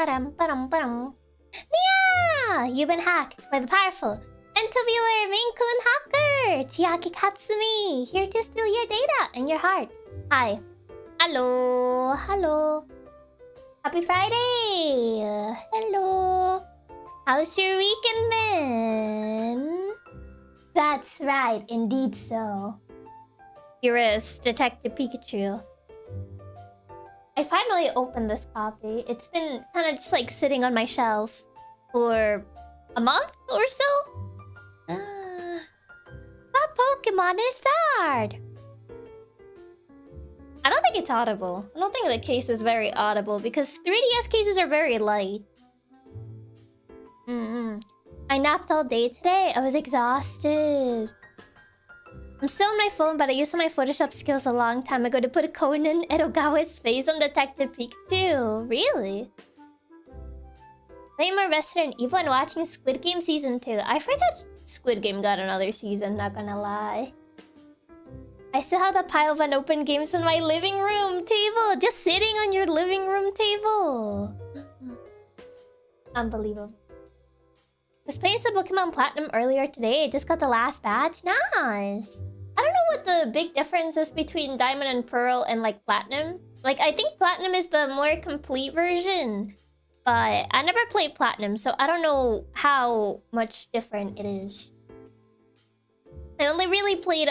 Ba-dum, ba-dum, ba-dum. Nyaa! You've been hacked by the powerful and tubular Maine Coon hacker! Chiaki Katsumi! Here to steal your data and your heart. Hi. Hello. Hello. Happy Friday! Hello. How's your weekend been? That's right, indeed so. Here is Detective Pikachu. I finally opened this copy. It's been kind of just like sitting on my shelf for a month or so. What Pokemon is that? I don't think it's audible. I don't think the case is very audible because 3DS cases are very light. I napped all day today. I was exhausted. I'm still on my phone, but I used my Photoshop skills a long time ago to put Conan Edogawa's face on Detective Pikachu. Really? Playing more Resident Evil and watching Squid Game Season 2. I forgot Squid Game got another season, not gonna lie. I still have the pile of unopened games on my living room table. Just sitting on your living room table. Unbelievable. I was playing some Pokemon Platinum earlier today. I just got the last batch. Nice. I don't know what the big difference is between Diamond and Pearl and like Platinum. Like I think Platinum is the more complete version. But I never played Platinum, so I don't know how much different it is. I only really played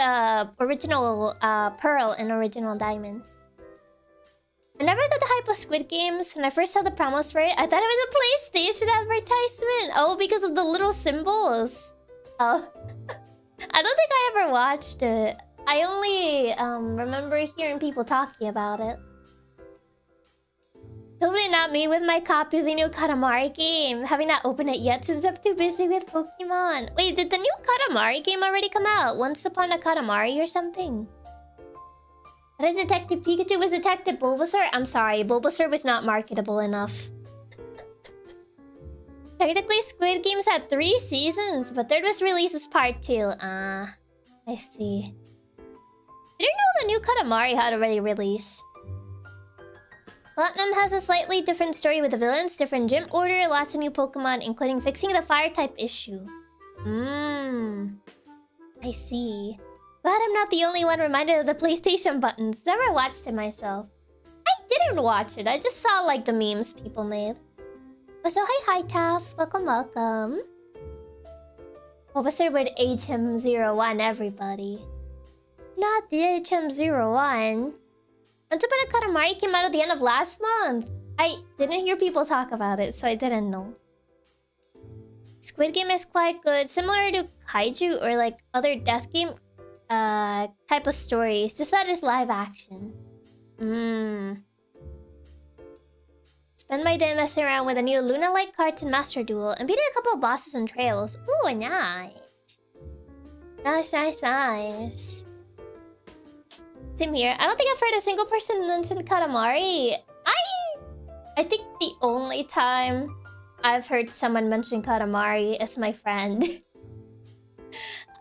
original Pearl and original Diamond. I never got the hype of Squid Games. When I first saw the promos for it, I thought it was a PlayStation advertisement. Oh, because of the little symbols. Oh. I don't think I ever watched it. I only remember hearing people talking about it. Totally not me with my copy of the new Katamari game. Having not opened it yet since I'm too busy with Pokemon. Wait, did the new Katamari game already come out? Once Upon a Katamari or something? I thought Detective Pikachu was Detective Bulbasaur? I'm sorry, Bulbasaur was not marketable enough. Technically, Squid Games had 3 seasons, but third was released as part 2. I see. I didn't know the new Katamari had already released. Platinum has a slightly different story with the villains, different gym order, lots of new Pokemon, including fixing the fire type issue. I see. Glad I'm not the only one reminded of the PlayStation buttons. Never watched it myself. I didn't watch it. I just saw like the memes people made. Oh, so hi Cass. Welcome, welcome. Bulbasaur would HM01 everybody. Not the HM01. Once Upon a Katamari came out at the end of last month. I didn't hear people talk about it, so I didn't know. Squid Game is quite good. Similar to Kaiju or like other death game type of stories. Just that it's live action. Spend my day messing around with a new Luna-like cartoon Master Duel and beating a couple of bosses and trails. Ooh, nice. Nice, nice, nice. Same here. I don't think I've heard a single person mention Katamari. I think the only time I've heard someone mention Katamari is my friend.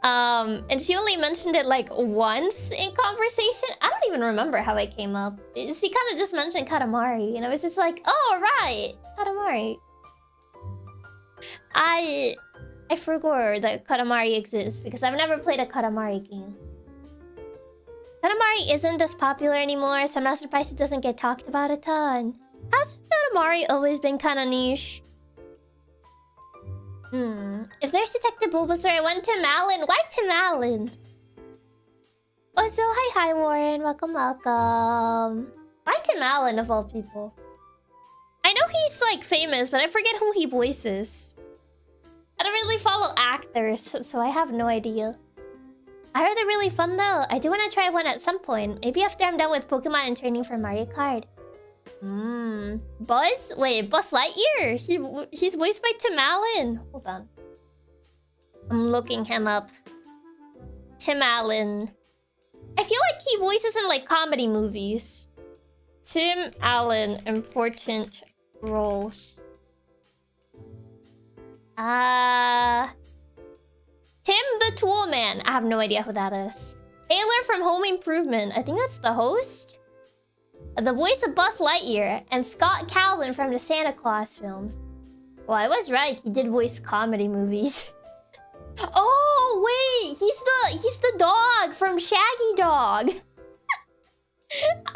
And she only mentioned it like once in conversation. I don't even remember how it came up. She kind of just mentioned Katamari, and I was just like, "Oh right, Katamari." I forgot that Katamari exists because I've never played a Katamari game. Katamari isn't as popular anymore, so I'm not surprised it doesn't get talked about a ton. How's Katamari always been kind of niche? If there's Detective Bulbasaur, I want Tim Allen. Why Tim Allen? Oh, so hi Warren. Welcome, welcome. Why Tim Allen of all people? I know he's like famous, but I forget who he voices. I don't really follow actors, so I have no idea. I heard they're really fun though. I do want to try one at some point. Maybe after I'm done with Pokemon and training for Mario Kart. Buzz? Wait, Buzz Lightyear? He's voiced by Tim Allen. Hold on. I'm looking him up. Tim Allen. I feel like he voices in like comedy movies. Tim Allen, important roles. Tim the Tool Man. I have no idea who that is. Taylor from Home Improvement. I think that's the host. the voice of Buzz Lightyear, and Scott Calvin from the Santa Claus films. Well, I was right. He did voice comedy movies. Oh wait, he's the dog from Shaggy Dog.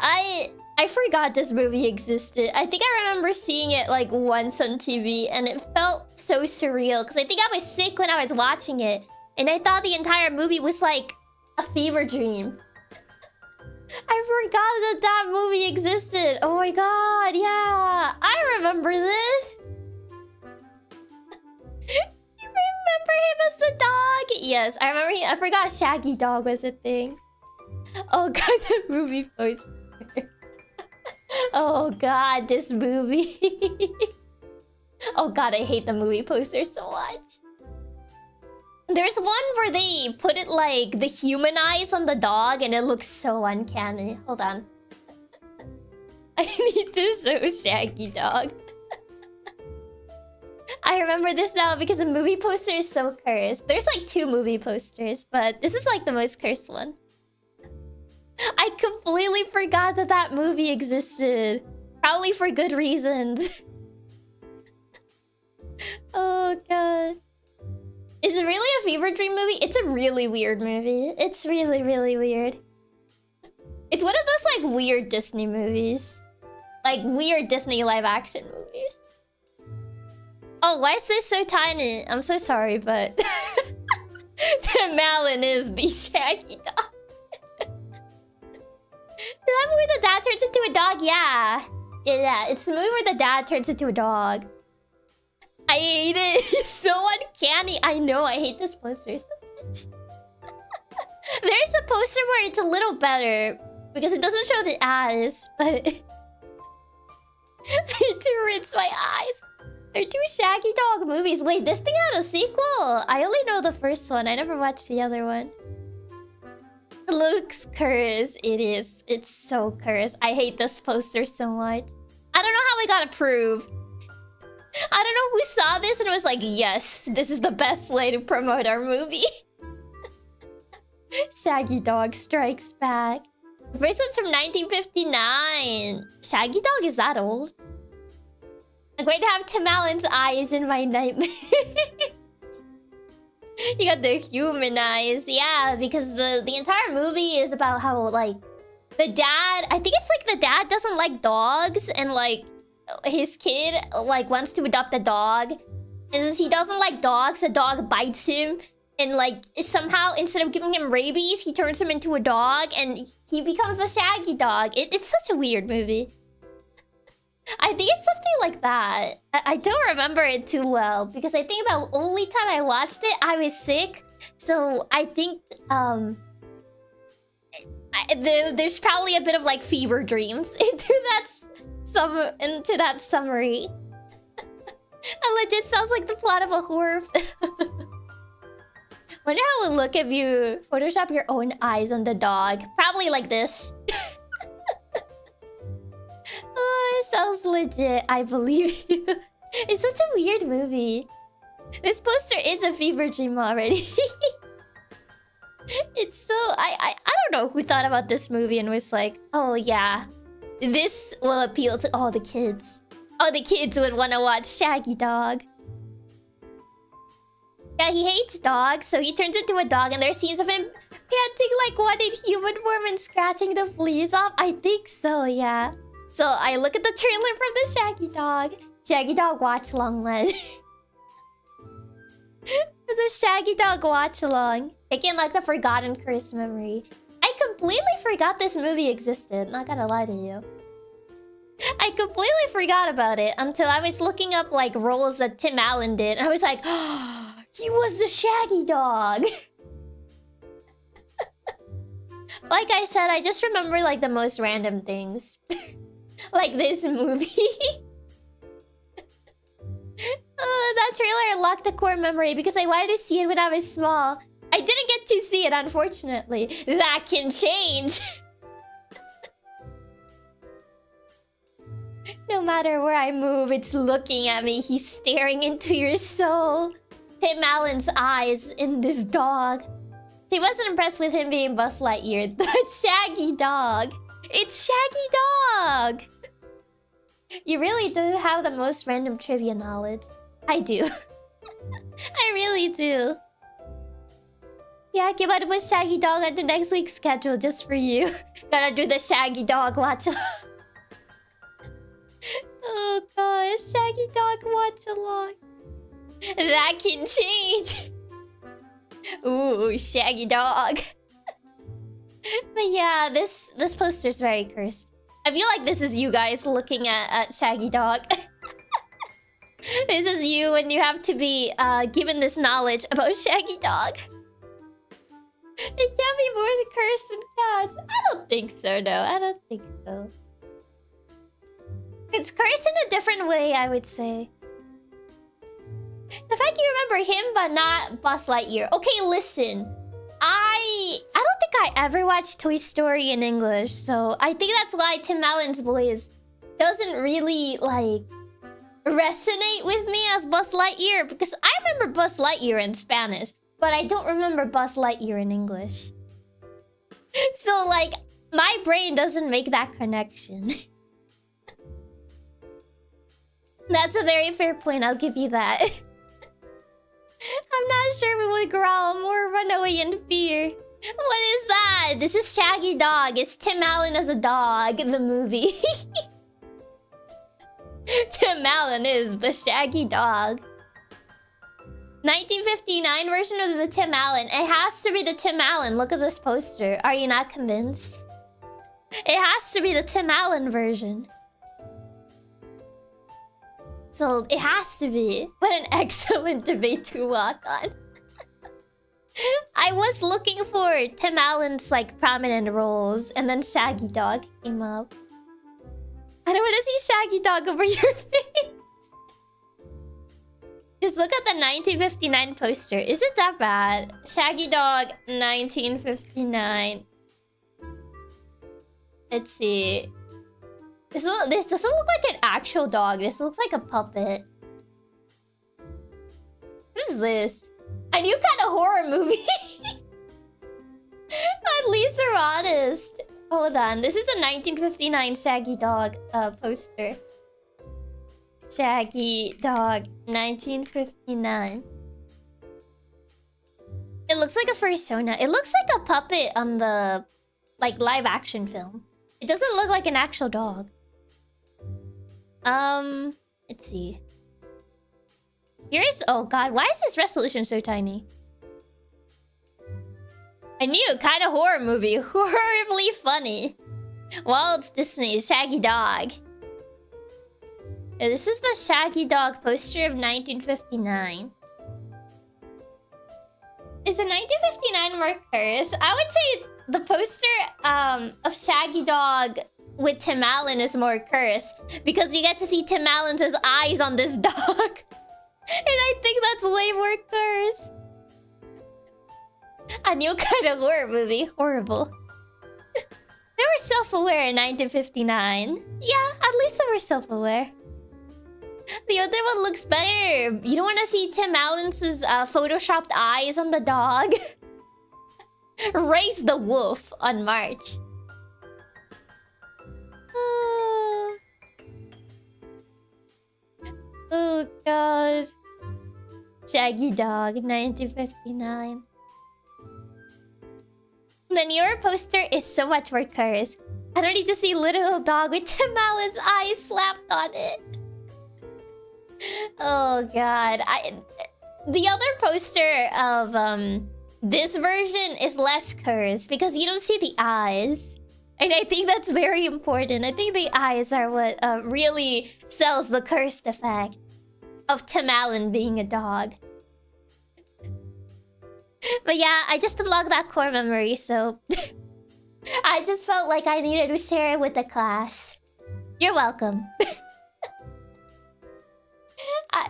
I forgot this movie existed. I think I remember seeing it like once on TV, and it felt so surreal because I think I was sick when I was watching it, and I thought the entire movie was like a fever dream. I forgot that movie existed. Oh my god, yeah, I remember this. You remember him as the dog? Yes, I remember. I forgot Shaggy Dog was a thing. Oh god, the movie poster. Oh god, this movie. Oh god, I hate the movie poster so much. There's one where they put it like the human eyes on the dog and it looks so uncanny. Hold on. I need to show Shaggy Dog. I remember this now because the movie poster is so cursed. There's like 2 movie posters, but this is like the most cursed one. I completely forgot that movie existed. Probably for good reasons. Oh god. Is it really a fever dream movie? It's a really weird movie. It's really, really weird. It's one of those like weird Disney movies. Like weird Disney live action movies. Oh, why is this so tiny? I'm so sorry, but... Tim Allen is the Shaggy Dog. Is that movie where the dad turns into a dog? Yeah. Yeah, it's the movie where the dad turns into a dog. I hate it. It's so uncanny. I know, I hate this poster so much. There's a poster where it's a little better because it doesn't show the eyes, but... I need to rinse my eyes. There are 2 Shaggy Dog movies. Wait, this thing had a sequel? I only know the first one. I never watched the other one. It looks cursed. It is. It's so cursed. I hate this poster so much. I don't know how it got approved. I don't know who saw this and was like, yes, this is the best way to promote our movie. Shaggy Dog Strikes Back. The first one's from 1959. Shaggy Dog is that old? I'm going to have Tim Allen's eyes in my nightmares. You got the human eyes. Yeah, because the entire movie is about how, like, the dad... I think it's like the dad doesn't like dogs, and, like, his kid, like, wants to adopt a dog. And since he doesn't like dogs, the dog bites him. And, like, somehow, instead of giving him rabies, he turns him into a dog, and he becomes a Shaggy Dog. It's such a weird movie. I think it's something like that. I don't remember it too well because I think the only time I watched it, I was sick. So I think there's probably a bit of like fever dreams into that summary. It legit sounds like the plot of a horror film. Wonder how it would look if you Photoshop your own eyes on the dog. Probably like this. Oh, it sounds legit. I believe you. It's such a weird movie. This poster is a fever dream already. It's so... I don't know who thought about this movie and was like, oh yeah, this will appeal to all the kids. All the kids would want to watch Shaggy Dog. Yeah, he hates dogs, so he turns into a dog, and there's scenes of him panting like one in human form and scratching the fleas off. I think so, yeah. So I look at the trailer from the Shaggy Dog. Shaggy Dog watch along then. The Shaggy Dog watch along. Taking like the forgotten cursed memory. I completely forgot this movie existed. Not gonna lie to you. I completely forgot about it until I was looking up like roles that Tim Allen did, and I was like, oh, he was the Shaggy Dog. Like I said, I just remember like the most random things. Like this movie. That trailer unlocked the core memory because I wanted to see it when I was small. I didn't get to see it, unfortunately. That can change. No matter where I move, it's looking at me. He's staring into your soul. Tim Allen's eyes in this dog. She wasn't impressed with him being Buzz Lightyear. The Shaggy Dog It's Shaggy Dog! You really do have the most random trivia knowledge. I do. I really do. Yeah, I'm about to put Shaggy Dog on the next week's schedule just for you. Gotta do the Shaggy Dog watch along. Oh gosh, Shaggy Dog watch along. That can change. Ooh, Shaggy Dog. But yeah, this poster's very cursed. I feel like this is you guys looking at Shaggy Dog. This is you when you have to be given this knowledge about Shaggy Dog. It can't be more cursed than cats. I don't think so, no. I don't think so. It's cursed in a different way, I would say. The fact you remember him but not Buzz Lightyear. Okay, listen. I don't think I ever watched Toy Story in English, so I think that's why Tim Allen's voice doesn't really, like, resonate with me as Buzz Lightyear, because I remember Buzz Lightyear in Spanish, but I don't remember Buzz Lightyear in English. So, like, my brain doesn't make that connection. That's a very fair point, I'll give you that. I'm not sure we would growl or run away in fear. What is that? This is Shaggy Dog. It's Tim Allen as a dog in the movie. Tim Allen is the Shaggy Dog. 1959 version of the Tim Allen. It has to be the Tim Allen. Look at this poster. Are you not convinced? It has to be the Tim Allen version. So it has to be. What an excellent debate to walk on. I was looking for Tim Allen's like prominent roles, and then Shaggy Dog came up. I don't want to see Shaggy Dog over your face. Just look at the 1959 poster. Is it that bad? Shaggy Dog 1959. Let's see. This doesn't look like an actual dog. This looks like a puppet. What is this? A new kind of horror movie. At least they're honest. Hold on. This is the 1959 Shaggy Dog poster. Shaggy Dog 1959. It looks like a fursona. It looks like a puppet on the like live action film. It doesn't look like an actual dog. Let's see. Here's... Oh god, why is this resolution so tiny? A new kind of horror movie. Horribly funny. Walt Disney's Shaggy Dog. Yeah, this is the Shaggy Dog poster of 1959. Is the 1959 more cursed? I would say the poster of Shaggy Dog with Tim Allen is more cursed, because you get to see Tim Allen's eyes on this dog. And I think that's way more cursed. A new kind of horror movie. Horrible. They were self-aware in 1959. Yeah, at least they were self-aware. The other one looks better. You don't want to see Tim Allen's photoshopped eyes on the dog. Raise the wolf on March. Oh god. Shaggy Dog 1959. The newer poster is so much more cursed. I don't need to see literal dog with Tim Allen's eyes slapped on it. Oh god. The other poster of this version is less cursed because you don't see the eyes. And I think that's very important. I think the eyes are what really sells the cursed effect of Tim Allen being a dog. But yeah, I just unlocked that core memory, so... I just felt like I needed to share it with the class. You're welcome.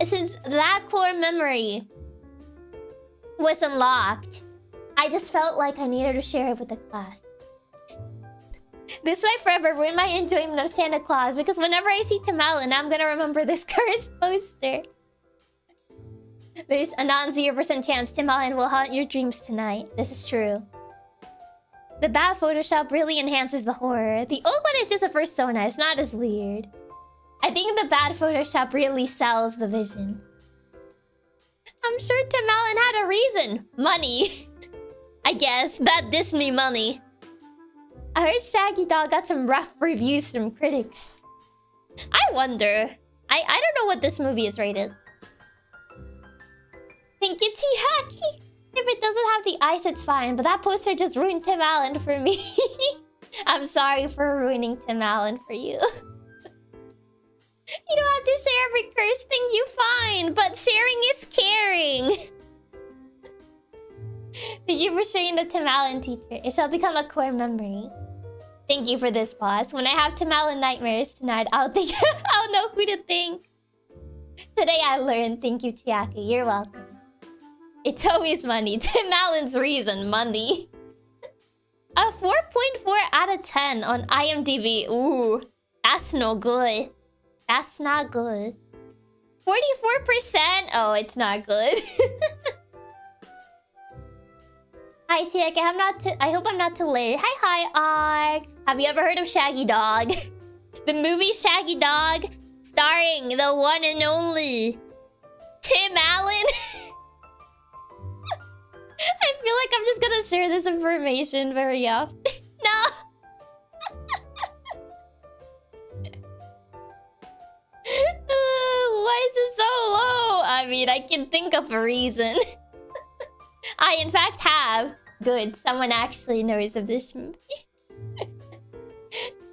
Since that core memory was unlocked, I just felt like I needed to share it with the class. This might forever ruin my enjoyment of Santa Claus, because whenever I see Tim Allen, I'm gonna remember this cursed poster. There's a non-0% chance Tim Allen will haunt your dreams tonight. This is true. The bad Photoshop really enhances the horror. The old one is just a persona. It's not as weird. I think the bad Photoshop really sells the vision. I'm sure Tim Allen had a reason. Money. I guess. That Disney money. I heard Shaggy Dog got some rough reviews from critics. I wonder. I don't know what this movie is rated. Thank you, Chiaki. If it doesn't have the ice, it's fine. But that poster just ruined Tim Allen for me. I'm sorry for ruining Tim Allen for you. You don't have to share every cursed thing you find, but sharing is caring. Thank you for sharing the Tim Allen teacher. It shall become a core memory. Thank you for this, boss. When I have Tim Allen nightmares tonight, I'll know who to thank. Today I learned. Thank you, Chiaki. You're welcome. It's always money. Tim Allen's reason, money. A 4.4 out of 10 on IMDb. Ooh, that's no good. That's not good. 44%? Oh, it's not good. Hi, Chiaki. I hope I'm not too late. Hi, Ark. Have you ever heard of Shaggy Dog? The movie Shaggy Dog, starring the one and only Tim Allen. I feel like I'm just gonna share this information very often. No! Why is it so low? I mean, I can think of a reason. I, in fact, have. Good, someone actually knows of this movie.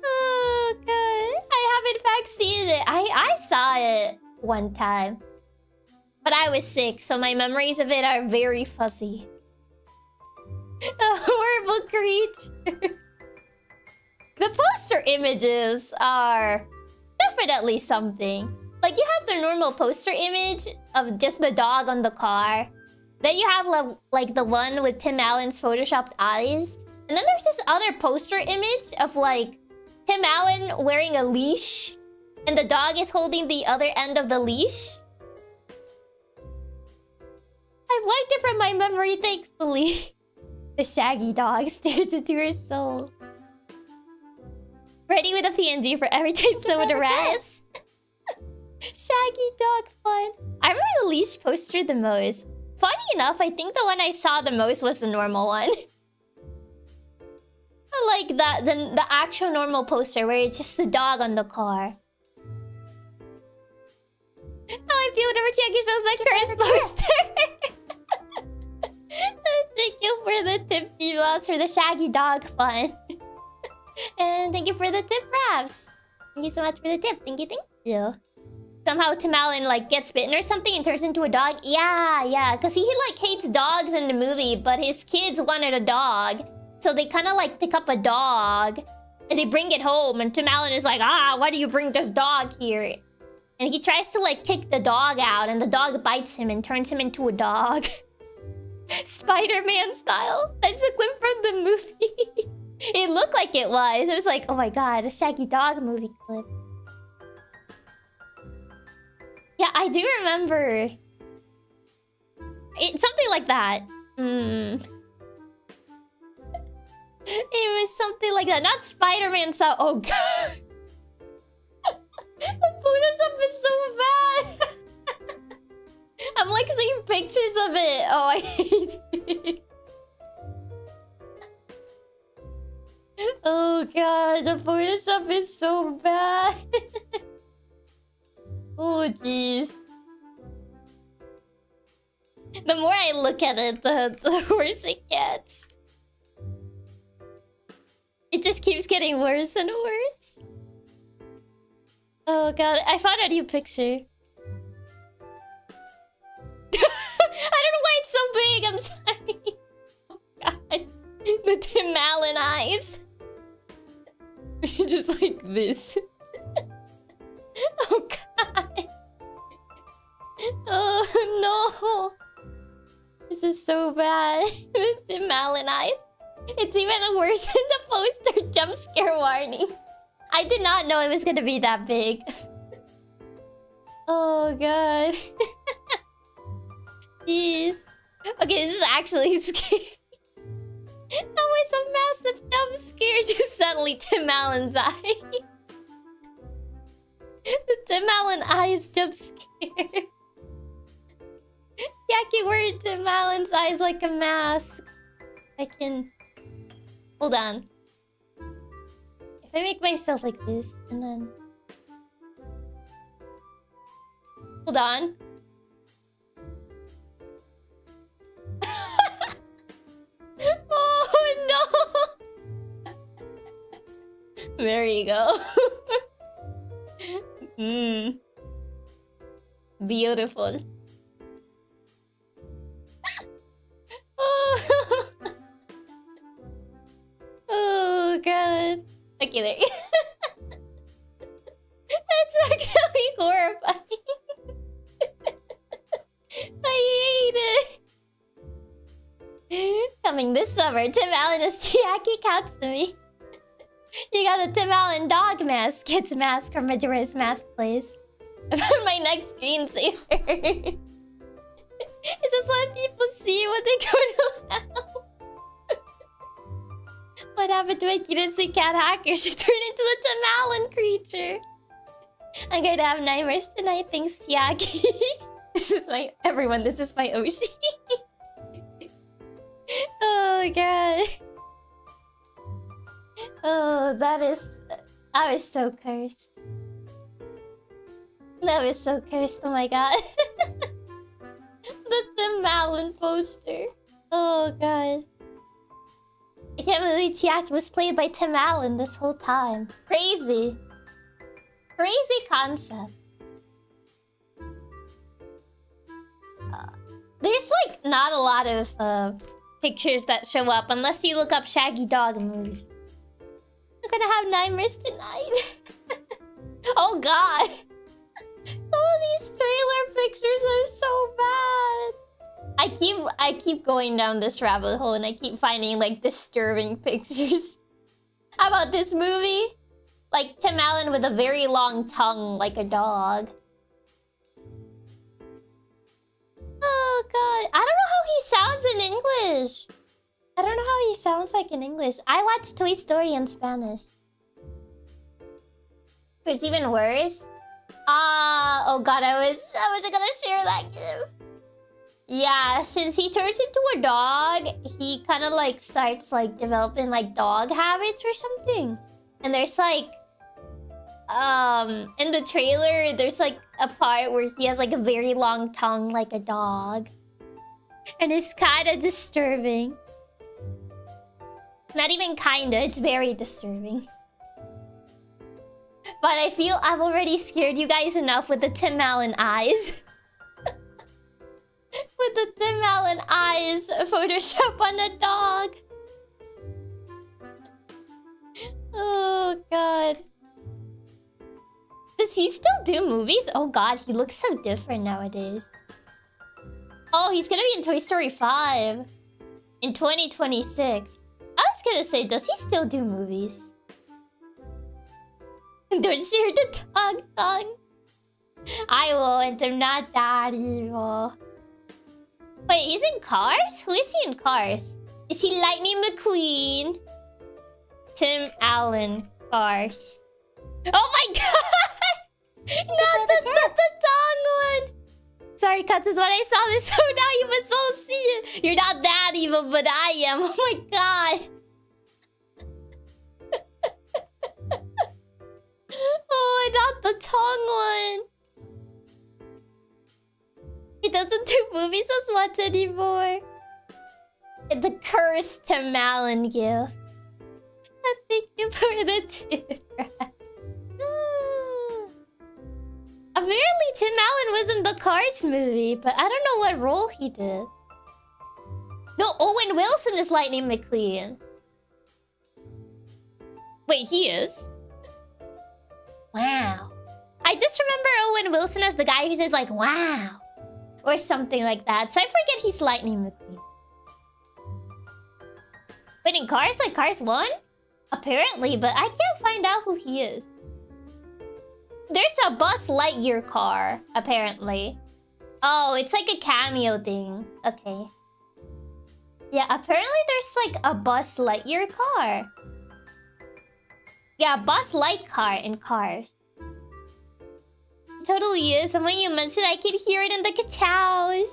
Oh, God. I have, in fact, seen it. I saw it one time. But I was sick, so my memories of it are very fuzzy. A horrible creature. The poster images are definitely something. Like, you have the normal poster image of just the dog on the car. Then you have, like the one with Tim Allen's photoshopped eyes. And then there's this other poster image of, like, Tim Allen wearing a leash. And the dog is holding the other end of the leash. I've wiped it from my memory, thankfully. The Shaggy Dog stares into her soul. Ready with a PNG for every time someone arrives. Shaggy Dog fun. I remember the leash poster the most. Funny enough, I think the one I saw the most was the normal one. Like the actual normal poster where it's just the dog on the car. How I feel whenever Chiaki shows that cursed poster. Thank you for the tip, Divas, for the Shaggy Dog fun. And thank you for the tip, Raps. Thank you so much for the tip. Thank you. Somehow Tim Allen, like, gets bitten or something and turns into a dog. Yeah. Because he, like, hates dogs in the movie, but his kids wanted a dog. So they kind of, like, pick up a dog. And they bring it home. And Tim Allen is like, why do you bring this dog here? And he tries to, like, kick the dog out. And the dog bites him and turns him into a dog. Spider-Man style. That's a clip from the movie. It looked like it was. It was like, oh my god, a Shaggy Dog movie clip. Yeah, I do remember. Something like that. It was something like that. Not Spider-Man style. Oh god. The Photoshop is so bad. I'm like seeing pictures of it. Oh, I hate it. Oh god, the Photoshop is so bad. Oh jeez. The more I look at it, the worse it gets. It just keeps getting worse and worse. Oh god, I found a new picture. I don't know why it's so big, I'm sorry. Oh god. The Tim Allen eyes. Just like this. Oh god. Oh no. This is so bad. The Tim Allen eyes. It's even worse than the poster jump scare warning. I did not know it was gonna be that big. Oh god. Jeez. Okay, this is actually scary. That was a massive jump scare. Just suddenly Tim Allen's eyes. The Tim Allen eyes jump scare. Chiaki wearing Tim Allen's eyes like a mask. I can... Hold on. If I make myself like this, and then... Hold on. Oh no! There you go. Beautiful. Oh. Oh god. Okay, there. That's actually horrifying. I hate it. Coming this summer, Tim Allen is Chiaki Katsumi. You got a Tim Allen dog mask. It's a mask from Majora's Mask Place. My next screensaver. Is this what people see when they go to hell? What happened to my cutest cat hacker? She turned into the Tim Allen creature. I'm going to have nightmares tonight. Thanks, Chiaki. This is my... Everyone, this is my Oshi. Oh, God. Oh, that is... I was so cursed. That was so cursed, oh my god. The Tim Allen poster. Oh, God. I can't believe Chiaki was played by Tim Allen this whole time. Crazy. Crazy concept. There's like not a lot of pictures that show up unless you look up Shaggy Dog movie. I'm gonna have nightmares tonight. Oh god. Some of these trailer pictures are so bad. I keep going down this rabbit hole and I keep finding like disturbing pictures. How about this movie? Like Tim Allen with a very long tongue like a dog. Oh god. I don't know how he sounds in English. I don't know how he sounds like in English. I watched Toy Story in Spanish. It's even worse. Oh god, I wasn't gonna share that gift. Yeah, since he turns into a dog, he kind of like starts like developing like dog habits or something. And there's like in the trailer, there's like a part where he has like a very long tongue like a dog. And it's kind of disturbing. Not even kinda, it's very disturbing. But I feel I've already scared you guys enough with the Tim Allen eyes. With the Tim Allen eyes Photoshop on a dog. Oh god. Does he still do movies? Oh god, he looks so different nowadays. Oh, he's gonna be in Toy Story 5 in 2026. I was gonna say, does he still do movies? Don't share the tongue. I won't, I'm not that evil. Wait, he's in Cars? Who is he in Cars? Is he Lightning McQueen? Tim Allen, Cars. Oh my god! Not the tongue one! Sorry, Cuts, is when I saw this, so now you must all see it. You're not that evil, but I am. Oh my god. Oh, not the tongue one. He doesn't do movies as much anymore. The cursed Tim Allen gift. Thank you for the tip. Apparently Tim Allen was in the Cars movie, but I don't know what role he did. No, Owen Wilson is Lightning McQueen. Wait, he is? Wow. I just remember Owen Wilson as the guy who says like, wow. Or something like that. So I forget he's Lightning McQueen. Wait, in Cars? Like Cars 1? Apparently, but I can't find out who he is. There's a Buzz Lightyear car, apparently. Oh, it's like a cameo thing. Okay. Yeah, apparently there's like a Buzz Lightyear car. Yeah, Buzz Light car in Cars. It totally is. And when you mentioned, I could hear it in the kachows.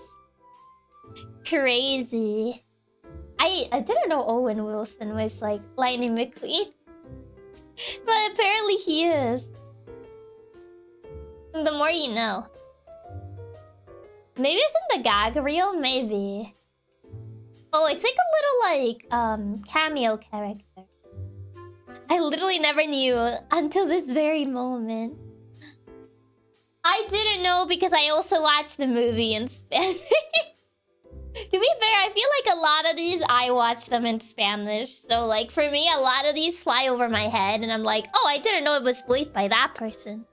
Crazy. I didn't know Owen Wilson was like Lightning McQueen. But apparently he is. The more you know. Maybe it's in the gag reel, maybe. Oh, it's like a little like cameo character. I literally never knew until this very moment. I didn't know because I also watched the movie in Spanish. To be fair, I feel like a lot of these I watch them in Spanish. So like for me, a lot of these fly over my head and I'm like, oh, I didn't know it was voiced by that person.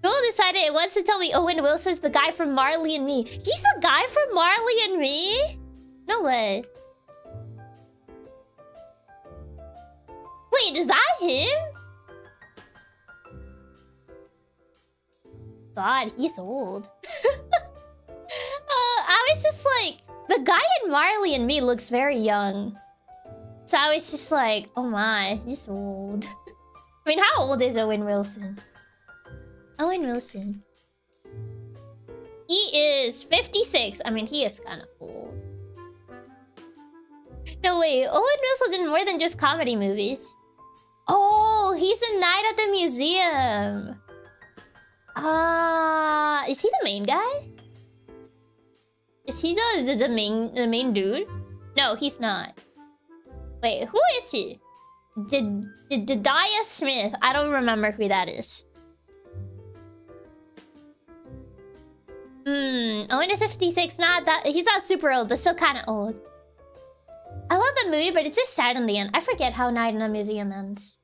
Joel decided it wants to tell me Owen Wilson's the guy from Marley and Me. He's the guy from Marley and Me? No way. Wait, is that him? God, he's old. I was just like, the guy in Marley and Me looks very young. So I was just like, oh my, he's old. I mean, how old is Owen Wilson? Owen Wilson. He is 56. I mean, he is kind of old. No, wait. Owen Wilson did more than just comedy movies. Oh, he's a Night at the Museum. Is he the main guy? Is he the main dude? No, he's not. Wait, who is he? Dia Smith. I don't remember who that is. Owen is 56. Not that he's not super old, but still kind of old. I love the movie, but it's just sad in the end. I forget how Night in the Museum ends.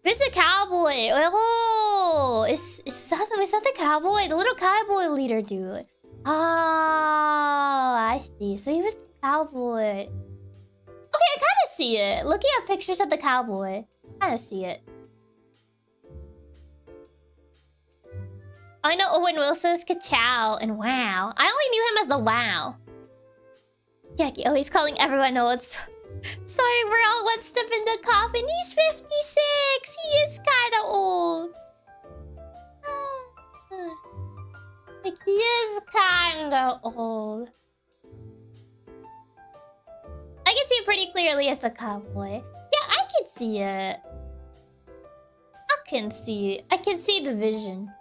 Where's the cowboy? Oh, is that the cowboy? The little cowboy leader dude. Oh, I see. So he was the cowboy. Okay, I kind of see it. Looking at pictures of the cowboy, I kind of see it. I know Owen Wilson's Kachow and Wow. I only knew him as the Wow. Chiaki always calling everyone old. Sorry, we're all one step in the coffin. He's 56. He is kind of old. Like, he is kind of old. I can see it pretty clearly as the cowboy. Yeah, I can see it. I can see it. I can see the vision.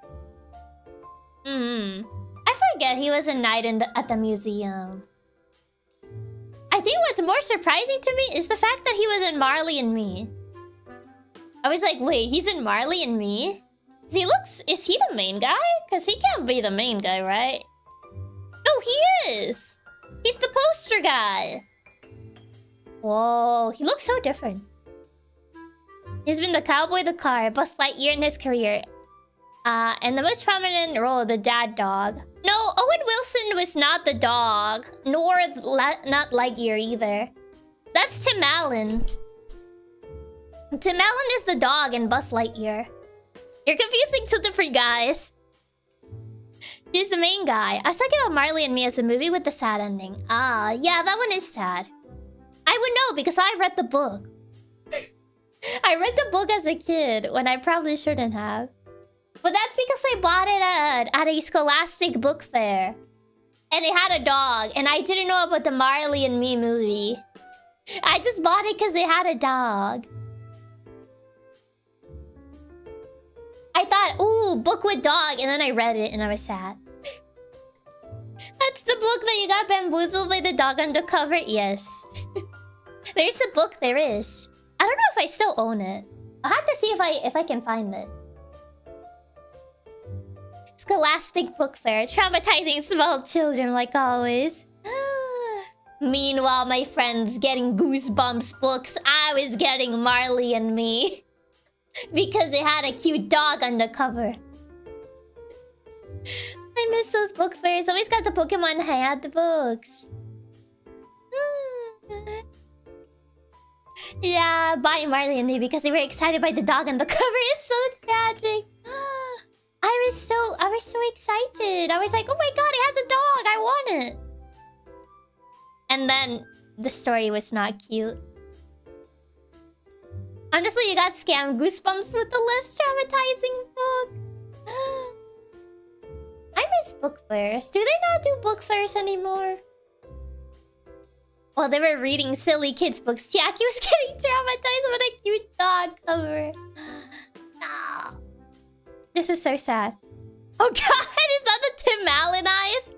I forget he was a knight at the museum. I think what's more surprising to me is the fact that he was in Marley and Me. I was like, wait, he's in Marley and Me? Is he the main guy? Because he can't be the main guy, right? No, he is. He's the poster guy. Whoa, he looks so different. He's been the cowboy, the car, Buzz Lightyear in his career. And the most prominent role, the dad dog. No, Owen Wilson was not the dog, nor not Lightyear either. That's Tim Allen. Tim Allen is the dog in Buzz Lightyear. You're confusing two different guys. He's the main guy. I was talking about Marley and Me as the movie with the sad ending. Yeah, that one is sad. I would know because I read the book. I read the book as a kid when I probably shouldn't have. But that's because I bought it at a Scholastic book fair. And it had a dog. And I didn't know about the Marley and Me movie. I just bought it because it had a dog. I thought, ooh, book with dog. And then I read it and I was sad. That's the book that you got bamboozled by the dog on the cover? Yes. There's a book, there is. I don't know if I still own it. I'll have to see if I can find it. Scholastic book fair, traumatizing small children like always. Meanwhile, my friends getting Goosebumps books. I was getting Marley and Me. Because it had a cute dog on the cover. I miss those book fairs. Always got the Pokemon hat books. Yeah, buying Marley and Me because they were excited by the dog on the cover is so tragic. I was so excited. I was like, oh my god, it has a dog. I want it. And then the story was not cute. Honestly, you got scammed. Goosebumps with the less traumatizing book. I miss book fairs. Do they not do book fairs anymore? Well, they were reading silly kids' books. Chiaki was getting traumatized with a cute dog cover. No. This is so sad. Oh god, is that the Tim Allen eyes?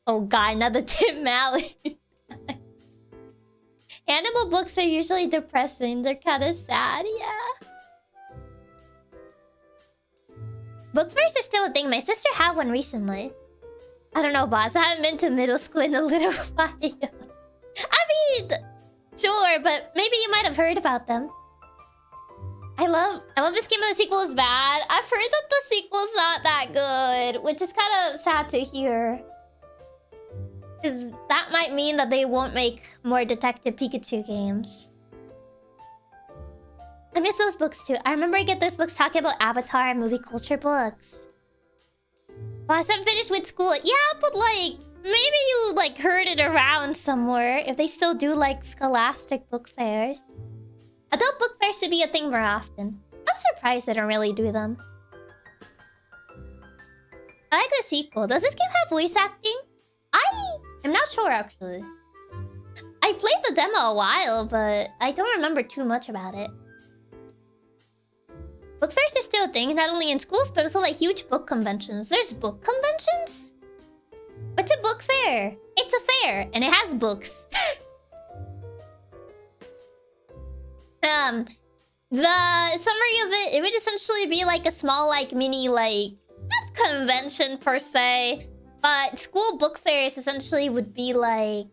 Oh god, not the Tim Allen eyes. Animal books are usually depressing. They're kind of sad, yeah. Book fairs are still a thing. My sister had one recently. I don't know, boss. I haven't been to middle school in a little while. I mean, sure, but maybe you might have heard about them. I love this game, but the sequel is bad. I've heard that the sequel's not that good, which is kind of sad to hear. Because that might mean that they won't make more Detective Pikachu games. I miss those books too. I remember I get those books talking about Avatar and movie culture books. Boss, I'm finished with school. Yeah, but like, maybe you like heard it around somewhere. If they still do like scholastic book fairs. Adult book fairs should be a thing more often. I'm surprised they don't really do them. I like the sequel. Does this game have voice acting? I am not sure actually. I played the demo a while, but I don't remember too much about it. Book fairs are still a thing, not only in schools, but also like huge book conventions. There's book conventions? What's a book fair? It's a fair, and it has books. The summary of it would essentially be like a small, like, mini, like, not convention per se, but school book fairs essentially would be like,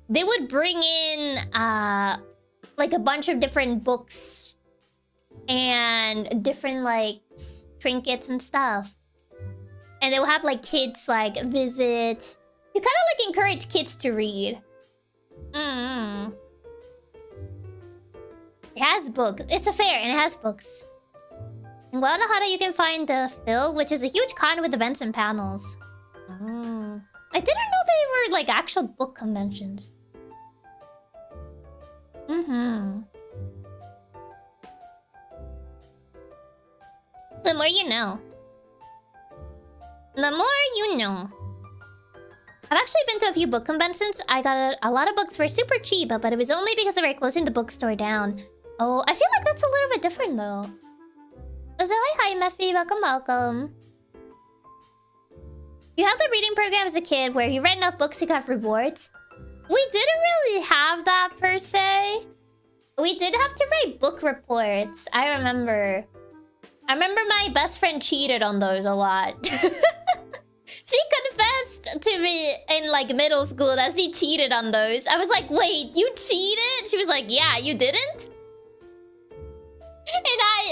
they would bring in, like a bunch of different books and different, like, trinkets and stuff. And they will have, like, kids, like, visit. You kind of, like, encourage kids to read. It has books. It's a fair and it has books. In Guadalajara, you can find the Phil, which is a huge con with events and panels. I didn't know they were like actual book conventions. The more you know. The more you know. I've actually been to a few book conventions. I got a lot of books for super cheap, but it was only because they were closing the bookstore down. Oh, I feel like that's a little bit different though. So hi, Meffy. Welcome, welcome. You had the reading program as a kid where you read enough books you got rewards. We didn't really have that per se. We did have to write book reports. I remember my best friend cheated on those a lot. She confessed to me in like middle school that she cheated on those. I was like, wait, you cheated? She was like, yeah, you didn't? And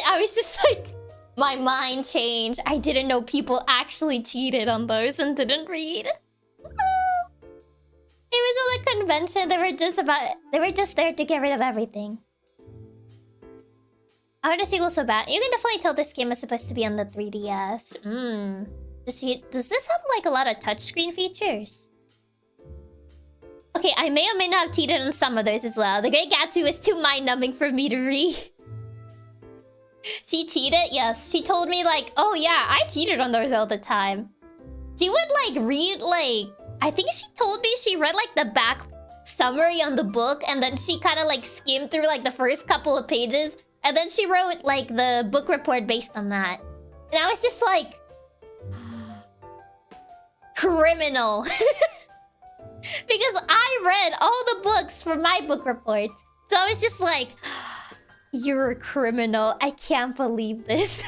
I was just like, my mind changed. I didn't know people actually cheated on those and didn't read. It was a convention. They were just there to get rid of everything. I heard the sequel so bad. You can definitely tell this game is supposed to be on the 3DS. Does this have like a lot of touchscreen features? Okay, I may or may not have cheated on some of those as well. The Great Gatsby was too mind-numbing for me to read. She cheated? Yes. She told me like, oh yeah, I cheated on those all the time. She would like read like... I think she told me she read like the back summary on the book and then she kind of like skimmed through like the first couple of pages and then she wrote like the book report based on that. And I was just like... criminal. Because I read all the books for my book report. So I was just like... You're a criminal. I can't believe this.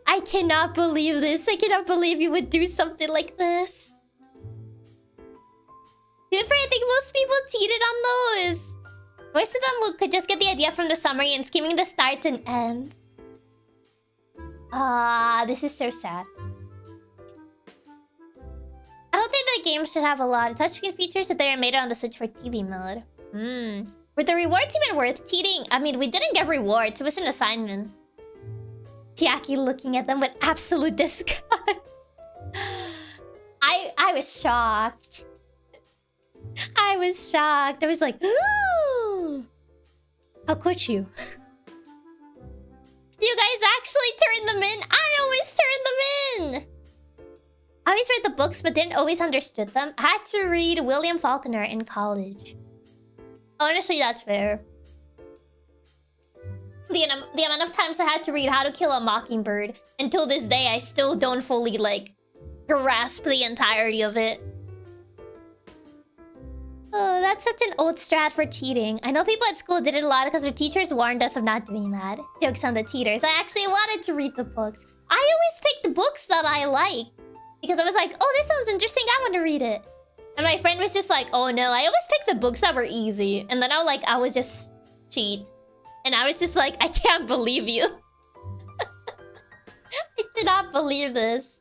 I cannot believe this. I cannot believe you would do something like this. Dude, I think most people cheated on those. Most of them could just get the idea from the summary and skimming the start and end. This is so sad. I don't think the game should have a lot of touchscreen features if they are made on the Switch for TV mode. Were the rewards even worth cheating? I mean, we didn't get rewards. It was an assignment. Chiaki looking at them with absolute disgust. I was shocked. I was shocked. I was like, ooh. How could you? You guys actually turned them in? I always turn them in! I always read the books but didn't always understood them. I had to read William Faulkner in college. Honestly, that's fair. The amount of times I had to read How to Kill a Mockingbird, until this day I still don't fully, like, grasp the entirety of it. Oh, that's such an old strat for cheating. I know people at school did it a lot because their teachers warned us of not doing that. Jokes on the cheaters. I actually wanted to read the books. I always pick the books that I like. Because I was like, oh, this sounds interesting. I want to read it. And my friend was just like, oh no, I always pick the books that were easy. And then I would just cheat. And I was just like, I can't believe you. I did not believe this.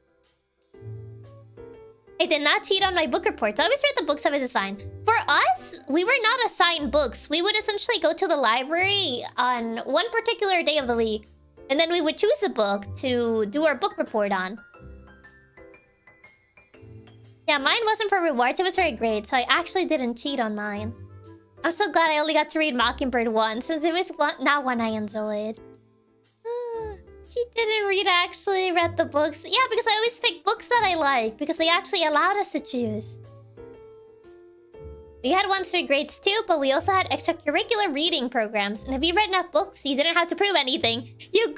I did not cheat on my book reports. I always read the books I was assigned. For us, we were not assigned books. We would essentially go to the library on one particular day of the week. And then we would choose a book to do our book report on. Yeah, mine wasn't for rewards. It was for a grade. So I actually didn't cheat on mine. I'm so glad I only got to read Mockingbird once, since it was not one I enjoyed. She didn't actually read the books. Yeah, because I always pick books that I like, because they actually allowed us to choose. We had ones for grades too, but we also had extracurricular reading programs. And if you read enough books, you didn't have to prove anything. You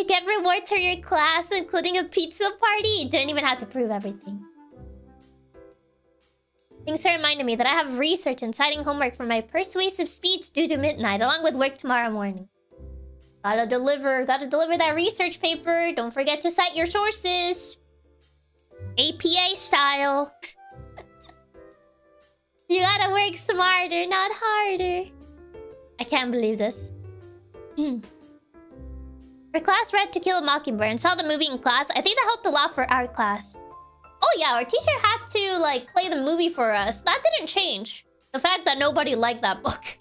get rewards for your class, including a pizza party. You didn't even have to prove everything. Things reminded me that I have research and citing homework for my persuasive speech due to midnight, along with work tomorrow morning. Gotta deliver that research paper. Don't forget to cite your sources. APA style. You gotta work smarter, not harder. I can't believe this. Our class read To Kill a Mockingbird and saw the movie in class. I think that helped a lot for our class. Oh yeah, our teacher had to, like, play the movie for us. That didn't change the fact that nobody liked that book.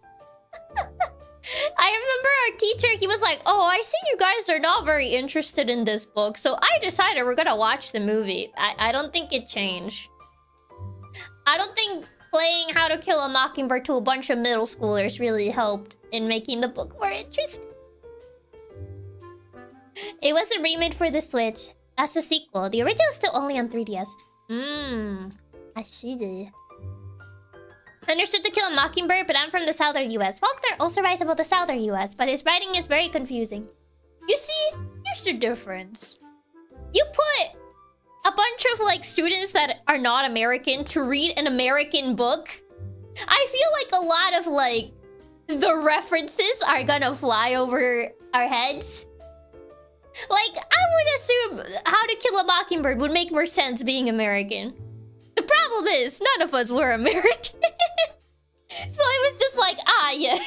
I remember our teacher, he was like, oh, I see you guys are not very interested in this book, so I decided we're gonna watch the movie. I don't think it changed. I don't think playing How to Kill a Mockingbird to a bunch of middle schoolers really helped in making the book more interesting. It was a remake for the Switch. That's a sequel. The original is still only on 3DS. I see. Understood To Kill a Mockingbird, but I'm from the southern US. Faulkner also writes about the southern US, but his writing is very confusing. You see, here's the difference. You put a bunch of, like, students that are not American to read an American book. I feel like a lot of, like, the references are gonna fly over our heads. Like, I would assume How to Kill a Mockingbird would make more sense being American. The problem is, none of us were American. So it was just like, ah, yes.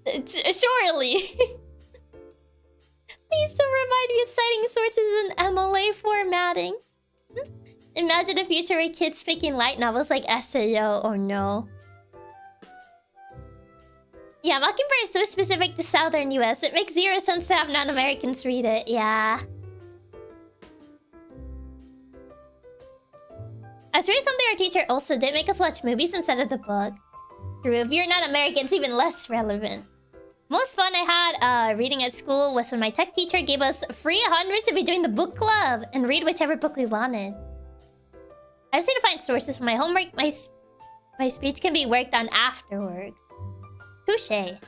Surely. Please don't remind me of citing sources in MLA formatting. Imagine a future where kids speaking light novels like SAO. Oh no. Yeah, Mockingbird is so specific to southern US. It makes zero sense to have non-Americans read it. Yeah. As for something our teacher also did make us watch movies instead of the book. True, if you're not American, it's even less relevant. Most fun I had reading at school was when my tech teacher gave us free hundreds to be doing the book club and read whichever book we wanted. I just need to find sources for my homework. My speech can be worked on afterward. Touché.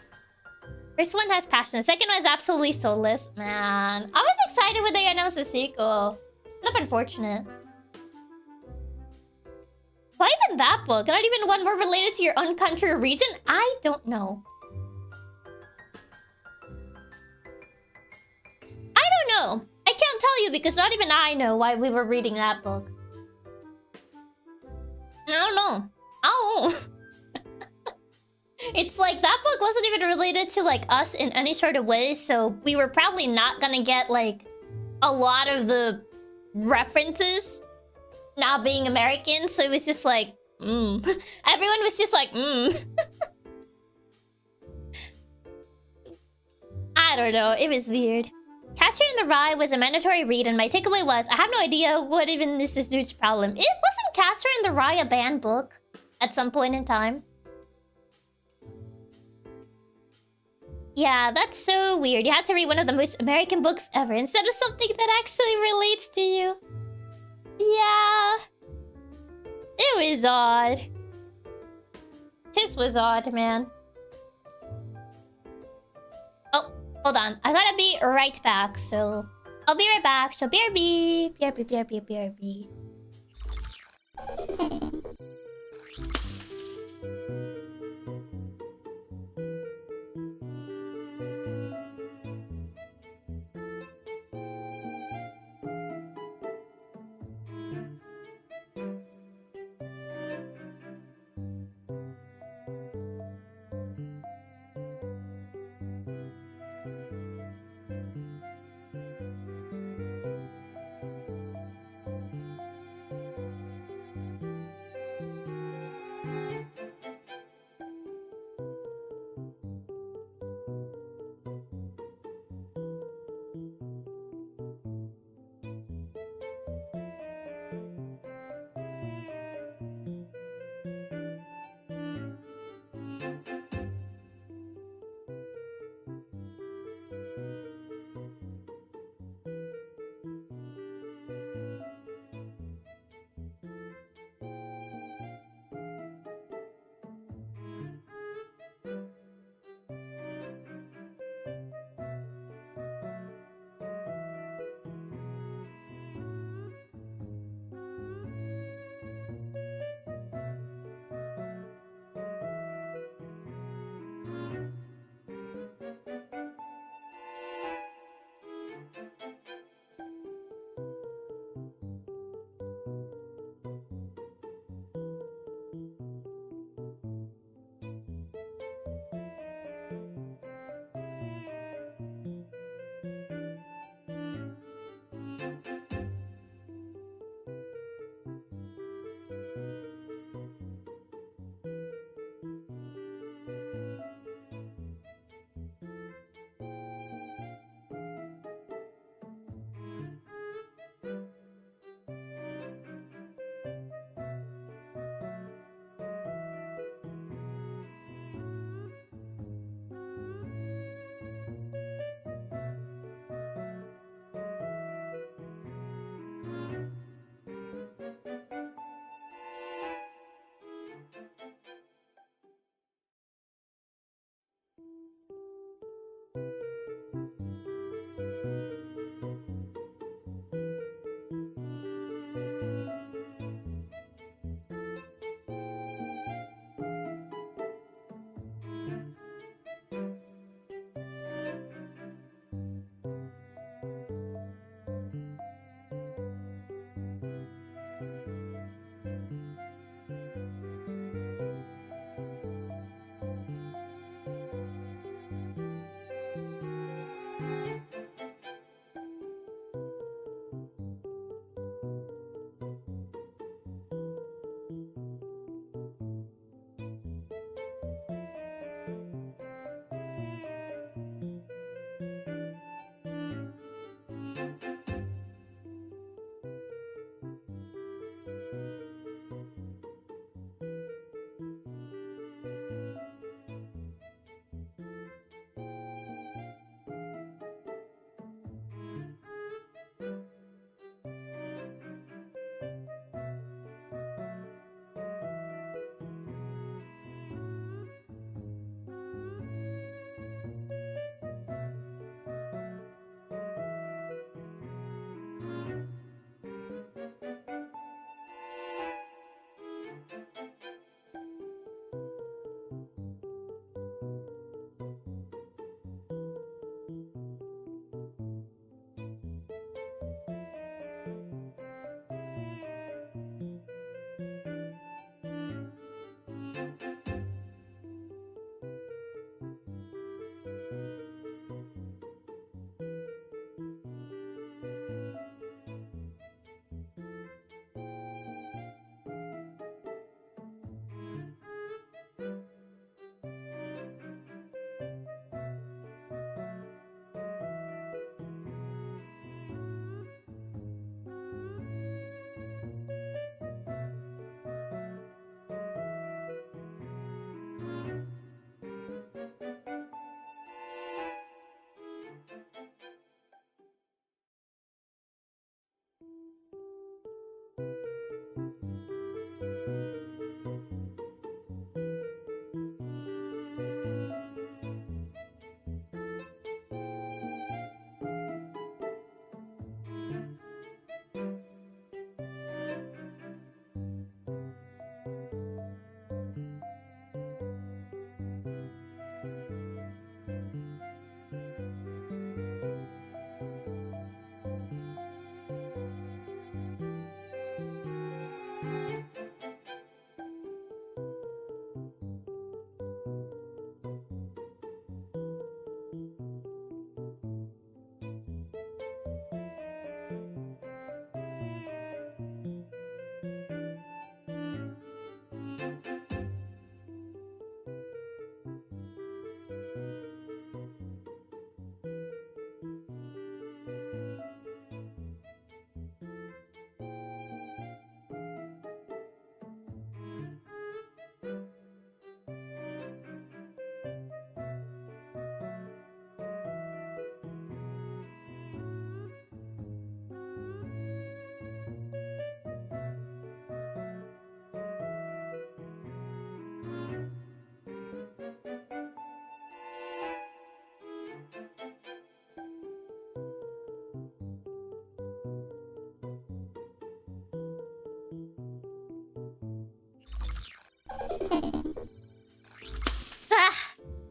First one has passion. The second one is absolutely soulless. Man, I was excited when they announced the sequel. Kind of unfortunate. Why even that book? Not even one more related to your own country or region? I don't know. I don't know. I can't tell you because not even I know why we were reading that book. I don't know. Oh. It's like that book wasn't even related to, like, us in any sort of way, so we were probably not gonna get, like, a lot of the references not being American, so it was just like, Everyone was just like, I don't know, it was weird. Catcher in the Rye was a mandatory read, and my takeaway was, I have no idea what even is this dude's problem. It wasn't Catcher in the Rye a banned book at some point in time? Yeah, that's so weird. You had to read one of the most American books ever instead of something that actually relates to you. Yeah. It was odd. This was odd, man. Oh, hold on. I gotta be right back, so... I'll be right back. So, BRB. BRB.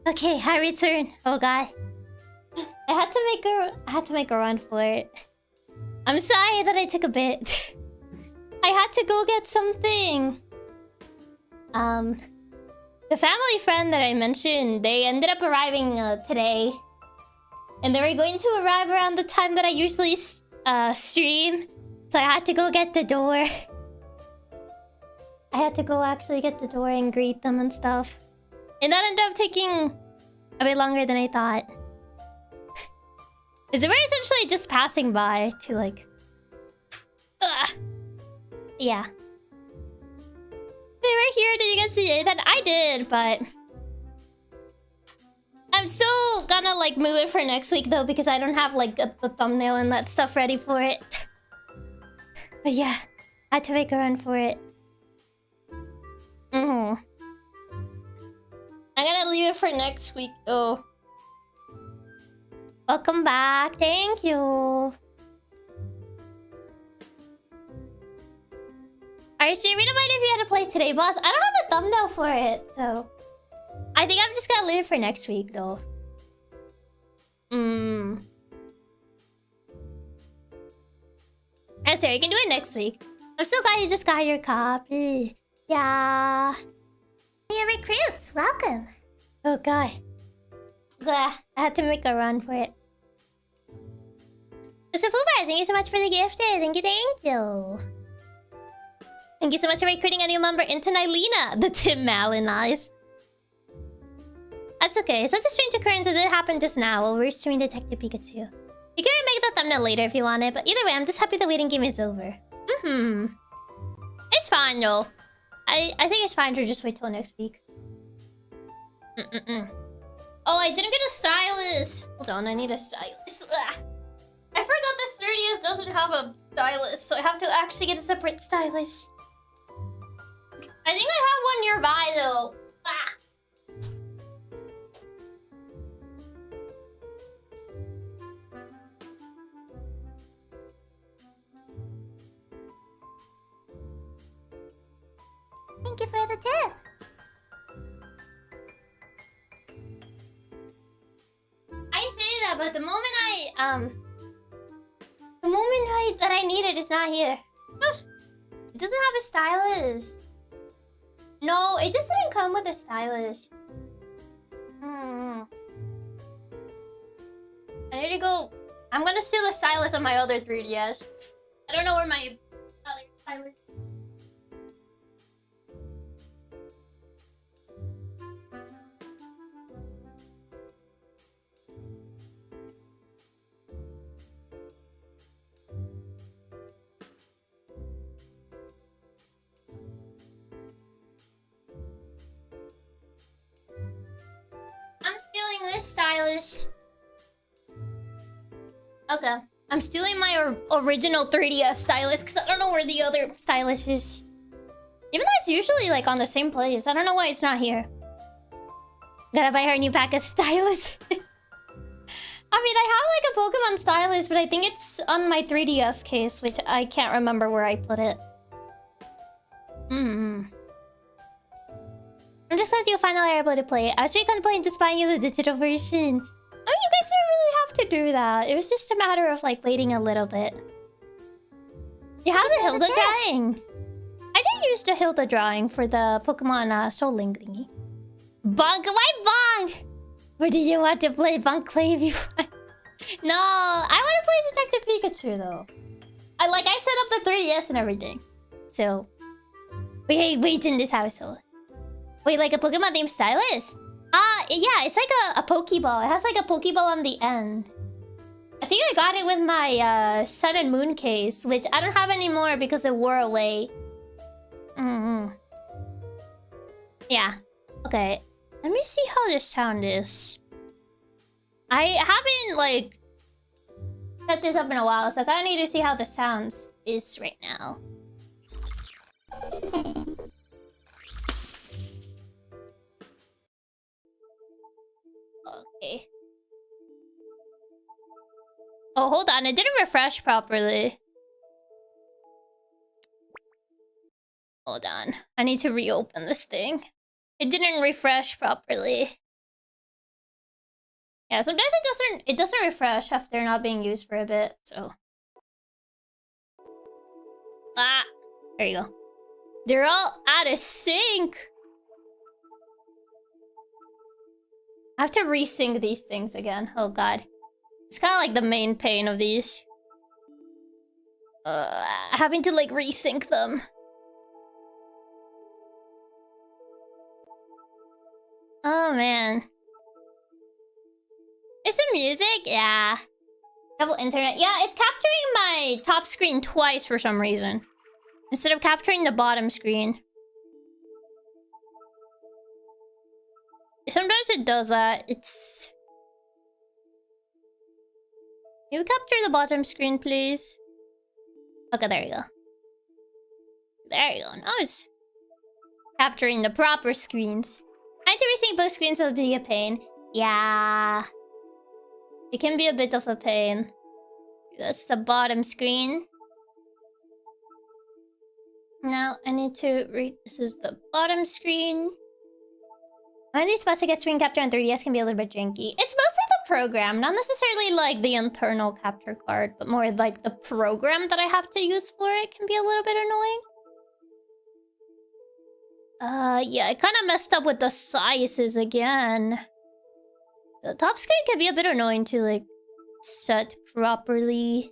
Okay, I return. Oh god. I had to make a run for it. I'm sorry that I took a bit. I had to go get something. The family friend that I mentioned, they ended up arriving today. And they were going to arrive around the time that I usually stream. So I had to go get the door. I had to go actually get the door and greet them and stuff. And that ended up taking a bit longer than I thought. Because they were essentially just passing by to like... Yeah. They were here, did you guys see that? I did, but... I'm still gonna like move it for next week though, because I don't have like the thumbnail and that stuff ready for it. But yeah, I had to make a run for it. I'm gonna leave it for next week though. Welcome back, thank you. Are you streaming? Don't mind if you had to play today, boss. I don't have a thumbnail for it, so... I think I'm just gonna leave it for next week, though. Answer, you can do it next week. I'm so glad you just got your copy. Yeah. Hey, recruits, welcome. Oh, God. Blah, I had to make a run for it. Mr. Fubar, thank you so much for the gift. Thank you, thank you. Thank you so much for recruiting a new member into Nylena, the Tim Mallon eyes. That's okay. Such a strange occurrence that did happen just now while we're streaming Detective Pikachu. You can remake the thumbnail later if you want it, but either way, I'm just happy the waiting game is over. It's fine though. I think it's fine to just wait till next week. Oh, I didn't get a stylus. Hold on, I need a stylus. Ugh. I forgot this 3DS doesn't have a stylus, so I have to actually get a separate stylus. I think I have one nearby though. Thank you for the tip. I say that, but the moment that I need it is not here. It doesn't have a stylus. No, it just didn't come with a stylus. I need to go... I'm gonna steal the stylus on my other 3DS. I don't know where my other stylus is. I'm stealing this stylus. Okay. I'm stealing my original 3DS stylus because I don't know where the other stylus is. Even though it's usually like on the same place. I don't know why it's not here. Gotta buy her a new pack of stylus. I mean, I have like a Pokemon stylus, but I think it's on my 3DS case, which I can't remember where I put it. I'm just glad you finally are able to play it. I was really contemplating just buying you the digital version. I mean, you guys don't really have to do that. It was just a matter of like waiting a little bit. You have the Hilda drawing. I did use the Hilda drawing for the Pokemon Soul Link thingy. Bonk, why Bonk? Where did you want to play Bonclave? No, I want to play Detective Pikachu though. I set up the 3DS and everything. So we hate weights in this household. Wait, like a Pokemon named Stylus? Yeah, it's like a Pokeball. It has like a Pokeball on the end. I think I got it with my Sun and Moon case, which I don't have anymore because it wore away. Yeah. Okay. Let me see how this sound is. I haven't like set this up in a while, so I kinda need to see how the sounds is right now. Okay. Oh, hold on. It didn't refresh properly. Hold on. I need to reopen this thing. It didn't refresh properly. Yeah, sometimes it doesn't refresh after not being used for a bit, so. Ah, there you go. They're all out of sync. I have to resync these things again. Oh god. It's kind of like the main pain of these. Having to like resync them. Oh man. There's some music? Yeah. Double internet. Yeah, it's capturing my top screen twice for some reason. Instead of capturing the bottom screen. Sometimes it does that. It's... Can you capture the bottom screen, please? Okay, there you go. There you go. Nice. Capturing the proper screens. Trying to resync both screens will be a pain. Yeah. It can be a bit of a pain. That's the bottom screen. Now I need to read. This is the bottom screen. One of these spots to get screen capture on 3DS can be a little bit janky. It's mostly the program, not necessarily like the internal capture card, but more like the program that I have to use for it can be a little bit annoying. Yeah, I kind of messed up with the sizes again. The top screen can be a bit annoying to like set properly.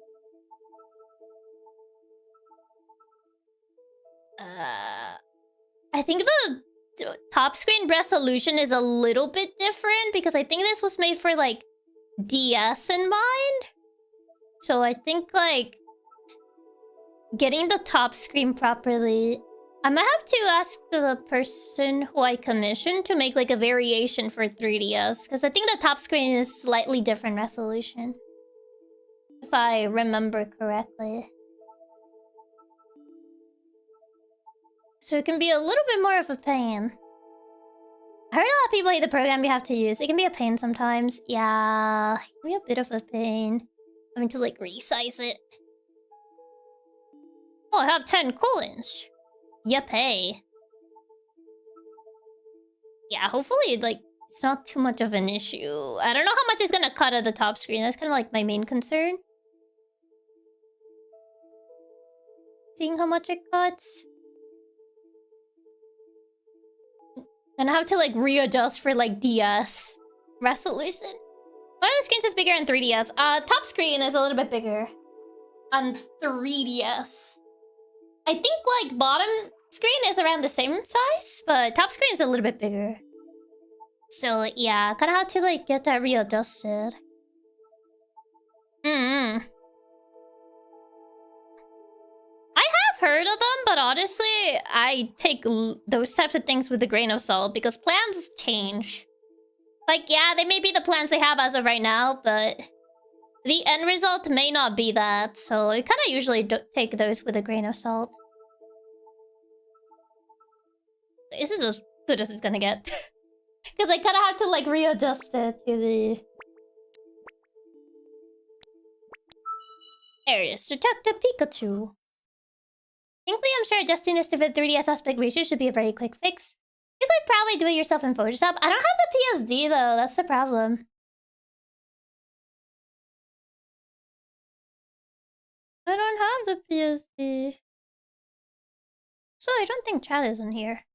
I think the top screen resolution is a little bit different because I think this was made for like DS in mind. So I think like getting the top screen properly, I might have to ask the person who I commissioned to make like a variation for 3DS because I think the top screen is slightly different resolution. If I remember correctly. So it can be a little bit more of a pain. I heard a lot of people hate the program you have to use. It can be a pain sometimes. Yeah, it can be a bit of a pain. Having to like resize it. Oh, I have 10 colons. Yippee. Yeah, hopefully like it's not too much of an issue. I don't know how much it's gonna cut at the top screen. That's kind of like my main concern. Seeing how much it cuts. And I have to like readjust for like DS resolution. One of the screens is bigger in 3DS. Top screen is a little bit bigger on 3DS. I think like bottom screen is around the same size, but top screen is a little bit bigger. So yeah, kind of have to like get that readjusted. Heard of them, but honestly, I take those types of things with a grain of salt because plans change. Like, yeah, they may be the plans they have as of right now, but the end result may not be that. So I kind of usually take those with a grain of salt. This is as good as it's gonna get. Because I kind of have to like readjust it to the... There it is. Detective Pikachu. Thankfully, I'm sure adjusting this to fit 3DS aspect ratio should be a very quick fix. You could probably do it yourself in Photoshop. I don't have the PSD though, that's the problem. I don't have the PSD. So I don't think chat is in here.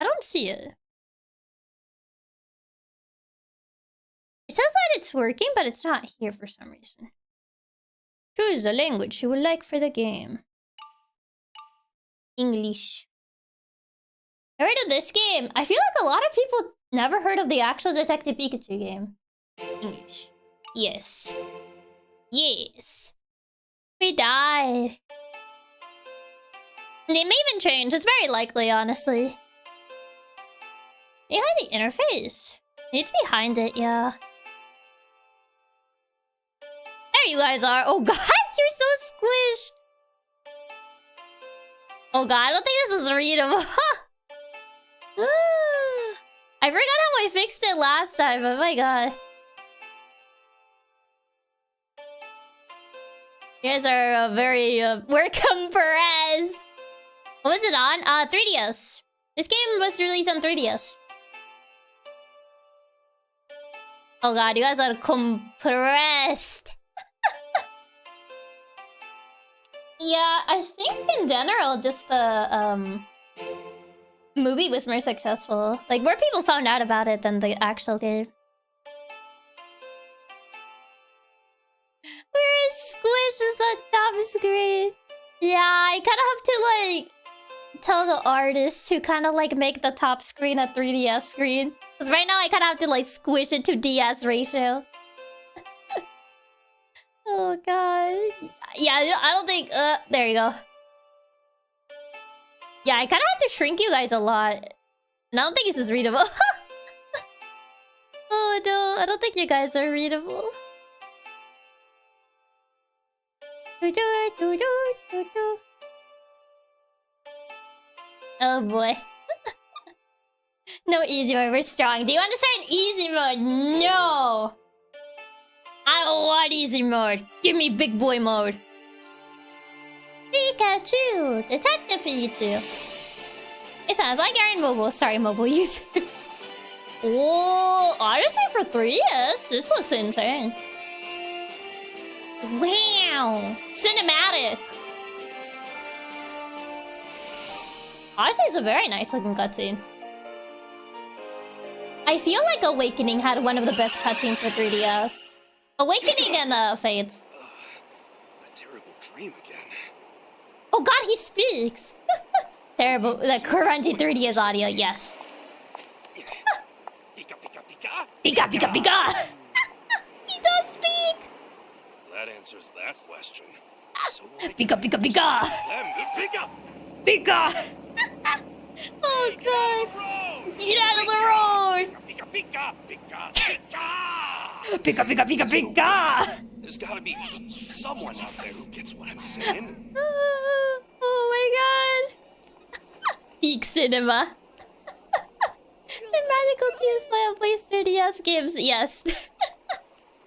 I don't see it. It says that it's working, but it's not here for some reason. Choose the language you would like for the game. English. I heard of this game. I feel like a lot of people never heard of the actual Detective Pikachu game. English. Yes. Yes. We died. They may even change. It's very likely, honestly. Behind the interface. It's behind it, yeah. There you guys are. Oh god, you're so squished. Oh god, I don't think this is readable. I forgot how I fixed it last time, oh my god. You guys are very... welcome, Perez! What was it on? 3DS. This game was released on 3DS. Oh god, you guys are compressed. Yeah, I think in general, just the movie was more successful. Like, more people found out about it than the actual game. Where Squish is the top screen? Yeah, I kind of have to, like, tell the artist to kind of, like, make the top screen a 3DS screen. Because right now I kind of have to, like, squish it to DS ratio. Oh, God. Yeah, I don't think... there you go. Yeah, I kind of have to shrink you guys a lot. And I don't think this is readable. Oh, no. I don't think you guys are readable. Oh, boy. No easy mode. We're strong. Do you want to start easy mode? No! I don't want easy mode. Give me big boy mode. Pikachu! Detective Pikachu. It sounds like you're in mobile. Sorry, mobile users. Oh, honestly, for 3DS, this looks insane. Wow! Cinematic! Honestly, it's a very nice looking cutscene. I feel like Awakening had one of the best cutscenes for 3DS. Awakening and Fates. A terrible dream again. Oh god, he speaks! Terrible. The crunchy 3DS audio, yes. Pika pika pika. Pika pika pika! He does speak! That answers that question. So Pika pika pika! Pika! Pika! Oh god! Get out of the road! Pika pika pika pika! Pika pika pika pika! There's gotta be someone out there who gets what I'm saying. Oh my god! Peak cinema. The magical team slam plays 3DS games, yes.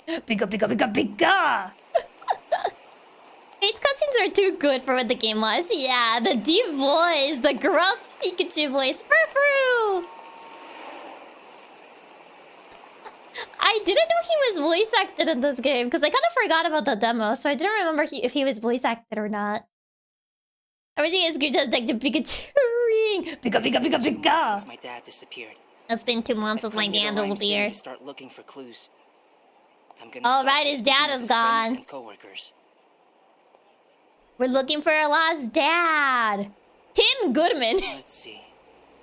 Pika pika pika pika! Fate's cutscenes are too good for what the game was. Yeah, the deep voice, the gruff Pikachu voice. Frou-frou! I didn't know he was voice acted in this game because I kind of forgot about the demo, so I didn't remember if he was voice acted or not. Everything is good, Detective Pikachu. Pika pika pika pika! Since my dad disappeared. It's been 2 months since my dad disappeared. Start looking for clues. I'm gonna Oh start right, his dad speaking is with gone. friends and coworkers. We're looking for our lost dad. Tim Goodman. Let's see.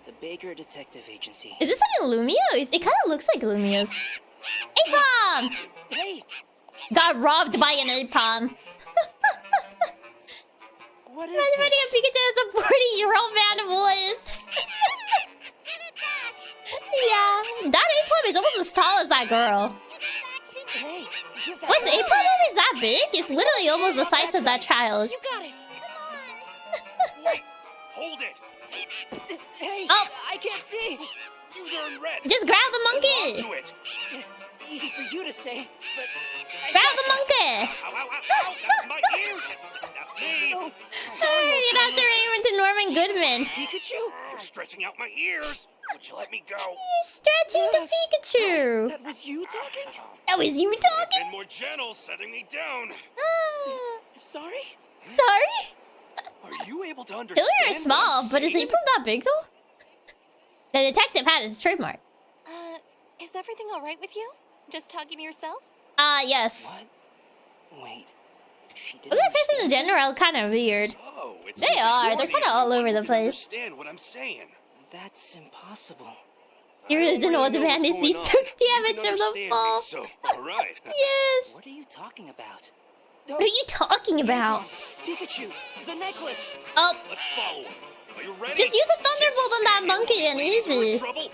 The Baker Detective Agency. Is this an Lumiose? It kind of looks like Lumiose. Apom! Hey! Got robbed by an Apom. What is Imagine this? Pikachu has a 40-year-old man voice. Yeah, that Apom is almost as tall as that girl. Hey! Give that What's back. Apom is that big? It's literally almost the size of that child. You got it! Wait! Hold it! Hey! Oh. I can't see! You turned red! Just grab the Hold on monkey. to it! Easy for you to say, but... Grab the monkey. Ow, ow, ow, ow! That's my ears! That's me! Oh, You'd have to aim into Norman Goodman. Pikachu? You're stretching out my ears! Would you let me go? You're stretching the Pikachu. That was you talking? That was you talking? Been more gentle, setting me down. Ah, Sorry? sorry? Are you able to understand? Children are small, but is saying? Apom that big though? The detective hat is his trademark. Is everything all right with you? Just talking to yourself? Yes. What? Wait. She didn't Well, that's in understand? general kind of weird. So, it They seems that are. you're They're kinda the all only over one the who can place. Understand what I'm saying. That's impossible. Here I is don't an really old know man what's who going sees on. the You damage can of the understand me, fall. so, all right. Yes. What are you talking about? What are you talking about? Pikachu, the necklace! Oh, Let's follow him. Are you ready? just use a thunderbolt on that monkey and easy. Trouble?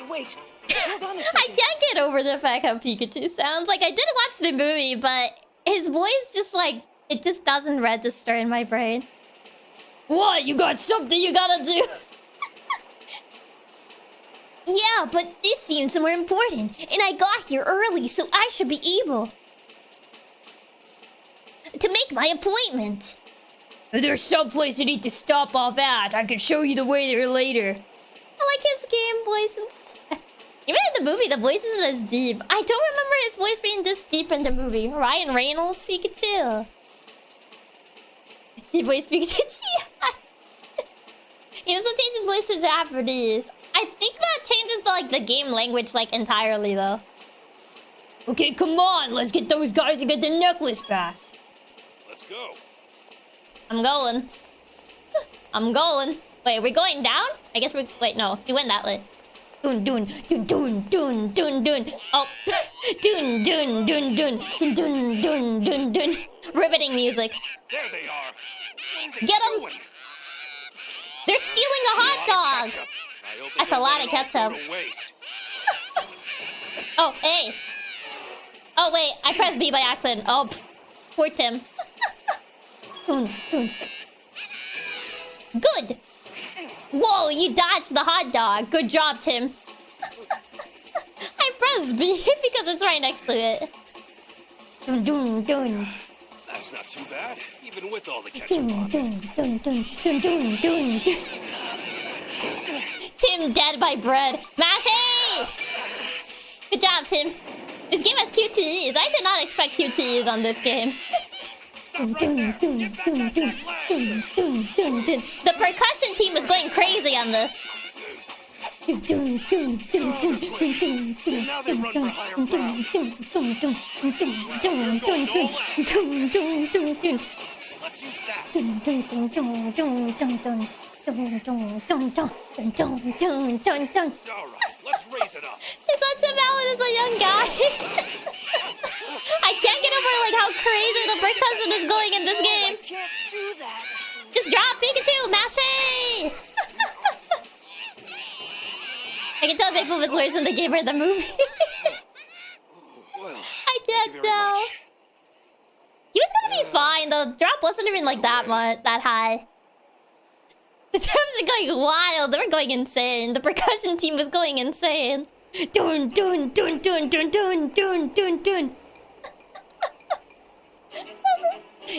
Wait, hold on a I second. can't get over the fact how Pikachu sounds. Like, I did watch the movie, but his voice just like, it just doesn't register in my brain. What? You got something you gotta do? Yeah, but this seems more important. And I got here early, so I should be able to make my appointment. There's some place you need to stop off at. I can show you the way there later. I like his game voice instead. Even in the movie, the voice isn't as deep. I don't remember his voice being this deep in the movie. Ryan Reynolds, Pikachu. Deep voice Pikachu. He also changed his voice to Japanese. I think that changes the game language like entirely though. Okay, come on, let's get those guys and get the necklace back. Let's go. I'm going. I'm going. Wait, we're going down? I guess we're... Wait, no. We went that way. Doon, doon, doon, doon, doon, doon, doon. Oh. Doon, doon, doon, doon. Doon, doon, doon, doon. Riveting music. There they are. What are they Get 'em! doing? They're stealing a hot dog! That's a lot of ketchup. Oh, hey. Oh, wait. I pressed B by accident. Oh, poor Tim. Good! Whoa, you dodged the hot dog. Good job, Tim. I pressed B because it's right next to it. Dun, dun, dun. That's not too bad, even with all the ketchup on it. Dun, dun, dun, dun, dun, dun. Tim dead by bread. Mashy! Good job, Tim. This game has QTEs. I did not expect QTEs on this game. Dun, dun, dun, dun, dun, dun, dun, dun, dun. The percussion team was going crazy on this. Dun, dun, dun, dun, dun, dun, dun, Now they run for higher ground. Let's use that. All right, let's raise it up. Is that Tim Allen as a young guy? I can't get over like how crazy the percussion is going in this game. I can't do that. Just drop Pikachu, Mashy! I can tell if was worse in the game or the movie. Well, I can't thank you very tell. much. He was gonna be fine. The drop wasn't even like that high. The drums are going wild. They were going insane. The percussion team was going insane. Dun dun dun dun dun dun dun dun dun.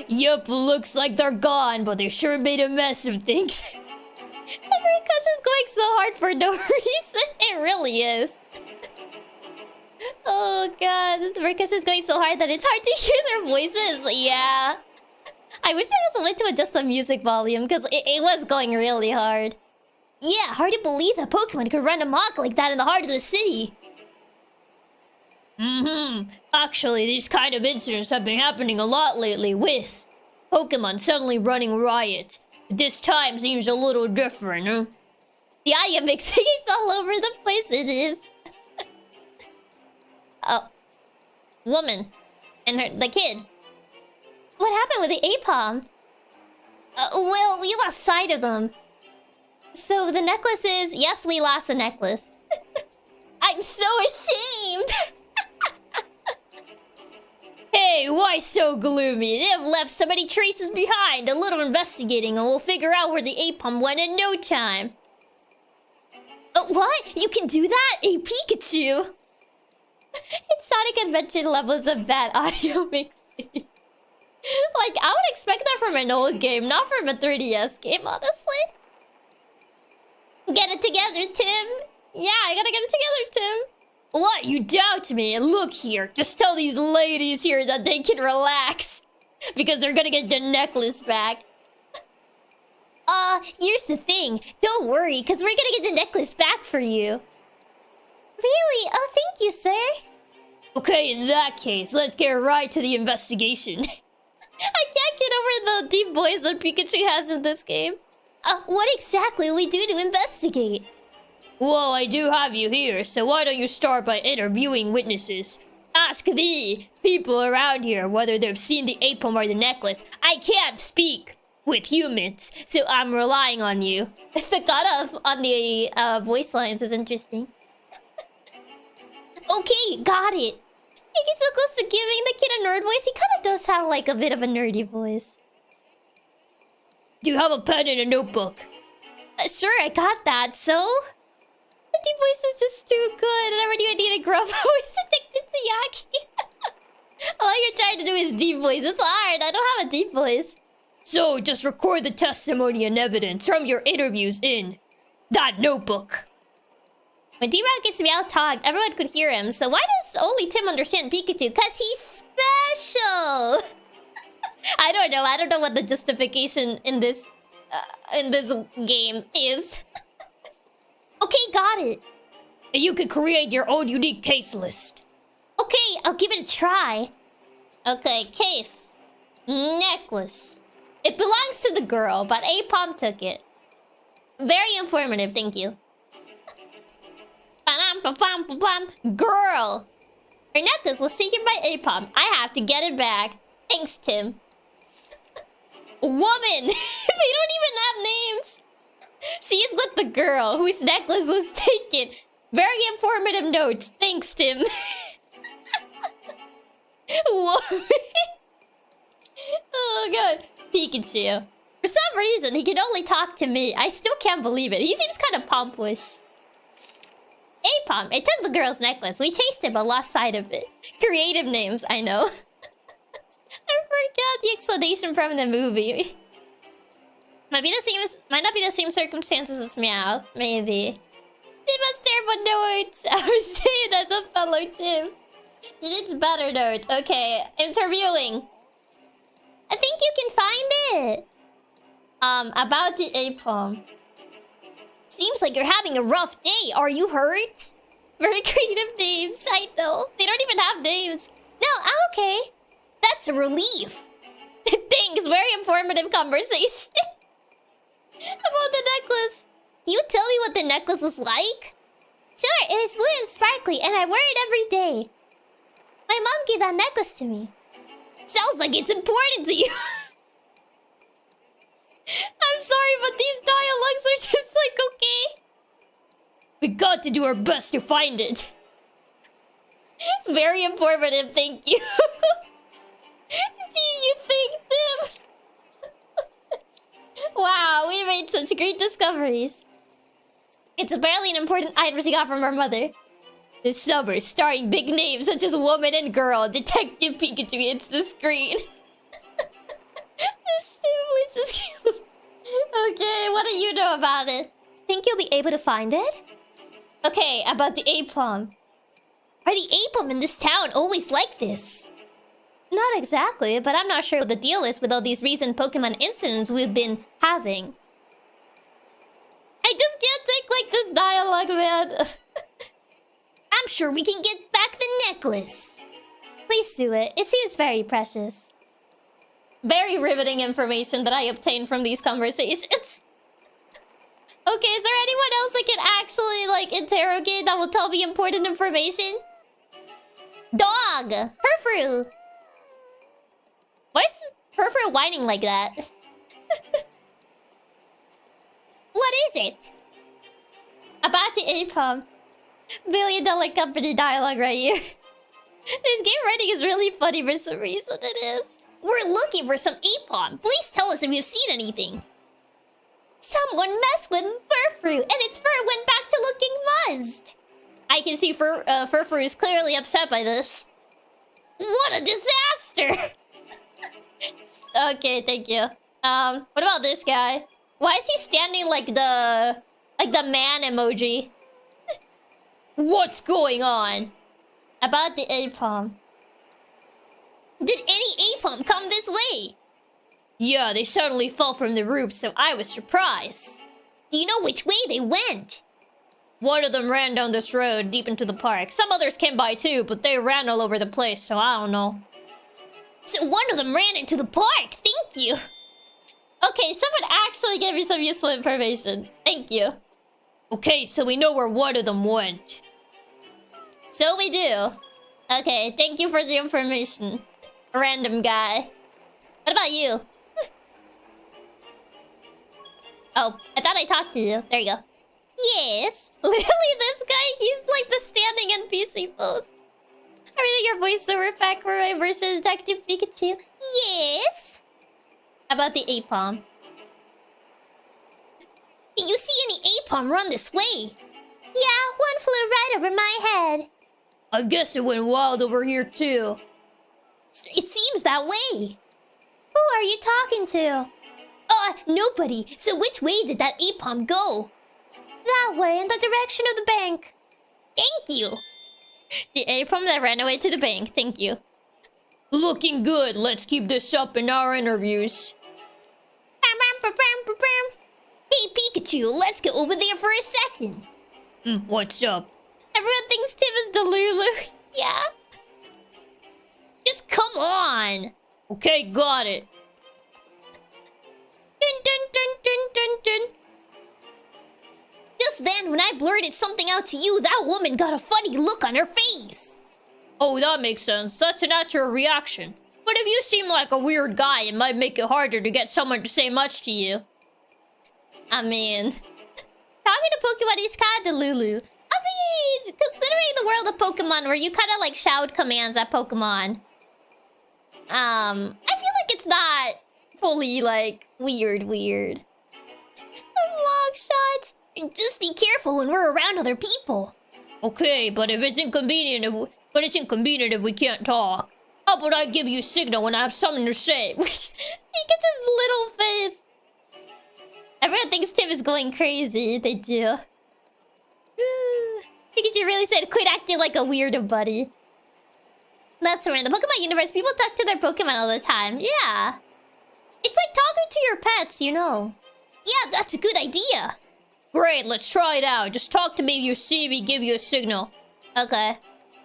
Yup, looks like they're gone, but they sure made a mess of things. The percussion's going so hard for no reason. It really is. Oh god, the percussion's going so hard that it's hard to hear their voices. Yeah. I wish there was a way to adjust the music volume, because it was going really hard. Yeah, hard to believe that Pokemon could run amok like that in the heart of the city. Actually, these kind of incidents have been happening a lot lately with Pokemon suddenly running riot. This time seems a little different, huh? Yeah, you're mixing it all over the place, it is. Oh. Woman. And the kid. What happened with the Apom? Well, we lost sight of them. So the necklace is... Yes, we lost the necklace. I'm so ashamed! Hey, why so gloomy? They have left so many traces behind. A little investigating and we'll figure out where the Apom went in no time. What? You can do that? A Pikachu? It's Sonic Adventure levels of bad audio mixing. Like, I would expect that from an old game, not from a 3DS game, honestly. Get it together, Tim. Yeah, I gotta get it together, Tim. What? You doubt me? Look here. Just tell these ladies here that they can relax. Because they're gonna get the necklace back. Here's the thing. Don't worry, because we're gonna get the necklace back for you. Really? Oh, thank you, sir. Okay, in that case, let's get right to the investigation. I can't get over the deep voice that Pikachu has in this game. What exactly will we do to investigate? Well, I do have you here, so why don't you start by interviewing witnesses? Ask the people around here whether they've seen the Apom or the necklace. I can't speak with humans, so I'm relying on you. The cutoff on the voice lines is interesting. Okay, got it. He's so close to giving the kid a nerd voice. He kind of does have like a bit of a nerdy voice. Do you have a pen and a notebook? Sure, I got that. So, the deep voice is just too good, and I already need a gruff voice to take to Chiaki. All you're trying to do is deep voice. It's hard. I don't have a deep voice. So just record the testimony and evidence from your interviews in that notebook. When D-Rock gets meow-talked, everyone could hear him. So why does only Tim understand Pikachu? Cause he's special. I don't know. I don't know what the justification in this game is. Okay, got it. And you can create your own unique case list. Okay, I'll give it a try. Okay, case. Necklace. It belongs to the girl, but Apom took it. Very informative, thank you. Girl! Her necklace was taken by Apom. I have to get it back. Thanks, Tim. Woman! They don't even have names. She is with the girl whose necklace was taken. Very informative notes. Thanks, Tim. Woman. Oh, God. Pikachu. For some reason, he can only talk to me. I still can't believe it. He seems kind of pompous. Apom, it took the girl's necklace. We chased it but lost sight of it. Creative names, I know. I forgot the explanation from the movie. Might not be the same circumstances as Meow. Maybe. They must stare for notes. I was saying as a fellow Tim. He needs better notes. Okay, interviewing. I think you can find it. About the Apom. Seems like you're having a rough day. Are you hurt? Very creative names. I know. They don't even have names. No, I'm okay. That's a relief. Thanks. Very informative conversation. About the necklace. Can you tell me what the necklace was like? Sure, it was blue and sparkly, and I wear it every day. My mom gave that necklace to me. Sounds like it's important to you. I'm sorry, but these dialogues are just like, okay. We got to do our best to find it. Very informative, thank you. Gee, you think, Tim? Wow, we made such great discoveries. It's apparently an important item she got from her mother. This summer, starring big names such as Woman and Girl, Detective Pikachu hits the screen. This is cute. Okay, what do you know about it? Think you'll be able to find it? Okay, about the Apom. Are the Apom in this town always like this? Not exactly, but I'm not sure what the deal is with all these recent Pokemon incidents we've been having. I just can't take like this dialogue, man. I'm sure we can get back the necklace. Please do it. It seems very precious. Very riveting information that I obtained from these conversations. Okay, is there anyone else I can actually, like, interrogate that will tell me important information? Dog! Herfru! Why is Herfru whining like that? What is it? About the Apom. $1 billion company dialogue right here. This game writing is really funny for some reason, it is. We're looking for some Apom. Please tell us if you've seen anything. Someone messed with Furfru, and its fur went back to looking muzzed. I can see Furfru is clearly upset by this. What a disaster! Okay, thank you. What about this guy? Why is he standing like the man emoji? What's going on? About the Apom. Did any Apom come this way? Yeah, they suddenly fell from the roof, so I was surprised. Do you know which way they went? One of them ran down this road deep into the park. Some others came by too, but they ran all over the place, so I don't know. So one of them ran into the park. Thank you. Okay, someone actually gave me some useful information. Thank you. Okay, so we know where one of them went. So we do. Okay, thank you for the information. Random guy. What about you? Oh, I thought I talked to you. There you go. Yes. Literally, this guy, he's like the standing NPC pose. I'm reading your voiceover pack for my version of Detective Pikachu. Yes. How about the Apom? Did you see any Apom run this way? Yeah, one flew right over my head. I guess it went wild over here too. It seems that way. Who are you talking to? Nobody. So which way did that Apom go? That way, in the direction of the bank. Thank you. The Apom that ran away to the bank. Thank you. Looking good. Let's keep this up in our interviews. Hey, Pikachu, let's go over there for a second. What's up? Everyone thinks Tim is the Lulu. Yeah. Just come on. Okay, got it. Dun, dun, dun, dun, dun, dun. Just then, when I blurted something out to you, that woman got a funny look on her face. Oh, that makes sense. That's a natural reaction. But if you seem like a weird guy, it might make it harder to get someone to say much to you. I mean... Talking to Pokemon is kinda Lulu. I mean, considering the world of Pokemon where you kind of like shout commands at Pokemon. I feel like it's not fully like weird. The long shot. Just be careful when we're around other people. Okay, but if it's inconvenient if we can't talk. How about I give you a signal when I have something to say? He gets his little face. Everyone thinks Tim is going crazy. They do. Pikachu really said, quit acting like a weirdo, buddy. That's right. In the Pokemon universe, people talk to their Pokemon all the time. Yeah. It's like talking to your pets, you know. Yeah, that's a good idea. Great, let's try it out. Just talk to me if you see me give you a signal. Okay.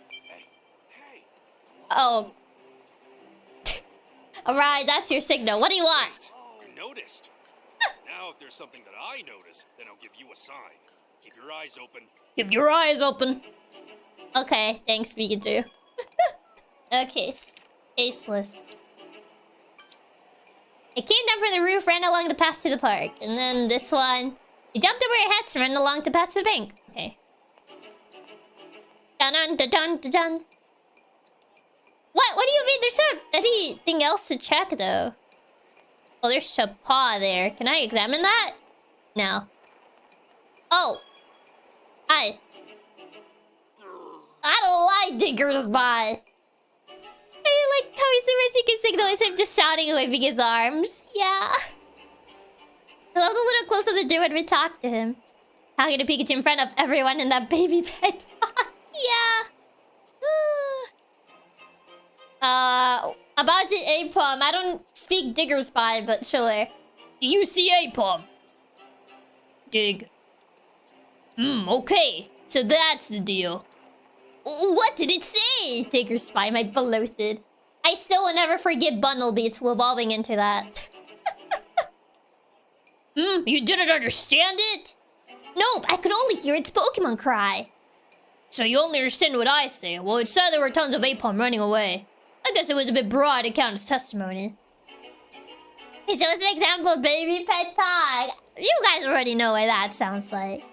Hey. Oh. Alright, that's your signal. What do you want? You noticed. Now if there's something that I notice, then I'll give you a sign. Keep your eyes open. Keep your eyes open. Okay, thanks, Pikachu. Okay. Aceless. It came down from the roof, ran along the path to the park. And then this one... He jumped over your heads and ran along the path to the bank. Okay. Dun-dun-dun-dun-dun. What do you mean? There's not anything else to check, though. Oh, there's a paw there. Can I examine that? No. Oh. Hi. I don't like diggers by. I like how he's super seeking signal is him just shouting and waving his arms. Yeah. I love the little close to the door when we talk to him. Talking to Pikachu in front of everyone in that baby pet. Yeah. About the Apom, I don't speak Digger's Spy, but sure. Do you see Apom? Dig. Okay. So that's the deal. What did it say? Digger's Spy, my beloved. I still will never forget Bunnelby to evolving into that. You didn't understand it? Nope, I could only hear its Pokemon cry. So you only understand what I say. Well, it said there were tons of Apom running away. I guess it was a bit broad to count as testimony. It shows an example of baby pet talk. You guys already know what that sounds like.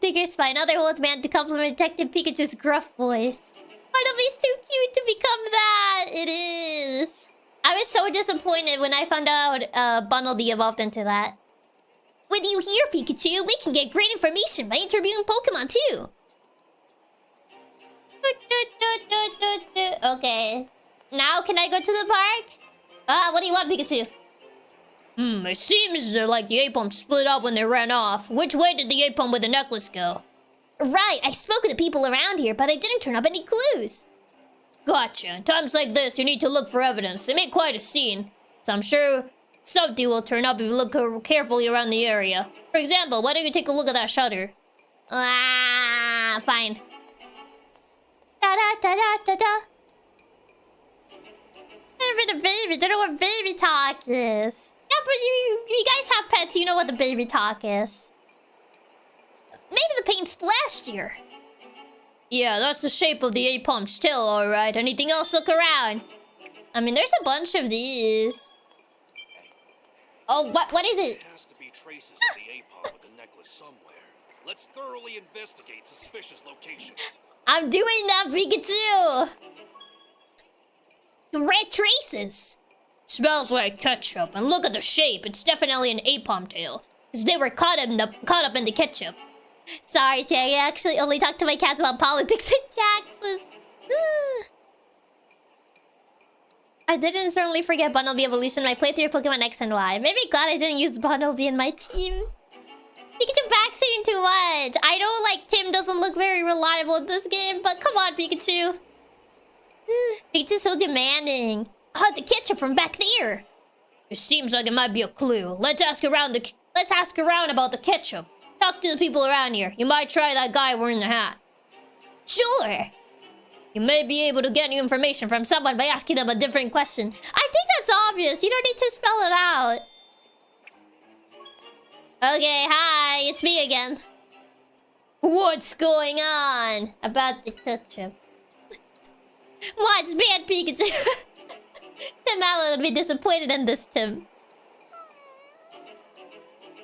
Digger's Spy, another old man to compliment Detective Pikachu's gruff voice. Bunnelby's too cute to become that. It is. I was so disappointed when I found out Bunnelby evolved into that. With you here, Pikachu, we can get great information by interviewing Pokemon too. Okay. Now can I go to the park? What do you want, Pikachu? It seems like the Apom split up when they ran off. Which way did the Apom with the necklace go? Right, I spoke to people around here, but I didn't turn up any clues. Gotcha. In times like this, you need to look for evidence. They make quite a scene. So I'm sure something will turn up if you look carefully around the area. For example, why don't you take a look at that shutter? Fine. Da-da-da-da-da-da. Never been a baby. Don't know what baby talk is. Yeah, but you guys have pets. You know what the baby talk is. Maybe the paint splashed here. Yeah, that's the shape of the Apom's tail, alright. Anything else? Look around. I mean, there's a bunch of these. Oh, what is it? There has to be traces of the Apom with the necklace somewhere. Let's thoroughly investigate suspicious locations. I'm doing that, Pikachu! Red traces! Smells like ketchup, and look at the shape. It's definitely an Apom tail. Because they were caught up in the ketchup. Sorry, Chiaki, I actually only talk to my cats about politics and taxes. I didn't certainly forget Bunnelby evolution when I played through Pokemon X and Y. Maybe glad I didn't use Bunnelby in my team. Pikachu backseating too much. I know, like, Tim doesn't look very reliable in this game, but come on, Pikachu. Pikachu's so demanding. Oh, the ketchup from back there. It seems like it might be a clue. Let's ask around about the ketchup. Talk to the people around here. You might try that guy wearing the hat. Sure. You may be able to get new information from someone by asking them a different question. I think that's obvious. You don't need to spell it out. Okay, hi. It's me again. What's going on? About the ketchup. What's bad, Pikachu? Tim Allen would be disappointed in this, Tim.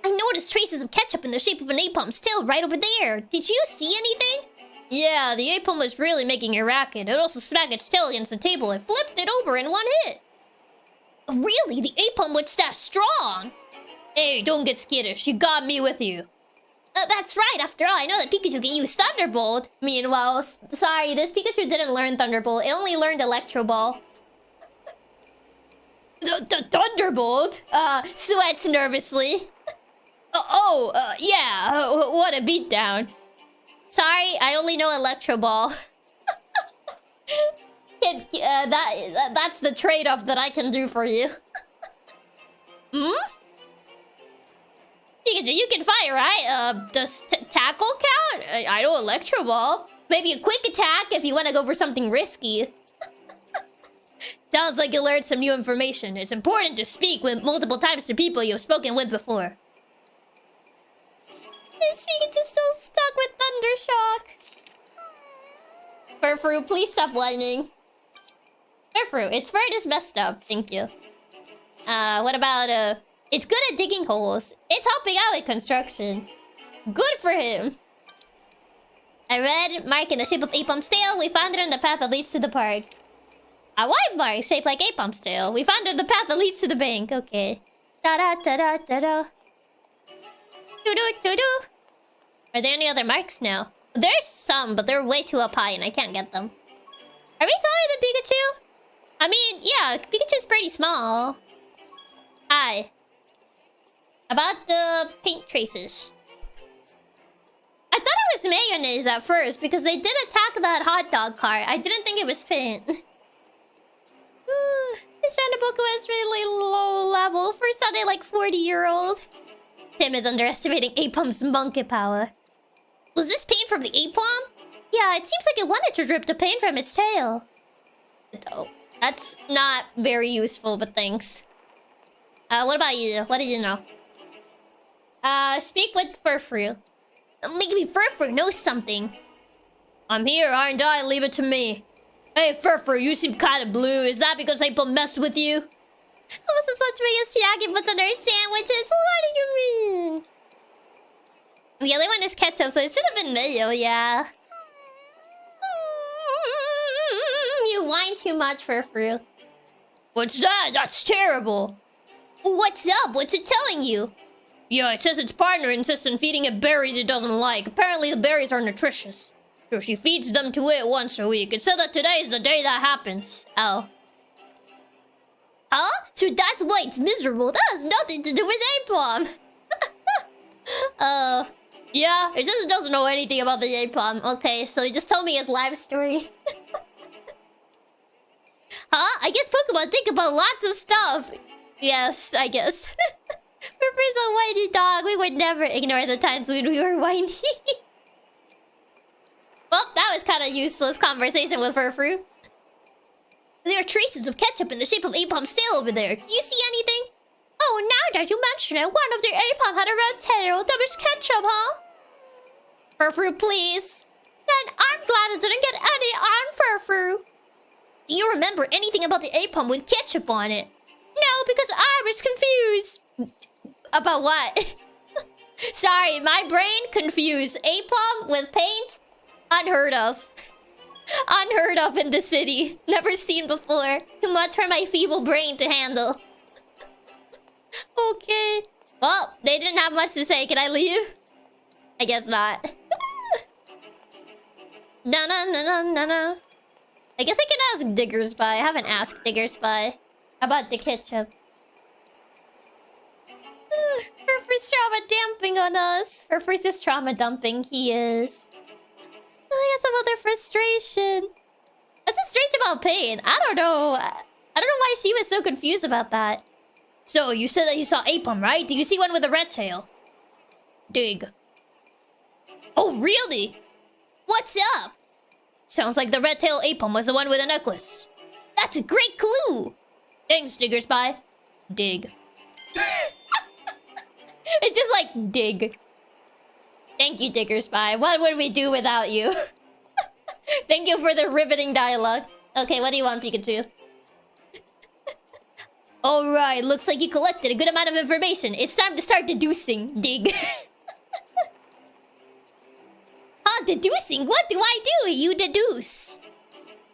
I noticed traces of ketchup in the shape of an Apom's tail right over there. Did you see anything? Yeah, the Apom was really making a racket. It also smacked its tail against the table and flipped it over in one hit. Really? The Apom was that strong? Hey, don't get skittish. You got me with you. That's right. After all, I know that Pikachu can use Thunderbolt. Meanwhile, sorry, this Pikachu didn't learn Thunderbolt. It only learned Electro Ball. The Thunderbolt? Sweats nervously. Yeah. What a beatdown. Sorry, I only know Electro Ball. That's the trade-off that I can do for you. Hmm? Pikachu, you can fight, right? Does tackle count? I know Electro Ball. Maybe a quick attack if you want to go for something risky. Sounds like you learned some new information. It's important to speak with multiple times to people you've spoken with before. This Pikachu's still stuck with Thundershock. Furfru, please stop whining. Furfru, its fur is messed up. Thank you. What about, it's good at digging holes. It's helping out with construction. Good for him. A red mark in the shape of Apom's tail. We found it on the path that leads to the park. A white mark shaped like Apom's tail. We found it on the path that leads to the bank. Okay. Da-da-da-da-da-da. Do-do-do-do. Are there any other marks? No. There's some, but they're way too up high and I can't get them. Are we taller than Pikachu? I mean, yeah, Pikachu's pretty small. Hi. About the paint traces. I thought it was mayonnaise at first because they did attack that hot dog cart. I didn't think it was paint. This random Pokemon is really low level for sounding like 40-year-old. Tim is underestimating Apom's monkey power. Was this paint from the Apom? Yeah, it seems like it wanted to drip the paint from its tail. Oh, that's not very useful, but thanks. What about you? What do you know? Speak with Furfru. Maybe Furfru knows something. I'm here, aren't I? Leave it to me. Hey, Furfru, you seem kind of blue. Is that because Apom messed with you? I was such me as Chiaki puts on her sandwiches. What do you mean? The other one is ketchup, so it should have been mayo, yeah. You whine too much, Furfru. What's that? That's terrible. What's up? What's it telling you? Yeah, it says its partner insists on feeding it berries it doesn't like. Apparently the berries are nutritious. So she feeds them to it once a week. It said that today is the day that happens. Oh. Huh? So that's why it's miserable. That has nothing to do with Apom. Yeah, it just doesn't know anything about the Apom. Okay, so he just told me his life story. Huh? I guess Pokemon think about lots of stuff. Yes, I guess. Furfru's a whiny dog. We would never ignore the times when we were whiny. Well, that was kind of useless conversation with Furfru. There are traces of ketchup in the shape of Apom's tail over there. Do you see anything? Oh, now that you mention it, one of the Apom had a red tail. That was ketchup, huh? Furfru, please. Then I'm glad I didn't get any on Furfru. Do you remember anything about the Apom with ketchup on it? No, because I was confused. About what? Sorry, my brain confused. Apom with paint? Unheard of. Unheard of in the city. Never seen before. Too much for my feeble brain to handle. Okay. Well, they didn't have much to say. Can I leave? I guess not. No. I guess I can ask Digger Spy. I haven't asked Digger Spy about the ketchup. Her first trauma damping on us. Her first is trauma dumping. He is. Oh, he has some other frustration. What's so strange about pain? I don't know. I don't know why she was so confused about that. So, you said that you saw Apom, right? Did you see one with a red tail? Dig. Oh, really? What's up? Sounds like the red tail Apom was the one with the necklace. That's a great clue. Thanks, Digger Spy. Dig. It's just like, dig. Thank you, Digger Spy. What would we do without you? Thank you for the riveting dialogue. Okay, what do you want, Pikachu? Alright, looks like you collected a good amount of information. It's time to start deducing. Dig. Huh, deducing? What do I do? You deduce.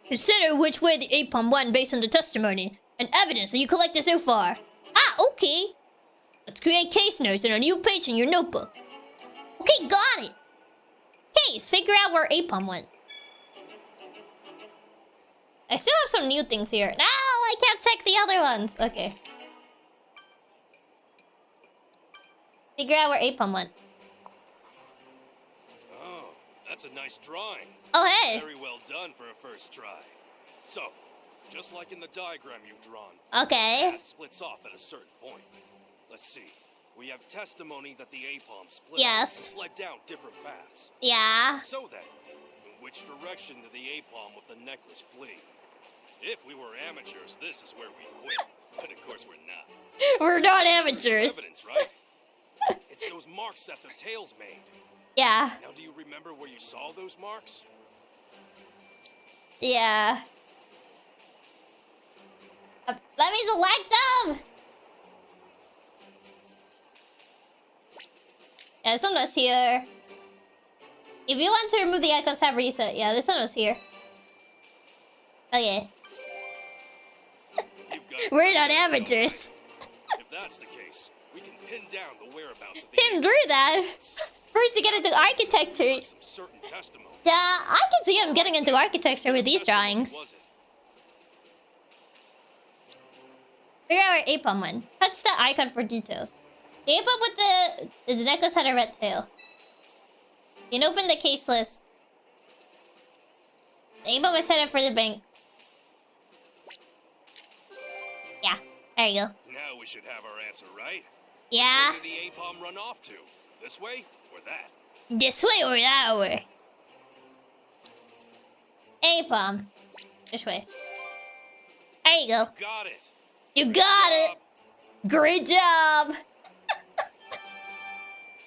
Consider which way the Apom went based on the testimony and evidence that you collected so far. Ah, okay. Let's create case notes on a new page in your notebook. Okay, got it. Case, figure out where Apom went. I still have some new things here. No, I can't check the other ones. Okay. Figure out where Apom went. Oh, that's a nice drawing. Oh, hey. Very well done for a first try. So, just like in the diagram you've drawn, Okay. the path splits off at a certain point. Let's see. We have testimony that the Apom split Yes. and fled down different paths. Yeah. So then, in which direction did the Apom with the necklace flee? If we were amateurs, this is where we quit. But of course we're not. We're not amateurs. Evidence, right? It's those marks that their tails made. Yeah. Now, do you remember where you saw those marks? Yeah. Let me select them! Yeah, this one was here. If you want to remove the icons, have reset. Yeah, this one was here. Okay. We're not amateurs. If that's the case, we can pin down the whereabouts of the Tim drew that. First to get into architecture. some certain testimony. Yeah, I can see him getting into architecture with these drawings. Was it? Figure out where Apom went. Touch the icon for details. The Apom with the necklace had a red tail. You can open the case list. The Apom was headed for the bank. Yeah, there you go. Now we should have our answer, right? Yeah, Where did the Apom run off to? This way or that? this way or that way. Apom. This way. There you go. Got it. You got it. Great job.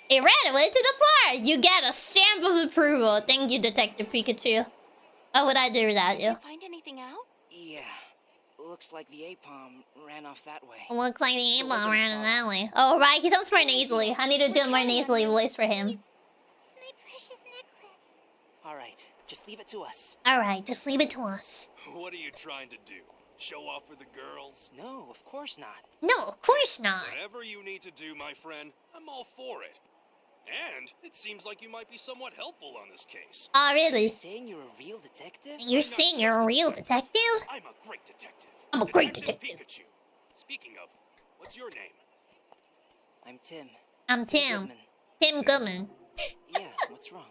It ran away to the park. You get a stamp of approval. Thank you, Detective Pikachu. What would I do without Did you? you find anything out? Yeah. Looks like the Apom ran off that way. Looks like the So we're Apom gonna ran follow. that way. Oh, right. He sounds more nasally. I need to do a more nasally voice for him. It's my precious necklace. All right, just leave it to us. Alright, just leave it to us. What are you trying to do? Show off for the girls? No, of course not. No, of course not. Whatever you need to do, my friend, I'm all for it. And it seems like you might be somewhat helpful on this case. Oh, really? You're saying you're a real detective? You're not saying just you're a a real detective. detective? I'm a great detective. I'm a great Pikachu. Speaking of, what's your name? I'm Tim. I'm Tim. Goodman. Tim Goodman. Yeah, what's wrong?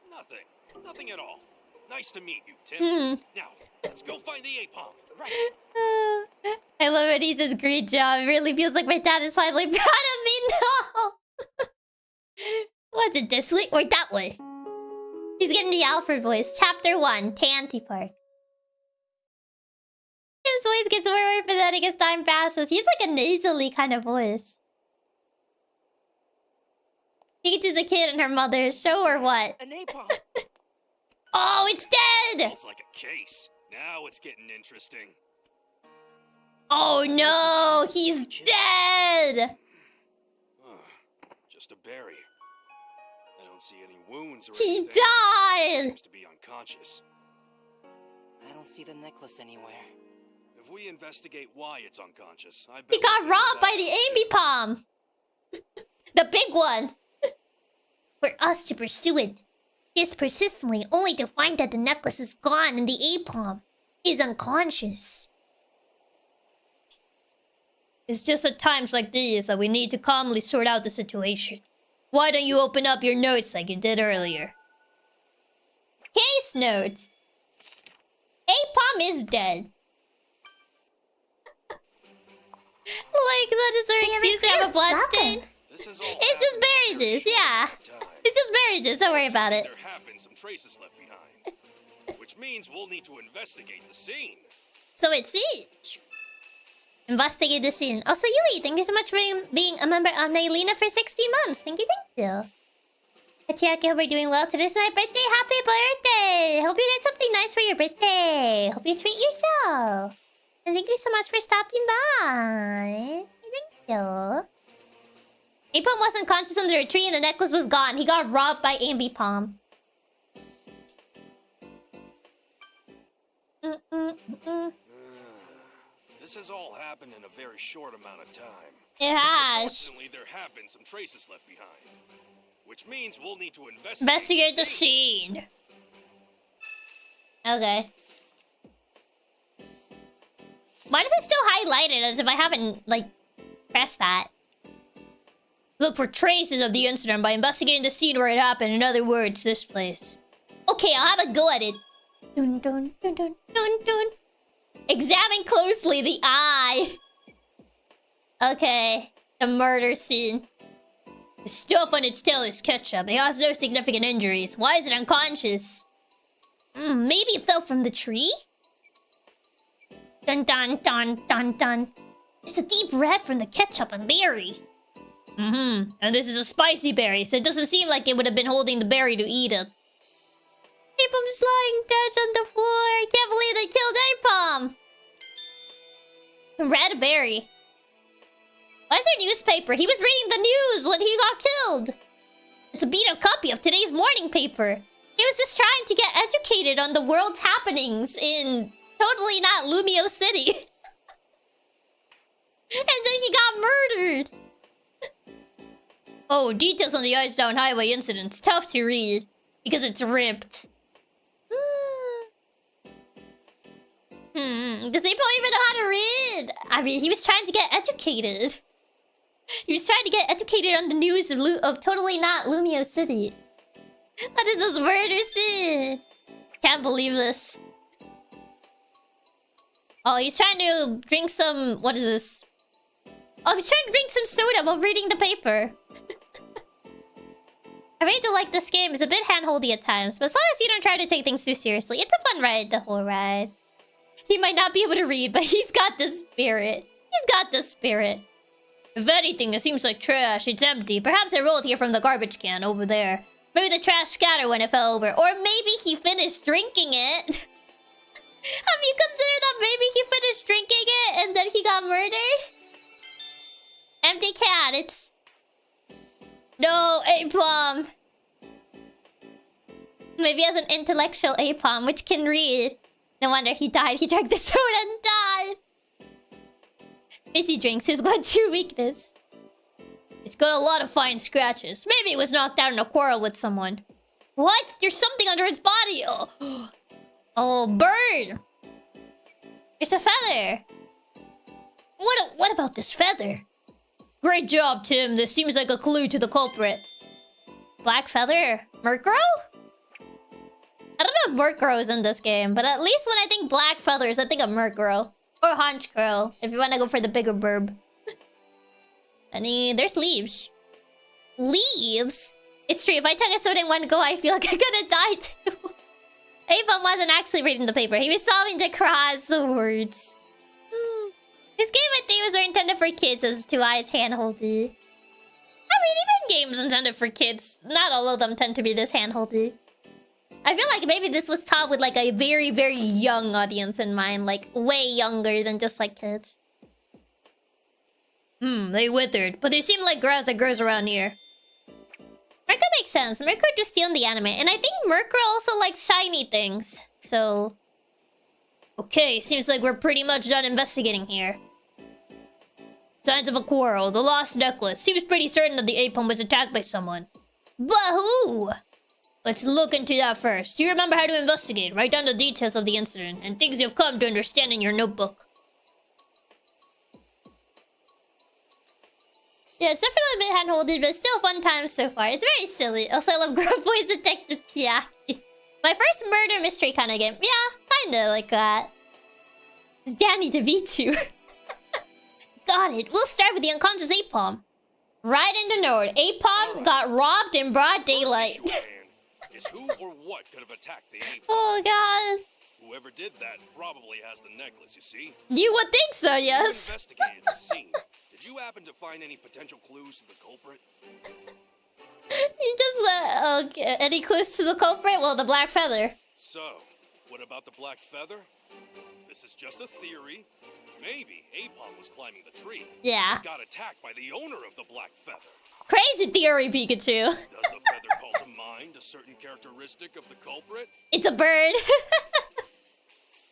Nothing. Nothing at all. Nice to meet you, Tim. Hmm. Now, let's go find the Apom. Right. I love it. He says, great job. It really feels like my dad is finally proud of me. No! Was it this way or that way? He's getting the Alfred voice. Chapter 1, Tanty Park. His voice gets more and more pathetic as time passes. He's like a nasally kind of voice. Pikachu's a kid and her mother. Show or what? An Apom! Oh, it's dead! Smells like a case. Now it's getting interesting. Oh no, he's dead! Just a berry. I don't see any wounds or He anything. died! Seems to be unconscious. I don't see the necklace anywhere. If we investigate why it's unconscious, I bet He we got can robbed by figure the that out Amy Palm! The big one! For us to pursue it. This persistently, only to find that the necklace is gone in the A-Palm. He's unconscious. It's just at times like these that we need to calmly sort out the situation. Why don't you open up your notes like you did earlier? Case notes. Apom is dead. Like, that is their excuse to have a bloodstain? It's just berries, yeah. It's just berries, don't worry about it. There have been some traces left behind. Which means we'll need to investigate the scene. So it's siege. Investigate the scene. Also, Yui, thank you so much for being a member of Nailina for 60 months. Thank you, thank you. Chiaki, hope you're doing well. Today's my birthday. Happy birthday! Hope you get something nice for your birthday. Hope you treat yourself. And thank you so much for stopping by. Thank you. Apom wasn't conscious under a tree and the necklace was gone. He got robbed by Ambi Palm. This has all happened in a very short amount of time. It has. Unfortunately, there have been some traces left behind. Which means we'll need to investigate the scene. Okay. Why does it still highlight it as if I haven't, like, pressed that? Look for traces of the incident by investigating the scene where it happened. In other words, this place. Okay, I'll have a go at it. Dun, dun, dun, dun, dun, dun. Examine closely the eye. Okay, the murder scene. The stuff on its tail is ketchup. It has no significant injuries. Why is it unconscious? Maybe it fell from the tree? Dun dun dun dun dun. It's a deep red from the ketchup and berry. And this is a spicy berry, so it doesn't seem like it would have been holding the berry to eat it. Apom's lying dead on the floor. I can't believe they killed Apom. Red berry. Why is there newspaper? He was reading the news when he got killed. It's a beat-up copy of today's morning paper. He was just trying to get educated on the world's happenings in totally not Lumio City. And then he got murdered. Oh, details on the Ice Down Highway incident. It's tough to read because it's ripped. Does April even know how to read? I mean, he was trying to get educated. He was trying to get educated on the news of totally not Lumio City. What is this murder scene? Can't believe this. Oh, he's trying to drink some... What is this? Oh, he's trying to drink some soda while reading the paper. I really do like this game. It's a bit handholdy at times, but as long as you don't try to take things too seriously, it's a fun ride, the whole ride. He might not be able to read, but he's got the spirit. He's got the spirit. If anything, it seems like trash. It's empty. Perhaps it rolled here from the garbage can over there. Maybe the trash scattered when it fell over. Or maybe he finished drinking it. Have you considered that maybe he finished drinking it and then he got murdered? Empty can. It's... No, Apom. Maybe as an intellectual Apom, which can read. No wonder he died. He drank the soda and died. Fizzy drinks is one true weakness. It's got a lot of fine scratches. Maybe it was knocked out in a quarrel with someone. What? There's something under its body. Oh, oh, bird. It's a feather. What about this feather? Great job, Tim. This seems like a clue to the culprit. Black feather? Murkrow? I don't know if Murkrow is in this game, but at least when I think black feathers, I think of Murkrow. Or Honchkrow, if you want to go for the bigger burb. There's leaves. Leaves? It's true, if I took a soda in one go, I feel like I'm gonna die too. Apom wasn't actually reading the paper. He was solving the crosswords. This game, I think, was intended for kids as to why it's handholdy. I mean, even games intended for kids, not all of them tend to be this handholdy. I feel like maybe this was taught with like a very, very young audience in mind. Like, way younger than just like kids. They withered. But they seem like grass that grows around here. Mirko makes sense. Mirko just stealing the anime. And I think Mirko also likes shiny things. So... Okay, seems like we're pretty much done investigating here. Signs of a quarrel. The lost necklace. Seems pretty certain that the Apom was attacked by someone. But who? Let's look into that first. Do you remember how to investigate? Write down the details of the incident and things you've come to understand in your notebook. Yeah, it's definitely a bit hand-holded, but still fun times so far. It's very silly. Also, I love Grub Boy's Detective Chiaki. My first murder mystery kind of game. Yeah, kinda like that. It's Danny the VTuber. Got it. We'll start with the unconscious ape palm. Right in the note. Ape palm got robbed in broad daylight. Is who or what could have attacked the ape? Oh god. Whoever did that probably has the necklace, you see? You would think so, You yes. investigated the scene. Did you happen to find any potential clues to the culprit? You just okay. Any clues to the culprit? Well, the black feather. So, what about the black feather? This is just a theory. Maybe Apom was climbing the tree. Yeah. He got attacked by the owner of the black feather. Crazy theory, Pikachu. Does the feather call to mind a certain characteristic of the culprit? It's a bird.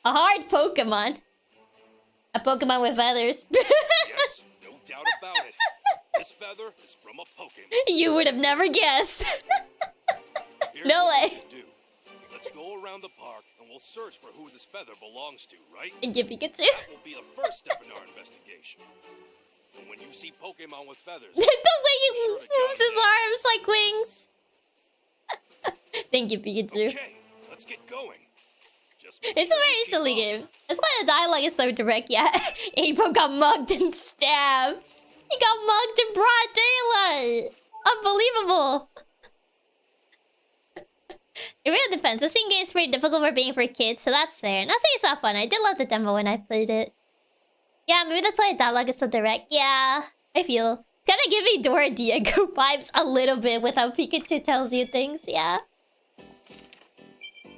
A hard Pokemon. A Pokemon with feathers. Yes, no doubt about it. This feather is from a Pokemon. You would have never guessed. Here's No what way. we should do. Let's go around the park and we'll search for who this feather belongs to, right? Thank you, Pikachu. That will be the first step in our investigation. And when you see Pokemon with feathers, The way he Sure to moves jot his it down. arms like wings. Thank you, Pikachu. okay, let's get going. Just make It's a sure you very keep silly up. game. That's why the dialogue is so direct. Yeah, April got mugged and stabbed. He got mugged in broad daylight. Unbelievable. It really depends. The scene game is pretty difficult for being for kids, so that's fair. Not saying it's not fun. I did love the demo when I played it. Yeah, maybe that's why the dialogue is so direct. Yeah, I feel. Kinda giving Dora Diego vibes a little bit with how Pikachu tells you things, yeah.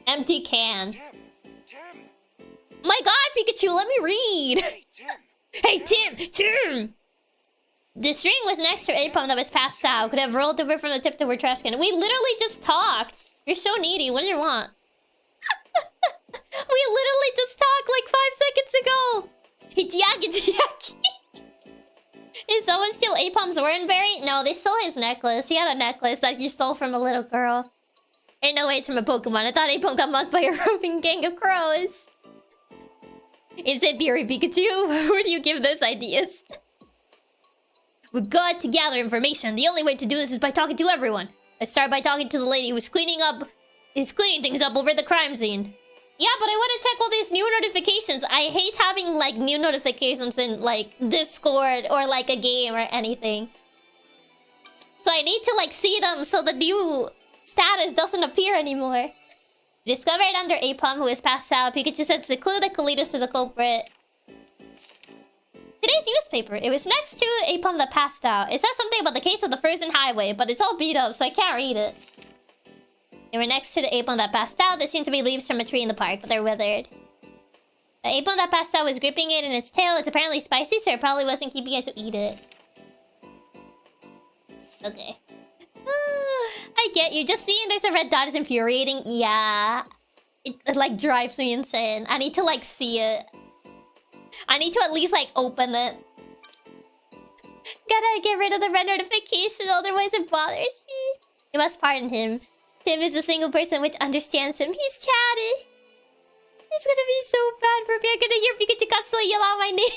Empty can. Tim! My god, Pikachu, let me read! Hey, Tim! Hey, Tim! The string was next to Apom that was passed out. Could have rolled over from the tip to her trash can. We literally just talked. You're so needy. What do you want? We literally just talked like 5 seconds ago. Chiaki. Is someone steal Apom's Oranberry? No, they stole his necklace. He had a necklace that he stole from a little girl. Ain't no way it's from a Pokemon. I thought Apom got mugged by a roving gang of crows. Is it theory, Pikachu? Where do you give those ideas? We've got to gather information. The only way to do this is by talking to everyone. Let's start by talking to the lady who's cleaning things up over the crime scene. Yeah, but I want to check all these new notifications. I hate having, like, new notifications in, like, Discord or, like, a game or anything. So I need to, like, see them so the new status doesn't appear anymore. Discovered under Apom, who is passed out. Pikachu said it's a clue that could lead us to the culprit. Today's newspaper. It was next to Apom that passed out. It says something about the case of the frozen highway, but it's all beat up, so I can't read it. They were next to the Apom that passed out. There seemed to be leaves from a tree in the park, but they're withered. The Apom that passed out was gripping it in its tail. It's apparently spicy, so it probably wasn't keeping it to eat it. Okay. I get you. Just seeing there's a red dot is infuriating. Yeah. It like drives me insane. I need to like see it. I need to at least like open it. Gotta get rid of the red notification, otherwise it bothers me. You must pardon him. Tim is the single person which understands him. He's chatty. It's gonna be so bad for me. I'm gonna hear Pikachu Katsumi yell out my name.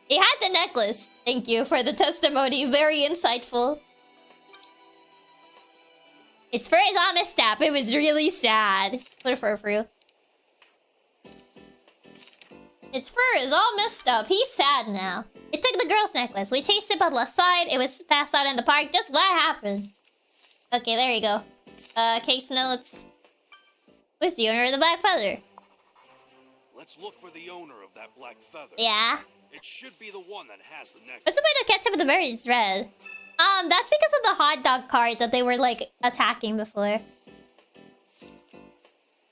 He had the necklace. Thank you for the testimony. Very insightful. Its fur is all messed up. It was really sad. Put a fur fruit. Its fur is all messed up. He's sad now. It took the girl's necklace. We chased it by the left side. It was passed out in the park. Just what happened? Okay, there you go. Case notes. Where's the owner of the black feather? Let's look for the owner of that black feather. Yeah. It should be the one that has the necklace. What's the point of catch up with the berries red? That's because of the hot dog cart that they were, like, attacking before.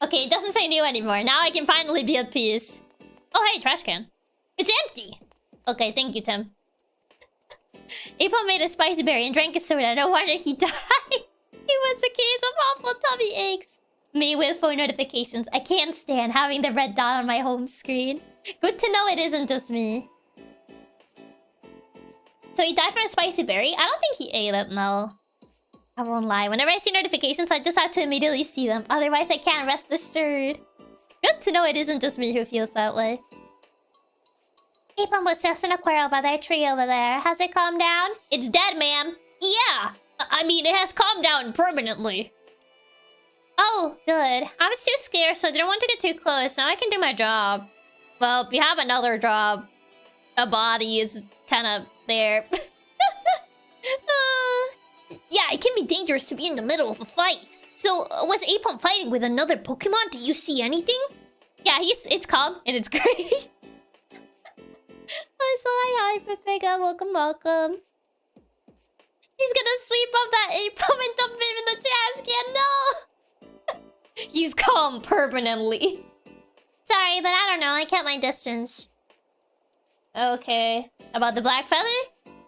Okay, it doesn't say new anymore. Now I can finally be at peace. Oh, hey, trash can. It's empty! Okay, thank you, Tim. Apom made a spicy berry and drank a soda. No wonder he died. It was a case of awful tummy aches. Me with phone notifications. I can't stand having the red dot on my home screen. Good to know it isn't just me. So he died from a spicy berry? I don't think he ate it, no. I won't lie. Whenever I see notifications, I just have to immediately see them. Otherwise, I can't rest assured. Good to know it isn't just me who feels that way. Apom was just in a quarrel by that tree over there. Has it calmed down? It's dead, ma'am. Yeah. I mean, it has calmed down permanently. Oh, good. I was too scared, so I didn't want to get too close. Now I can do my job. Well, you have another job. A body is kind of there. Yeah, it can be dangerous to be in the middle of a fight. So, was Apom fighting with another Pokemon? Do you see anything? Yeah, it's calm, and it's great. Oh, so hi, Pepega. Welcome. He's gonna sweep up that Apom and dump him in the trash can. No! He's calm permanently. Sorry, but I don't know. I kept my distance. Okay. About the black feather?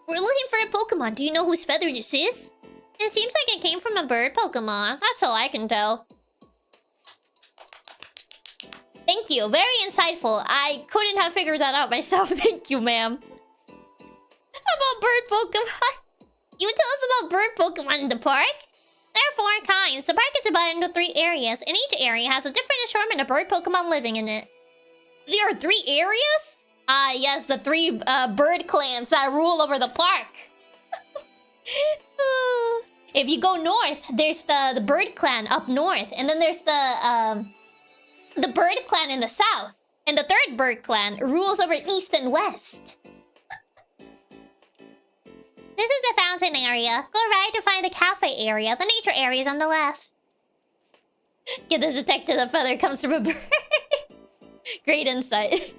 We're looking for a Pokemon. Do you know whose feather this is? It seems like it came from a bird Pokemon. That's all I can tell. Thank you. Very insightful. I couldn't have figured that out myself. Thank you, ma'am. About bird Pokemon. You tell us about bird Pokemon in the park? There are 4 kinds. The park is divided into 3 areas, and each area has a different assortment of bird Pokemon living in it. There are 3 areas? Yes, the 3 bird clans that rule over the park. If you go north, there's the bird clan up north, and then there's the bird clan in the south, and the 3rd bird clan rules over east and west. This is the fountain area. Go right to find the cafe area. The nature area is on the left. Get this detected. The feather comes from a bird. Great insight.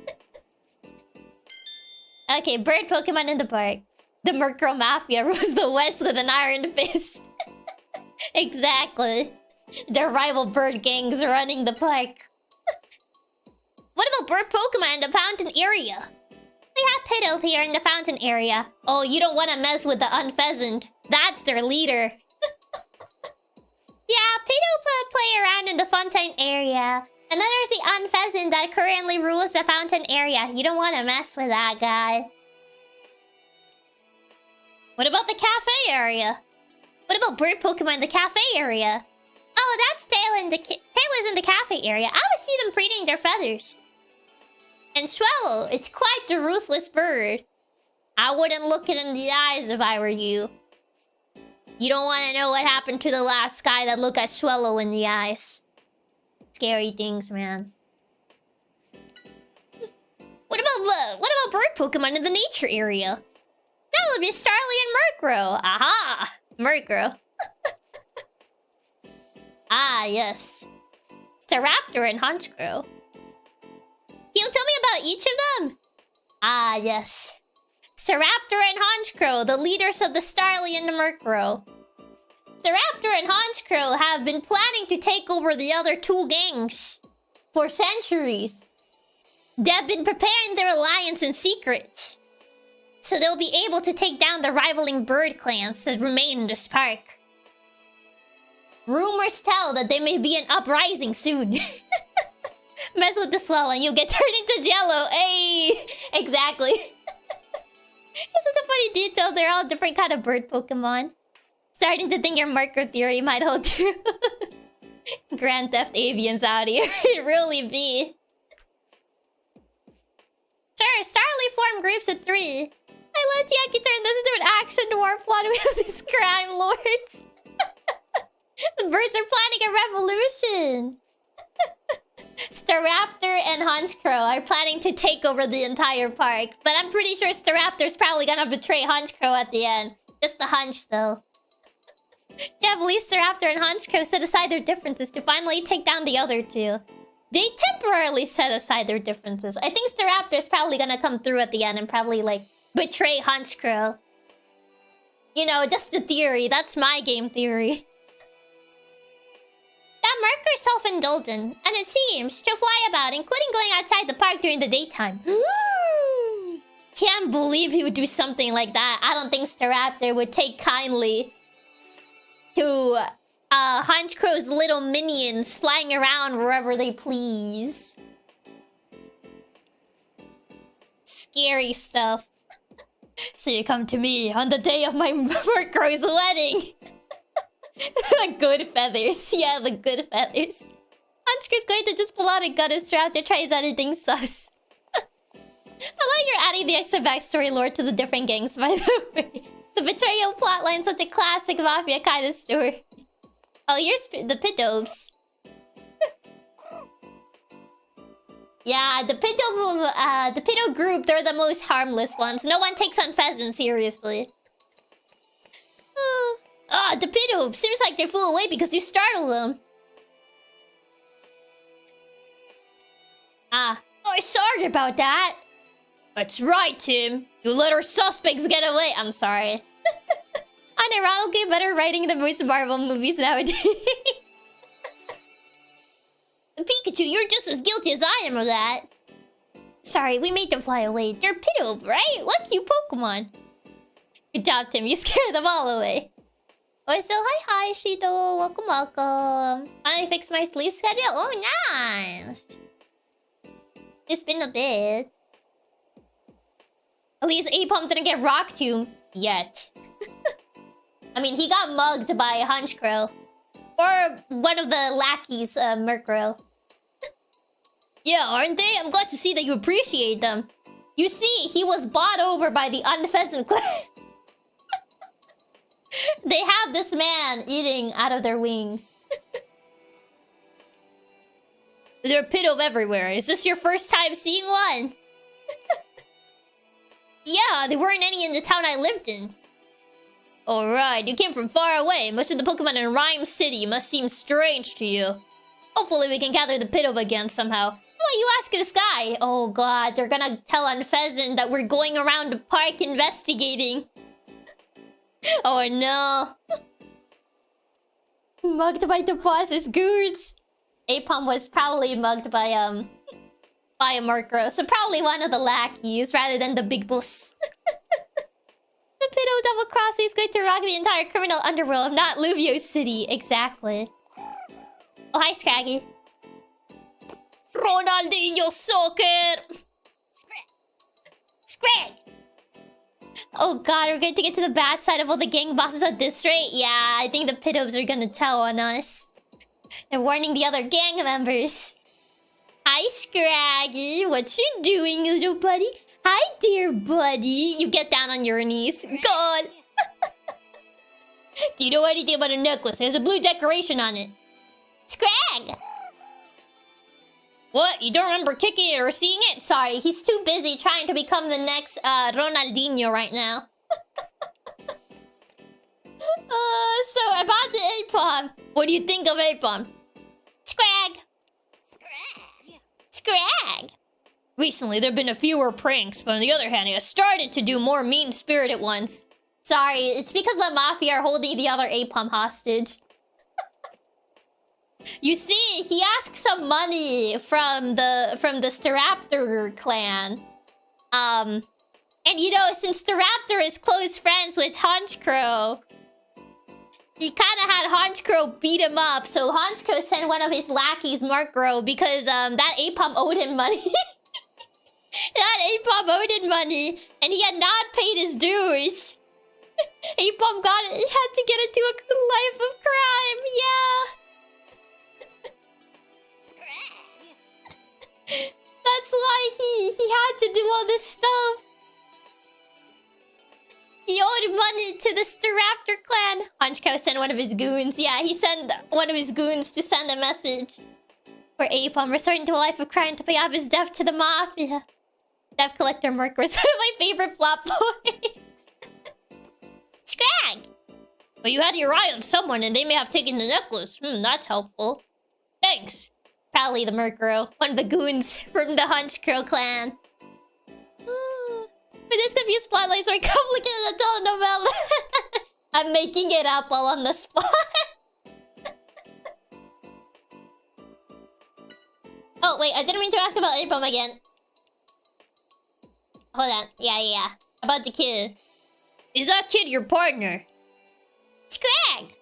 Okay, bird Pokemon in the park. The Murkrow Mafia rules the west with an iron fist. Exactly. Their rival bird gangs running the park. What about bird Pokemon in the fountain area? We have Pidove here in the fountain area. Oh, you don't want to mess with the Unpheasant. That's their leader. Yeah, Pidove play around in the fountain area. And then there's the Unpheasant that currently rules the fountain area. You don't want to mess with that guy. What about the cafe area? What about bird Pokemon in the cafe area? Oh, that's Tail is in the cafe area. I always see them preening their feathers. And Swallow, it's quite the ruthless bird. I wouldn't look it in the eyes if I were you. You don't want to know what happened to the last guy that looked at Swallow in the eyes. Scary things, man. What about bird Pokemon in the nature area? That would be Starly and Murkrow. Aha! Murkrow. Ah, yes. Staraptor and Honchkrow. Can you tell me about each of them? Ah, yes. Staraptor and Honchkrow, the leaders of the Starly and the Murkrow. Staraptor and Honchkrow have been planning to take over the other 2 gangs for centuries. They've been preparing their alliance in secret, so they'll be able to take down the rivaling bird clans that remain in this park. Rumors tell that there may be an uprising soon. Mess with the Swallow and you'll get turned into Jello. Hey! Exactly. It's such a funny detail. They're all different kind of bird Pokemon. Starting to think your marker theory might hold true. Grand Theft Avians out here. It really be. Sure, Starly formed groups of 3. I let Chiaki turn this into an action noir plot with these crime lords. The birds are planning a revolution. Staraptor and Honchkrow are planning to take over the entire park. But I'm pretty sure Staraptor's probably gonna betray Honchkrow at the end. Just a hunch, though. Can't believe Staraptor and Honchkrow set aside their differences to finally take down the other 2. They temporarily set aside their differences. I think Staraptor's probably gonna come through at the end and probably, like, betray Honchkrow. You know, just a theory. That's my game theory. That Murkrow's self-indulgent, and it seems to fly about, including going outside the park during the daytime. Can't believe he would do something like that. I don't think Staraptor would take kindly to Honchkrow's little minions flying around wherever they please. Scary stuff. So you come to me on the day of my Murkrow's wedding. The good feathers. Yeah, the good feathers. Hunchker's going to just pull out a gun and strap to try anything sus. I like you're adding the extra backstory lore to the different gangs, by the way. The betrayal plotline, such a classic mafia kind of story. Oh, here's the Pitobes. Yeah, the Pito group, they're the most harmless ones. No one takes on pheasants seriously. The Pitobes. Seems like they flew away because you startled them. Oh, sorry about that. That's right, Tim. You let our suspects get away. I'm sorry. Unironically better writing than most Marvel movies nowadays. Pikachu, you're just as guilty as I am of that. Sorry, we made them fly away. They're Pito, right? What cute Pokemon. Good job, Tim. You scared them all away. Oh, so hi, Shido. Welcome. Finally fixed my sleep schedule. Oh, nice. It's been a bit. At least Apom didn't get Rock Tomb yet. I mean, he got mugged by Hunchkrow. Or one of the lackeys, Murkrow. Yeah, aren't they? I'm glad to see that you appreciate them. You see, he was bought over by the Unpheasant clan. They have this man eating out of their wing. There are Pitov everywhere. Is this your first time seeing one? Yeah, there weren't any in the town I lived in. Alright, you came from far away. Most of the Pokemon in Rhyme City must seem strange to you. Hopefully we can gather the Pitov again somehow. Well, you ask this guy. Oh god, they're gonna tell Unpheasant that we're going around the park investigating. Oh no. Mugged by the boss's goons. Apom was probably mugged by a Murkrow, so probably one of the lackeys rather than the big boss. The Pito double crossing is going to rock the entire criminal underworld of not Luvio City. Exactly. Oh, hi, Scraggy. Ronaldinho Soccer! Scrag! Oh god, we're going to get to the bad side of all the gang bosses at this rate? Yeah, I think the Pitovs are gonna tell on us. They're warning the other gang members. Hi, Scraggy. What you doing, little buddy? Hi there, buddy. You get down on your knees. God. Do you know anything about a necklace? There's a blue decoration on it. Scrag! What? You don't remember kicking it or seeing it? Sorry, he's too busy trying to become the next Ronaldinho right now. So about the Apom. What do you think of Apom? Scrag! Scrag! Recently, there have been a fewer pranks, but on the other hand, he has started to do more mean-spirited ones. Sorry, it's because the Mafia are holding the other Apom hostage. You see, he asked some money from the Staraptor clan. And you know, since Staraptor is close friends with Hunchkrow, he kind of had Hunchkrow beat him up. So Hunchkrow sent one of his lackeys, Murkrow, because that Apom owed him money. That Apom owed him money, and he had not paid his dues. Apom had to get into a life of crime. Yeah. That's why he had to do all this stuff. He owed money to the Staraptor clan. Hunchkrow sent one of his goons. Yeah, he sent one of his goons to send a message. For Apom resorting to a life of crime to pay off his debt to the Mafia. Debt collector Merc was one of my favorite plot points. Scrag! Well, you had your eye on someone and they may have taken the necklace. That's helpful. Thanks. Probably the Murkrow. One of the goons from the Hunchkrow clan. But this confused plotlines are complicated telenovela. I'm making it up while on the spot. Oh, wait. I didn't mean to ask about Apom again. Hold on. Yeah. About the kid. Is that kid your partner? Scrag!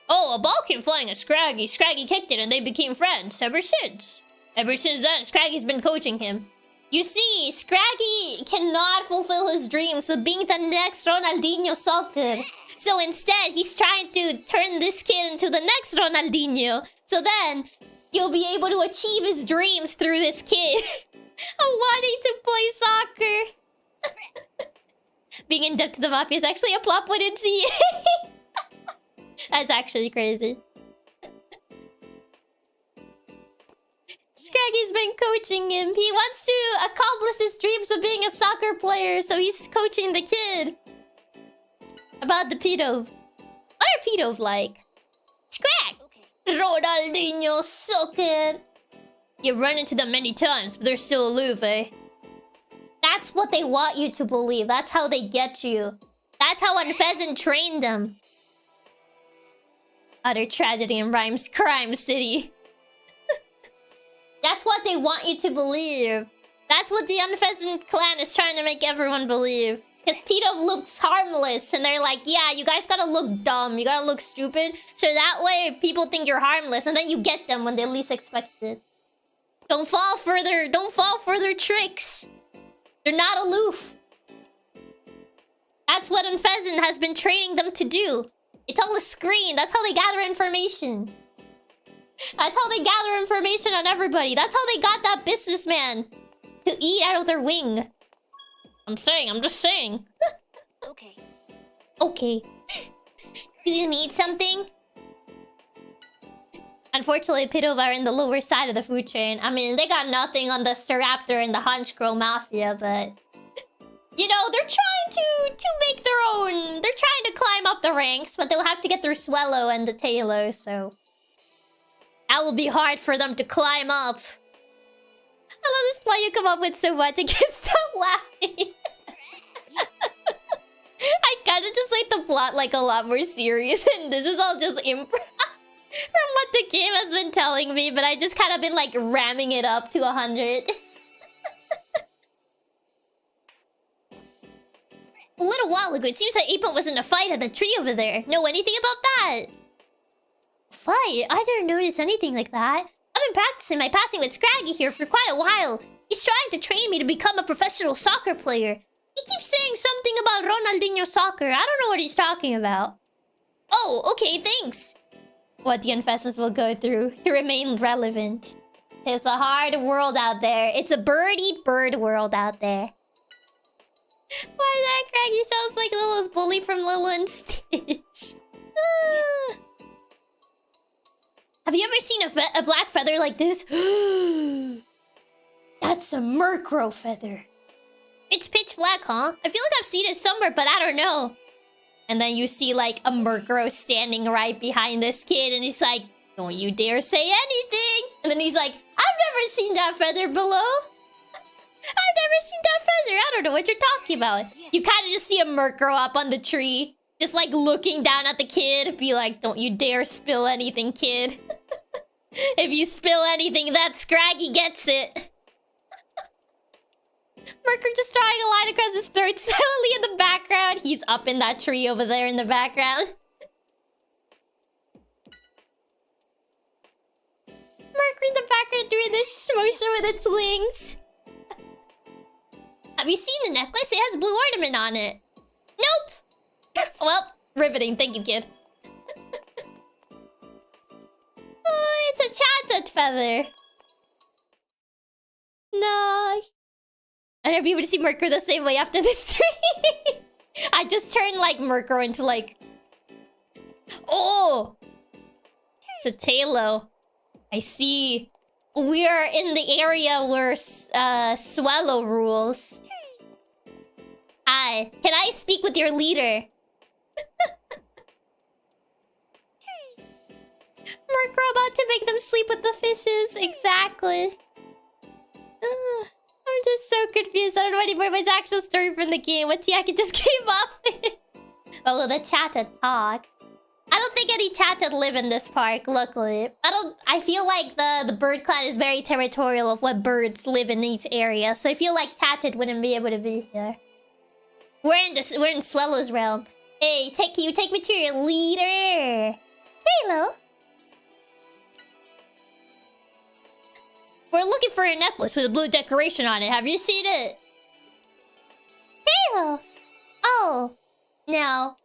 Oh, a ball came flying at Scraggy. Scraggy kicked it and they became friends ever since. Ever since then, Scraggy's been coaching him. You see, Scraggy cannot fulfill his dreams of being the next Ronaldinho Soccer. So instead, he's trying to turn this kid into the next Ronaldinho. So then, you'll be able to achieve his dreams through this kid. of wanting to play soccer. Being in debt to the mafia is actually a plot point in CA. That's actually crazy. Scraggy's been coaching him. He wants to accomplish his dreams of being a soccer player, so he's coaching the kid. About the pedo. What are pedos like? Scrag! Okay. Ronaldinho, so good. You've run into them many times, but they're still aloof, eh? That's what they want you to believe. That's how they get you. That's how Unpheasant trained them. Utter tragedy in Rhymes Crime City. That's what they want you to believe. That's what the Unpheasant clan is trying to make everyone believe. Because Pedo looks harmless, and they're like, yeah, you guys gotta look dumb, you gotta look stupid, so that way people think you're harmless, and then you get them when they least expect it. Don't fall for their tricks. They're not aloof. That's what Unpheasant has been training them to do. It's all a screen. That's how they gather information. That's how they gather information on everybody. That's how they got that businessman to eat out of their wing. I'm just saying. Okay. Okay. Do you need something? Unfortunately, Pitov are in the lower side of the food chain. I mean, they got nothing on the Staraptor and the Hunch Girl Mafia, but... You know, they're trying to make their own... They're trying to climb up the ranks, but they'll have to get through Swellow and the Tailo, so... That will be hard for them to climb up. I love this plot you come up with so much. I can't stop laughing. I kind of just like the plot like a lot more serious, and this is all just improv from what the game has been telling me, but I just kind of been like ramming it up to 100. A little while ago, it seems that April was in a fight at the tree over there. Know anything about that? Fight? I didn't notice anything like that. I've been practicing my passing with Scraggy here for quite a while. He's trying to train me to become a professional soccer player. He keeps saying something about Ronaldinho soccer. I don't know what he's talking about. Oh, okay, thanks. What the Unfestas will go through to remain relevant. It's a hard world out there. It's a bird-eat-bird world out there. Why that Craggy sounds like Lilo's bully from Lilo and Stitch. Have you ever seen a black feather like this? That's a Murkrow feather. It's pitch black, huh? I feel like I've seen it somewhere, but I don't know. And then you see like a Murkrow standing right behind this kid, and he's like, don't you dare say anything. And then he's like, I've never seen that feather below. I've never seen that feather. I don't know what you're talking about. You kind of just see a Murkrow up on the tree, just like looking down at the kid. Be like, don't you dare spill anything, kid. If you spill anything, that Scraggy gets it. Murkrow just drawing a line across his throat silently in the background. He's up in that tree over there in the background. Murkrow in the background doing this motion with its wings. Have you seen the necklace? It has blue ornament on it. Nope. Well, riveting. Thank you, kid. Oh, it's a Chatot feather. No. I never be able to see Murkrow the same way after this tree. I just turned like Murkrow into like... Oh! It's a Tailo. I see. We are in the area where Swallow rules. Hi. Can I speak with your leader? Murkrow about to make them sleep with the fishes. Exactly. I'm just so confused. I don't know anymore my actual story from the game. What Chiaki just came up with. Oh, the Chatot talk. I don't think any Chatot live in this park, luckily. I feel like the bird clan is very territorial of what birds live in each area. So I feel like Chatot wouldn't be able to be here. We're in Swellow's realm. Hey, you take me to your leader. Hello. We're looking for a necklace with a blue decoration on it. Have you seen it? Hello. Oh. No.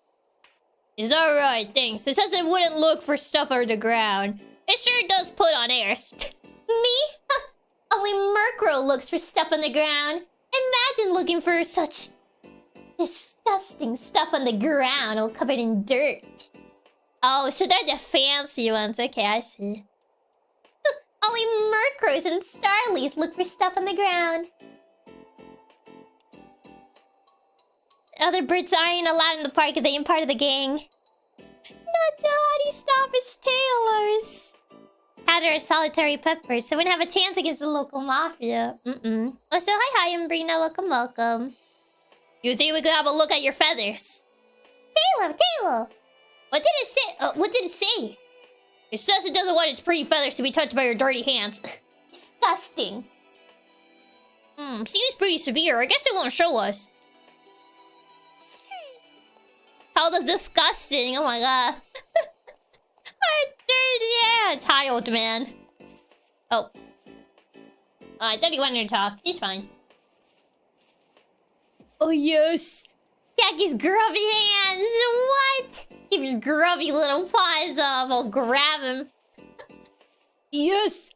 It's alright, thanks. It says it wouldn't look for stuff on the ground. It sure does put on airs. Me? Only Murkrow looks for stuff on the ground. Imagine looking for such disgusting stuff on the ground all covered in dirt. Oh, so they're the fancy ones. Okay, I see. Only Murkrows and Starlies look for stuff on the ground. Other birds aren't allowed in the park if they ain't part of the gang. Not naughty, snobbish tailors. Hatter are solitary peppers, so wouldn't have a chance against the local mafia. Also, hi, Umbrina. Welcome. You think we could have a look at your feathers? Taylor! What did it say? What did it say? It says it doesn't want its pretty feathers to be touched by your dirty hands. Disgusting. Seems pretty severe. I guess it won't show us. How does disgusting? Oh my god. Our dirty hands. Hi, old man. Oh. I thought he wanted to talk. He's fine. Oh, yes. Chiaki's grubby hands. What? Give your grubby little paws off. I'll grab him. Yes.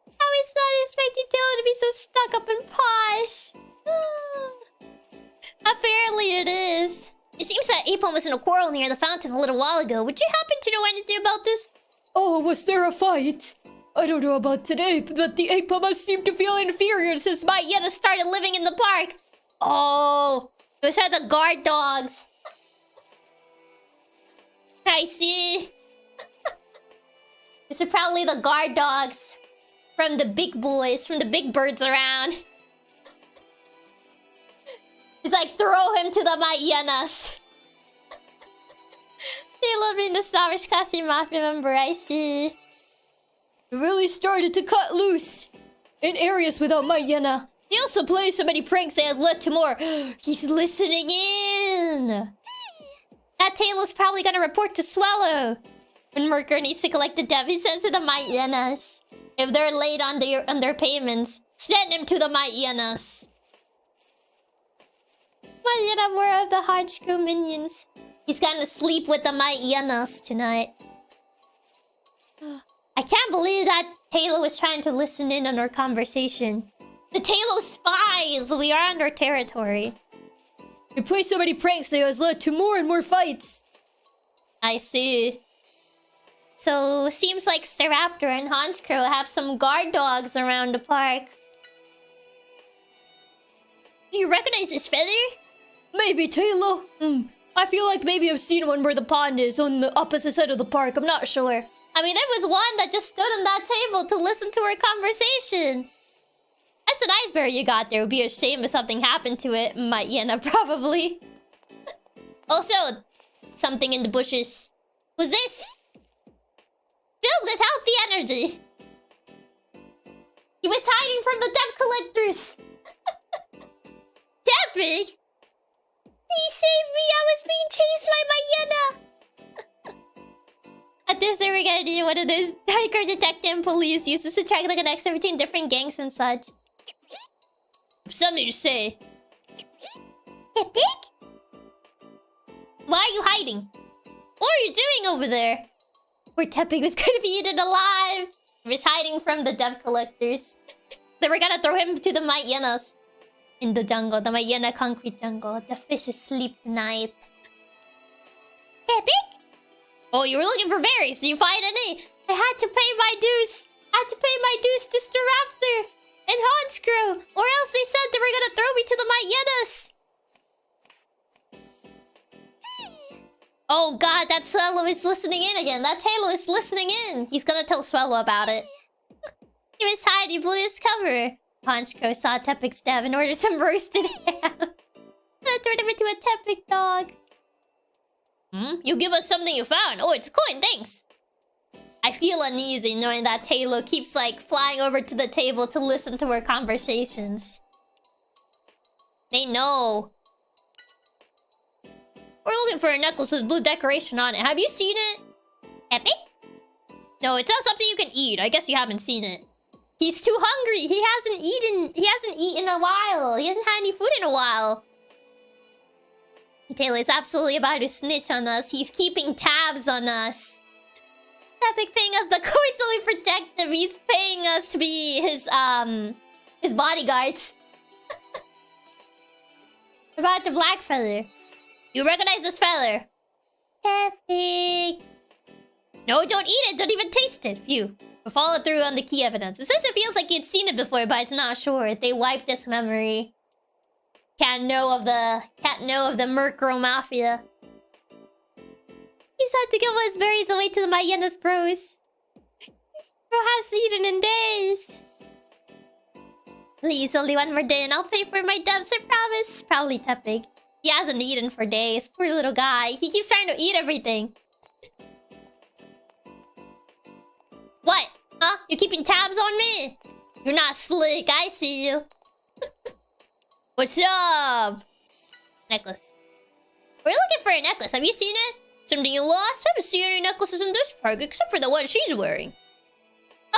I was not expecting Taylor to be so stuck up and posh. Apparently it is. It seems that Apom was in a quarrel near the fountain a little while ago. Would you happen to know anything about this? Oh, was there a fight? I don't know about today, but the Apom must seem to feel inferior since my Yetta started living in the park. Oh, those are the guard dogs. I see. These are probably the guard dogs from the big boys, from the big birds around. It's like, throw him to the hyenas. They love me in the snobbish classy mafia member, I see. It really started to cut loose in areas without my hyena. He also plays so many pranks that has led to more. He's listening in. That Taylor's probably gonna report to Swallow. When Merker needs to collect the debt, he sends to the hyenas. If they're late on their payments, send him to the hyenas. Hyena, more of the Hodgecrew minions. He's gonna sleep with the hyenas tonight. I can't believe that Taylor was trying to listen in on our conversation. The Taylor spies! We are on their territory. We play so many pranks that has led to more and more fights. I see. So, seems like Staraptor and Honchcrow have some guard dogs around the park. Do you recognize this feather? Maybe, Taylor. I feel like maybe I've seen one where the pond is on the opposite side of the park. I'm not sure. I mean, there was one that just stood on that table to listen to our conversation. That's a nice berry you got there. It would be a shame if something happened to it. Hyena, probably. Also, something in the bushes. Who's this? Filled with healthy energy. He was hiding from the debt collectors. Deppig? He saved me! I was being chased by my hyena! At this rate, we're gonna do one of those hiker detective police uses to track the connection between different gangs and such. Something to say. Deppig? Why are you hiding? What are you doing over there? Poor Teppig was gonna be eaten alive! He was hiding from the debt collectors. They were gonna throw him to the hyenas. In the jungle, the hyena concrete jungle. The fishes sleep tonight. Epic? Oh, you were looking for berries. Did you find any? I had to pay my dues. I had to pay my dues to Staraptor and Honchcrow, or else they said they were gonna throw me to the hyenas. Oh god, that Swallow is listening in again. That Taylor is listening in. He's gonna tell Swallow about it. He was hiding, he blew his cover. Honchcrow saw Teppig stab and ordered some roasted ham. I turned him into a Teppig dog. You give us something you found. Oh, it's a coin, thanks. I feel uneasy knowing that Taylor keeps, like, flying over to the table to listen to our conversations. They know. We're looking for a necklace with blue decoration on it. Have you seen it? Epic? No, it's not something you can eat. I guess you haven't seen it. He's too hungry. He hasn't eaten in a while. He hasn't had any food in a while. Taylor's absolutely about to snitch on us. He's keeping tabs on us. Epic paying us the coins so we protect him. He's paying us to be his bodyguards. About the black feather. You recognize this feather? Epic. No, don't eat it. Don't even taste it. Phew. Follow through on the key evidence. It says it feels like you'd seen it before, but it's not sure. They wiped this memory. Can't know of the Murkrow Mafia. He's had to give us berries away to the Mayenas bros. Bro has eaten in days. Please, only one more day and I'll pay for my debts, I promise. Probably Tepig. He hasn't eaten for days. Poor little guy. He keeps trying to eat everything. What? Huh? You're keeping tabs on me? You're not slick. I see you. What's up? Necklace. We're looking for a necklace. Have you seen it? Something you lost? I haven't seen any necklaces in this park except for the one she's wearing.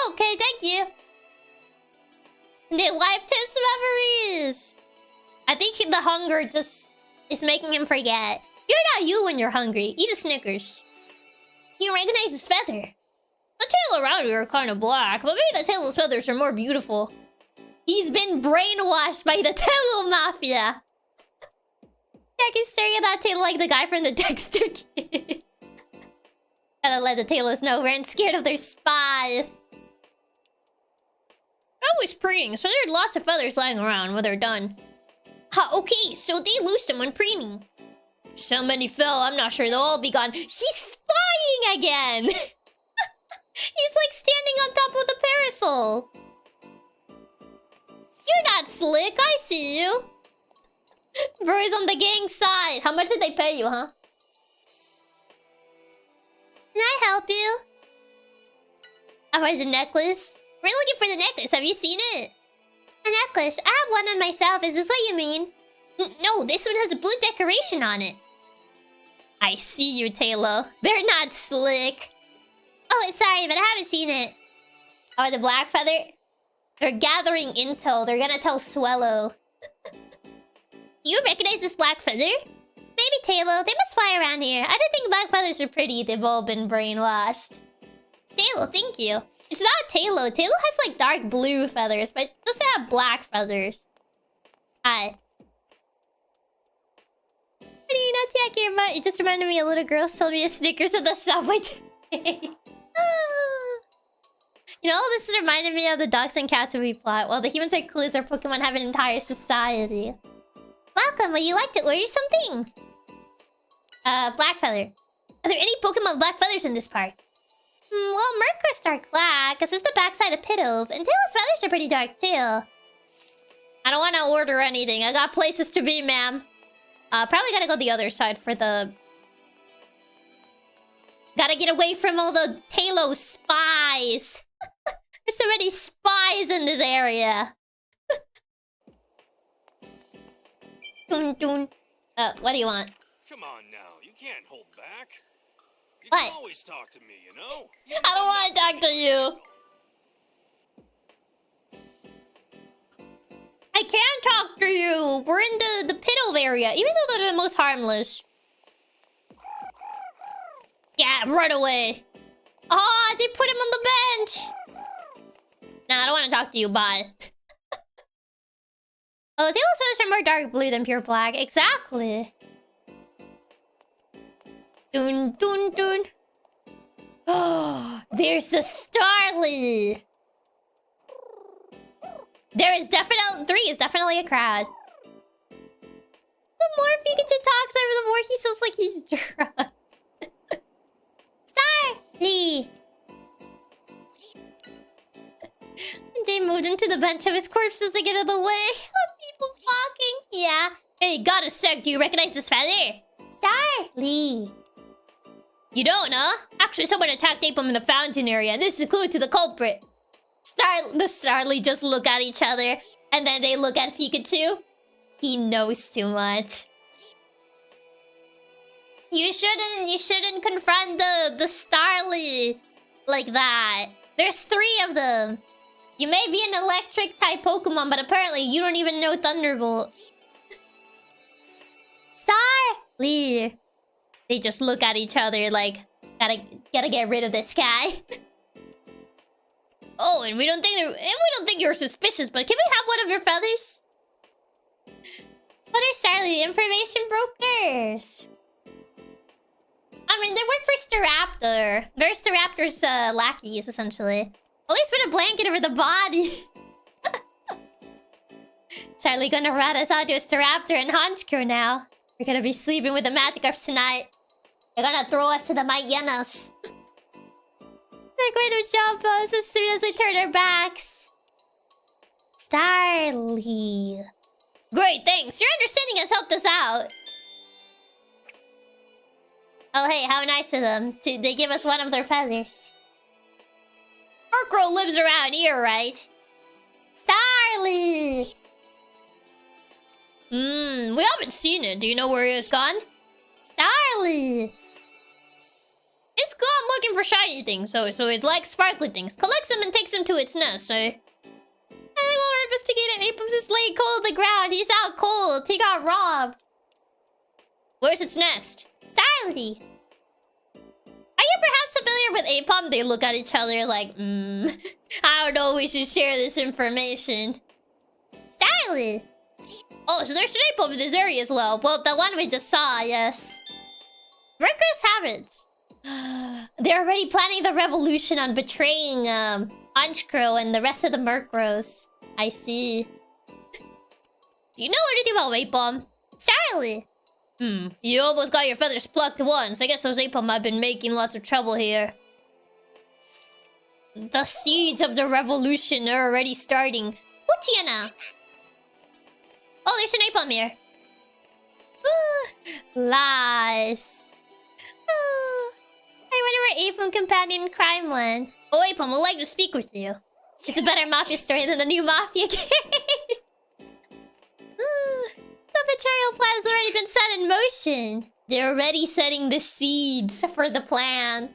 Okay, thank you. They wiped his memories. I think the hunger just is making him forget. You're not you when you're hungry. Eat a Snickers. You recognize this feather? The tail around here are kind of black, but maybe the tailless feathers are more beautiful. He's been brainwashed by the Tailo Mafia. I can stare at that tail like the guy from the Dexter kid. Gotta let the Talos know we're scared of their spies. Always preening, so there are lots of feathers lying around when they're done. Ha, okay, so they loosed them when preening. So many fell, I'm not sure they'll all be gone. He's spying again! He's like standing on top of the parasol. You're not slick, I see you. Bro's on the gang side. How much did they pay you, huh? Can I help you? About the necklace? We're looking for the necklace. Have you seen it? A necklace? I have one on myself. Is this what you mean? No, this one has a blue decoration on it. I see you, Taylor. They're not slick. Oh, sorry, but I haven't seen it. Oh, the black feather? They're gathering intel. They're gonna tell Swellow. You recognize this black feather? Maybe Taylor. They must fly around here. I don't think black feathers are pretty. They've all been brainwashed. Taylor, thank you. It's not Taylor. Taylor has like dark blue feathers, but it doesn't have black feathers. Hi. What do you know, Chiaki, about? It just reminded me of a little girl sold me a Snickers at the subway today. You know, this reminded me of the dogs and cats movie plot. While the humans are clues, our Pokemon have an entire society. Welcome, would you like to order something? Black feather. Are there any Pokemon with black feathers in this park? Well, Murkrow's dark black, because it's the backside of Pidove, and Taylor's feathers are pretty dark too. I don't want to order anything. I got places to be, ma'am. Probably gotta go the other side for the... Gotta get away from all the Talos spies. There's so many spies in this area. Dun, dun. What do you want? Come on now, you can't hold back. You What? can always talk to me, you know? I don't want to talk to you. I can talk to you. We're in the Pidove area, even though they're the most harmless. Yeah, run away. Oh, they put him on the bench. Nah, I don't want to talk to you, bye. Oh, the Tail's feathers are more dark blue than pure black. Exactly. Dun, dun, dun. Oh, there's the Starly. There is definitely... 3 is definitely a crowd. The more Pikachu talks over, the more he sounds like he's drunk. Starly! They moved him to the bench of his corpses to get out of the way. People talking. Yeah. Hey, got a sec. Do you recognize this feather? Starly. You don't, huh? Actually, someone attacked Apom in the fountain area. This is a clue to the culprit. The Starly just look at each other, and then they look at Pikachu. He knows too much. You shouldn't confront the Starly like that. There's 3 of them. You may be an electric type Pokemon, but apparently you don't even know Thunderbolt. clear. They just look at each other like, gotta get rid of this guy. Oh, and we don't think you're suspicious, but can we have one of your feathers? What are Starly information brokers? I mean, they work for Staraptor. They're Staraptor's lackeys, essentially. At least put a blanket over the body. Charlie gonna rat us out to a Staraptor and Honchkrow now. We're gonna be sleeping with the Magikarps tonight. They're gonna throw us to the Myenas. They're going to jump us as soon as we turn our backs. Starly. Great, thanks. Your understanding has helped us out. Oh, hey, how nice of them. They give us one of their feathers. Murkrow lives around here, right? Starly! We haven't seen it. Do you know where it's gone? Starly! It's gone looking for shiny things, so it likes sparkly things. Collects them and takes them to its nest, so... I won't investigate it. April's just laying cold on the ground. He's out cold. He got robbed. Where's its nest? Starly! Are you perhaps familiar with Apom? They look at each other like, I don't know, we should share this information. Starly! Oh, so there's an Apom in this area as well. Well, the one we just saw, yes. Murkrows haven't. They're already planning the revolution on betraying Honchkrow and the rest of the Murkrows. I see. Do you know anything about Apom? Starly! You almost got your feathers plucked once. I guess those Apom have been making lots of trouble here. The seeds of the revolution are already starting. Puchiana! Oh, there's an Apom here. Lies. I wonder where Apom Companion Crime went. Oh, Apom would like to speak with you. It's a better Mafia story than the new Mafia game. The betrayal plan has already been set in motion. They're already setting the seeds for the plan.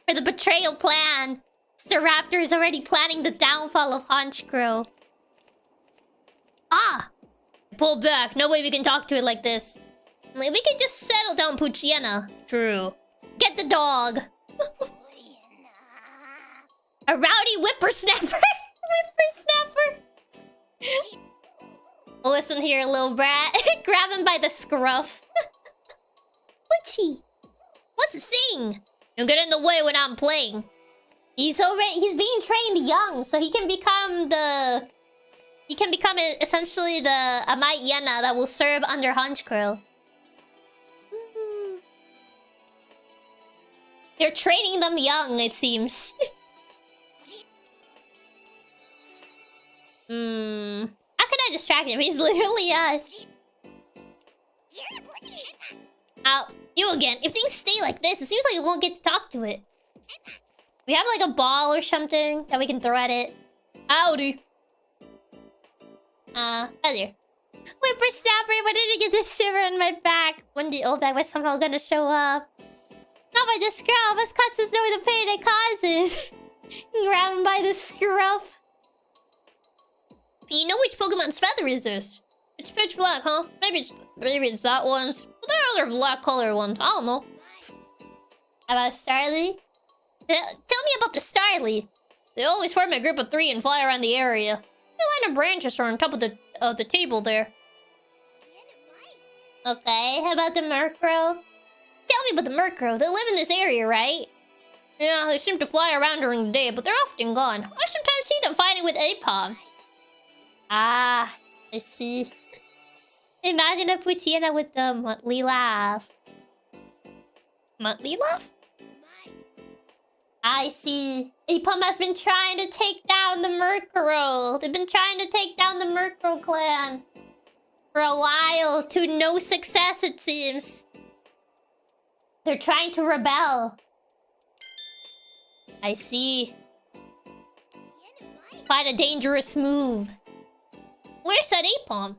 For the betrayal plan. Staraptor is already planning the downfall of Honchkrow. Ah! Pull back. No way we can talk to it like this. We can just settle down, Puchiana. True. Get the dog. A rowdy whippersnapper. Whippersnapper. Listen here, little brat. Grab him by the scruff. Puchy. What's the sing? Don't get in the way when I'm playing. He's being trained young, so he can become essentially a Myena that will serve under Honchkrow. They're training them young, it seems. How can I distract him? He's literally us. Ow, you again. If things stay like this, it seems like we won't get to talk to it. We have like a ball or something that we can throw at it. Howdy. Hello. Whippersnapper, when did you get this shiver on my back? When the old bag was somehow gonna show up. Not by the scruff, us Katsus know the pain it causes. Grab him by the scruff. You know which Pokemon's feather is this? It's pitch black, huh? Maybe it's that one's. But there are other black color ones. I don't know. About Starly? Tell me about the Starly. They always form a group of 3 and fly around the area. The line of branches are on top of the table there. Okay, how about the Murkrow? Tell me about the Murkrow. They live in this area, right? Yeah, they seem to fly around during the day, but they're often gone. I sometimes see them fighting with Apom. Ah, I see. Imagine a Puchiana with the monthly laugh. Monthly laugh? I see. Apom has been trying to take down the Murkrow. They've been trying to take down the Murkrow clan. For a while, to no success it seems. They're trying to rebel. I see. Quite a dangerous move. Where's that Apom?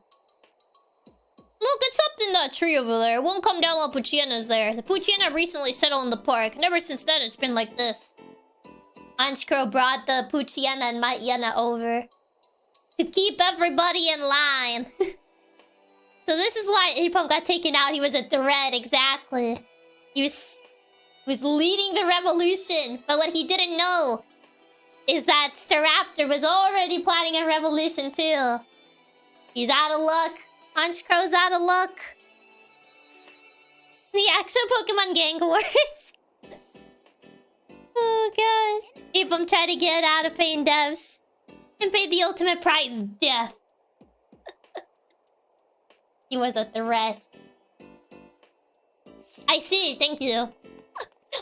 Look, it's up in that tree over there. It won't come down while Puchiana's there. The Puchiana recently settled in the park, and ever since then it's been like this. Honchkrow brought the Puchiana and Myena over to keep everybody in line. So this is why Apom got taken out. He was a threat, exactly. He was leading the revolution. But what he didn't know is that Staraptor was already planning a revolution too. He's out of luck. Honchcrow's out of luck. The actual Pokemon Gang Wars. Oh god. Apom tried to get out of paying devs and paid the ultimate price, death. He was a threat. I see, thank you.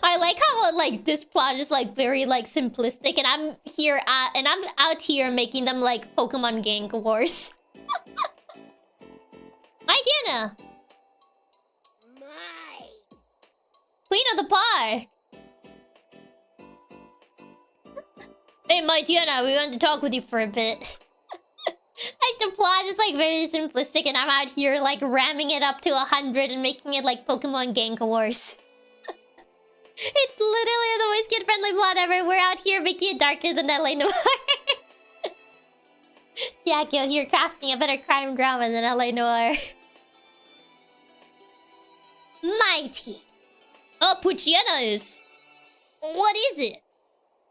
I like how like this plot is like very like simplistic, and I'm out here making them like Pokemon Gang Wars. Hi, Diana. Queen of the park. Hey, my Diana, we want to talk with you for a bit. Like the plot is like very simplistic, and I'm out here like ramming it up to 100 and making it like Pokemon Gang Wars. It's literally the most kid-friendly plot ever. We're out here making it darker than LA Noire. Yeah, Gil, you're crafting a better crime drama than LA Noire. Mighty. Oh, Poochyena is. What is it?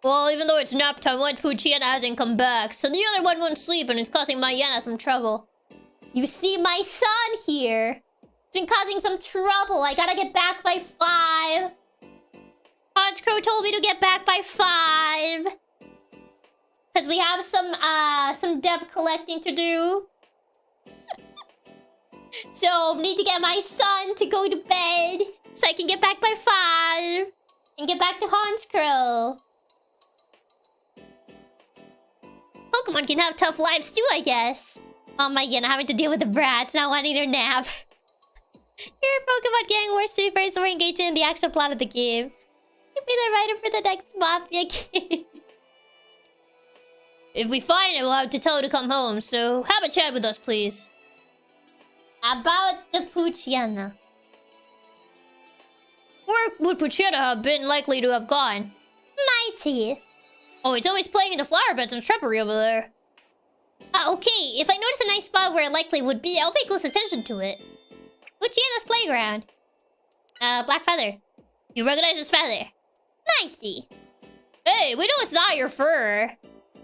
Well, even though it's nap time, one Poochyena hasn't come back, so the other one won't sleep, and it's causing my Yana some trouble. You see, my son here. It's been causing some trouble. I gotta get back by 5. Honchcrow told me to get back by 5. Because we have some debt collecting to do. So, need to get my son to go to bed so I can get back by 5 and get back to Honchcrow. Pokemon can have tough lives too, I guess. Oh my god, having to deal with the brats not wanting their nap. Your Pokemon Gang Wars to be first more engaged in the actual plot of the game. You'll be the writer for the next Mafia game. If we find it, we'll have to tell her to come home, so have a chat with us, please. About the Poochyena. Where would Poochyena have been likely to have gone? Mighty. Oh, it's always playing in the flower beds and shrubbery over there. Okay, if I notice a nice spot where it likely would be, I'll pay close attention to it. Poochyena's playground. Black feather. You recognize this feather? Mighty. Hey, we know it's not your fur.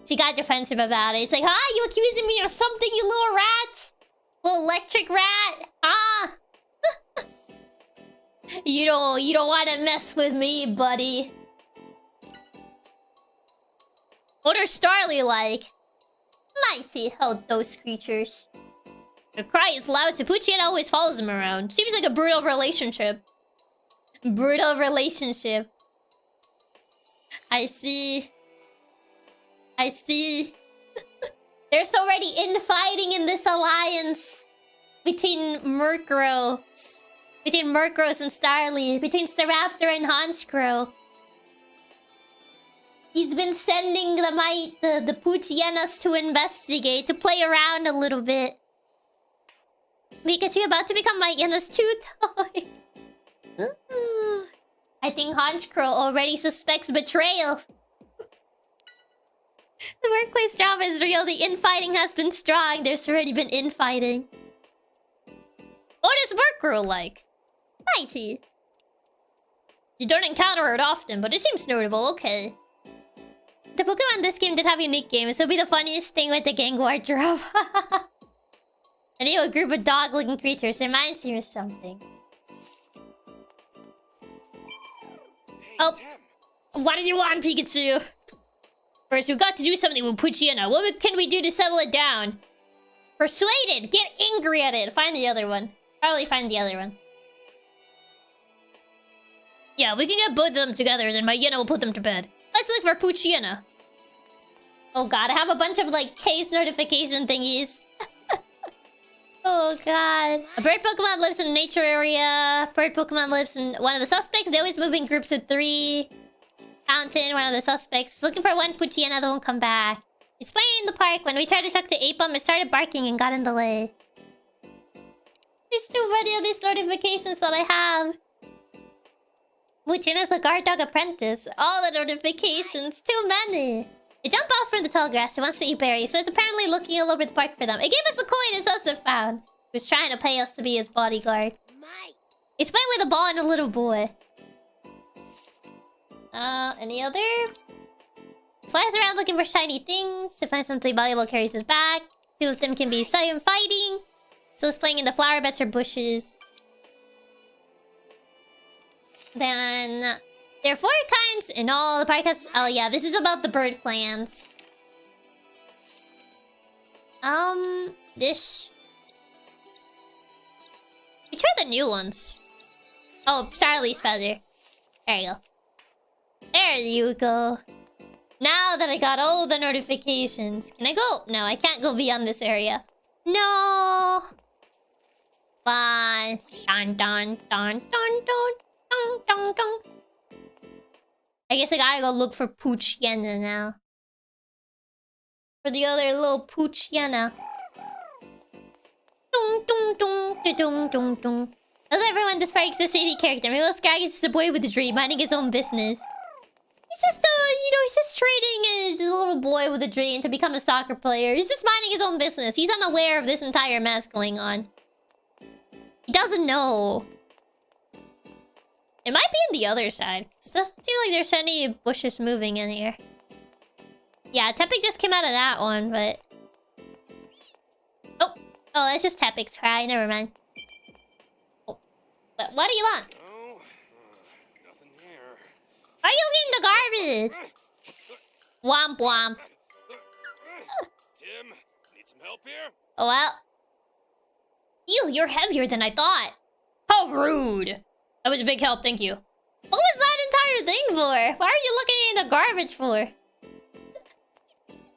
She got defensive about it. It's like, huh? You accusing me of something, you little rat? Little electric rat? Ah! You don't want to mess with me, buddy. What are Starly like? Mighty, oh, those creatures. The cry is loud, so Poochyena always follows him around. Seems like a brutal relationship. Brutal relationship. I see. I see. There's already infighting in this alliance. Between Murkrow. Between Murkrow and Starly. Between Staraptor and Honchcrow. He's been sending the Poochyenas to investigate, to play around a little bit. Pikachu about to become my Yena's too toy. I think Honchcrow already suspects betrayal. The workplace drama is real. The infighting has been strong. There's already been infighting. What is Murkrow like? Mighty. You don't encounter it often, but it seems notable. Okay. The Pokemon in this game did have unique games. It'll be the funniest thing with the Gang War drop. And a group of dog-looking creatures. Reminds me of something. Hey, Oh. Tim. What do you want, Pikachu? First, we've got to do something with Poochyena. What can we do to settle it down? Persuaded! Get angry at it! Find the other one. Probably find the other one. Yeah, we can get both of them together, then my Yena will put them to bed. Let's look for Poochyena. Oh god, I have a bunch of, like, case notification thingies. Oh god. A bird Pokemon lives in a nature area. Bird Pokemon lives in one of the suspects. They always move in groups of 3. Fountain, one of the suspects. Looking for one Poochyena that won't come back. He's playing in the park. When we tried to talk to Apom, it started barking and got in the way. There's too many of these notifications that I have. Poochyena the guard dog apprentice. All the notifications. Too many. It jumped off from the tall grass. It wants to eat berries, so it's apparently looking all over the park for them. It gave us a coin it's also found. He was trying to pay us to be his bodyguard. He's playing with a ball and a little boy. Any other? Flies around looking for shiny things. To find something valuable, carries his back. Two of them can be silent fighting. So he's playing in the flower beds or bushes. Then there are 4 kinds in all the podcasts. Oh yeah, this is about the bird clans. This. We try the new ones. Oh, Charlie's feather. There you go. There you go. Now that I got all the notifications, can I go? No, I can't go beyond this area. No. Fine. Dun dun dun dun dun dun dun dun. I guess I gotta go look for Pooch Yenna now. For the other little Pooch Yenna. Dun dun dun dun dun dun. Not everyone despite a shady character. Maybe Skag is just a boy with a dream, minding his own business. He's just he's just trading a little boy with a dream to become a soccer player. He's just minding his own business. He's unaware of this entire mess going on. He doesn't know. It might be on the other side. It doesn't seem like there's any bushes moving in here. Yeah, Tepig just came out of that one, but... Oh, that's just Tepig's cry. Never mind. Oh. But what do you want? Nothing here. Why are you eating the garbage? Womp womp. Tim, need some help here? Oh, well. Ew, you're heavier than I thought. How rude. That was a big help, thank you. What was that entire thing for? Why are you looking in the garbage for?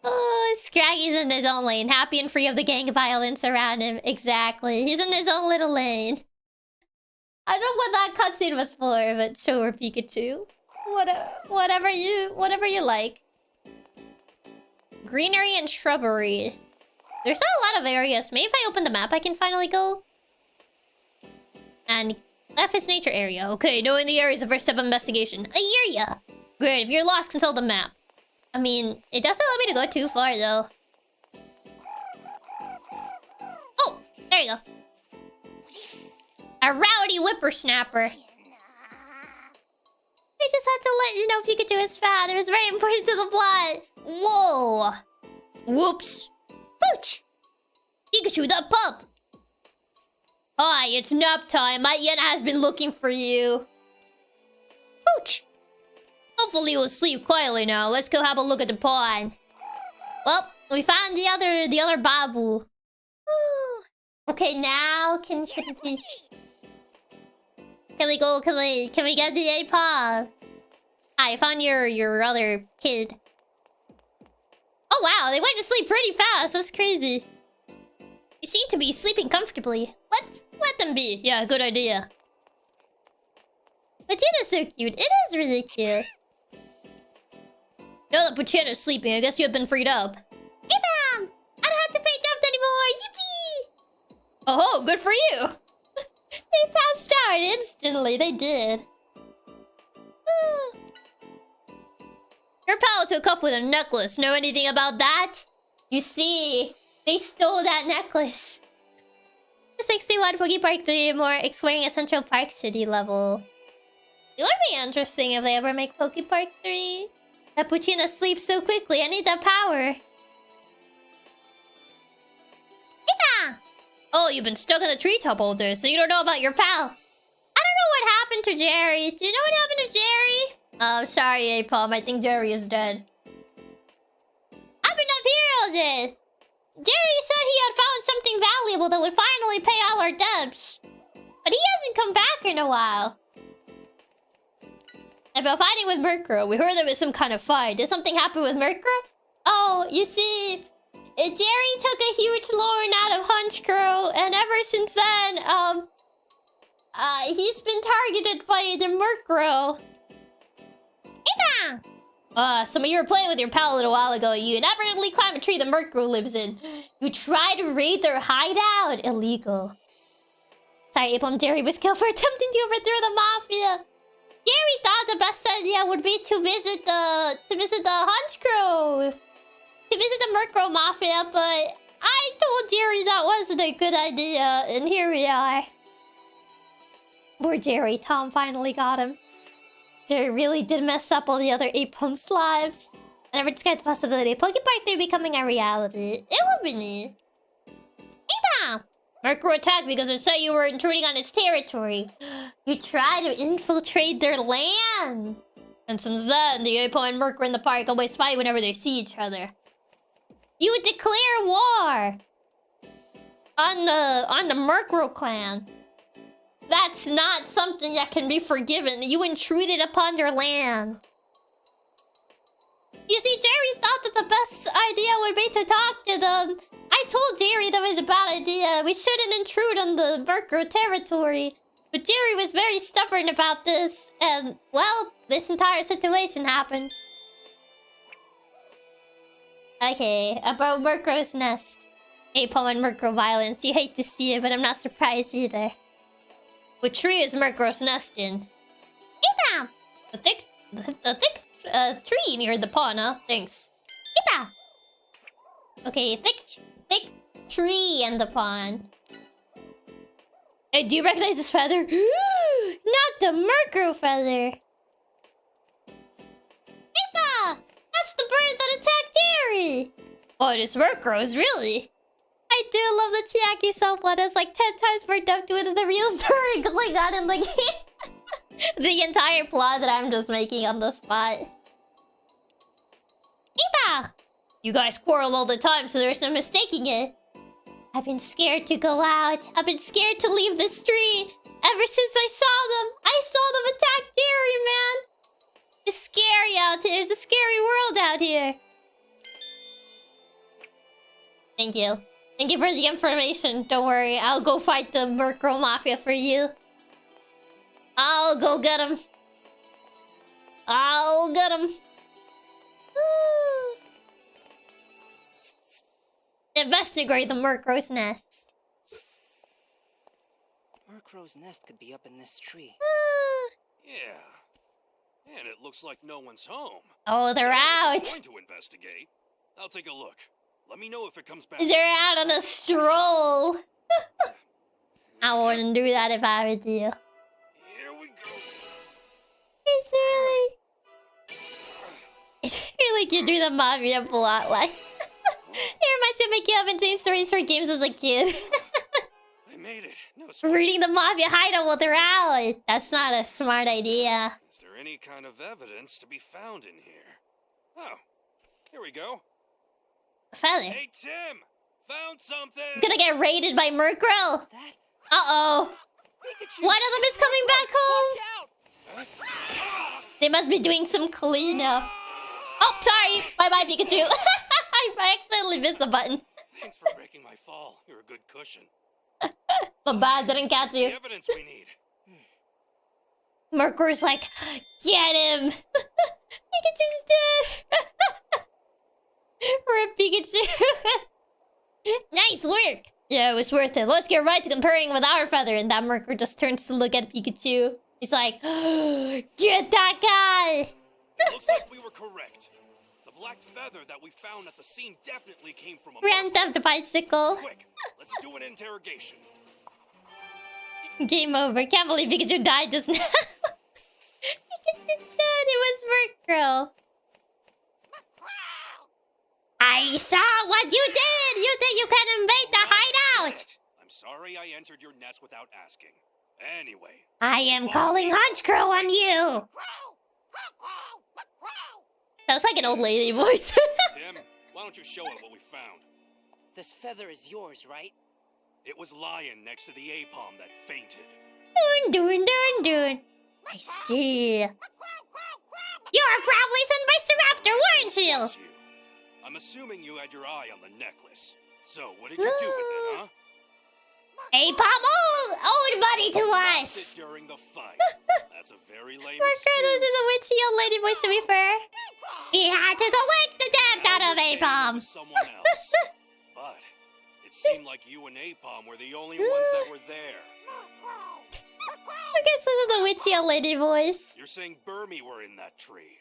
Oh, Scraggy's in his own lane. Happy and free of the gang violence around him. Exactly. He's in his own little lane. I don't know what that cutscene was for, but sure, Pikachu. Whatever you like. Greenery and shrubbery. There's not a lot of areas. Maybe if I open the map, I can finally go. And F is nature area. Okay, knowing the area is the first step of investigation. I hear ya. Great, if you're lost, consult the map. I mean, it doesn't let me to go too far, though. Oh, there you go. A rowdy whippersnapper. I just had to let you know Pikachu is fat. It was very important to the plot. Whoa. Whoops. Pooch! Pikachu, the pup! Hi, it's nap time. My Yenna has been looking for you. Pooch! Hopefully you'll sleep quietly now. Let's go have a look at the pond. Well, we found the other Babu. Okay, now can we go? Can we get the APOV? I found your other kid. Oh wow, they went to sleep pretty fast. That's crazy. You seem to be sleeping comfortably. Let them be. Yeah, good idea. Pachina's so cute. It is really cute. Now that Pachina's sleeping, I guess you have been freed up. Hey, Bam! I don't have to pay debt anymore. Yippee! Oh, good for you. They passed out instantly. They did. Your pal took off with a necklace. Know anything about that? You see, they stole that necklace. 61 Poke Park 3 more exploring a Central Park City level. It would be interesting if they ever make Poke Park 3. That Puccina sleeps so quickly. I need that power. Ika! Oh, you've been stuck in the treetop all day, so you don't know about your pal. I don't know what happened to Jerry. Do you know what happened to Jerry? Oh, sorry, Apom. I think Jerry is dead. I've been up here all day. Jerry said he had found something valuable that would finally pay all our debts. But he hasn't come back in a while. About fighting with Murkrow. We heard there was some kind of fight. Did something happen with Murkrow? Oh, you see, Jerry took a huge loan out of Honchkrow, and ever since then, he's been targeted by the Murkrow. So you were playing with your pal a little while ago. You inevitably climb a tree the Murkrow lives in. You tried to raid their hideout. Illegal. Sorry, Apom. Jerry was killed for attempting to overthrow the Mafia. Jerry thought the best idea would be to visit the Honchkrow. To visit the Murkrow Mafia, but I told Jerry that wasn't a good idea, and here we are. Poor Jerry. Tom finally got him. Jerry really did mess up all the other Apum's lives. I never discarded the possibility of Pokepark 3 becoming a reality. It would be neat. Apom! Murkrow attacked because it said you were intruding on its territory. You tried to infiltrate their land. And since then, the Apom and Murkrow in the park always fight whenever they see each other. You would declare war on the Murkrow clan. That's not something that can be forgiven. You intruded upon their land. You see, Jerry thought that the best idea would be to talk to them. I told Jerry that was a bad idea. We shouldn't intrude on the Murkrow territory. But Jerry was very stubborn about this. And, well, this entire situation happened. Okay, about Murkrow's nest. Apom and Murkrow violence. You hate to see it, but I'm not surprised either. What tree is Murkrow's nest in? Apom! The thick tree near the pond, huh? Thanks. Apom! Okay, thick tree in the pond. Hey, do you recognize this feather? Not the Murkrow feather. Apom! That's the bird that attacked Jerry! Oh, it is Murkrow's, really? I do love the Chiaki subplot. It's like 10 times more depth to it than the real story going on in the game. The entire plot that I'm just making on the spot. Ipa! You guys quarrel all the time, so there's no mistaking it. I've been scared to go out. I've been scared to leave this tree. Ever since I saw them. I saw them attack Jerry, man. It's scary out here. It's a scary world out here. Thank you. Thank you for the information. Don't worry, I'll go fight the Murkrow Mafia for you. I'll go get him. I'll get him. Investigate the Murkrow's nest. Murkrow's nest could be up in this tree. Yeah. And it looks like no one's home. Oh, they're So out. I'm going to investigate. I'll take a look. Let me know if it comes back. They're out on a stroll. I wouldn't do that if I were you. Here we go. It's really... It's really like you do the Mafia plot like... It reminds me of making up insane stories for games as a kid. I made it. No sweat. Reading the Mafia hideout while they're out. That's not a smart idea. Is there any kind of evidence to be found in here? Oh, here we go. Feather. Hey, Tim! Found something! It's gonna get raided by Murkrow. Uh-oh. One of them is coming back home. They must be doing some cleanup. Oh, sorry. Bye-bye, Pikachu. I accidentally missed the button. Thanks for breaking my fall. You're a good cushion. But bad didn't catch you. The evidence we need. Murkrow's like, get him. Pikachu's dead. Rip Pikachu. Nice work. Yeah, it was worth it. Let's get right to comparing with our feather. And that Murkrow just turns to look at Pikachu. He's like, get that guy. It looks like we were correct. The black feather that we found at the scene definitely came from a Grand Theft Bicycle. Quick, let's do an interrogation. Game over. Can't believe Pikachu died just now. Pikachu's dead. It was Murkrow. I saw what you did! You think you can invade the hideout! I'm sorry I entered your nest without asking. Anyway. I am calling Hunchcrow on you! Sounds like an old lady voice. Tim, why don't you show it what we found? This feather is yours, right? It was lying next to the Apom that fainted. Dun. I see. You're probably some Mr. Raptor, weren't you? Yes, you. I'm assuming you had your eye on the necklace. So, what did you do with it, huh? Apom owed money to Lost us! it during the fight. That's a very lame Murkrow excuse. doesn't a witchy old lady voice to be fair. He had to go wake the depth Now out of you're saying it Apom. was someone else. But it seemed like you and Apom were the only ones that were there. I guess this is the witchy old lady voice. You're saying Burmy were in that tree.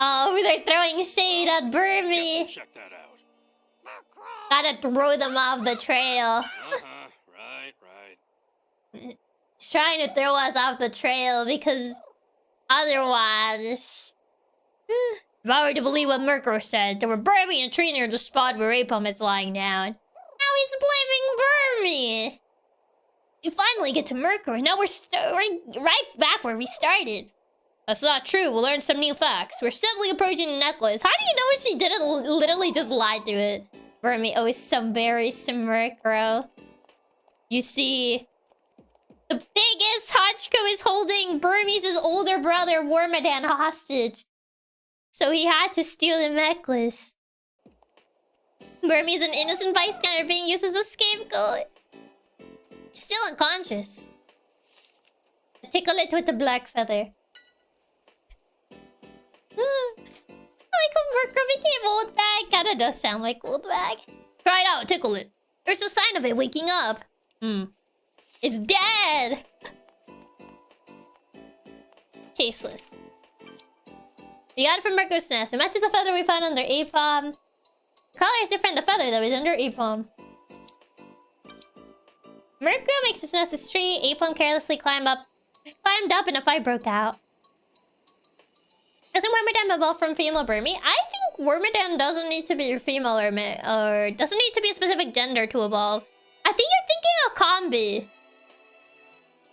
Oh, they're throwing shade at Guess we'll Burmy. check that out. Gotta throw them off the trail. Right. He's trying to throw us off the trail because otherwise... If I were to believe what Murkrow said, there were Burmy and a tree near the spot where Apom is lying down. Now he's blaming Burmy! You finally get to Murkrow, and now we're right back where we started. That's not true. We'll learn some new facts. We're steadily approaching the necklace. How do you know she didn't literally just lie to it? Burmy always some very Murkrow. You see, the biggest Hachiko is holding Burmese older brother Wormadan hostage. So he had to steal the necklace. Burmese an innocent bystander being used as a scapegoat. Still unconscious. Tickle it with the black feather. Like a worker became old bag. Kinda does sound like old bag. Try it out, tickle it. There's no sign of it waking up. It's dead! Caseless. We got it from Murkrow's nest. It matches the feather we found under Apom. The color is different. The feather, though, is under Apom. Murkrow makes his nest a tree. Apom carelessly climbed up and a fight broke out. Doesn't Wormadan evolve from female Burmy? I think Wormadan doesn't need to be a female or doesn't need to be a specific gender to evolve. I think you're thinking of Combi.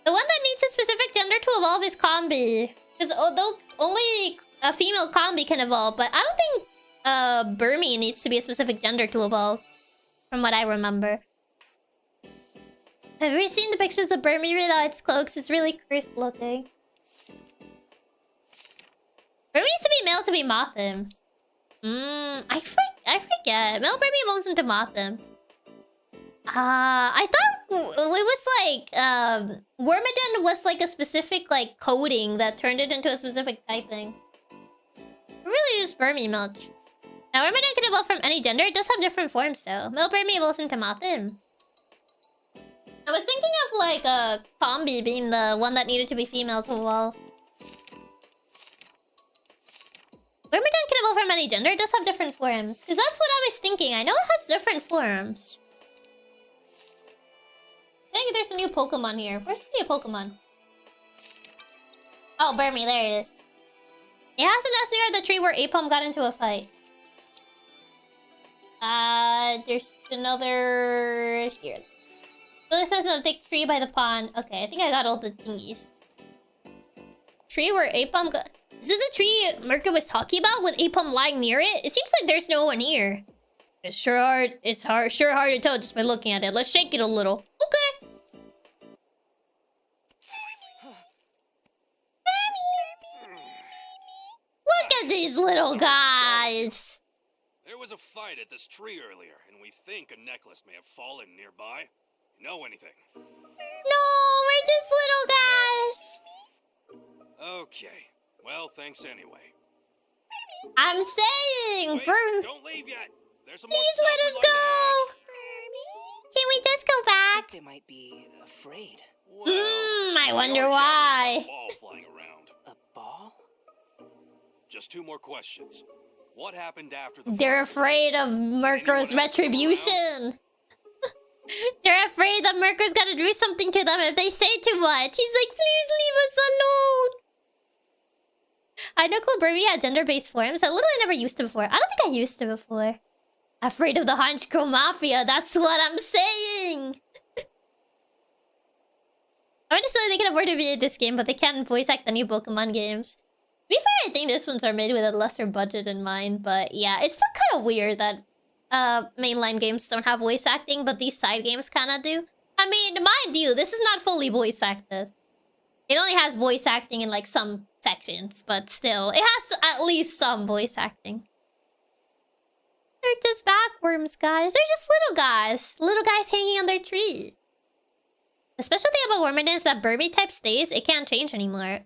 The one that needs a specific gender to evolve is Combi. Because although only a female Combi can evolve, but I don't think Burmy needs to be a specific gender to evolve. From what I remember. Have you seen the pictures of Burmy without its cloaks? It's really cursed looking. Burmy needs to be male to be Mothim. I forget. Male Burmy evolves into Mothim. I thought it was like Wormadan was like a specific like coding that turned it into a specific typing. I really use Burmy much. Now Wormadan can evolve from any gender. It does have different forms though. Male Burmy evolves into Mothim. I was thinking of like a Combi being the one that needed to be female to evolve. Wormadan can evolve from any gender. It does have different forms. Because that's what I was thinking. I know it has different forms. I think there's a new Pokemon here. Where's the new Pokemon? Oh, Burmy, there it is. It has an nest near the tree where Apom got into a fight. There's another... here. So this is a thick tree by the pond. Okay, I think I got all the thingies. Tree where Apom got... Is this the tree Murkrow was talking about with Apom lying near it? It seems like there's no one here. It's sure hard to tell just by looking at it. Let's shake it a little. Okay. Look at these little guys. There was a fight at this tree earlier, and we think a necklace may have fallen nearby. You know anything? No, we're just little guys. Okay. Well, thanks anyway. I'm saying, Wait, don't leave yet. There's more please stuff let us we'd like to go. ask. Can we just go back? They might be afraid. Well, I we wonder are why. gathering a ball flying around. A ball? Just two more questions. What happened after the They're fight? afraid of Murkrow's Anyone else come retribution. They're afraid that Murkrow's gonna do something to them if they say too much. He's like, please leave us alone. I know Burmy had gender-based forms. I literally never used it before. I don't think I used it before. Afraid of the Honchkrow Mafia. That's what I'm saying. I want to say they can afford to be in this game, but they can't voice act the new Pokemon games. To be fair, I think these ones are made with a lesser budget in mind. But yeah, it's still kind of weird that mainline games don't have voice acting, but these side games kind of do. I mean, mind you, this is not fully voice acted. It only has voice acting in like some sections, but still, it has at least some voice acting. They're just backworms, guys. They're just little guys. Little guys hanging on their tree. The special thing about Wormadan is that Burmy type stays. It can't change anymore.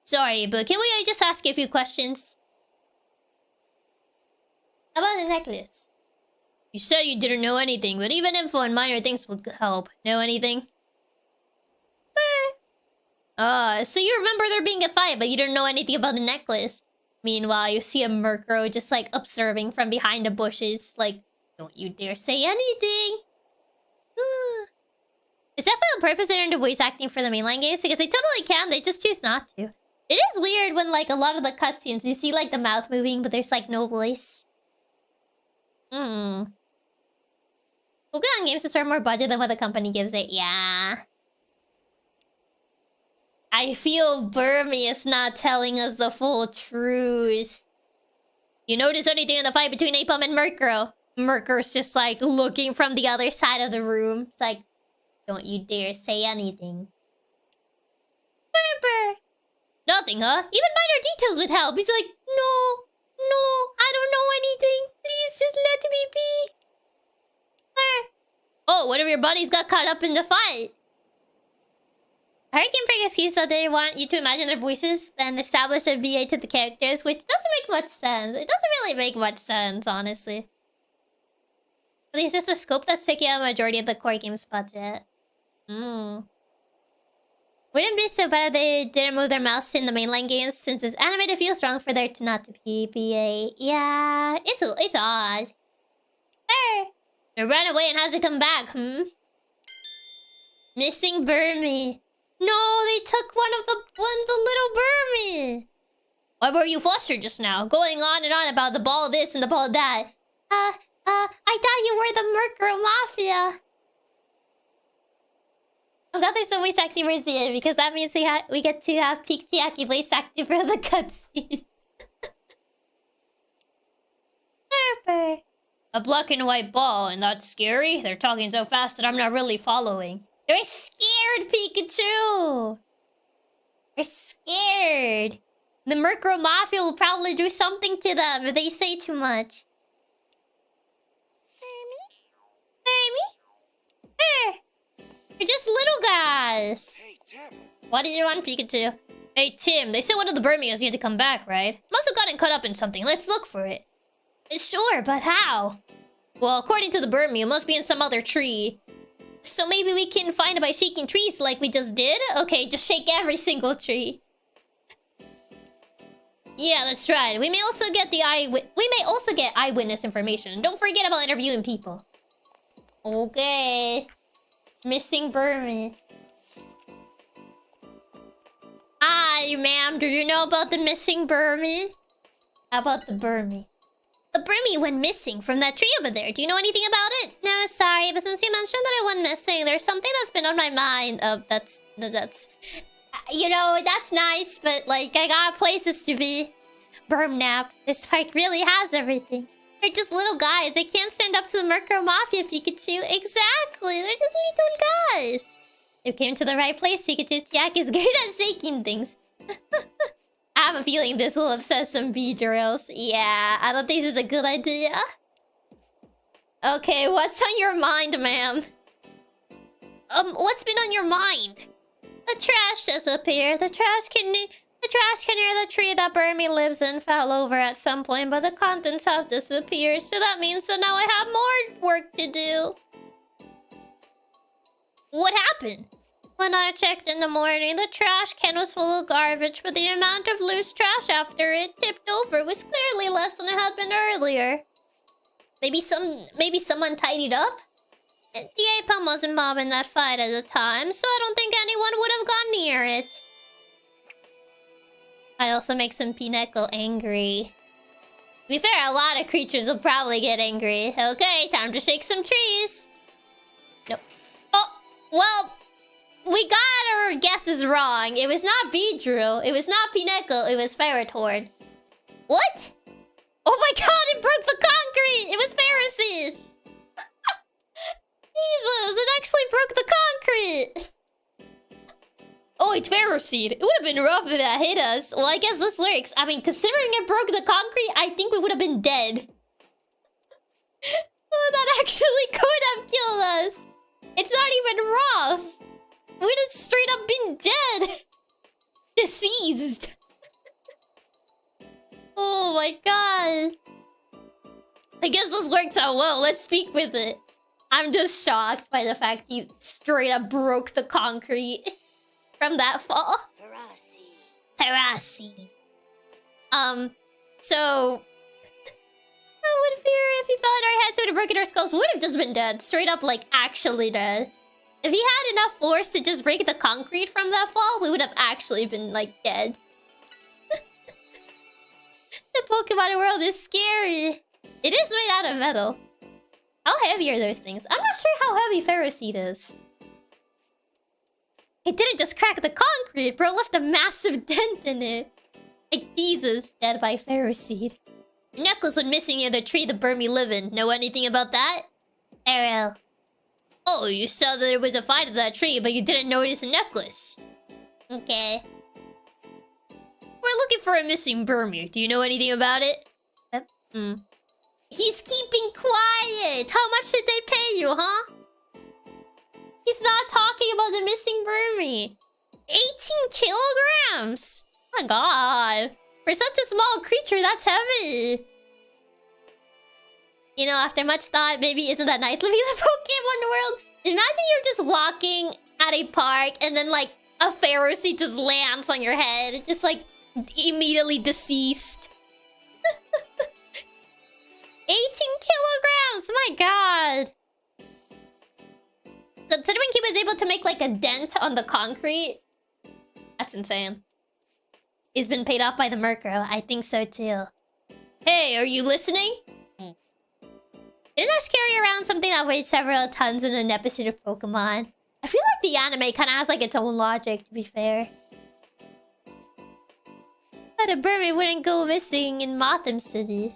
Sorry, but can we just ask you a few questions? About the necklace. You said you didn't know anything, but even info on minor things would help. Know anything? So you remember there being a fight, but you don't know anything about the necklace. Meanwhile, you see a Murkrow just like observing from behind the bushes, like Don't you dare say anything. It's definitely on purpose they don't do voice acting for the mainline games because they totally can, they just choose not to. It is weird when like a lot of the cutscenes you see like the mouth moving but there's like no voice. We'll get on games to serve more budget than what the company gives it, yeah. I feel Burmy is not telling us the full truth. You notice anything in the fight between Apom and Merkuro? Merkur's just like looking from the other side of the room. It's like, don't you dare say anything. Burr. Nothing, huh? Even minor details would help. He's like, no, I don't know anything. Please just let me be. Burr. Oh, one of your buddies got caught up in the fight. I heard Game Freak excuse that they want you to imagine their voices and establish a VA to the characters, which doesn't make much sense. It doesn't really make much sense, honestly. At least it's a scope that's taking out a majority of the core game's budget. Wouldn't be so bad if they didn't move their mouse in the mainline games, since it's animated feels wrong for there to not to be VA. Yeah, it's odd. They ran away and hasn't come back, Missing Burmy. No, they took one of the little Burmy. Why were you flustered just now? Going on and on about the ball this and the ball that. I thought you were the Merkuro Mafia. I'm glad there's a voice acting version in because that means we get to have Peak Chiaki voice acting for the cutscenes. A black and white ball, and that's scary? They're talking so fast that I'm not really following. They're scared, Pikachu! They're scared. The Merkuro Mafia will probably do something to them if they say too much. You're just little guys. Hey, Tim. What do you want, Pikachu? Hey, Tim, they said one of the Burmios need to come back, right? Must have gotten caught up in something. Let's look for it. Sure, but how? Well, according to the Burmio, it must be in some other tree. So maybe we can find it by shaking trees like we just did? Okay, just shake every single tree. Yeah, let's try it. We may also get eyewitness information. Don't forget about interviewing people. Okay. Missing Burmy. Hi, ma'am. Do you know about the missing Burmy? How about the Burmy? The Burmy went missing from that tree over there. Do you know anything about it? No, sorry, but since you mentioned that it went missing, there's something that's been on my mind. That's... You know, that's nice, but, like, I got places to be. Burm nap. This park really has everything. They're just little guys. They can't stand up to the Merkuro Mafia, Pikachu. Exactly. They're just little guys. You came to the right place, Pikachu. Chiaki's good at shaking things. I have a feeling this will upset some B-drills. Yeah, I don't think this is a good idea. Okay, what's on your mind, ma'am? What's been on your mind? The trash disappeared. The trash can near the tree that Burmy lives in fell over at some point, but the contents have disappeared, so that means that now I have more work to do. What happened? When I checked in the morning, the trash can was full of garbage, but the amount of loose trash after it tipped over was clearly less than it had been earlier. Maybe someone tidied up? The Apom wasn't involved in that fight at the time, so I don't think anyone would have gone near it. I'd also make some Pinecco angry. To be fair, a lot of creatures will probably get angry. Okay, time to shake some trees. Nope. Oh, well, we got our guesses wrong. It was not Beedrill. It was not Pinecco. It was Ferrothorn. What? Oh my god, it broke the concrete! It was Pharisee! Jesus, it actually broke the concrete! Oh, it's Ferroseed. It would have been rough if that hit us. Well, I guess this works. I mean, considering it broke the concrete, I think we would have been dead. Oh, that actually could have killed us. It's not even rough. We would have straight up been dead. Deceased. Oh my god. I guess this works out well. Let's speak with it. I'm just shocked by the fact you straight up broke the concrete from that fall. Parasi. So... would fear if he fell on our heads, would have broken our skulls. Would have just been dead. Straight up, like, actually dead. If he had enough force to just break the concrete from that fall, we would have actually been, like, dead. The Pokemon world is scary. It is made out of metal. How heavy are those things? I'm not sure how heavy Ferroseed is. It didn't just crack the concrete, bro. It left a massive dent in it. Like Jesus, dead by Ferroseed. Your necklace went missing near the tree the Burmy live in. Know anything about that? Ariel. Oh, you saw that there was a fight of that tree, but you didn't notice the necklace. Okay. We're looking for a missing Burmy. Do you know anything about it? He's keeping quiet. How much did they pay you, huh? He's not talking about the missing Burmy. 18 kilograms. Oh my god. For such a small creature, that's heavy. You know, after much thought, maybe isn't that nice living in the Pokemon world? Imagine you're just walking at a park and then like a Ferroseed just lands on your head. Just like immediately deceased. 18 kilograms! My god. Considering he was able to make like a dent on the concrete, that's insane. He's been paid off by the Murkrow. I think so too. Hey, are you listening? Didn't I carry around something that weighed several tons in an episode of Pokemon? I feel like the anime kind of has like its own logic, to be fair. But a Burmy wouldn't go missing in Motham City.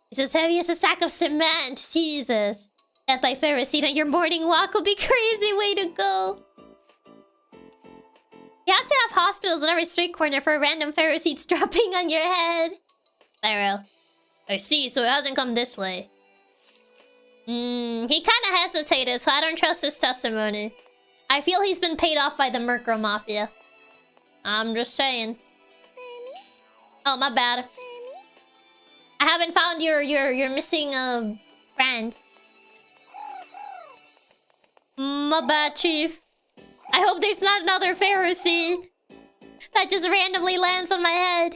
It's as heavy as a sack of cement. Jesus. Death by Ferroseed on your morning walk would be crazy way to go. You have to have hospitals on every street corner for random Ferroseeds dropping on your head. Lyra. I see, so it hasn't come this way. He kind of hesitated, so I don't trust his testimony. I feel he's been paid off by the Murkrow Mafia. I'm just saying. Oh, my bad. I haven't found your missing friend. My bad, Chief. I hope there's not another Ferroseed that just randomly lands on my head.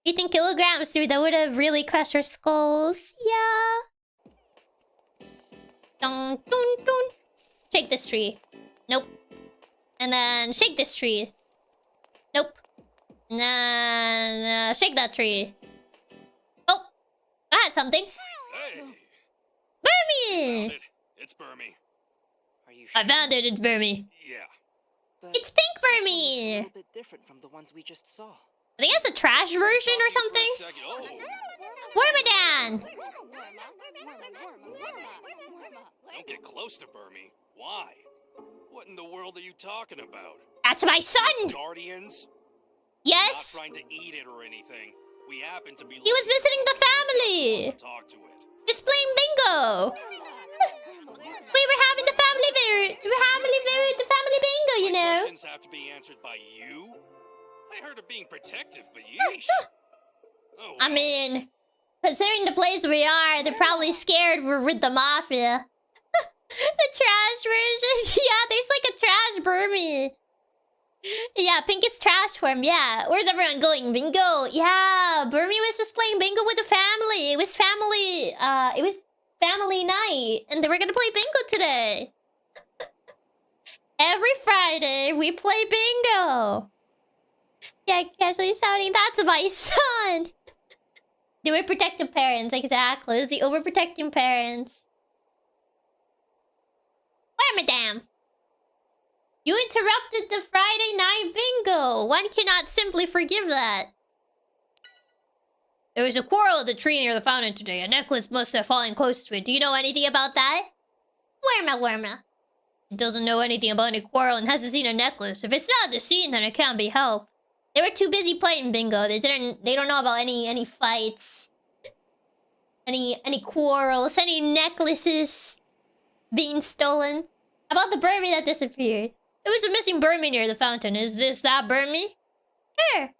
18 kilograms, dude. That would have really crushed our skulls. Yeah. Dun, dun, dun. Shake this tree. Nope. And then shake this tree. Nope. Nah, shake that tree. Oh, I had something. Hey! Burmy! Found it. It's Burmy. Are you I sure? found it. It's Burmy. Yeah. But It's Pink this one looks a Burmy. little bit different from the ones we just saw. I think it's the trash version or something. Oh, Wormadam! don't get close to Burmy. Why? What in the world are you talking about? That's my son! Guardians? Yes? Not trying to eat it or anything. We happen to be. He was visiting the family! Talk to it. Just playing bingo! We were having the family bingo, you My know? questions have to be answered by you? I heard of being protective, but yeesh. Oh, I mean, considering the place we are, they're probably scared we're with the Mafia. The trash version? Yeah, there's like a trash Burmy. Yeah, pink is trash form, yeah. Where's everyone going? Bingo? Yeah, Burmy was just playing bingo with the family. It was family night. And they were gonna play bingo today. Every Friday, we play bingo. Yeah, casually shouting, that's my son! They were protective parents, exactly. It was the overprotecting parents. Where, madame? You interrupted the Friday night bingo. One cannot simply forgive that. There was a quarrel at the tree near the fountain today. A necklace must have fallen close to it. Do you know anything about that? Worma. It doesn't know anything about any quarrel and hasn't seen a necklace. If it's not the scene, then it can't be helped. They were too busy playing bingo. They don't know about any fights. Any quarrels, any necklaces being stolen. About the Burmy that disappeared. There was a missing Burmy near the fountain. Is this that Burmy? Sure.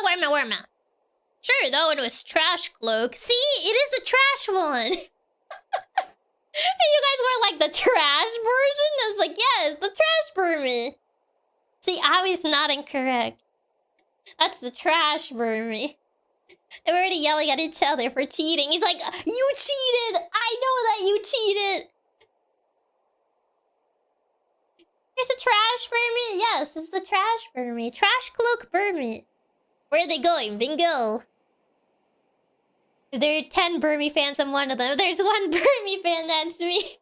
Worma. Sure, that one was Trash Cloak. See, it is the trash one. You guys were like the trash version? I was like, yes, the trash Burmy. See, I was not incorrect. That's the trash Burmy. They were already yelling at each other for cheating. He's like, you cheated! I know that you cheated! There's a trash Burmy? Yes, it's the trash Burmy. Trash cloak Burmy. Where are they going? Bingo. There are 10 Burmy fans. I'm one of them. There's one Burmy fan, that's me.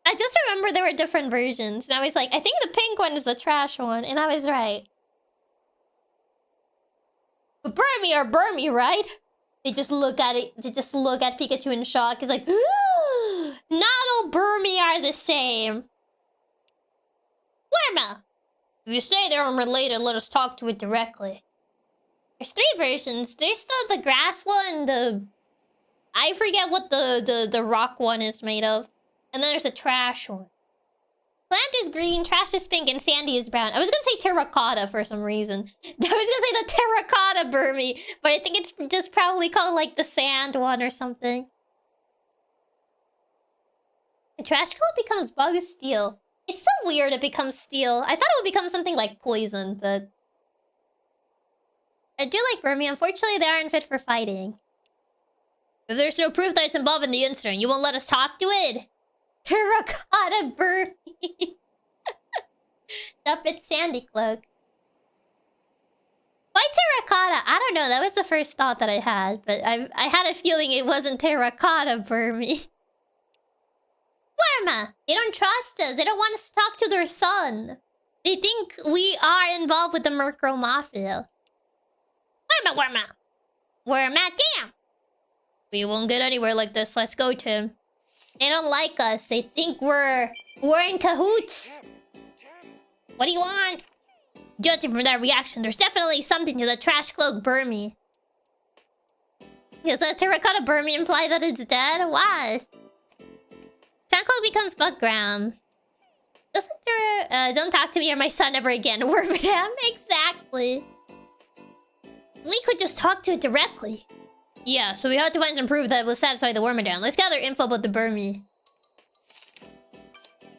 I just remember there were different versions. And I was like, I think the pink one is the trash one. And I was right. But Burmy are Burmy, right? They just look at it. They just look at Pikachu in shock. He's like, not all Burmy are the same. Worma! If you say they're unrelated, let us talk to it directly. There's 3 versions. There's the grass one, I forget what the rock one is made of. And then there's a trash one. Plant is green, trash is pink, and sandy is brown. I was gonna say terracotta for some reason. I was gonna say the terracotta Burmy, but I think it's just probably called like the sand one or something. The trash color becomes bug steel. It's so weird it becomes steel. I thought it would become something like poison, but... I do like Burmy. Unfortunately, they aren't fit for fighting. If there's no proof that it's involved in the incident, you won't let us talk to it? Terracotta Burmy. Up its sandy cloak. Why terracotta? I don't know. That was the first thought that I had, but I had a feeling it wasn't terracotta Burmy. Worma! They don't trust us. They don't want us to talk to their son. They think we are involved with the Murkrow Mafia. Worma! Worma, damn! We won't get anywhere like this. Let's go, Tim. They don't like us. They think we're in cahoots. What do you want? Judging from that reaction, there's definitely something to the trash cloak Burmy. Does a terracotta Burmy imply that it's dead? Why? Sand cloak becomes bug ground. Doesn't don't talk to me or my son ever again. Wormadam? Exactly. We could just talk to it directly. Yeah, so we had to find some proof that will satisfy the Wormadam. Let's gather info about the Burmy.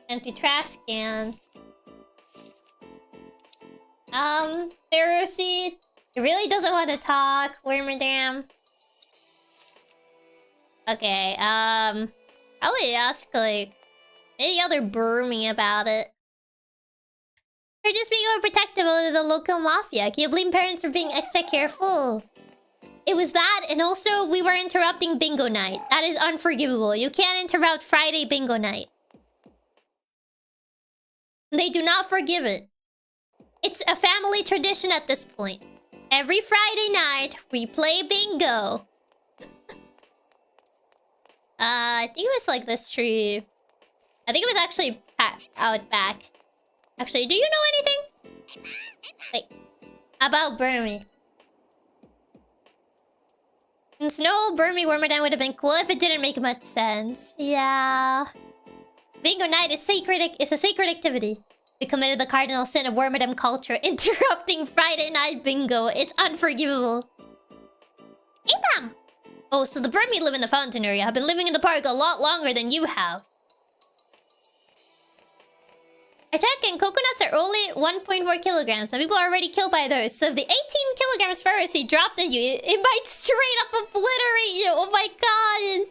Empty trash can. Ferroseed. It really doesn't want to talk, Wormadam. Okay, probably ask, like, any other Burmy about it. They're just being overprotective of the local mafia. Can you blame parents for being extra careful? It was that, and also we were interrupting bingo night. That is unforgivable. You can't interrupt Friday bingo night. They do not forgive it. It's a family tradition at this point. Every Friday night, we play bingo. I think it was like this tree. I think it was actually out back. Actually, do you know anything? Wait, about Burmy? Since no Burmy Wormadam would have been cool if it didn't make much sense. Yeah. Bingo night is sacred. It's a sacred activity. We committed the cardinal sin of Wormadam culture, interrupting Friday night bingo. It's unforgivable. Ibam! Oh, so the Burmy live in the fountain area. Have been living in the park a lot longer than you have. I check, and coconuts are only 1.4 kilograms. Some people are already killed by those. So if the 18 kilograms Pharisee dropped on you, it might straight up obliterate you. Oh my god.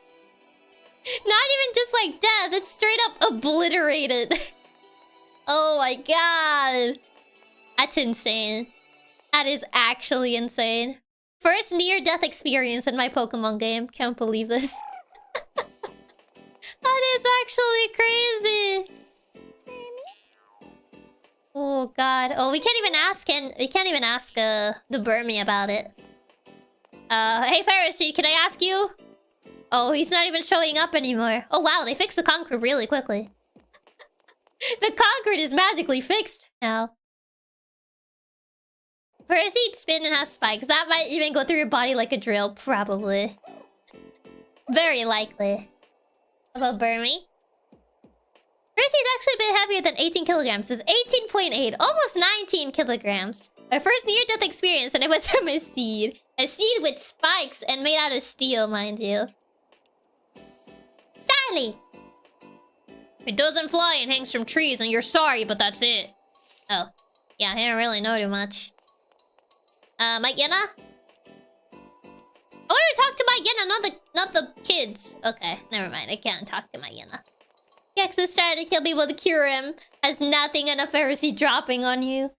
Not even just like death. It's straight up obliterated. Oh my god. That's insane. That is actually insane. First near-death experience in my Pokemon game. Can't believe this. That is actually crazy. Oh god. Oh, we can't even ask the Burmy about it. Hey Pharisee, can I ask you? Oh, he's not even showing up anymore. Oh wow, they fixed the concrete really quickly. The concrete is magically fixed now. Pharisee spin and has spikes. That might even go through your body like a drill, probably. Very likely. About Burmy? Percy's actually a bit heavier than 18 kilograms. It's 18.8, almost 19 kilograms. My first near-death experience, and it was from a seed. A seed with spikes and made out of steel, mind you. Sally! It doesn't fly and hangs from trees, and you're sorry, but that's it. Oh. Yeah, I don't really know too much. Mike Yenna? I want to talk to Mike Yenna, not the kids. Okay, never mind. I can't talk to Mike Yenna. Gex is trying to kill people to cure him. Has nothing and a Pharisee dropping on you.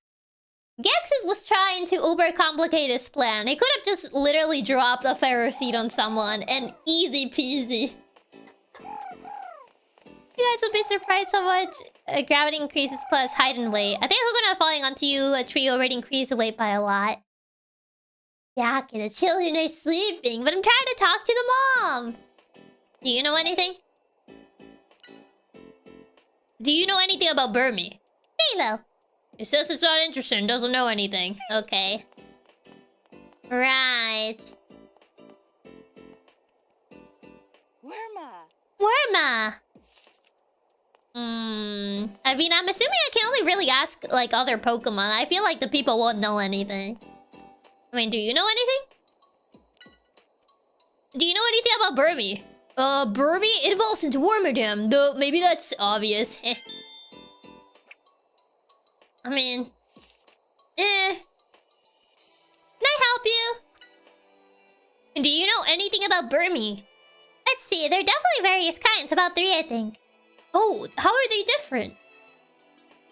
Gex was trying to overcomplicate his plan. He could have just literally dropped a Pharisee on someone and easy peasy. You guys will be surprised how much gravity increases plus height and weight. I think Hugona falling onto you, a tree already increased the weight by a lot. Yeah, okay, the children are sleeping, but I'm trying to talk to the mom. Do you know anything? Do you know anything about Burmy? Halo. It says it's not interested, doesn't know anything. Okay. Right. Worma. I mean, I'm assuming I can only really ask, like, other Pokemon. I feel like the people won't know anything. I mean, do you know anything? Do you know anything about Burmy? Burmy? It evolves into Wormadam. Though, maybe that's obvious. I mean... Can I help you? Do you know anything about Burmy? Let's see, there are definitely various kinds. About 3, I think. Oh, how are they different?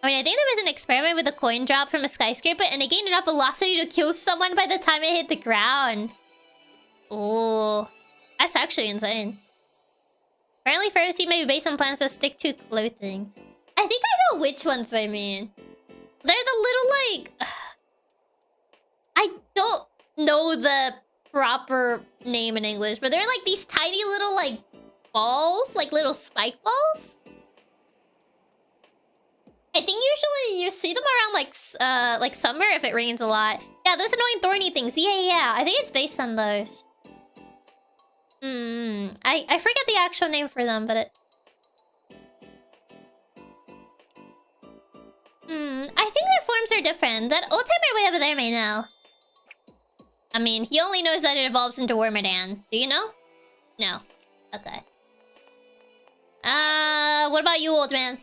I mean, I think there was an experiment with a coin drop from a skyscraper and it gained enough velocity to kill someone by the time it hit the ground. Oh, that's actually insane. Apparently, Pharisee may be based on plants that stick to clothing. I think I know which ones they mean. They're the little, like... I don't know the proper name in English, but they're like these tiny little, like, balls. Like little spike balls. I think usually you see them around, like summer if it rains a lot. Yeah, those annoying thorny things. Yeah. I think it's based on those. I forget the actual name for them, but it... I think their forms are different. That old-timer way over there may know. I mean, he only knows that it evolves into Wormadam. Do you know? No. Okay. What about you, old man?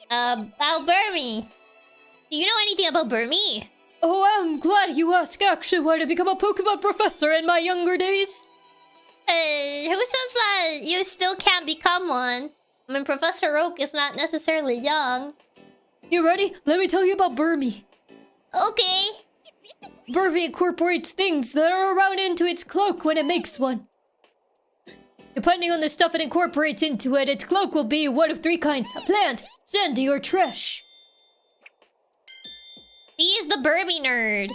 About Burmy. Do you know anything about Burmy? Oh, I'm glad you asked. I actually wanted to become a Pokemon professor in my younger days. Hey, who says that you still can't become one? I mean, Professor Oak is not necessarily young. You ready? Let me tell you about Burmy. Okay. Burmy incorporates things that are around into its cloak when it makes one. Depending on the stuff it incorporates into it, its cloak will be one of 3 kinds. A plant, sandy, or trash. He is the Burmy nerd.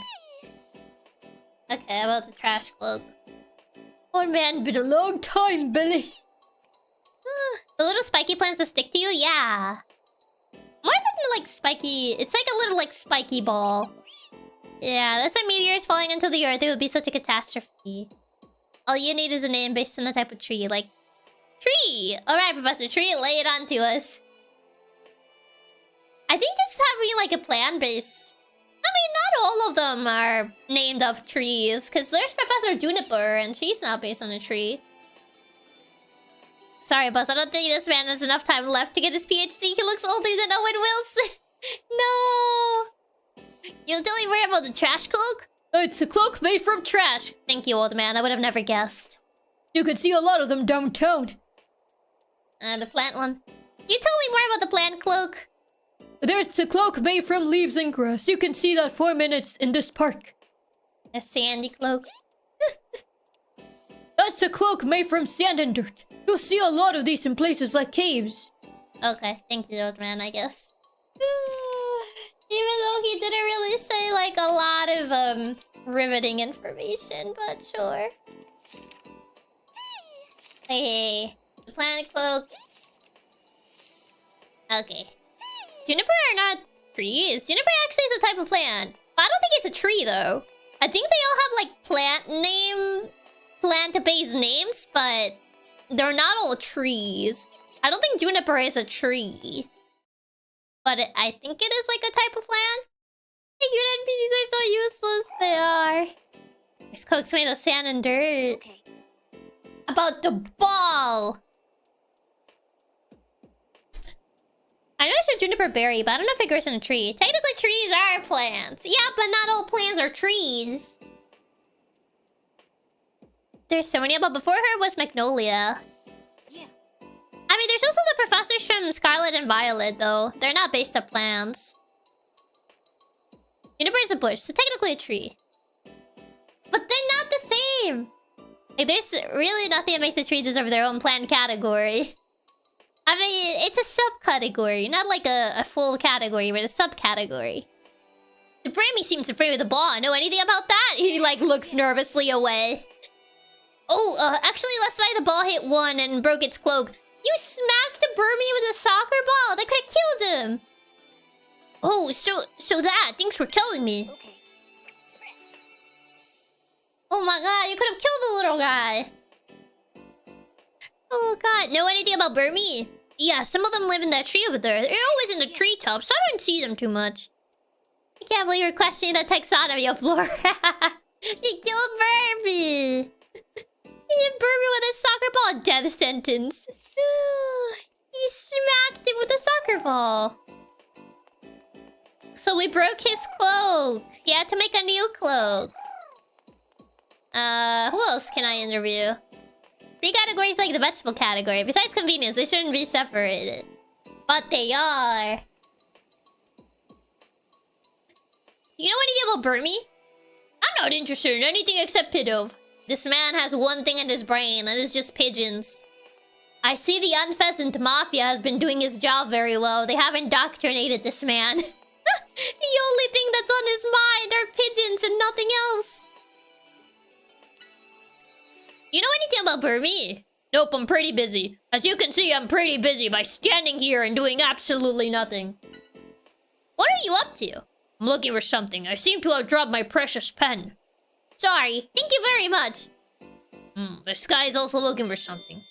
Okay, about the trash cloak. Oh man, been a long time, Billy. The little spiky plants that stick to you? Yeah. More than like spiky... It's like a little like spiky ball. Yeah, that's why meteors falling into the earth. It would be such a catastrophe. All you need is a name based on the type of tree. Like... Tree! Alright, Professor Tree, lay it on to us. I think just having like a plant base... I mean, not all of them are named of trees. Because there's Professor Juniper and she's not based on a tree. Sorry, boss. I don't think this man has enough time left to get his PhD. He looks older than Owen Wilson. No. You'll tell me more about the trash cloak? It's a cloak made from trash. Thank you, old man. I would have never guessed. You can see a lot of them downtown. The plant one. You tell me more about the plant cloak. There's a cloak made from leaves and grass. You can see that 4 minutes in this park. A sandy cloak. That's a cloak made from sand and dirt. You'll see a lot of these in places like caves. Okay, thank you, old man, I guess. Even though he didn't really say, like, a lot of, riveting information, but sure. Hey, the planet cloak. Okay. Juniper are not trees. Juniper actually is a type of plant. But I don't think it's a tree, though. I think they all have, like, plant-based names, but they're not all trees. I don't think Juniper is a tree. But I think it is, like, a type of plant. Cute NPCs are so useless. They are. This cloak's made of sand and dirt. Okay. About the ball. I know it's a juniper berry, but I don't know if it grows in a tree. Technically, trees are plants. Yeah, but not all plants are trees. There's so many, but before her was Magnolia. Yeah. I mean, there's also the professors from Scarlet and Violet, though. They're not based on plants. Juniper is a bush, so technically a tree. But they're not the same. Like, there's really nothing that makes the trees deserve their own plant category. I mean, it's a subcategory, not like a full category, but a subcategory. The Brammy seems afraid of the ball. Know anything about that? He, like, looks nervously away. Oh, actually, last night the ball hit one and broke its cloak. You smacked the Burmy with a soccer ball? That could have killed him. Oh, so that. Thanks for telling me. Okay. Oh my god, you could have killed the little guy. Oh god, know anything about Burmy? Yeah, some of them live in that tree over there. They're always in the treetops, so I don't see them too much. I can't believe you're questioning the taxonomy of Flora. He killed Burmy. He hit Burmy with a soccer ball. Death sentence. He smacked him with a soccer ball. So we broke his cloak. He had to make a new cloak. Who else can I interview? 3 categories like the vegetable category. Besides convenience, they shouldn't be separated. But they are. You know anything about Burmy? I'm not interested in anything except Pidove. This man has one thing in his brain, and it's just pigeons. I see the Unpheasant Mafia has been doing his job very well. They have indoctrinated this man. The only thing that's on his mind are pigeons and nothing else. You know anything about Burmy? Nope, I'm pretty busy. As you can see, I'm pretty busy by standing here and doing absolutely nothing. What are you up to? I'm looking for something. I seem to have dropped my precious pen. Sorry. Thank you very much. This guy is also looking for something.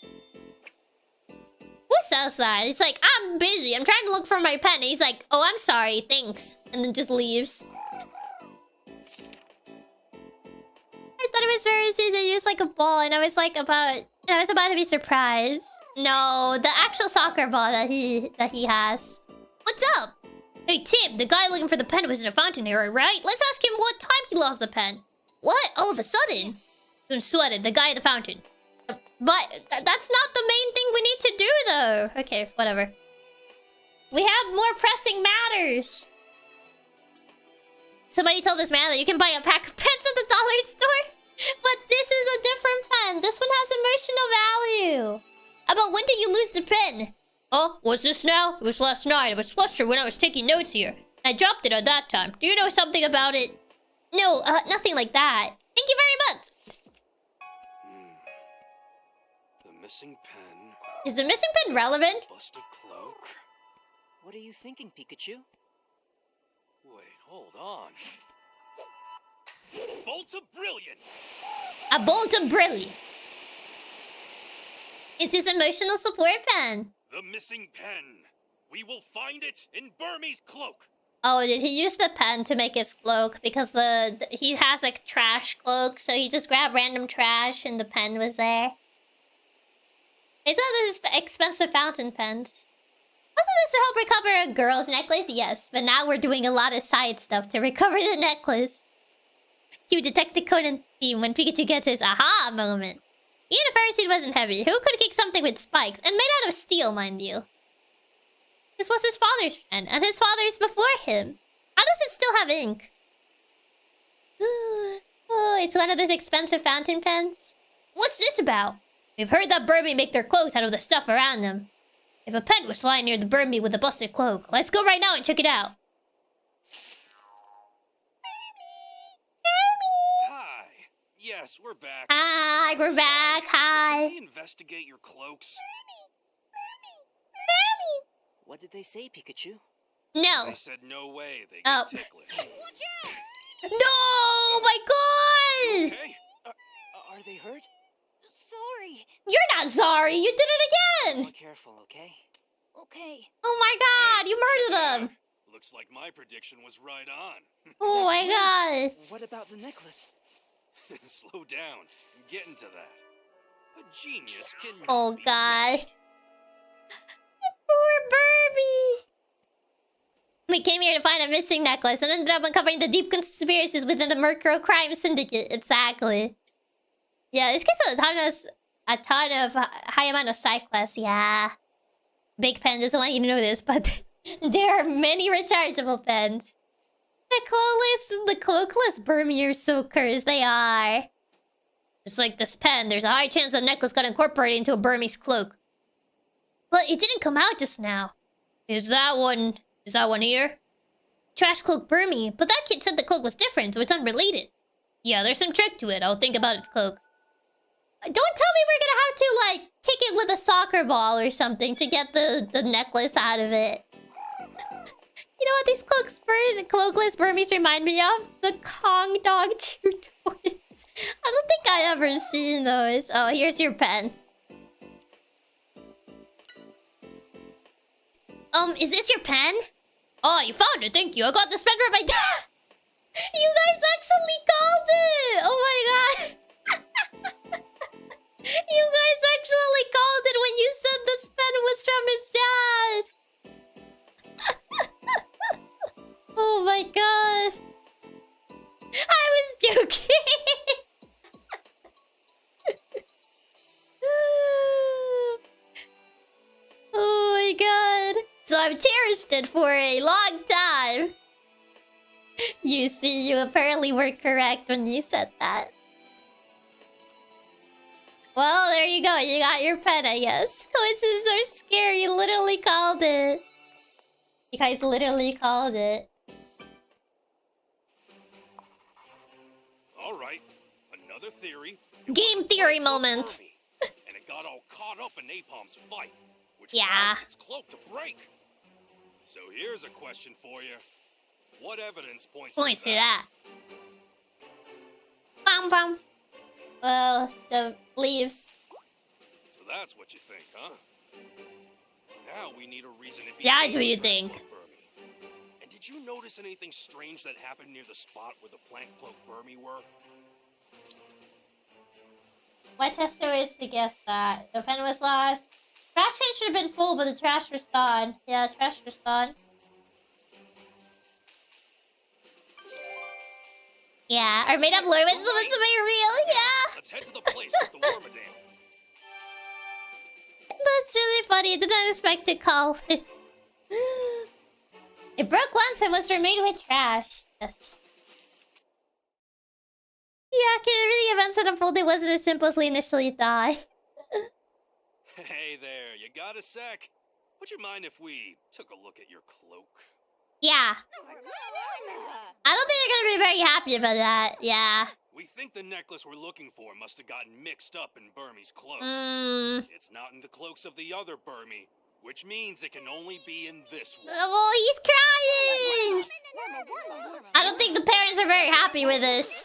Who says that? He's like, I'm busy. I'm trying to look for my pen. And he's like, oh, I'm sorry. Thanks. And then just leaves. I thought it was very easy to use like a ball, and I was about to be surprised. No, the actual soccer ball that he has. What's up? Hey Tim, the guy looking for the pen was in a fountain area, right? Let's ask him what time he lost the pen. What? All of a sudden? Don't sweat it, the guy at the fountain. But that's not the main thing we need to do though. Okay, whatever. We have more pressing matters. Somebody told this man that you can buy a pack of pens at the dollar store. But this is a different pen. This one has emotional value. About when did you lose the pen? Oh, what's this now? It was last night. It was flustered when I was taking notes here. I dropped it at that time. Do you know something about it? No, nothing like that. Thank you very much. The missing pen. Is the missing pen relevant? Busted cloak. What are you thinking, Pikachu? Wait, hold on. Bolt of brilliance. A bolt of brilliance. It's his emotional support pen. The missing pen. We will find it in Burmy's cloak. Oh, did he use the pen to make his cloak? Because he has a trash cloak, so he just grabbed random trash and the pen was there. It's one of those expensive fountain pens. Wasn't this to help recover a girl's necklace? Yes, but now we're doing a lot of side stuff to recover the necklace. Cue Detective Conan theme when Pikachu gets his aha moment. Even if Fairy Seed wasn't heavy, who could kick something with spikes? And made out of steel, mind you. This was his father's pen, and his father's before him. How does it still have ink? Oh, it's one of those expensive fountain pens. What's this about? We've heard that Burmy make their clothes out of the stuff around them. If a pen was lying near the Burmy with a busted cloak, let's go right now and check it out. Hi. Yes, we're back. Hi, we're back. Hi. Can we investigate your cloaks? What did they say, Pikachu? No. They said no way. They Oh. get ticklish. Watch out! No! Oh my god! Okay. Are they hurt? Sorry. You're not sorry. You did it More again. careful, okay? Okay. Oh my god! Hey, You check it murdered out. them. Looks like my prediction was right on. Oh my god. What about the necklace? Slow down. I'm getting to that. A genius can. Oh god. Poor Burby. We came here to find a missing necklace and ended up uncovering the deep conspiracies within the Murkrow crime syndicate. Exactly. Yeah, this gets a ton of high amount of side quests. Yeah. Big Pen doesn't want you to know this, but there are many rechargeable pens. The cloakless Burmy are so cursed. They are. Just like this pen, there's a high chance the necklace got incorporated into a Burmese cloak. But it didn't come out just now. Is that one here? Trash cloak Burmy. But that kid said the cloak was different, so it's unrelated. Yeah, there's some trick to it. I'll think about its cloak. Don't tell me we're gonna have to, like, kick it with a soccer ball or something to get the necklace out of it. You know what these cloakless Burmese remind me of? The Kong Dog Chew toys. I don't think I ever seen those. Oh, here's your pen. Is this your pen? Oh, you found it, thank you. I got this pen from my dad. You guys actually called it! Oh my god. You guys actually called it when you said this pen was from his dad. Oh my god. I was joking. Oh my god. So I've cherished it for a long time. You see, you apparently were correct when you said that. Well, there you go. You got your pen, I guess. Coincidences are scary. You literally called it. You guys literally called it. Alright, another theory. Game theory moment. And it got all caught up in Napalm's fight, which Yeah. caused its cloak to break. So here's a question for you. What evidence points To that. Bum bum. Well, the leaves. So that's what you think, huh? Now we need a reason to be. That's what you think. And did you notice anything strange that happened near the spot where the plant cloak Burmy were? What tester is to guess that? The pen was lost. Trash can should have been full, but the trash was gone. Yeah, trash was gone. Yeah, our made up lure was supposed to be real, yeah. Let's head to the place with the Wormadam. That's really funny. I did not expect to call it. It broke once and was remade with trash. Yes. Yeah, can it really events that unfolded wasn't as simple as we initially thought. Hey there, you got a sec? Would you mind if we took a look at your cloak? Yeah. I don't think they're gonna be very happy about that. Yeah. We think the necklace we're looking for must have gotten mixed up in Burmy's cloak. It's not in the cloaks of the other Burmy, which means it can only be in this one. Oh, he's crying! I don't think the parents are very happy with this.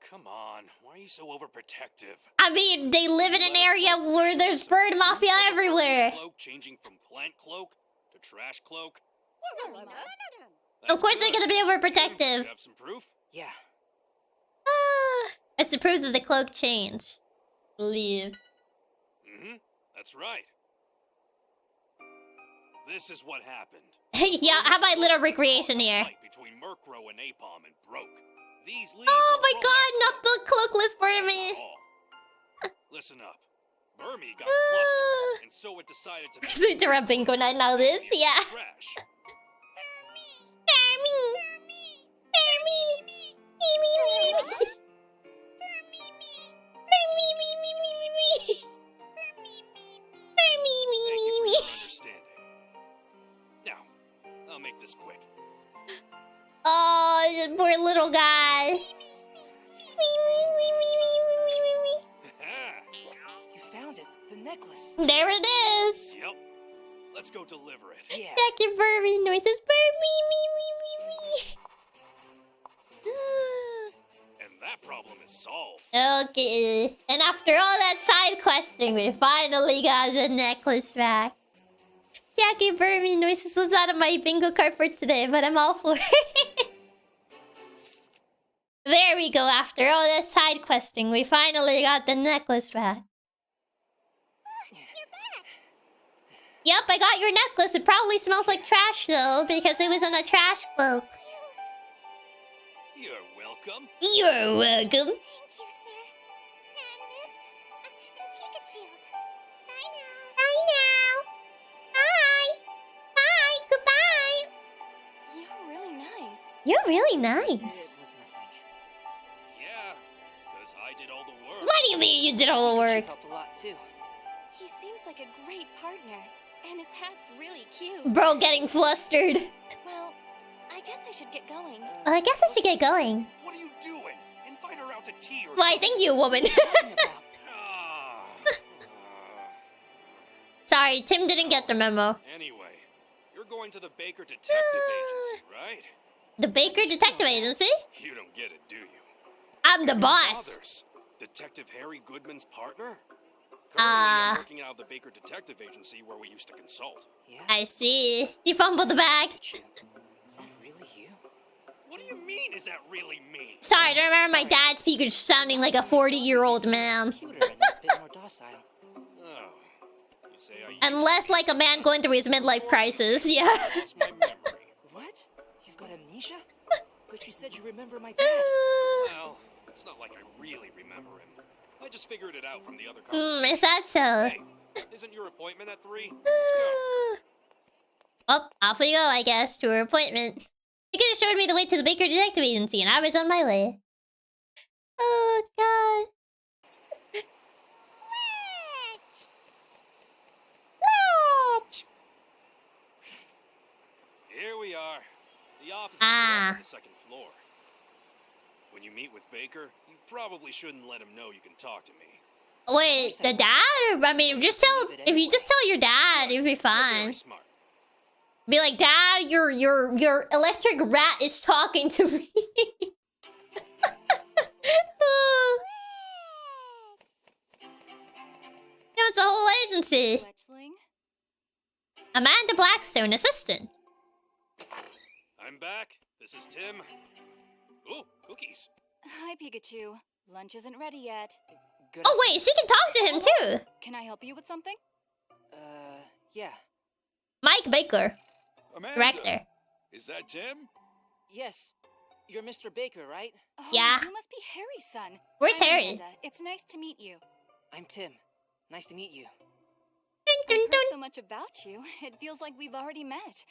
Come on, why are you so overprotective? I mean, they live in an area where there's bird mafia everywhere. Cloak changing from plant cloak to trash cloak. Of course they're gonna be overprotective. You have some proof? Yeah. That's to prove that the cloak changed. Believe. That's right. This is what happened. Yeah, how about a little recreation here? Fight between Murkrow and Napalm and broke. These leaves Oh are my from god, that not the cloakless cloak. Burmy! That's not all. Listen up. Burmy got flustered, and so it decided to Is it interrupting? Go not know this? Yeah. trash. Thank you for your understanding. Now, I'll make this quick. Oh, poor little guy. You found it. The necklace. There it is. Yep. Let's go deliver it. Yeah. Jackie Burmy noises. And that problem is solved. Okay. And after all that side questing, we finally got the necklace back. Jackie Burmy noises was out of my bingo card for today, but I'm all for it. There we go. After all that side questing, we finally got the necklace back. Yep, I got your necklace. It probably smells like trash though, because it was in a trash cloak. You're welcome. You're welcome. Thank you, sir. And Miss... Pikachu. Bye now. Bye now. Bye. Bye. Goodbye. You're really nice. You're really It nice. was nothing. Yeah, because I did all the work. What do you mean you did all the Pikachu work? helped a lot too. He seems like a great partner. And his hat's really cute. Bro getting flustered. Well, I guess I should get going. Well, I guess I should get going. What are you doing? Invite her out to tea or Why, something. thank you, woman. Talking about. Ah. Sorry, Tim didn't get the memo. Anyway, you're going to the Baker Detective Agency, right? The Baker Detective Agency? You don't get it, do you? I'm the Your boss. father's Detective Harry Goodman's partner? Currently, I'm working out of the Baker Detective Agency where we used to consult. Yeah. I see. You fumbled the bag. Pikachu. Is that really you? What do you mean, is that really me? Sorry, I remember my dad's Pikachu sounding like a 40-year-old man. Cuter and a bit more docile. Oh, you say I And used less to like a man going through his midlife crisis, yeah. lost my memory. What? You've got amnesia? But you said you remember my dad. Well, it's not like I really remember him. I just figured it out from the other conversation. Is that so? Hey, isn't your appointment at 3? Let's go. Well, off we go, I guess, to her appointment. You could have showed me the way to the Baker Detective Agency, and I was on my way. Oh, God. Letch! Here we are. The office is Ah. on the second floor. When you meet with Baker, you probably shouldn't let him know you can talk to me. Wait, the dad? I mean, just tell... If you just tell your dad, it'll be You're fine. very smart. Be like, Dad, your electric rat is talking to me. No, it's a whole agency. Fletchling? Amanda Blackstone, assistant. I'm back. This is Tim. Ooh, cookies. Hi, Pikachu. Lunch isn't ready yet. Good Oh, wait, she can talk to him, too. Can I help you with something? Yeah. Mike Baker, Amanda, director. is that Tim? Yes. You're Mr. Baker, right? Oh, Yeah. You must be Harry's son. Where's I'm Harry? Amanda. It's nice to meet you. I'm Tim. Nice to meet you. Dun, I've dun, heard dun. so much about you. It feels like we've already met.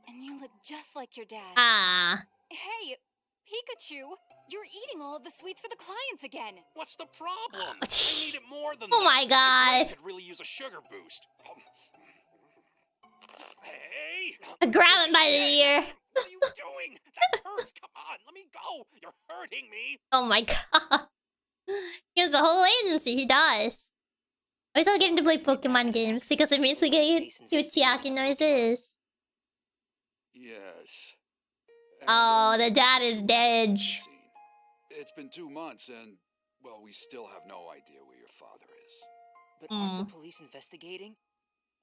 And you look just like your dad. Ah. Hey, Pikachu, you're eating all of the sweets for the clients again. What's the problem? I need it more than Oh that. my God. brain could really use a sugar boost. Hey! Grab him by the ear. What are you doing? That hurts. Come on, let me go. You're hurting me. Oh my God. He has a whole agency, he does. I still getting to play Pokemon games because it means we get cute Chiaki noises. Yes. And, Oh, the dad is dead. scene. It's been 2 months and, well, we still have no idea where your father is. But aren't the police investigating?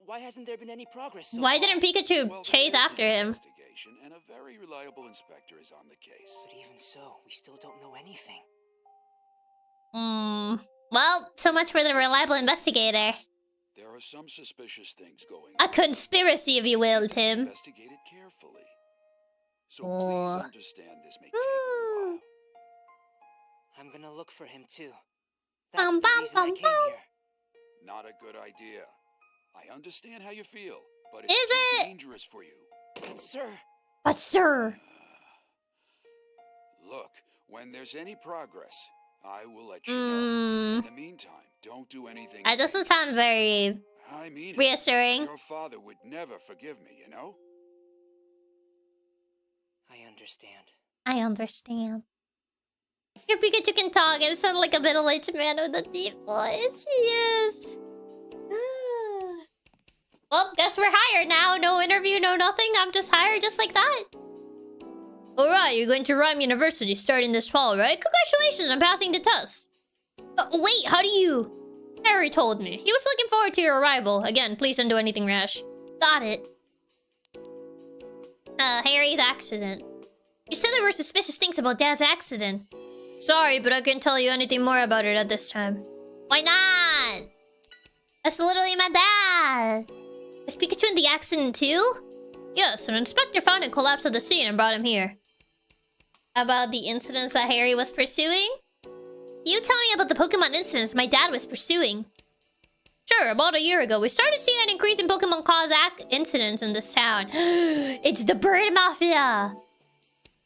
Why hasn't there been any progress so Why far? didn't Pikachu Well, chase there is after an him? investigation, and a very reliable inspector is on the case. But even so, we still don't know anything. Well, so much for the reliable investigator. There are some suspicious things going A on. conspiracy, if you will, Tim. Investigate it carefully. So Oh. please understand this may take a while. I'm gonna look for him too. Bum, That's the bum, reason I bum, came bum. here. Not a good idea. I understand how you feel, but Is it's too it? dangerous for you. But sir, But sir, Look, when there's any progress, I will let you know. In the meantime, don't do anything. that doesn't sound very I mean it. reassuring. Your father would never forgive me, you know? I understand. I understand. Your Pikachu can talk and sound like a middle-aged man with a deep voice. Yes. Well, guess we're hired now. No interview, no nothing. I'm just hired just like that. Alright, you're going to Rhyme University starting this fall, right? Congratulations on passing the test. Wait, how do you... Harry told me. He was looking forward to your arrival. Again, please don't do anything rash. Got it. Harry's accident. You said there were suspicious things about Dad's accident. Sorry, but I can't tell you anything more about it at this time. Why not? That's literally my dad. Was Pikachu in the accident too? Yes, an inspector found him collapsed at the scene and brought him here. About the incidents that Harry was pursuing? You tell me about the Pokemon incidents my dad was pursuing. Sure, about a year ago, we started seeing an increase in Pokemon cause incidents in this town. It's the Bird Mafia!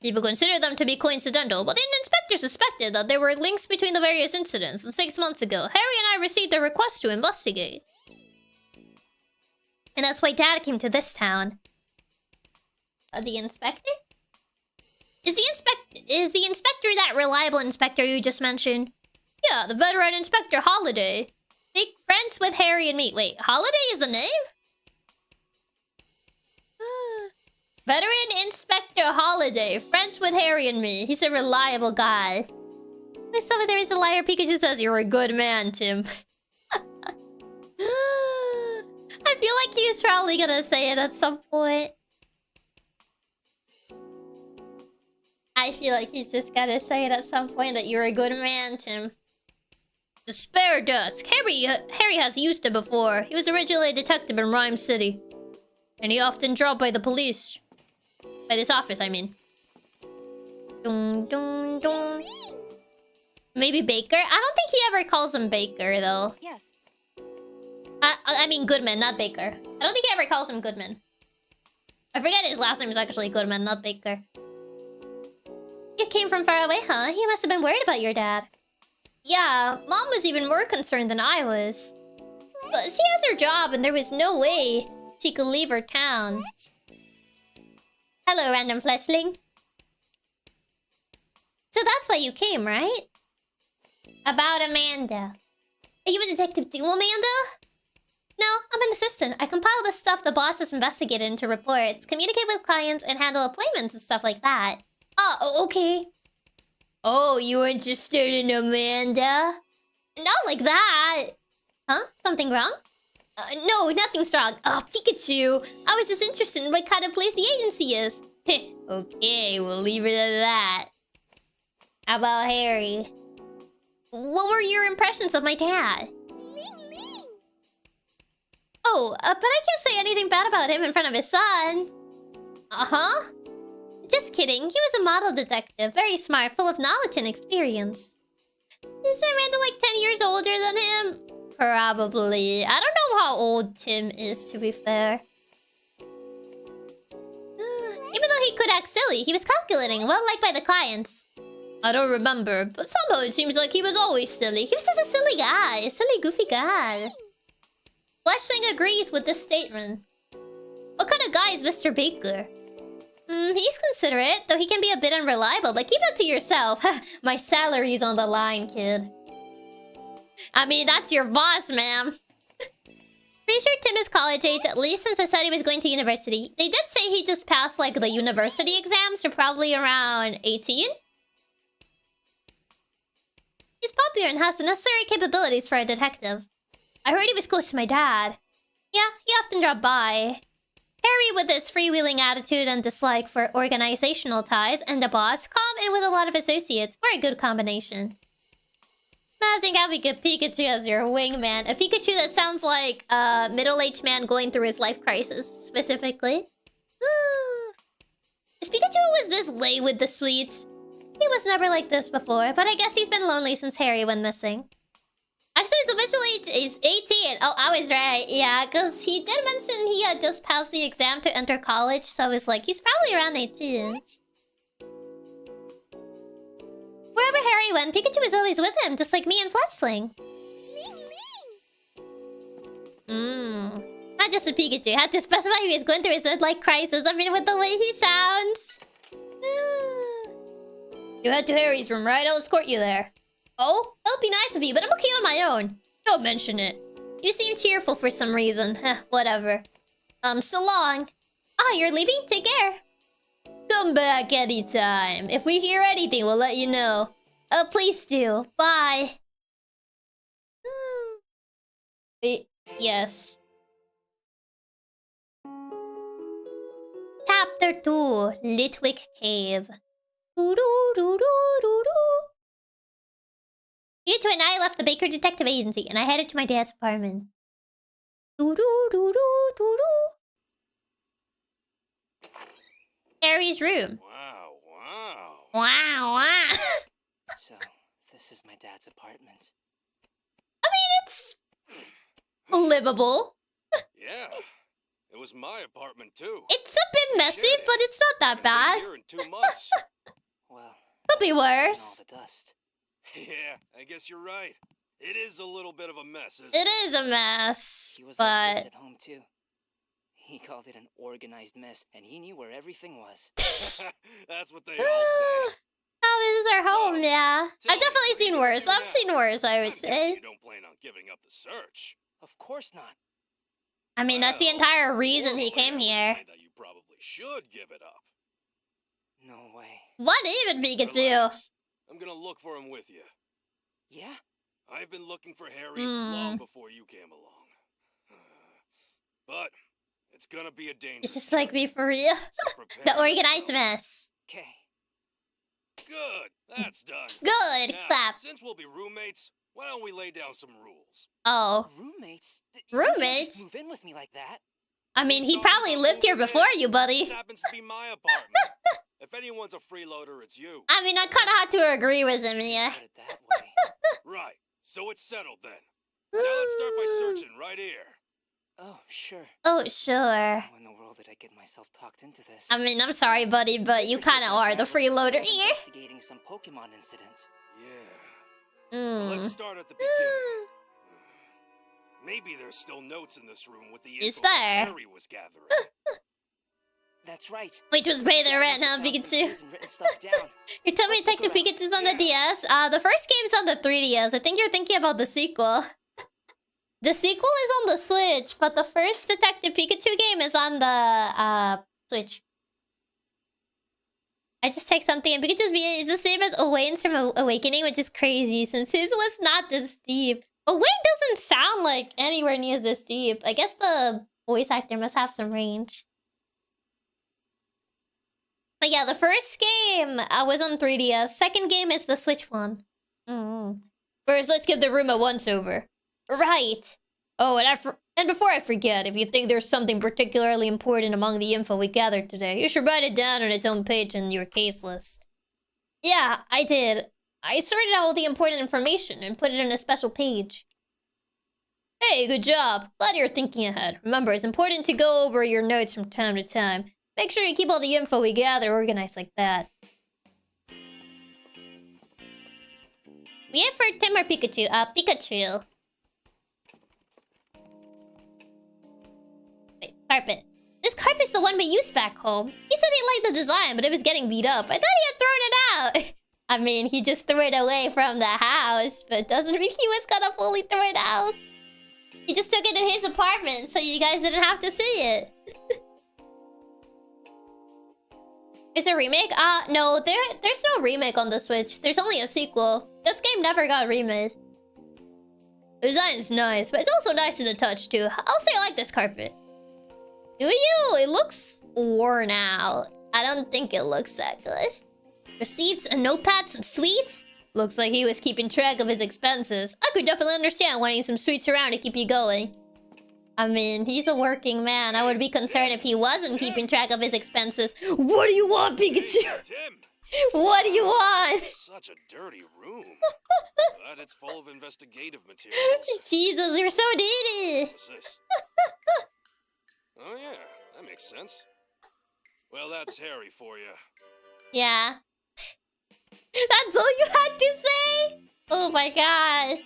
People consider them to be coincidental, but the inspector suspected that there were links between the various incidents, and 6 months ago, Harry and I received a request to investigate. And that's why Dad came to this town. The inspector? Is the inspector that reliable inspector you just mentioned? Yeah, the veteran Inspector Holiday. Big friends with Harry and me. Wait, Holiday is the name? Veteran Inspector Holiday, friends with Harry and me. He's a reliable guy. I saw there is a liar. Pikachu says You're a good man, Tim. I feel like he's probably gonna say it at some point. I feel like he's just gonna say it at some point that you're a good man, Tim. The spare desk. Harry has used it before. He was originally a detective in Rhyme City. And he often dropped by the police. By this office, I mean. Dun, dun, dun. Maybe Baker? I don't think he ever calls him Baker, though. Yes. I mean Goodman, not Baker. I don't think he ever calls him Goodman. I forget his last name is actually Goodman, not Baker. You came from far away, huh? You must have been worried about your dad. Yeah, Mom was even more concerned than I was. But she has her job and there was no way she could leave her town. Hello, random fletchling. So that's why you came, right? About Amanda. Are you a detective too, Amanda? No, I'm an assistant. I compile the stuff the boss has investigated into reports, communicate with clients, and handle appointments and stuff like that. Oh, okay. Oh, you interested in Amanda? Not like that. Huh? Something wrong? No, nothing's wrong. Oh, Pikachu. I was just interested in what kind of place the agency is. Okay, we'll leave it at that. How about Harry? What were your impressions of my dad? Oh, but I can't say anything bad about him in front of his son. Uh-huh. Just kidding. He was a model detective. Very smart, full of knowledge and experience. Is Amanda like 10 years older than him? Probably. I don't know how old Tim is, to be fair. Even though he could act silly, he was calculating, well liked by the clients. I don't remember, but somehow it seems like he was always silly. He was just a silly guy. A silly, goofy guy. Fletchling agrees with this statement. What kind of guy is Mr. Baker? He's considerate, though he can be a bit unreliable, but keep that to yourself. My salary's on the line, kid. I mean, that's your boss, ma'am. Pretty sure Tim is college age, at least since I said he was going to university. They did say he just passed, like, the university exams, so probably around 18? He's popular and has the necessary capabilities for a detective. I heard he was close to my dad. Yeah, he often dropped by. Harry, with his freewheeling attitude and dislike for organizational ties, and the boss, calm and with a lot of associates, were a good combination. Imagine having a Pikachu as your wingman. A Pikachu that sounds like a middle-aged man going through his life crisis, specifically. Is Pikachu always this late with the sweets? He was never like this before, but I guess he's been lonely since Harry went missing. Actually, his official age is 18. Oh, I was right. Yeah, because he did mention he had just passed the exam to enter college. So I was like, he's probably around 18. Wherever Harry went, Pikachu was always with him, just like me and Fletchling. Not just a Pikachu. Had to specify he was going through his midlife crisis. I mean, with the way he sounds. You head to Harry's room, right? I'll escort you there. Oh, that would be nice of you, but I'm okay on my own. Don't mention it. You seem cheerful for some reason. Whatever. So long. Oh, you're leaving? Take care. Come back anytime. If we hear anything, we'll let you know. Please do. Bye. Yes. Chapter 2. Litwick Cave. Pikachu and I left the Baker Detective Agency, and I headed to my dad's apartment. Harry's room. Wow, wow. Wow, wow. So, this is my dad's apartment. It's livable. Yeah, it was my apartment too. It's a bit messy, Shit. but it's not that I've been bad. here in 2 months. Well, Could be it's getting all worse. the dust. Yeah, I guess you're right. It is a little bit of a mess, isn't It is a mess, He was like this but at home too. He called it an organized mess, and he knew where everything was. That's what they all say. oh, this is our home, yeah. tell I've me, definitely what are you seen gonna worse. do I've now? seen worse, I I would guess say. you don't plan on giving up the search. Of course not. I mean, that's the Well, entire reason he normally I came would here. say that you probably should give it up. No way. What even, Pikachu? Relax. I'm gonna look for him with you. Yeah? I've been looking for Harry long before you came along. But it's gonna be a dangerous It's just like journey, me for real. so prepare The organized yourself. mess. Okay. Good, that's done. Good, Now, clap. since we'll be roommates, why don't we lay down some rules? Oh, Roommates? You can't Roommates? just move in with me like that. I mean, he Who's talking probably about lived here moving before in? you, buddy. This happens to be my apartment. If anyone's a freeloader, it's you. I mean, I kind of had to agree with him, yeah. Put it that way. Right, so it's settled then. Now let's start by searching right here. Oh, sure. Oh, sure. How in the world did I get myself talked into this? I mean, I'm sorry, buddy, but you Figures kind of that are dad the was freeloader involved here. investigating some Pokemon incident. Yeah. Well, let's start at the beginning. Maybe there's still notes in this room with the Is info that there? Harry was gathering. That's right. Which was pay the Dad rent, must huh, have found some Pikachu? clues and written stuff down. You're telling me Let's look Detective around. Pikachu's on the Yeah. DS? The first game's on the 3DS. I think you're thinking about the sequel. The sequel is on the Switch, but the first Detective Pikachu game is on the Switch. I just checked something, and Pikachu's VA is the same as Owain's from Awakening, which is crazy since his was not this deep. Owain doesn't sound like anywhere near this deep. I guess the voice actor must have some range. But yeah, the first game was on 3DS. Second game is the Switch one. First, let's give the room a once-over. Right. Oh, and before I forget, if you think there's something particularly important among the info we gathered today, you should write it down on its own page in your case list. Yeah, I did. I sorted out all the important information and put it in a special page. Hey, good job. Glad you're thinking ahead. Remember, it's important to go over your notes from time to time. Make sure you keep all the info we gather organized like that. We have for Tim or Pikachu? Pikachu. Wait, carpet. This carpet's the one we used back home. He said he liked the design, but it was getting beat up. I thought he had thrown it out. I mean, he just threw it away from the house, but doesn't mean he was gonna fully throw it out. He just took it to his apartment, so you guys didn't have to see it. Is a remake? No, there's no remake on the Switch. There's only a sequel. This game never got remade. The design's nice, but it's also nice to the touch too. I'll say I like this carpet. Do you? It looks worn out. I don't think it looks that good. Receipts and notepads and sweets? Looks like he was keeping track of his expenses. I could definitely understand wanting some sweets around to keep you going. I mean, he's a working man. I would be concerned if he wasn't keeping track of his expenses. What do you want, Pikachu? Hey, Tim. What do you want? Such a dirty room. But it's full of investigative materials. Jesus, you're so needy. What's this? Oh yeah, that makes sense. Well, that's Harry for you. Yeah. That's all you had to say? Oh my god.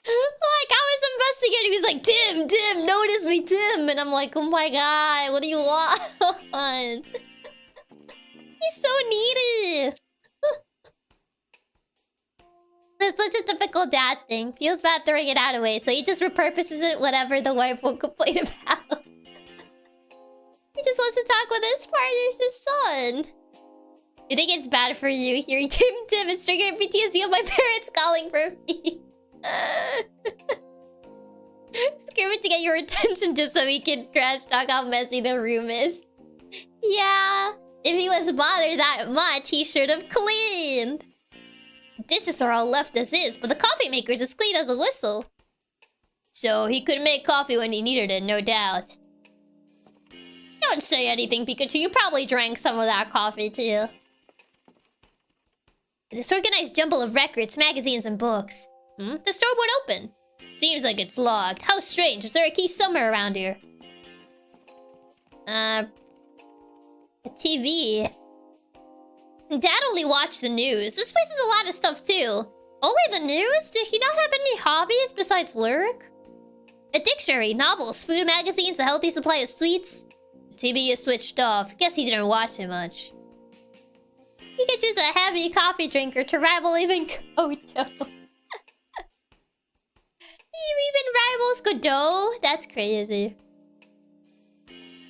Like, I was investigating. He was like, Tim, notice me, Tim. And I'm like, oh my god, what do you want? He's so needy. That's such a typical dad thing. Feels bad throwing it out away, so he just repurposes it whatever the wife will complain about. He just wants to talk with his partner's his son. You think it's bad for you hearing Tim, it's triggering PTSD of my parents calling for me. Screaming to get your attention just so he can trash talk how messy the room is. Yeah, if he was bothered that much, he should have cleaned. Dishes are all left as is, but the coffee maker's as clean as a whistle. So he could make coffee when he needed it, no doubt. Don't say anything, Pikachu. You probably drank some of that coffee, too. A disorganized jumble of records, magazines, and books. The store won't open. Seems like it's locked. How strange. Is there a key somewhere around here? A TV. Dad only watched the news. This place has a lot of stuff, too. Only the news? Did he not have any hobbies besides work? A dictionary, novels, food magazines, a healthy supply of sweets. The TV is switched off. Guess he didn't watch it much. Pikachu's a heavy coffee drinker to rival even Koto. You even rivals Godot? That's crazy.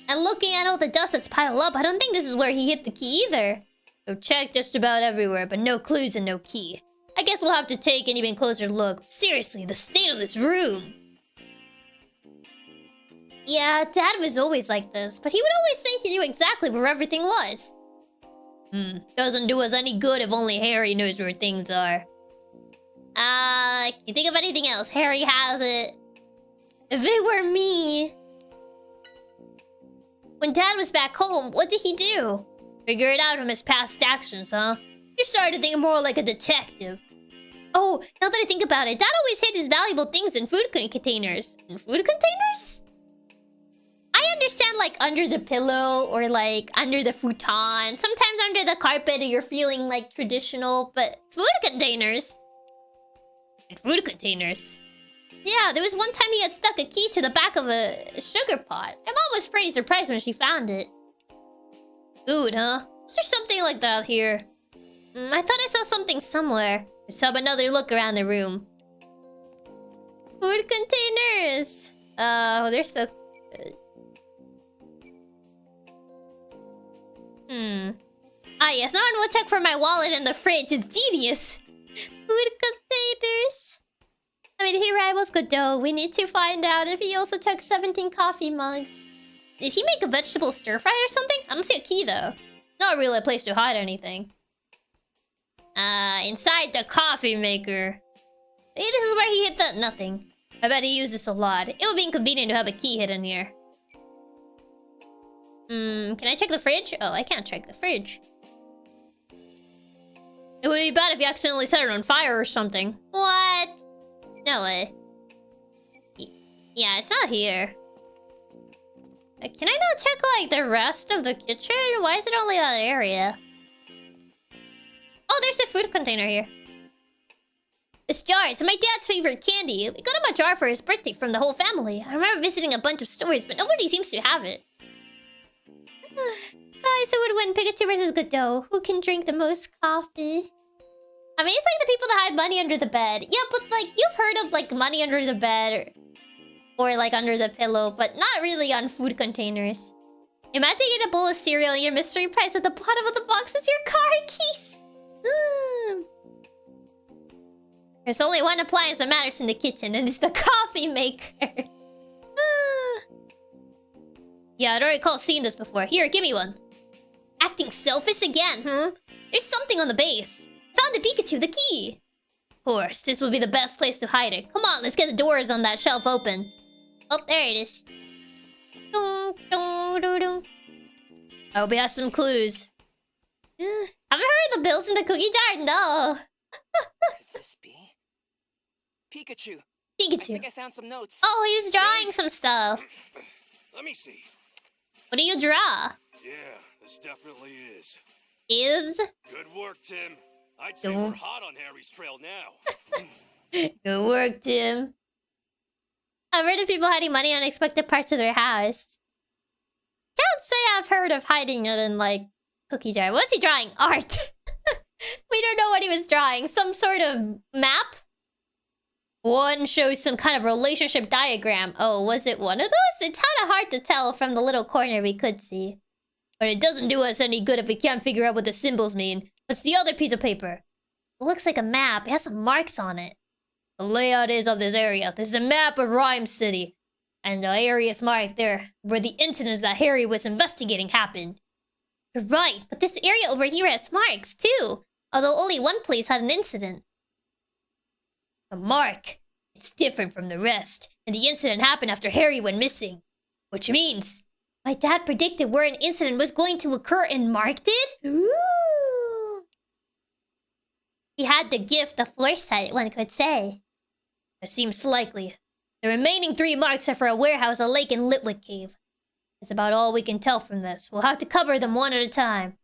And looking at all the dust that's piled up, I don't think this is where he hit the key either. So checked just about everywhere, but no clues and no key. I guess we'll have to take an even closer look. Seriously, the state of this room. Yeah, Dad was always like this, but he would always say he knew exactly where everything was. Doesn't do us any good if only Harry knows where things are. Can you think of anything else? Harry has it. If it were me... When Dad was back home, what did he do? Figure it out from his past actions, huh? You're starting to think more like a detective. Oh, now that I think about it, Dad always hid his valuable things in food containers. In food containers? I understand, like, under the pillow or, like, under the futon. Sometimes under the carpet if you're feeling, like, traditional. But food containers? In food containers? Yeah, there was one time he had stuck a key to the back of a sugar pot. My mom was pretty surprised when she found it. Food, huh? Is there something like that here? I thought I saw something somewhere. Let's have another look around the room. Food containers! There's the... Ah, yes, no one will check for my wallet in the fridge. It's genius. Food containers. I mean, he rivals Godot. We need to find out if he also took 17 coffee mugs. Did he make a vegetable stir fry or something? I don't see a key, though. Not really a place to hide anything. Inside the coffee maker. Maybe this is where he hid the... Nothing. I bet he used this a lot. It would be inconvenient to have a key hidden here. Can I check the fridge? Oh, I can't check the fridge. It would be bad if you accidentally set it on fire or something. What? No way. Yeah, it's not here. Can I not check, like, the rest of the kitchen? Why is it only that area? Oh, there's a food container here. This jar, it's my dad's favorite candy. We got him a jar for his birthday from the whole family. I remember visiting a bunch of stores, but nobody seems to have it. Guys, who would win Pikachu versus Godot? Who can drink the most coffee? I mean, it's like the people that hide money under the bed. Yeah, but, like, you've heard of, like, money under the bed or like, under the pillow, but not really on food containers. Imagine you get a bowl of cereal and your mystery prize at the bottom of the box is your car keys. There's only one appliance that matters in the kitchen, and it's the coffee maker. Yeah, I don't recall seeing this before. Here, give me one. Acting selfish again, There's something on the base. Found the Pikachu, the key. Of course, this would be the best place to hide it. Come on, let's get the doors on that shelf open. Oh, there it is. I hope he has some clues. Haven't heard of the bills in the cookie jar? No. Could this be? Pikachu. Pikachu. I think I found some notes. Oh, he was drawing some stuff. Let me see. What do you draw? Yeah, this definitely is. Is? Good work, Tim. I'd say we're hot on Harry's trail now. Good work, Tim. I've heard of people hiding money in unexpected parts of their house. Can't say I've heard of hiding it in, like, cookie jar. What's he drawing? Art. We don't know what he was drawing. Some sort of map? One shows some kind of relationship diagram. Oh, was it one of those? It's kind of hard to tell from the little corner we could see. But it doesn't do us any good if we can't figure out what the symbols mean. What's the other piece of paper? It looks like a map. It has some marks on it. The layout is of this area. This is a map of Rhyme City. And the area is marked there, where the incidents that Harry was investigating happened. You're right, but this area over here has marks, too. Although only one place had an incident. A mark. It's different from the rest. And the incident happened after Harry went missing. Which means my dad predicted where an incident was going to occur and marked it? Ooh. He had the gift of foresight, one could say. It seems likely. The remaining 3 marks are for a warehouse, a lake, and Litwick Cave. That's about all we can tell from this. We'll have to cover them one at a time.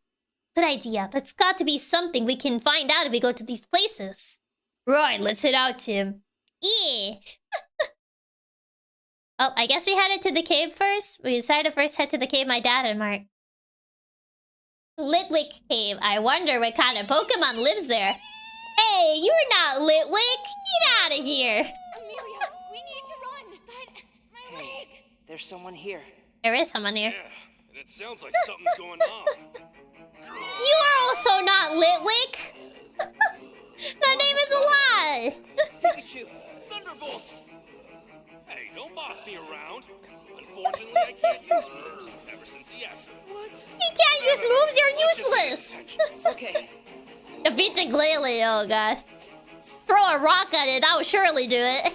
Good idea. That's got to be something we can find out if we go to these places. Right, let's head out, Tim. Yeah. Oh, I guess we headed to the cave first. We decided to first head to the cave my dad had marked. Litwick Cave. I wonder what kind of Pokemon lives there. Hey, you're not Litwick. Get out of here. Amelia, we need to run. But my leg. There's someone here. There is someone here. Yeah, and it sounds like something's going on. You are also not Litwick. That name is a lie. Pikachu. Thunderbolt! Hey, don't boss me around. Unfortunately, I can't use moves ever since the accident. What? You can't use moves. You're useless. Okay. Defeat the Glalie. Oh god. Throw a rock at it. That would surely do it.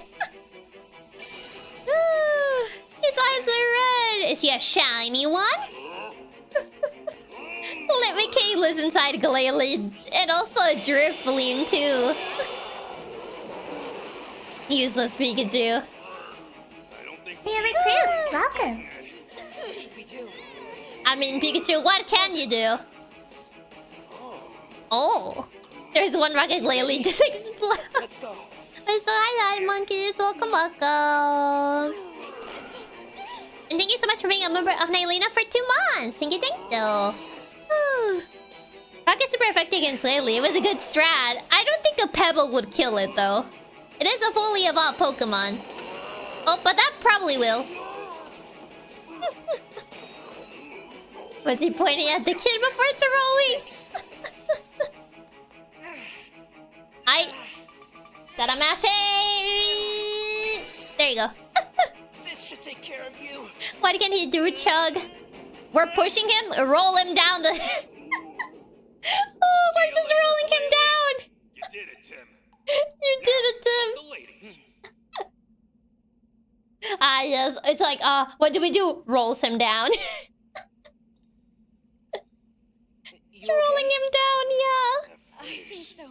His eyes are red. Is he a shiny one? Litwick Cave lives inside Glalie, and also a Drifloon too. Useless Pikachu. I don't think Hey, recruits, welcome. What should we do? I mean, Pikachu, what can you do? Oh, there's one rocket Glalie just explode. Let's go. So hi, monkeys, welcome. And thank you so much for being a member of Nylena for 2 months. Thank you. Rock is super effective against Glalie. It was a good strat. I don't think a Pebble would kill it though. It is a fully evolved Pokemon. Oh, but that probably will. Was he pointing at the kid before throwing? I gotta mash it. There you go. This should take care of you. What can he do, Chug? We're pushing him. Roll him down the. Oh, we're just rolling him down. you did it, Tim. You did it, Tim. The ladies. Ah, yes. It's like, what do we do? Rolls him down. It's rolling him down, yeah. I think so.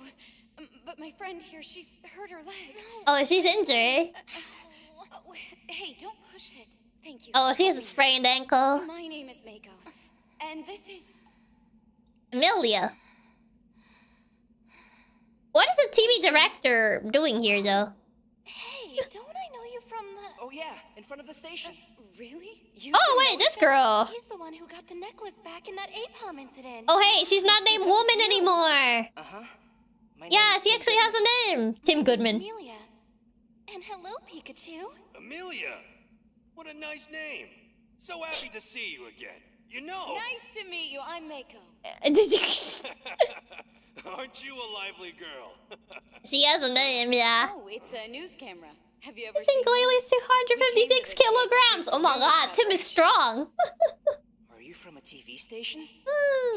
But my friend here, she's hurt her leg. Oh, she's injured. Hey, don't push it. Thank you. Oh, she has a sprained ankle. My name is Mako. And this is... Amelia. What is the TV director doing here, though? Hey, don't I know you from the... Oh yeah, in front of the station. Really? You Oh, should wait, know this him. girl. He's the one who got the necklace back in that Apom incident. Oh, hey, she's not named Woman anymore. Uh-huh. My name Yeah, is she Tim actually has a name. Tim Goodman. Amelia. And hello, Pikachu. Amelia! What a nice name. So happy to see you again. You know. Nice to meet you. I'm Mako. Aren't you a lively girl? She has a name, yeah. Oh, it's a news camera. Have you ever I think Glalie 256 kilograms. Oh my god, Tim is strong. Are you from a TV station?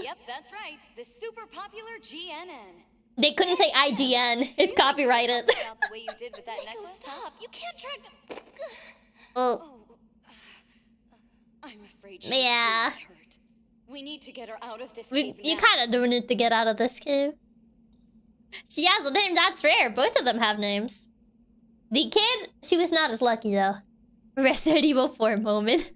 Yep, that's right. The super popular GNN. They couldn't say IGN. It's copyrighted. About the way you did with that necklace. Stop! You can't track them. Oh, I'm afraid she's yeah. really hurt. We need to get her out of this cave You now. kind of do need to get out of this cave. She has a name, that's rare. Both of them have names. The kid, she was not as lucky though. Resident Evil 4 moment.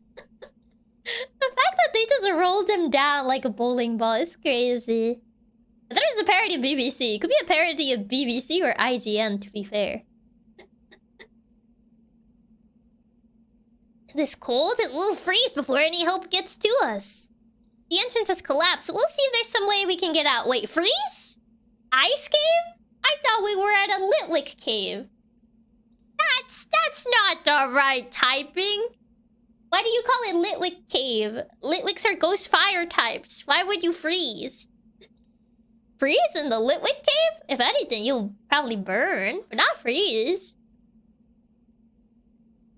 The fact that they just rolled him down like a bowling ball is crazy. There's a parody of BBC. It could be a parody of BBC or IGN, to be fair. This cold, it will freeze before any help gets to us. The entrance has collapsed, so we'll see if there's some way we can get out. Wait, freeze? Ice cave? I thought we were at a Litwick cave. That's not the right typing. Why do you call it Litwick cave? Litwicks are ghost fire types. Why would you freeze? Freeze in the Litwick cave? If anything, you'll probably burn, but not freeze.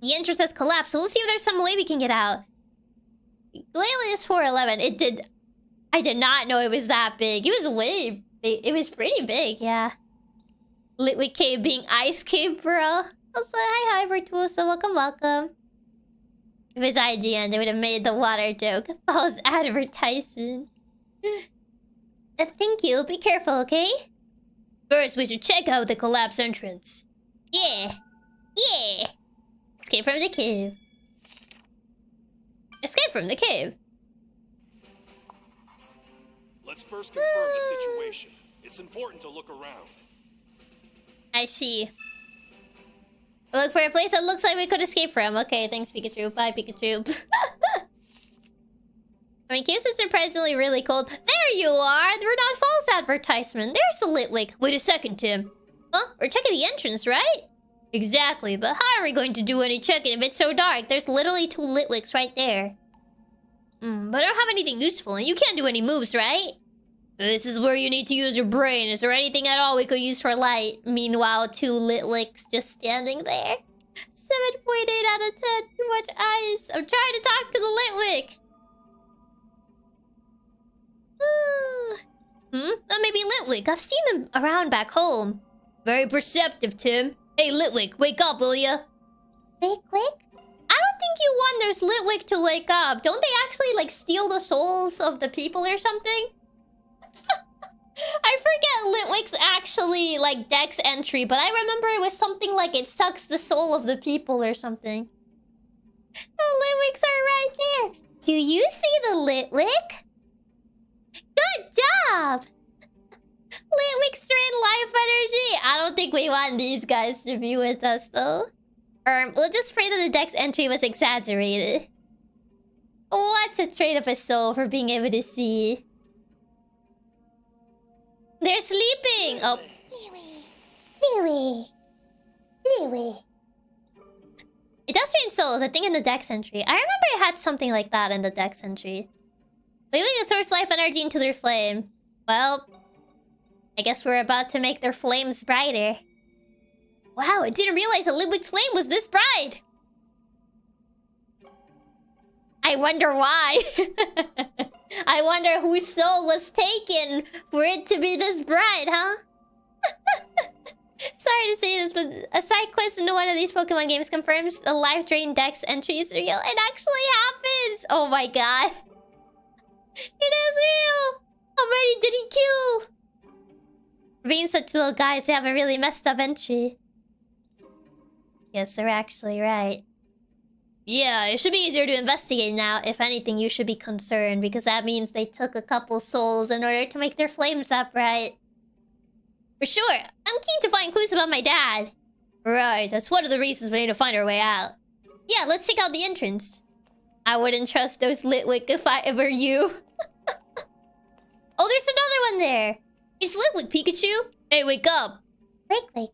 The entrance has collapsed, so we'll see if there's some way we can get out. Glalie is 4'11". I did not know it was that big. It was way big. It was pretty big, yeah. Litwick cave being ice cave, bro. Also, hi, Virtuoso. Welcome, welcome. If it's IGN, they would have made the water joke. False advertisement. Thank you. Be careful, okay? First, we should check out the collapse entrance. Yeah. Yeah. Escape from the cave. Escape from the cave. Let's first confirm the situation. It's important to look around. I see. Look for a place that looks like we could escape from. Okay, thanks, Pikachu. Bye, Pikachu. I mean, caves are surprisingly really cold. There you are! We're not false advertisement. There's the Litwick. Wait a second, Tim. Huh? We're checking the entrance, right? Exactly, but how are we going to do any checking if it's so dark? There's literally 2 Litwicks right there. But I don't have anything useful, and you can't do any moves, right? This is where you need to use your brain. Is there anything at all we could use for light? Meanwhile, 2 Litwicks just standing there. 7.8 out of 10. Too much ice. I'm trying to talk to the Litwick. That may be Litwick. I've seen them around back home. Very perceptive, Tim. Hey, Litwick, wake up, will ya? Wake? I don't think you want those Litwick to wake up. Don't they actually, like, steal the souls of the people or something? I forget Litwick's actually, like, Dex entry, but I remember it was something like it sucks the soul of the people or something. The Litwicks are right there. Do you see the Litwick? Good job! Litwick's drain life energy. I don't think we want these guys to be with us, though. We'll just pray that the Dex entry was exaggerated. What's a trade of a soul for being able to see? They're sleeping! Oh. Louie. It does drain souls, I think, in the Dex entry. I remember it had something like that in the Dex entry. Leaving a source life energy into their flame. Well, I guess we're about to make their flames brighter. Wow, I didn't realize that Litwick's flame was this bright! I wonder why. I wonder whose soul was taken for it to be this bright, huh? Sorry to say this, but a side quest into one of these Pokemon games confirms the life drain Dex entry is real. It actually happens! Oh my god. It is real! How many did he kill? For being such little guys, they have a really messed up entry. Yes, they're actually right. Yeah, it should be easier to investigate now. If anything, you should be concerned, because that means they took a couple souls in order to make their flames that bright. For sure, I'm keen to find clues about my dad. Right, that's one of the reasons we need to find our way out. Yeah, let's check out the entrance. I wouldn't trust those Litwick if I were you. Oh, there's another one there. It's Litwick, Pikachu. Hey, wake up. Wake.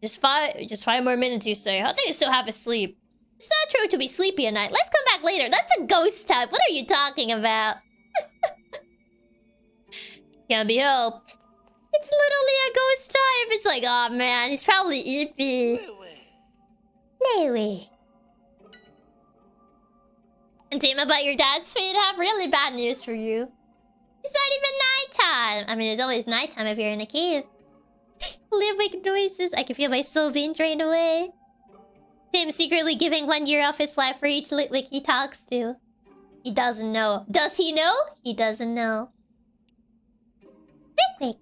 Just five more minutes, you say. I think you're still half asleep. It's not true to be sleepy at night. Let's come back later. That's a ghost type. What are you talking about? Can't be helped. It's literally a ghost type. It's like, oh man, he's probably Eepy. Louie. And Tim, about your dad's fate, I have really bad news for you. It's not even nighttime. I mean, it's always nighttime if you're in a cave. Litwick noises. I can feel my soul being drained away. Tim secretly giving 1 year off his life for each Litwick he talks to. He doesn't know. Does he know? He doesn't know. Litwick.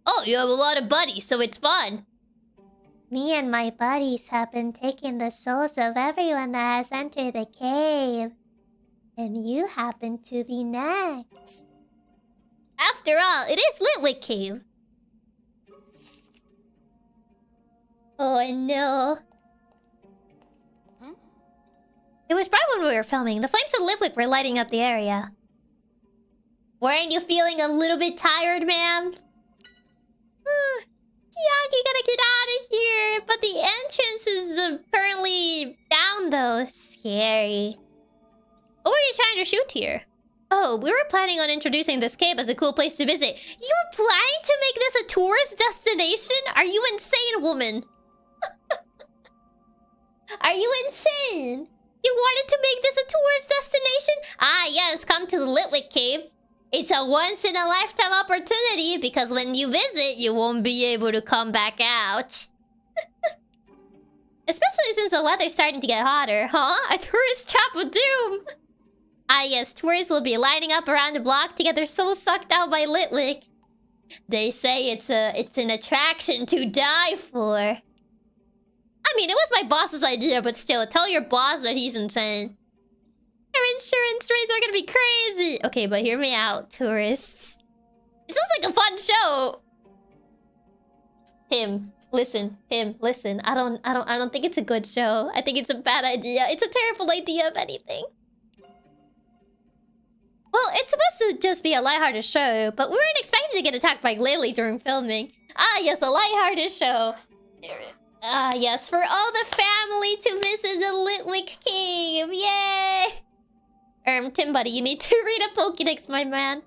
Oh, you have a lot of buddies, so it's fun. Me and my buddies have been taking the souls of everyone that has entered the cave. And you happen to be next. After all, it is Litwick Cave. Oh no. It was bright when we were filming. The flames of Litwick were lighting up the area. Weren't you feeling a little bit tired, ma'am? Chiaki, gotta get out of here. But the entrance is currently down, though. Scary. What were you trying to shoot here? Oh, we were planning on introducing this cave as a cool place to visit. You were planning to make this a tourist destination? Are you insane, woman? Are you insane? You wanted to make this a tourist destination? Ah, yes, come to the Litwick Cave. It's a once-in-a-lifetime opportunity, because when you visit, you won't be able to come back out. Especially since the weather's starting to get hotter. Huh? A tourist trap of doom! Ah yes, tourists will be lining up around the block to get their souls sucked out by Litwick. They say it's an attraction to die for. I mean, it was my boss's idea, but still, tell your boss that he's insane. Their insurance rates are gonna be crazy! Okay, but hear me out, tourists. It sounds like a fun show! Tim, listen. I don't think it's a good show. I think it's a bad idea. It's a terrible idea if anything. Well, it's supposed to just be a lighthearted show, but we weren't expecting to get attacked by Lily during filming. Ah, yes, a lighthearted show. Ah, yes, for all the family to visit the Litwick Cave. Yay! Tim buddy, you need to read a Pokédex, my man.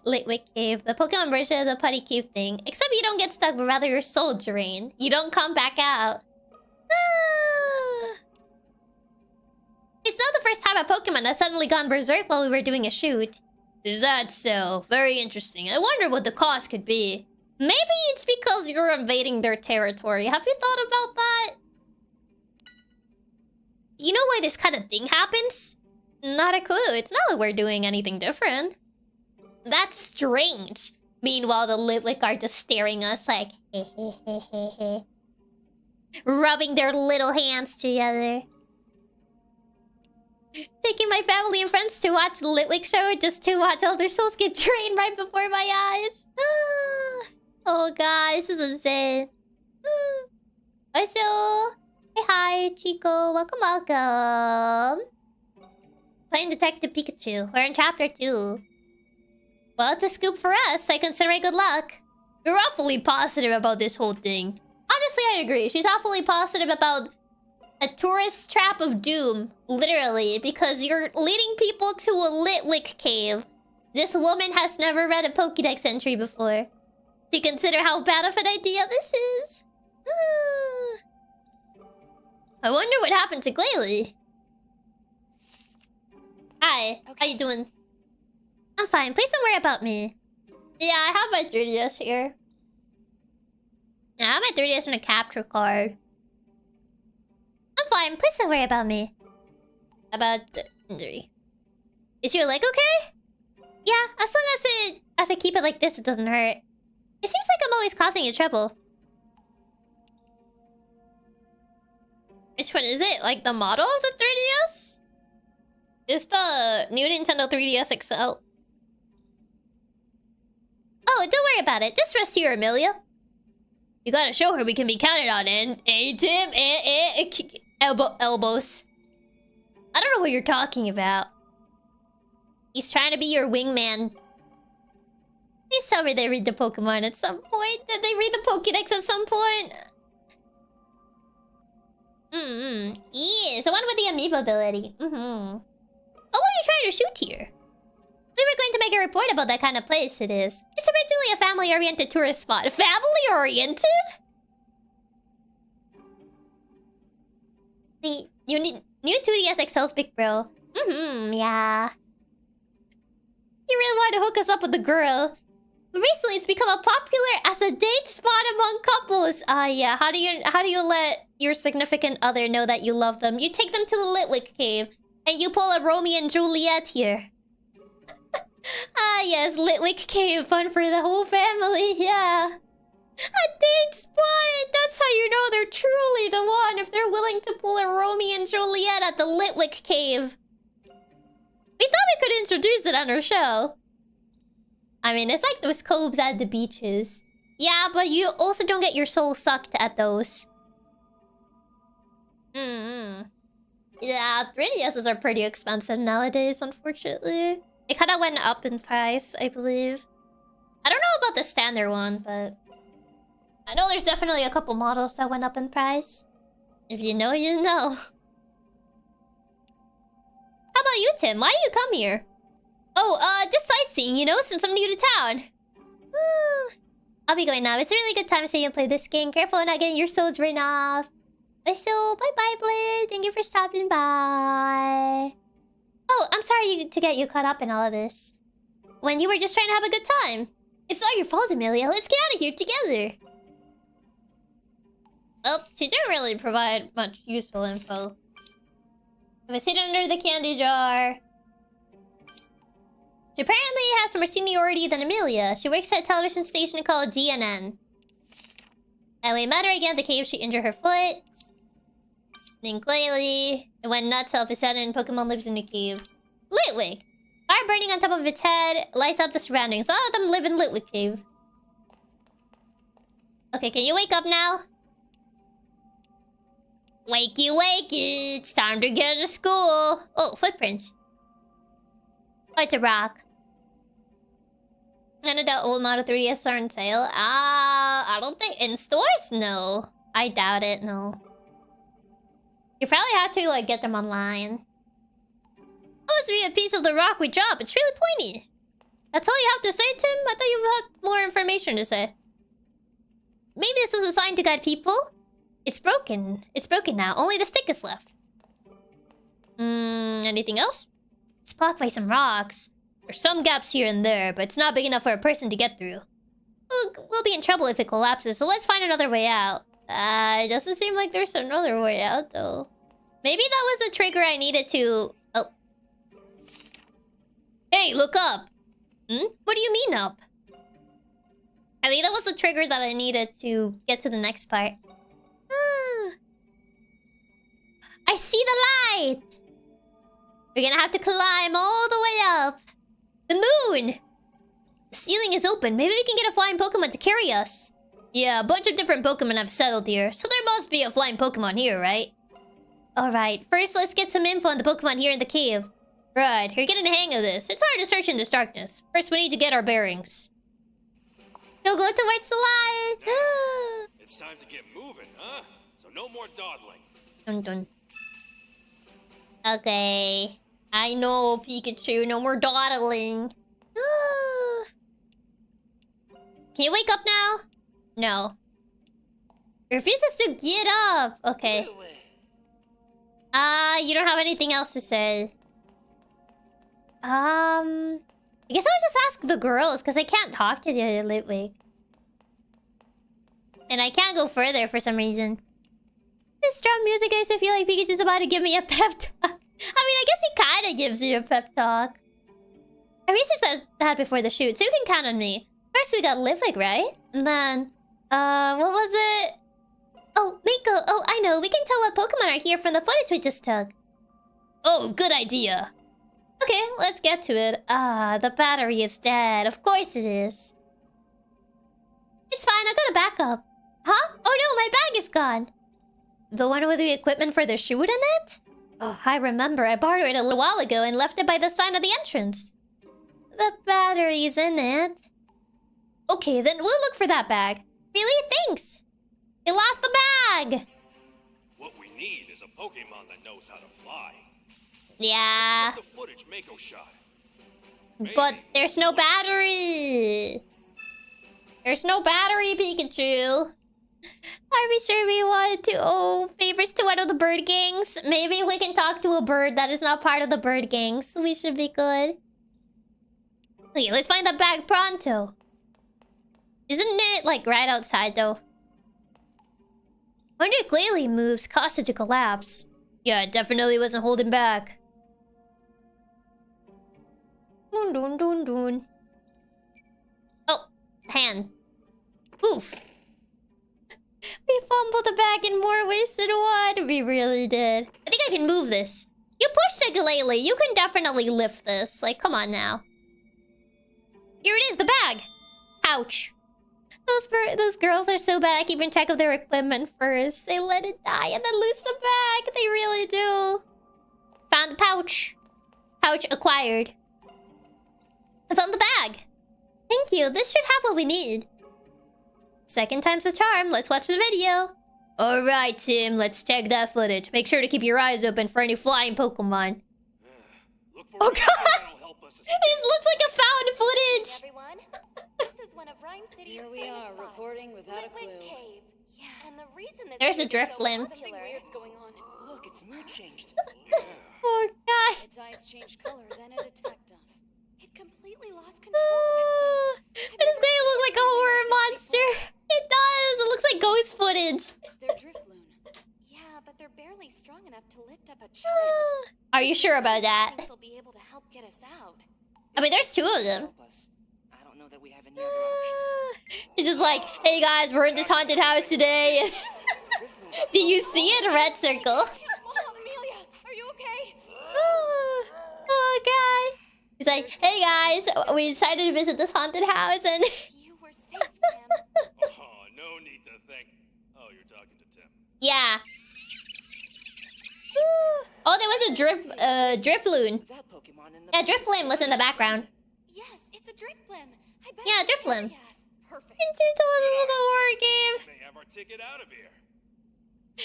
Litwick Cave, the Pokemon version of the Putty Cube thing. Except you don't get stuck, but rather your soul drained. You don't come back out. Ah. It's not the first time a Pokemon has suddenly gone berserk while we were doing a shoot. Is that so? Very interesting. I wonder what the cause could be. Maybe it's because you're invading their territory. Have you thought about that? You know why this kind of thing happens? Not a clue. It's not like we're doing anything different. That's strange. Meanwhile, the Litwick are just staring us like... rubbing their little hands together. Taking my family and friends to watch the Litwick show just to watch all their souls get drained right before my eyes. Oh god, this is insane. Also, hey hi, Chico. Welcome. Playing Detective Pikachu. We're in chapter 2. Well, it's a scoop for us. I consider it good luck. You're awfully positive about this whole thing. Honestly, I agree. She's awfully positive about a tourist trap of doom. Literally, because you're leading people to a Litwick cave. This woman has never read a Pokédex entry before. Do you consider how bad of an idea this is? I wonder what happened to Glalie. Hi, Okay. how you doing? I'm fine. Please don't worry about me. Yeah, I have my 3DS here. Yeah, I have my 3DS and a capture card. I'm fine. Please don't worry about me. About the injury. Is your leg okay? Yeah, as long as I keep it like this, it doesn't hurt. It seems like I'm always causing you trouble. Which one is it? Like the model of the 3DS? It's the new Nintendo 3DS XL. Oh, don't worry about it. Just rest here, Amelia. You gotta show her we can be counted on, and Tim, elbows. I don't know what you're talking about. He's trying to be your wingman. Please tell me they read the Pokemon at some point. Did they read the Pokédex at some point? Yeah, the one with the amiibo ability. Oh, what are you trying to shoot here? We were going to make a report about that kind of place it is. It's originally a family-oriented tourist spot. Family-oriented? The new 2DS XL's big bro. Yeah. You really wanted to hook us up with the girl. But recently, it's become a popular as a date spot among couples. Yeah. How do you let your significant other know that you love them? You take them to the Litwick cave, and you pull a Romeo and Juliet here. Yes, Litwick cave, fun for the whole family. Yeah. A date spot. That's how you know they're truly the one if they're willing to pull a Romeo and Juliet at the Litwick cave. We thought we could introduce it on our show. I mean, it's like those coves at the beaches. Yeah, but you also don't get your soul sucked at those. Yeah, 3DSs are pretty expensive nowadays, unfortunately. It kind of went up in price, I believe. I don't know about the standard one, but... I know there's definitely a couple models that went up in price. If you know, you know. How about you, Tim? Why do you come here? Oh, just sightseeing, you know, since I'm new to town. I'll be going now. It's a really good time to see you play this game. Careful not getting your soul drained off. So, bye-bye, Blade. Thank you for stopping by. Oh, I'm sorry to get you caught up in all of this. When you were just trying to have a good time. It's not your fault, Amelia. Let's get out of here together. Well, she didn't really provide much useful info. It was hidden under the candy jar. She apparently has more seniority than Amelia. She works at a television station called GNN. And we met her again at the cave. She injured her foot. Then clearly, it went nuts all of a sudden. Pokemon lives in the cave. Litwick! Fire burning on top of its head lights up the surroundings. A lot of them live in Litwick Cave. Okay, can you wake up now? Wakey, wakey! It's time to get to school! Oh, footprints. Oh, it's a rock. None of the old Model 3DS are on sale. I don't think... In stores? No. I doubt it, no. You probably have to, like, get them online. That must be a piece of the rock we dropped. It's really pointy. That's all you have to say, Tim? I thought you had more information to say. Maybe this was a sign to guide people? It's broken. It's broken now. Only the stick is left. Anything else? It's blocked by some rocks. There's some gaps here and there, but it's not big enough for a person to get through. We'll be in trouble if it collapses, so let's find another way out. It doesn't seem like there's another way out, though. Maybe that was a trigger I needed to... Oh. Hey, look up! What do you mean up? I think that was the trigger that I needed to get to the next part. I see the light! We're gonna have to climb all the way up. The moon! The ceiling is open. Maybe we can get a flying Pokemon to carry us. Yeah, a bunch of different Pokemon have settled here, so there must be a flying Pokemon here, right? Alright, first let's get some info on the Pokemon here in the cave. Right, you're getting the hang of this. It's hard to search in this darkness. First, we need to get our bearings. Go towards the light! It's time to get moving, huh? So no more dawdling. Dun dun. Okay. I know, Pikachu. No more dawdling. Can you wake up now? No. Refuses to get up. Okay. You don't have anything else to say. I guess I would just ask the girls, because I can't talk to the Litwick. And I can't go further for some reason. This drum music makes me feel like Pikachu's about to give me a pep talk. I mean, I guess he kind of gives you a pep talk. I researched that before the shoot, so you can count on me. First we got Litwick, right? And then, what was it? Oh, Miko. Oh, I know. We can tell what Pokemon are here from the footage we just took. Oh, good idea. Okay, let's get to it. The battery is dead. Of course it is. It's fine. I got a backup. Huh? Oh no, my bag is gone. The one with the equipment for the shoot in it? Oh, I remember. I borrowed it a little while ago and left it by the sign of the entrance. The battery's in it. Okay, then we'll look for that bag. Really? Thanks. You lost the bag. What we need is a Pokemon that knows how to fly. Yeah. Let's see the footage Mako shot. But there's no battery. There's no battery, Pikachu. Are we sure we want to owe favors to one of the bird gangs? Maybe we can talk to a bird that is not part of the bird gangs. We should be good. Okay, let's find that bag pronto. Isn't it, like, right outside, though? Wonder if Glalie moves caused it to collapse. Yeah, it definitely wasn't holding back. Dun dun dun dun. Oh, hand. Oof. We fumbled the bag in more ways than one. We really did. I think I can move this. You pushed it, Glalie. You can definitely lift this. Like, come on now. Here it is, the bag. Ouch. Those girls are so bad at keeping track of their equipment first. They let it die and then lose the bag. They really do. Found the pouch. Pouch acquired. I found the bag. Thank you. This should have what we need. Second time's the charm. Let's watch the video. Alright, Tim. Let's check that footage. Make sure to keep your eyes open for any flying Pokemon. Oh god! This looks like a found footage! Everyone, this is one of Rhyme City's Here we are, reporting without a clue. Cave. Yeah, and the reason this There's a cave is drift so limb. popular- going on. Look, its mood changed. Poor guy. Its eyes changed color, then it attacked us. It completely lost control of It is gonna look like a horror monster. It does. It looks like ghost footage. Their drift up a child. Are you sure about that? I think they'll be able to help get us out. I mean, there's 2 of them. Help us. I don't know that we have any other options. It's just like, hey guys, we're in this haunted house today. Do you see it? Red circle. Mom, Amelia, are you okay? Oh god. He's like, hey guys, we decided to visit this haunted house and... You were safe, Tim. Oh, no need to thank. Oh, you're talking to Tim. Yeah. Oh, there was a Drifloon. That Pokemon in the Yeah, Drifloon was in the background. Yes, it's a Drifblim. I bet Yeah, it's Drifblim. carry us. Perfect. She told us it was a horror game. May have our ticket out of here.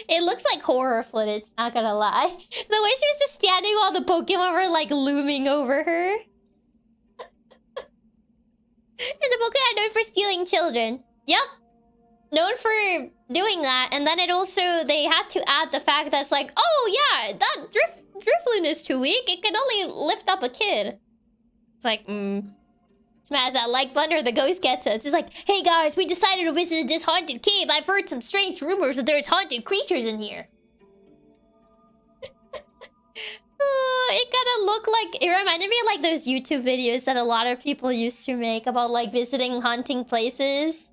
It looks like horror footage, not gonna lie. The way she was just standing while the Pokemon were like looming over her. And the Pokemon known for stealing children. Yep. Known for doing that. And then it also, they had to add the fact that's like, oh yeah, that Drifloon is too weak. It can only lift up a kid. It's like, smash that like button or the ghost gets us. It's like, hey guys, we decided to visit this haunted cave. I've heard some strange rumors that there's haunted creatures in here. It kind of looked like... It reminded me of like those YouTube videos that a lot of people used to make about like visiting haunting places.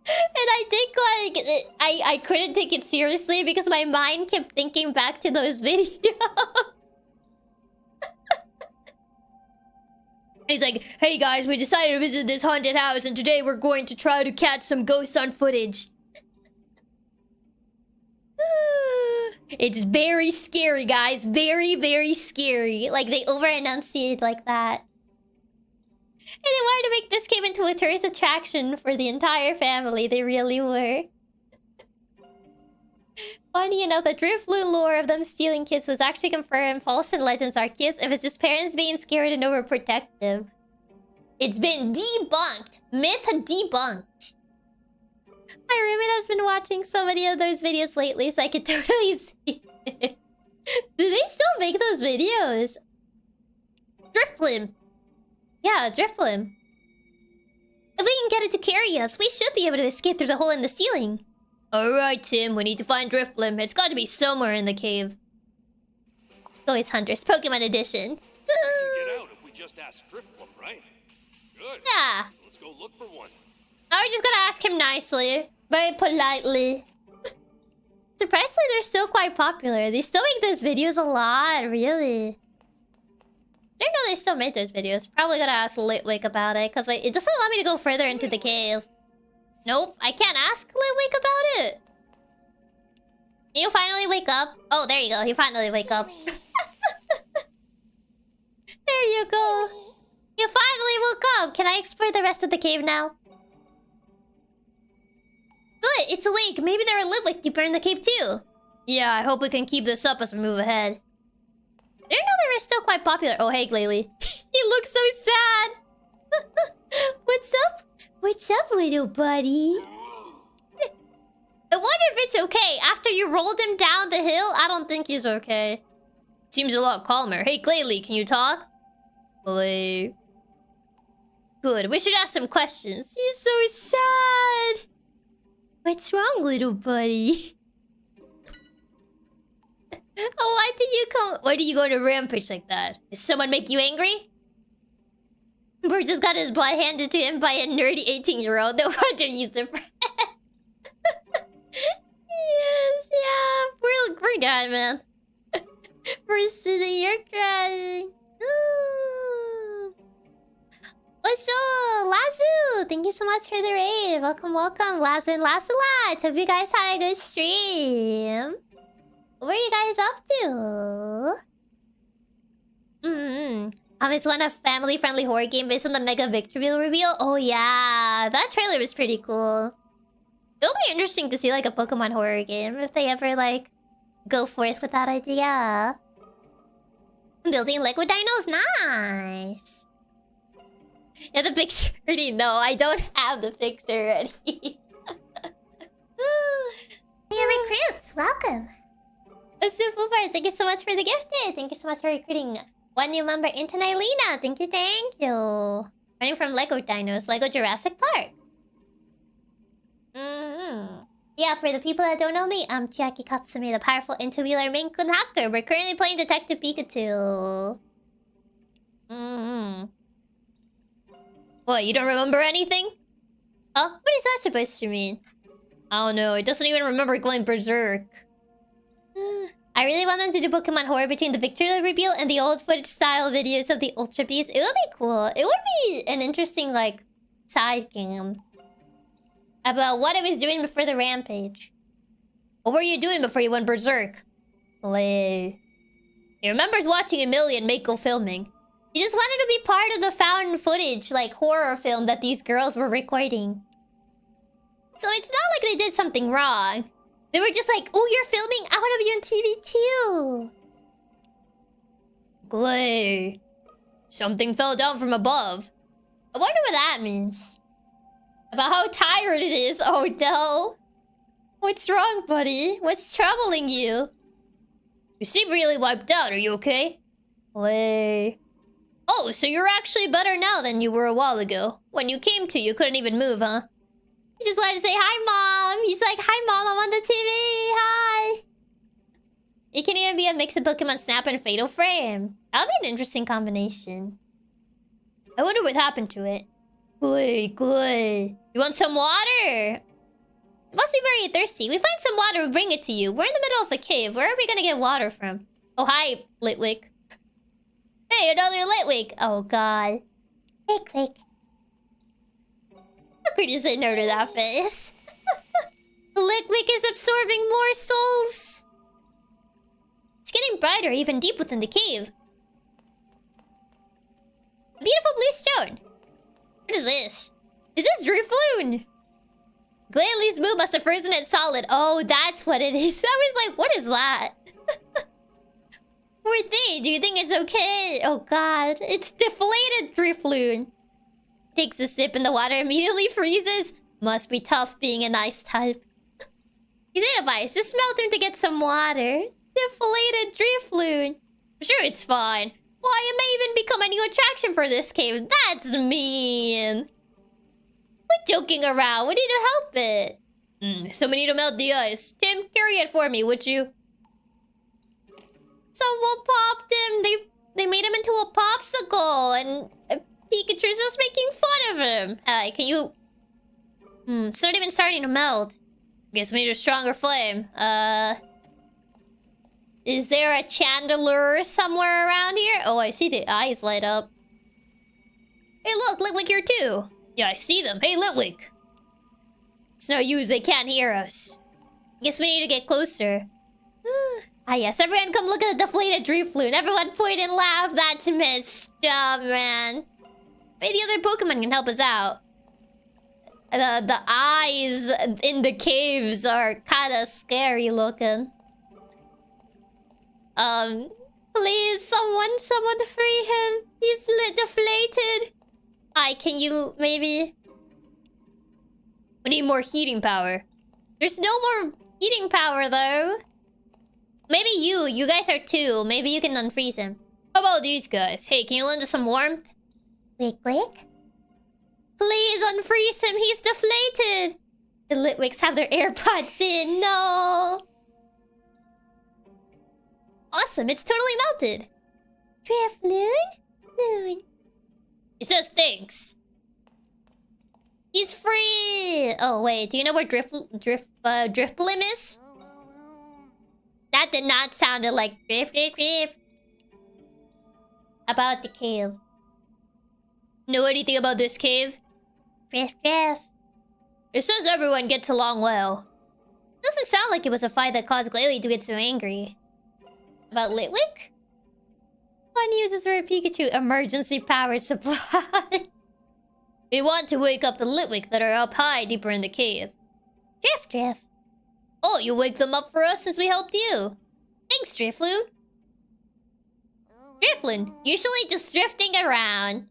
And I think like... I couldn't take it seriously because my mind kept thinking back to those videos. He's like, hey guys, we decided to visit this haunted house and today we're going to try to catch some ghosts on footage. It's very scary, guys. Very, very scary. Like, they over-enunciate like that. And they wanted to make this cave into a tourist attraction for the entire family. They really were. Funny enough, the Drifloon lore of them stealing kids was actually confirmed. False and legends are kids if it's just parents being scared and overprotective. It's been debunked. Myth debunked. My roommate has been watching so many of those videos lately, so I could totally see it. Do they still make those videos? Drifblim. Yeah, Drifblim. If we can get it to carry us, we should be able to escape through the hole in the ceiling. Alright, Tim, we need to find Drifblim. It's got to be somewhere in the cave. Ghost Hunters, Pokemon Edition. We can get out if we just ask Drifblim, right? Good. Yeah. So let's go look for one. Now we're just gonna ask him nicely. Very politely. Surprisingly, they're still quite popular. They still make those videos a lot, really. I didn't know they still made those videos. Probably gonna ask Litwick about it, because like, it doesn't allow me to go further into the cave. Nope, I can't ask Litwick about it. You finally wake up. Oh, there you go. You finally wake up. There you go. You finally woke up. Can I explore the rest of the cave now? Good, it's awake. Maybe there are Litwick deeper in the cave too. Yeah, I hope we can keep this up as we move ahead. I didn't know they were still quite popular. Oh, hey, Glalie. You look so sad. What's up? What's up, little buddy? I wonder if it's okay. After you rolled him down the hill, I don't think he's okay. Seems a lot calmer. Hey, Glalie, can you talk? Boy. Good, we should ask some questions. He's so sad. What's wrong, little buddy? Oh, why do you go to rampage like that? Did someone make you angry? Bro just got his butt handed to him by a nerdy 18-year-old. No wonder he's depressed. Yes, yeah. Poor guy, man. We're sitting here crying. What's up, Lazu? Thank you so much for the raid. Welcome, welcome, Lazu and Lasalot. Hope you guys had a good stream. What are you guys up to? It's one of family-friendly horror game based on the Mega Vtuber reveal. Oh yeah, that trailer was pretty cool. It'll be interesting to see like a Pokemon horror game if they ever like go forth with that idea. Building Lego dinos, nice. Yeah, the picture already. No, I don't have the picture ready. Hey, recruits, welcome. Super, thank you so much for the gifted. Thank you so much for recruiting one new member into Nylena. Thank you, thank you. Running from Lego dinos, Lego Jurassic Park. Yeah, for the people that don't know me, I'm Chiaki Katsumi, the powerful tubular Maine Coon hacker. We're currently playing Detective Pikachu. What, you don't remember anything? Huh? What is that supposed to mean? I don't know, it doesn't even remember going berserk. I really want them to do Pokemon horror between the Vtuber reveal and the old footage style videos of the Ultra Beast. It would be cool. It would be an interesting, like, side game. About what I was doing before the rampage. What were you doing before you went berserk? Play. He remembers watching a million Mako filming. He just wanted to be part of the found footage, like, horror film that these girls were recording. So it's not like they did something wrong. They were just like, oh, you're filming? I want to be on TV too. Glay. Something fell down from above. I wonder what that means. About how tired it is. Oh no. What's wrong, buddy? What's troubling you? You seem really wiped out. Are you okay? Glay. Oh, so you're actually better now than you were a while ago. When you came to, you couldn't even move, huh? He just wanted to say, hi, Mom. He's like, hi, Mom, I'm on the TV. Hi. It can even be a mix of Pokemon Snap and Fatal Frame. That would be an interesting combination. I wonder what happened to it. Glay. You want some water? You must be very thirsty. We find some water, we'll bring it to you. We're in the middle of a cave. Where are we gonna get water from? Oh, hi, Litwick. Hey, another Litwick. Oh, God. Litwick. How could you say no to that face? Litwick is absorbing more souls. It's getting brighter, even deep within the cave. A beautiful blue stone. What is this? Is this Refrain? Glayley's move must have frozen it solid. Oh, that's what it is. I was like, what is that? Poor thing, do you think it's okay? Oh god, it's deflated Refrain. Takes a sip and the water immediately freezes. Must be tough being an ice type. He's in a vice. Just melt him to get some water. Deflated Refrain. I'm sure it's fine. Why, it may even become a new attraction for this cave. That's mean. Quit joking around. We need to help it. So we need to melt the ice. Tim, carry it for me, would you? Someone popped him. They made him into a popsicle, and Pikachu's just making fun of him. Can you? It's not even starting to melt. Guess we need a stronger flame. Is there a chandelier somewhere around here? Oh, I see the eyes light up. Hey, look, Litwick here too. Yeah, I see them. Hey, Litwick. It's no use, they can't hear us. Guess we need to get closer. Yes, everyone come look at the deflated Refrain. Everyone point and laugh. That's messed up, man. Maybe the other Pokemon can help us out. The eyes in the caves are kind of scary looking. Please, someone free him. He's deflated. Can you maybe? We need more heating power. There's no more heating power though. Maybe you guys are too. Maybe you can unfreeze him. How about these guys? Hey, can you lend us some warmth? Quick. Please unfreeze him. He's deflated. The Litwicks have their AirPods in. No. Awesome, it's totally melted. Refrain? It says thanks. He's free. Oh wait, do you know where Drifblim is? That did not sound like drift. About the cave. Know anything about this cave? Drift. It says everyone gets along well. Doesn't sound like it was a fight that caused Glalie to get so angry. About Litwick? One uses for a Pikachu emergency power supply. We want to wake up the Litwick that are up high deeper in the cave. Drift. Oh, you wake them up for us since we helped you. Thanks, Drifloon. Usually just drifting around.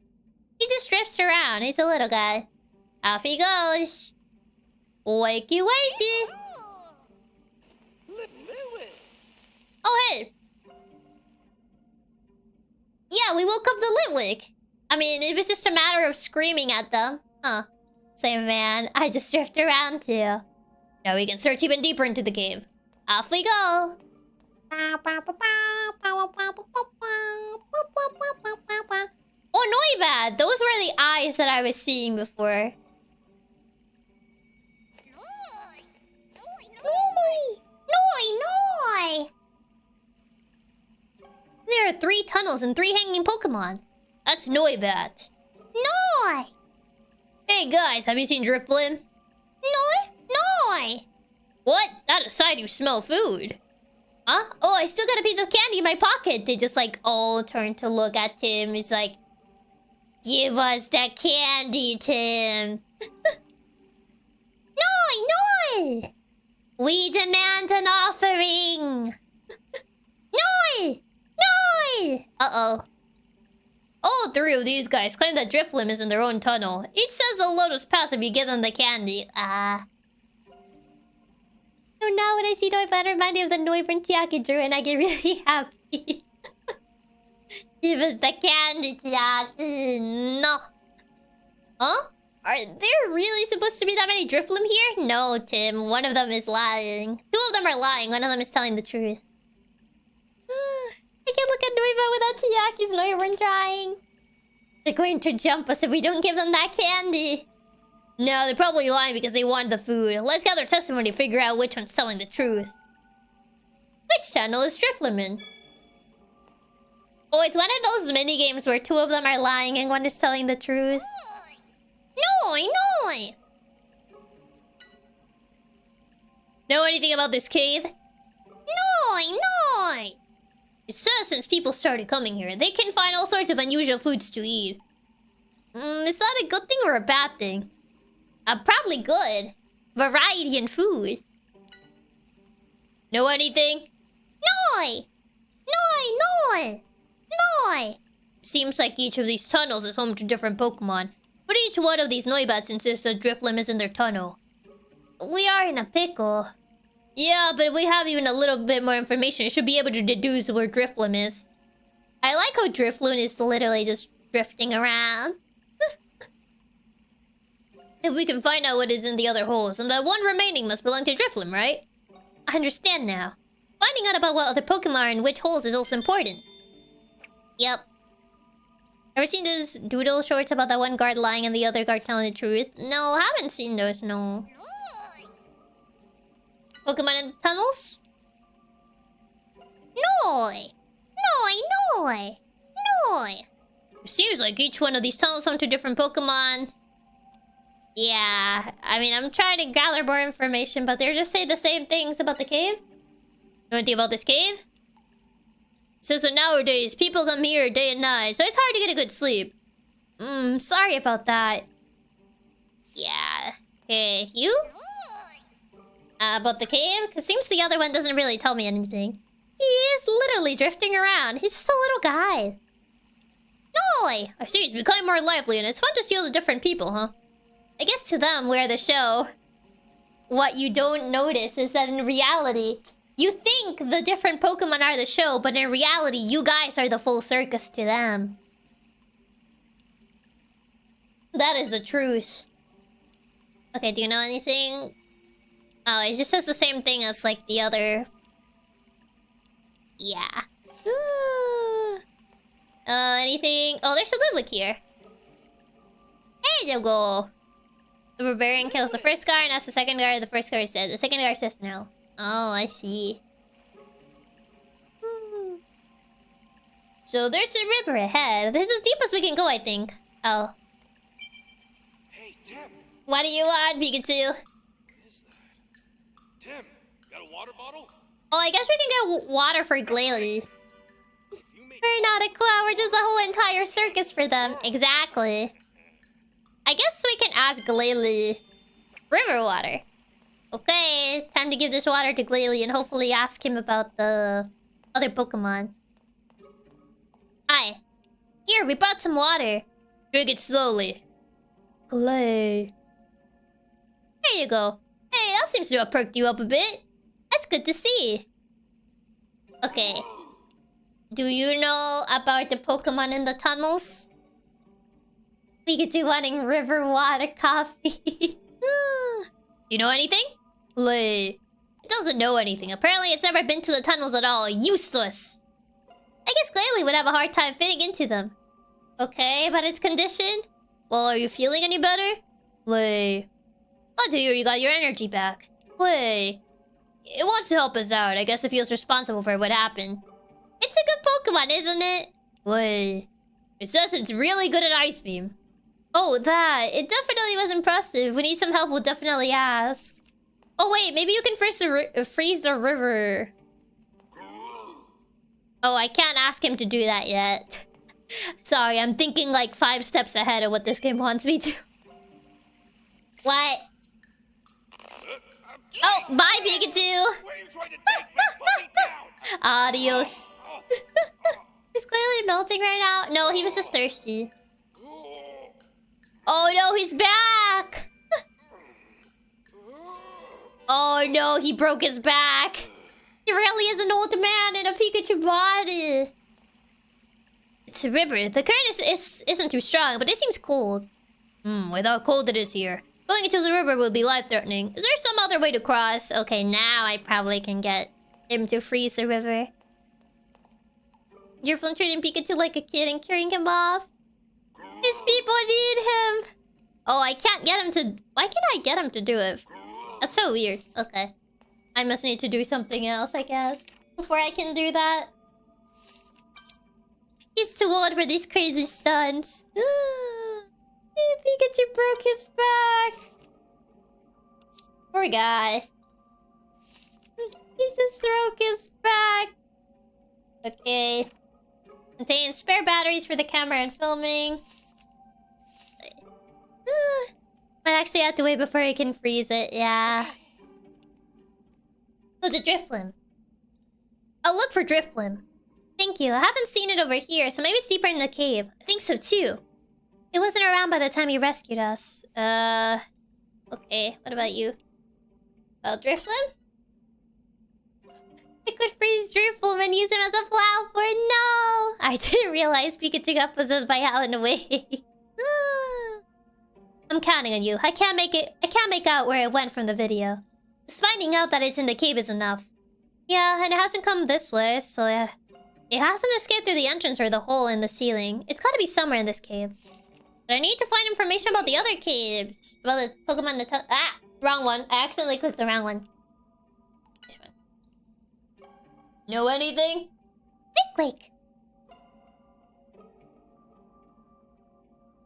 He just drifts around. He's a little guy. Off he goes. Wakey. Oh, hey. Yeah, we woke up the Litwick. I mean, it was just a matter of screaming at them. Huh. Same man. I just drift around too. Now we can search even deeper into the cave. Off we go! Oh, Noivad! Those were the eyes that I was seeing before. Noi! There are 3 tunnels and 3 hanging Pokemon. That's Noivat. Noi! Hey guys, have you seen Drifblim? Noi! What? That aside, you smell food. Huh? Oh, I still got a piece of candy in my pocket. They just like all turn to look at Tim. He's like, give us that candy, Tim. Noi! We demand an offering. Noi! Uh-oh. All 3 of these guys claim that Drifblim is in their own tunnel. Each says they'll Lotus Pass if you give them the candy. So now when I see Noivat remind me of the Noivern Chiaki drew and I get really happy. Give us the candy, Chiaki. No. Huh? Are there really supposed to be that many Drifblim here? No, Tim. One of them is lying. 2 of them are lying. One of them is telling the truth. I can't look at Noivat without Chiaki's Noivern trying. They're going to jump us if we don't give them that candy. No, they're probably lying because they want the food. Let's gather testimony to figure out which one's telling the truth. Which tunnel is Drifblim in? Oh, it's one of those mini games where 2 of them are lying and 1 is telling the truth. Noi! Know anything about this cave? Noi! It says since people started coming here, they can find all sorts of unusual foods to eat. Is that a good thing or a bad thing? Probably good. Variety in food. Know anything? Noi! Seems like each of these tunnels is home to different Pokemon. But each one of these Noibats insists that Drifblim is in their tunnel. We are in a pickle. Yeah, but if we have even a little bit more information, we should be able to deduce where Drifblim is. I like how Drifloon is literally just drifting around. If we can find out what is in the other holes, then the one remaining must belong to Drifblim, right? I understand now. Finding out about what other Pokemon are in which holes is also important. Yep. Ever seen those doodle shorts about that one guard lying and the other guard telling the truth? No, haven't seen those, no. Pokemon in the tunnels? Noi! Seems like each one of these tunnels home to different Pokemon. Yeah, I mean, I'm trying to gather more information, but they're just saying the same things about the cave. Know anything about this cave? Says that nowadays, people come here day and night, so it's hard to get a good sleep. Sorry about that. Yeah. Hey, you? About the cave? Because seems the other one doesn't really tell me anything. He is literally drifting around. He's just a little guy. Noi! I see he's becoming more lively, and it's fun to see all the different people, huh? I guess to them, we're the show. What you don't notice is that in reality, you think the different Pokemon are the show, but in reality, you guys are the full circus to them. That is the truth. Okay, do you know anything? Oh, it just says the same thing as, like, the other... Yeah. Anything? Oh, there's a Livewick here. There you go. The Barbarian kills the first guard and asks the second guard. The first guard is dead. The second guard says no. Oh, I see. So there's a river ahead. This is as deep as we can go, I think. Oh. Hey, Tim. What do you want, Pikachu? What is that? Tim, got a water bottle? Oh, I guess we can get water for Glalie. We're not a clown, we're just the whole entire circus for them. Exactly. I guess we can ask Glalie. River water. Okay, time to give this water to Glalie and hopefully ask him about the other Pokemon. Hi. Here, we brought some water. Drink it slowly. Glay. There you go. Hey, that seems to have perked you up a bit. That's good to see. Okay. Do you know about the Pokemon in the tunnels? Pikachu wanting river water coffee. You know anything? Lay. It doesn't know anything. Apparently it's never been to the tunnels at all. Useless. I guess Glalie would have a hard time fitting into them. Okay, but it's conditioned? Well, are you feeling any better? Lay. Oh, dear, you got your energy back. Lay. It wants to help us out. I guess it feels responsible for what happened. It's a good Pokemon, isn't it? Lay. It says it's really good at Ice Beam. Oh, that. It definitely was impressive. If we need some help, we'll definitely ask. Oh, wait. Maybe you can freeze the river. Oh, I can't ask him to do that yet. Sorry, I'm thinking like 5 steps ahead of what this game wants me to. What? Oh, bye, Pikachu! Adios. Is Glalie melting right now? No, he was just thirsty. Oh no, he's back! Oh no, he broke his back. He really is an old man in a Pikachu body. It's a river. The current isn't too strong, but it seems cold. With how cold it is here. Going into the river will be life-threatening. Is there some other way to cross? Okay, now I probably can get him to freeze the river. You're treating Pikachu like a kid and carrying him off? These people need him! Oh, I can't get him to... Why can't I get him to do it? That's so weird. Okay. I must need to do something else, I guess. Before I can do that. He's too old for these crazy stunts. Pikachu broke his back. Poor guy. He just broke his back. Okay. Contains spare batteries for the camera and filming. Might actually have to wait before I can freeze it, yeah. Oh, the Drifblim. I'll look for Drifblim. Thank you. I haven't seen it over here, so maybe it's deeper in the cave. I think so too. It wasn't around by the time you rescued us. Okay, what about you? Drifblim? I could freeze Drifblim and use him as a flower. No! I didn't realize Pikachu got possessed by Alan away. I'm counting on you. I can't make out where it went from the video. Just finding out that it's in the cave is enough. Yeah, and it hasn't come this way, so yeah. It hasn't escaped through the entrance or the hole in the ceiling. It's gotta be somewhere in this cave. But I need to find information about the other caves. About the Pokemon in the wrong one. I accidentally clicked the wrong one. This one. Know anything? Click.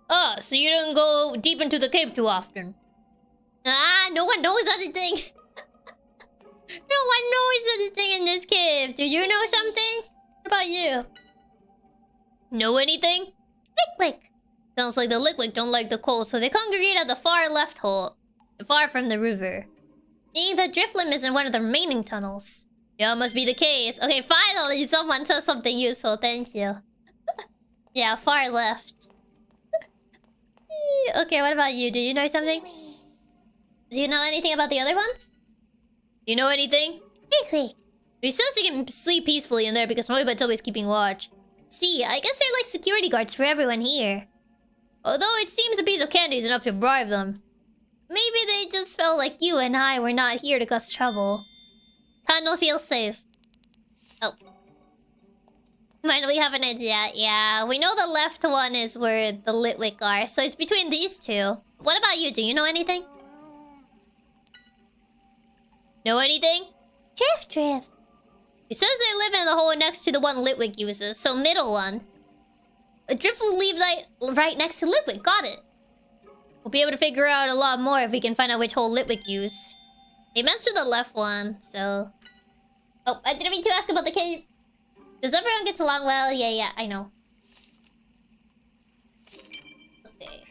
Oh, so you don't go deep into the cave too often. No one knows anything. No one knows anything in this cave. Do you know something? What about you? Know anything? Lick. Sounds like the Licklick don't like the cold, so they congregate at the far left hole. Far from the river. Meaning the Drifblim is in one of the remaining tunnels. Yeah, must be the case. Okay, finally someone says something useful. Thank you. Yeah, far left. Okay, what about you? Do you know something? Do you know anything about the other ones? Do you know anything? Quick. He says he can sleep peacefully in there because Noibet's always keeping watch. See, I guess they're like security guards for everyone here. Although it seems a piece of candy is enough to bribe them. Maybe they just felt like you and I were not here to cause trouble. Tunnel feels safe. Oh. Might we have an idea? Yeah, we know the left one is where the Litwick are, so it's between these two. What about you? Do you know anything? Know anything? Drift. It says they live in the hole next to the one Litwick uses, so middle one. A Drift will leave right next to Litwick. Got it. We'll be able to figure out a lot more if we can find out which hole Litwick used. They mentioned the left one, so... Oh, I didn't mean to ask about the cave. Does everyone get along well? Yeah, I know. Okay.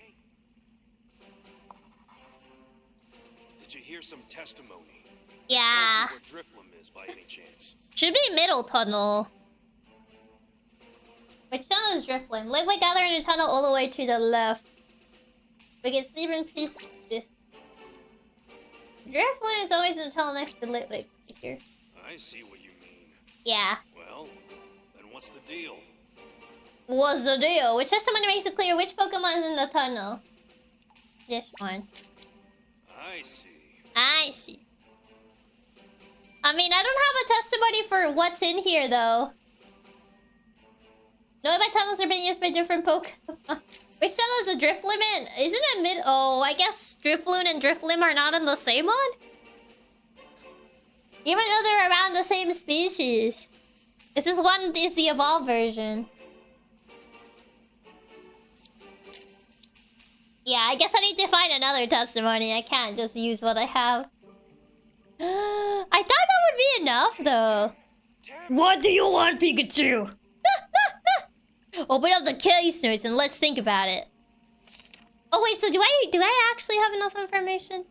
Did you hear some testimony? Yeah. Where Drifblim is by any chance? Should be middle tunnel. Which tunnel is Drifblim? Litwick gather in the tunnel all the way to the left. We can sleep in peace. This. Drifblim is always in the tunnel next to Litwick. Here. I see what you mean. Yeah. Well, then what's the deal? What's the deal? Which testimony makes it clear which Pokemon is in the tunnel? This one. I see. I mean, I don't have a testimony for what's in here, though. Notified tunnels are being used by different Pokemon. Which tunnel is the Drifloon in? Isn't it mid? Oh, I guess Drifloon and Drifloon are not in the same one? Even though they're around the same species. This is one is the evolved version. Yeah, I guess I need to find another testimony. I can't just use what I have. I thought that would be enough, though. What do you want, Pikachu? Open up the case notes and let's think about it. Oh wait, so do I actually have enough information?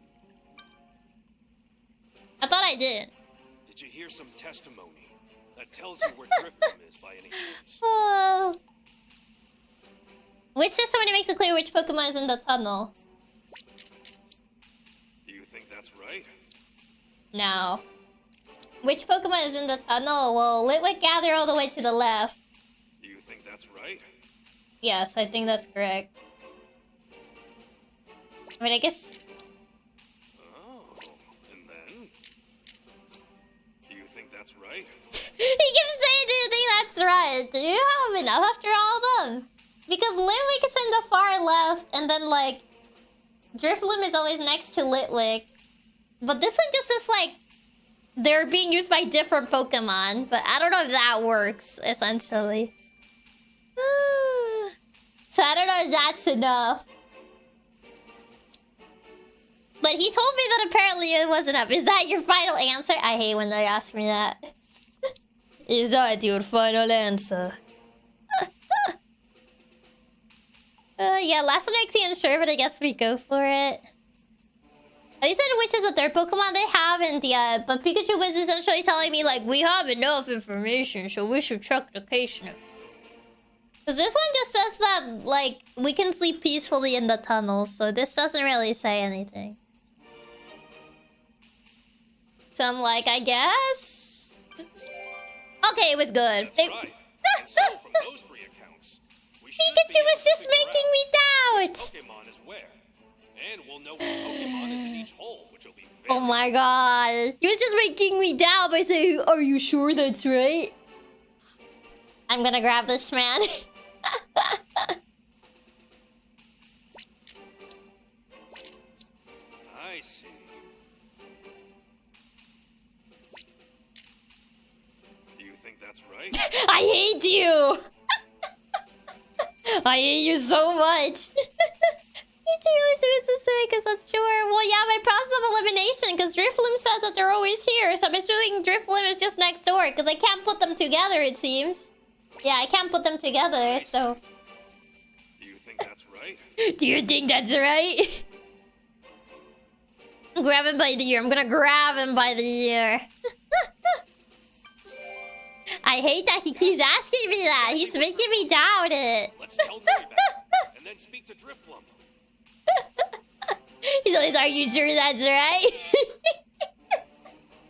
I thought I did. Did you hear some testimony that tells you where Drifloon is by any chance? Oh. Which testimony makes it clear which Pokemon is in the tunnel? Do you think that's right? No. Which Pokemon is in the tunnel? Well, Litwick gather all the way to the left. Do you think that's right? Yes, I think that's correct. I mean, I guess... Oh, and then? Do you think that's right? He keeps saying, do you think that's right? Do you have enough after all of them? Because Litwick is in the far left, and then, like... Drifloon is always next to Litwick. But this one just is, like... They're being used by different Pokemon, but I don't know if that works, essentially. So I don't know if that's enough. But he told me that apparently it wasn't enough. Is that your final answer? I hate when they ask me that. Is that your final answer? Yeah, last one I unsure, but I guess we go for it. They said which is the third Pokemon they haven't yet, but Pikachu was essentially telling me, like, we have enough information, so we should check the case now. Because this one just says that, like, we can sleep peacefully in the tunnels, so this doesn't really say anything. So I'm like, I guess... Okay, it was good. That's right. And so from those three accounts, we should Pikachu be able was to just figure making out me doubt! which Pokemon is where. And we'll know which Pokemon is in each hole, which will be very... Oh my god. He was just making me doubt by saying, are you sure that's right? I'm gonna grab this man. I see. Do you think that's right? I hate you! I hate you so much! It's really specific because I'm sure. Well, yeah, by process of elimination, because Drifloon said that they're always here, so I'm assuming Drifloon is just next door, because I can't put them together, it seems. Yeah, I can't put them together, so... Do you think that's right? Do you think that's right? Grab him by the ear. I'm gonna grab him by the ear. I hate that he keeps asking me that. He's making me doubt it. Let's tell Nyaa about it, and then speak to Drifloon. He's always, are you sure that's right?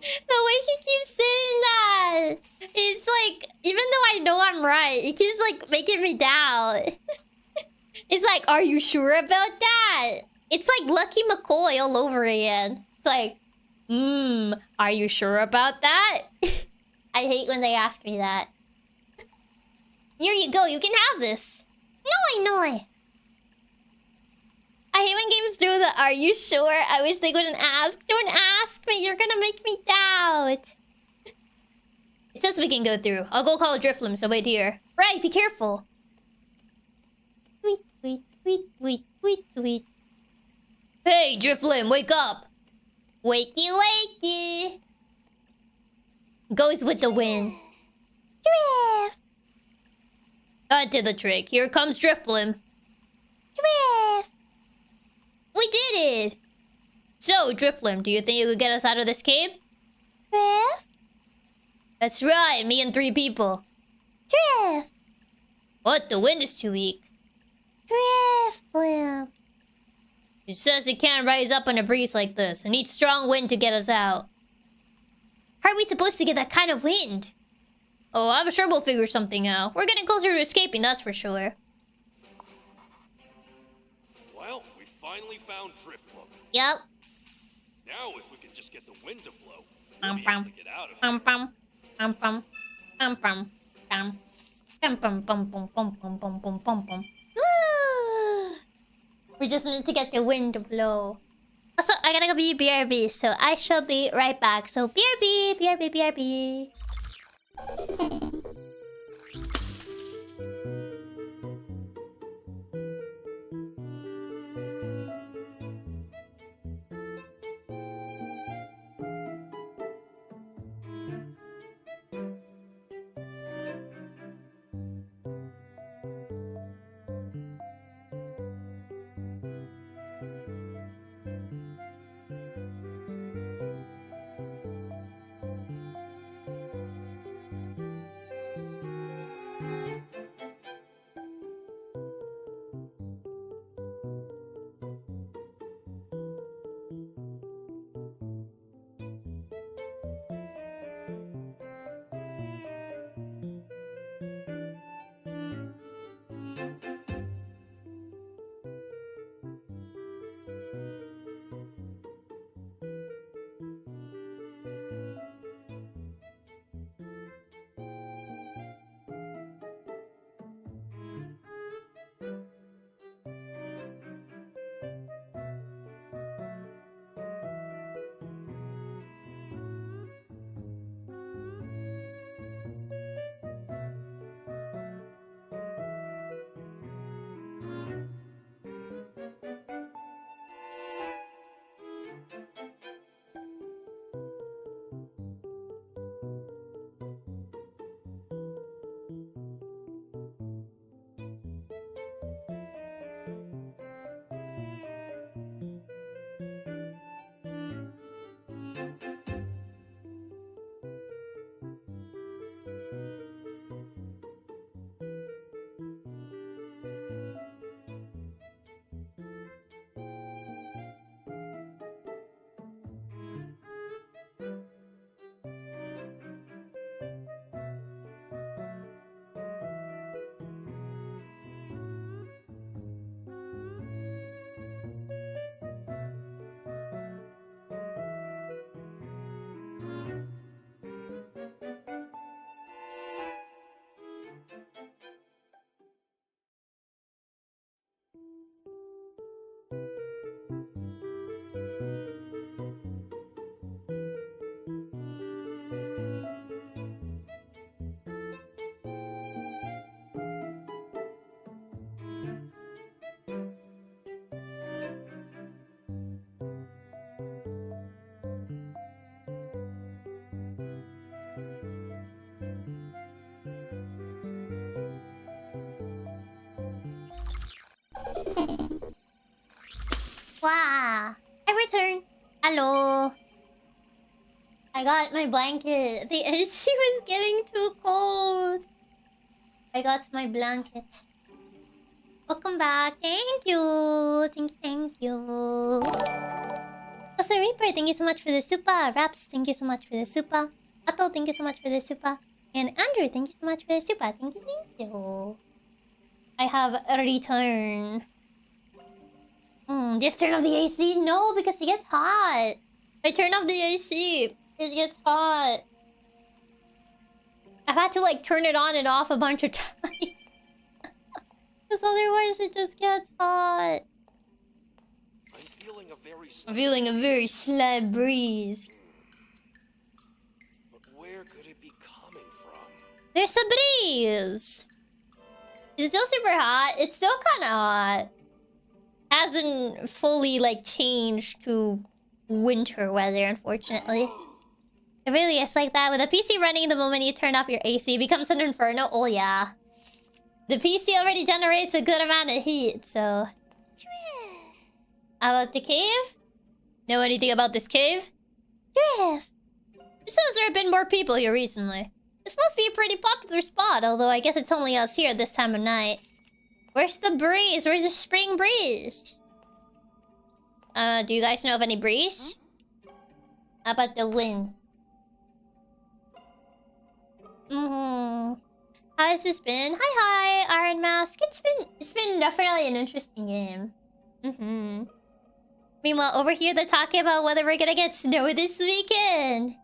The way he keeps saying that. It's like, even though I know I'm right, he keeps like making me doubt. It's like, are you sure about that? It's like Lucky McCoy all over again. It's like, are you sure about that? I hate when they ask me that. Here you go, you can have this. No. I hate when games do the, are you sure? I wish they wouldn't ask. Don't ask me, you're gonna make me doubt. It says we can go through. I'll go call Drifloon, so wait here. Right, be careful. Tweet. Hey, Drifloon, wake up! Wakey. Goes with the wind. Drift. That did the trick. Here comes Drifloon. Drift. We did it. So, Drifloon, do you think you could get us out of this cave? Drift. That's right, me and 3 people. Drift. What? The wind is too weak. Drifloon. It says it can't rise up on a breeze like this. It needs strong wind to get us out. How are we supposed to get that kind of wind? Oh, I'm sure we'll figure something out. We're getting closer to escaping, that's for sure. Well, we finally found Drifloon. Yep. Now if we can just get the wind to blow, we'll be able to get out of Pum here. pum pum pum pum pum pum pum pum pum pum pum pum pum pum pum pum. We just need to get the wind to blow. Also, I gotta go be BRB, so I shall be right back. So BRB, BRB, BRB. Wow! I returned. Hello. I got my blanket. The AC was getting too cold. I got my blanket. Welcome back. Thank you. Thank you. Also, Reaper, thank you so much for the super. Raps, thank you so much for the super. Atto, thank you so much for the super. And Andrew, thank you so much for the super. Thank you. I have a return. Just turn off the AC? No, because it gets hot. I turn off the AC. It gets hot. I've had to like turn it on and off a bunch of times. Because otherwise it just gets hot. I'm feeling a very slight breeze. But where could it be coming from? There's a breeze. It's still super hot. It's still kind of hot. Hasn't fully like changed to winter weather, unfortunately. It really is like that. With the PC running, the moment you turn off your AC, it becomes an inferno. Oh yeah. The PC already generates a good amount of heat, so... How about the cave? Know anything about this cave? Drift! It says there have been more people here recently. This must be a pretty popular spot, although I guess it's only us here this time of night. Where's the breeze? Where's the spring breeze? Do you guys know of any breeze? How about the wind? How has this been? Hi, Iron Mask. It's been definitely an interesting game. Meanwhile, over here they're talking about whether we're gonna get snow this weekend.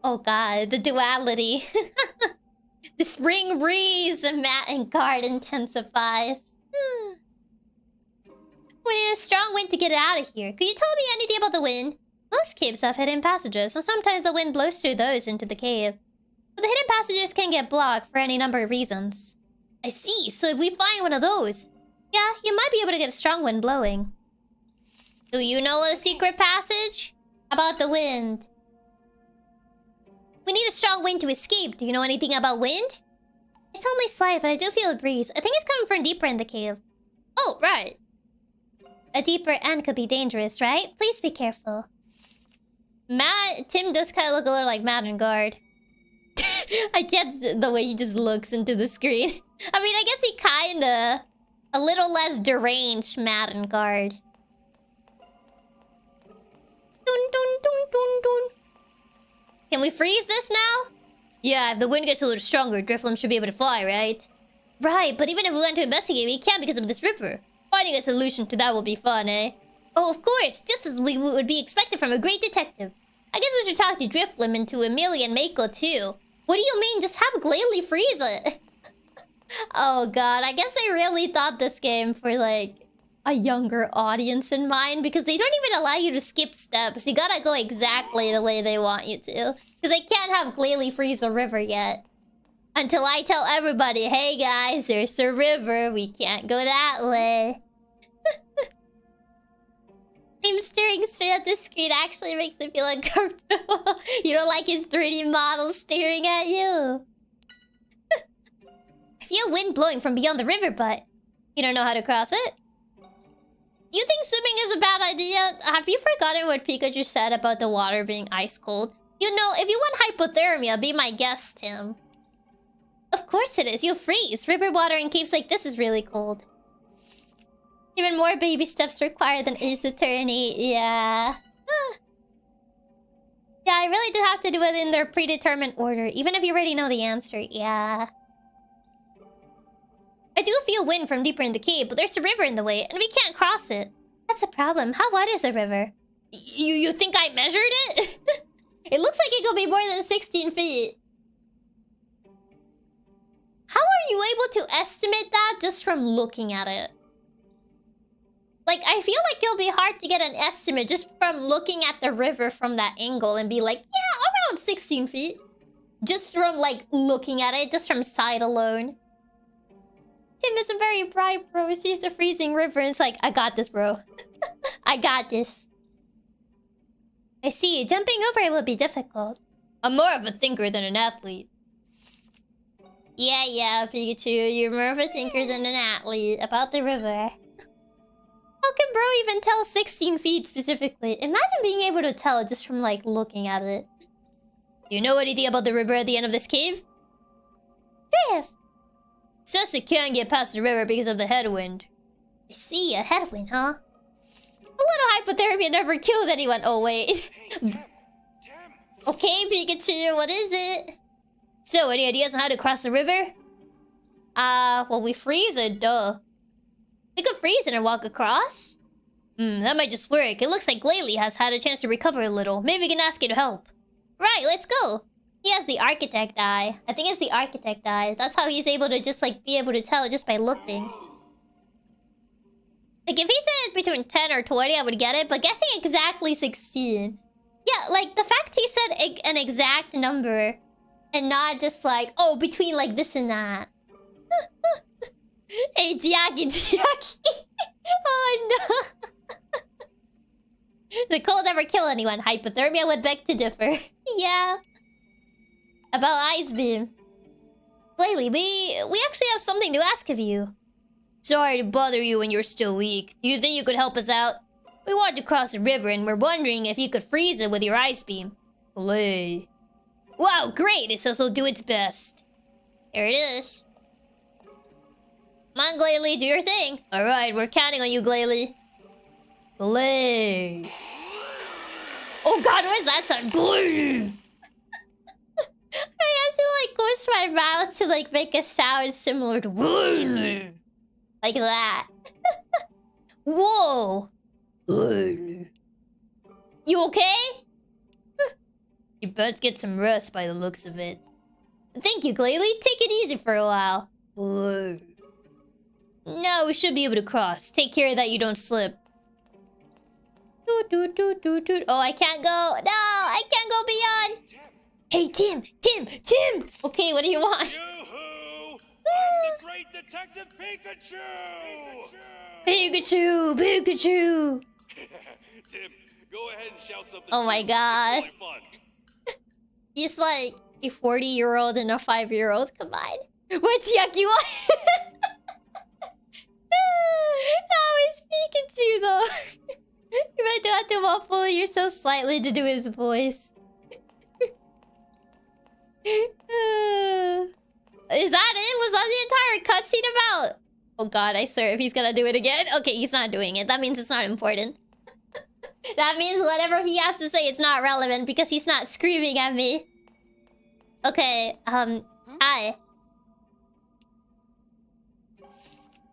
Oh god, the duality. The spring breeze, the mat and guard intensifies. We need a strong wind to get it out of here. Could you tell me anything about the wind? Most caves have hidden passages, and sometimes the wind blows through those into the cave. But the hidden passages can get blocked for any number of reasons. I see, so if we find one of those... Yeah, you might be able to get a strong wind blowing. Do you know a secret passage? About the wind. We need a strong wind to escape. Do you know anything about wind? It's only slight, but I do feel a breeze. I think it's coming from deeper in the cave. Oh, right. A deeper end could be dangerous, right? Please be careful. Tim does kind of look a little like Matt and Guard. I get the way he just looks into the screen. I mean, I guess he kinda... A little less deranged Matt and Guard. Dun, dun, dun, dun, dun. Can we freeze this now? Yeah, if the wind gets a little stronger, Drifloon should be able to fly, right? Right, but even if we went to investigate, we can't because of this river. Finding a solution to that will be fun, eh? Oh, of course, just as we would be expected from a great detective. I guess we should talk to Drifloon and to Amelia and Mako, too. What do you mean? Just have Glalie freeze it. Oh god, I guess they really thought this game for, like, a younger audience in mind. Because they don't even allow you to skip steps. You gotta go exactly the way they want you to. Because they can't have Glalie freeze the river yet. Until I tell everybody, hey guys, there's a river. We can't go that way. Him staring straight at the screen actually makes me feel uncomfortable. You don't like his 3D model staring at you. I feel wind blowing from beyond the river, but you don't know how to cross it? You think swimming is a bad idea? Have you forgotten what Pikachu said about the water being ice cold? You know, if you want hypothermia, be my guest, Tim. Of course it is. You'll freeze. River water in caves like this is really cold. Even more baby steps required than Ace Attorney. Yeah. Yeah, I really do have to do it in their predetermined order. Even if you already know the answer. Yeah. I do feel wind from deeper in the cave, but there's a river in the way, and we can't cross it. That's a problem. How wide is the river? You think I measured it? It looks like it could be more than 16 feet. How are you able to estimate that just from looking at it? Like, I feel like it'll be hard to get an estimate just from looking at the river from that angle and be like, yeah, around 16 feet. Just from, like, looking at it, just from sight alone. Tim isn't very bright, bro. He sees the freezing river and it's like, I got this, bro. I got this. I see. Jumping over it would be difficult. I'm more of a thinker than an athlete. Yeah, Pikachu. You're more of a thinker than an athlete about the river. How can bro even tell 16 feet specifically? Imagine being able to tell just from, like, looking at it. Do you know anything about the river at the end of this cave? Drift! Says it can't get past the river because of the headwind. I see, a headwind, huh? A little hypothermia never killed anyone. Oh, wait. Hey, Tim. Okay, Pikachu, what is it? So, any ideas on how to cross the river? Well, we freeze it, duh. We could freeze it and walk across? That might just work. It looks like Glalie has had a chance to recover a little. Maybe we can ask you to help. Right, let's go. He has the architect eye. I think it's the architect eye. That's how he's able to just, like, be able to tell just by looking. Like, if he said between 10 or 20, I would get it. But guessing exactly 16. Yeah, like, the fact he said an exact number. And not just like, oh, between, like, this and that. Hey, Chiaki. Oh, no. The cold never kill anyone. Hypothermia would beg to differ. Yeah. About Ice Beam. Glalie, we actually have something to ask of you. Sorry to bother you when you're still weak. Do you think you could help us out? We want to cross the river and we're wondering if you could freeze it with your Ice Beam. Glalie. Wow, great! This will do its best. Here it is. Come on, Glalie, do your thing. Alright, we're counting on you, Glalie. Glalie. Oh god, what is that sound? Glalie! I have to, like, push my mouth to, like, make a sound similar to Glalie. Like that. Whoa! You okay? You best get some rest by the looks of it. Thank you, Glalie. Take it easy for a while. No, we should be able to cross. Take care that you don't slip. Oh, I can't go. No, I can't go beyond. Hey, Tim. Okay, what do you want? Yoo-hoo! I'm the great detective Pikachu! Pikachu. Tim, go ahead and shout something. Oh my too. god. It's really fun. He's like a 40-year-old and a 5-year-old combined. What's Yucky one? How is Pikachu though? You might have to waffle. You're so slightly to do his voice. Is that it? Was that the entire cutscene about? Oh god, I swear if he's gonna do it again. Okay, he's not doing it. That means it's not important. That means whatever he has to say, it's not relevant because he's not screaming at me. Okay, hi.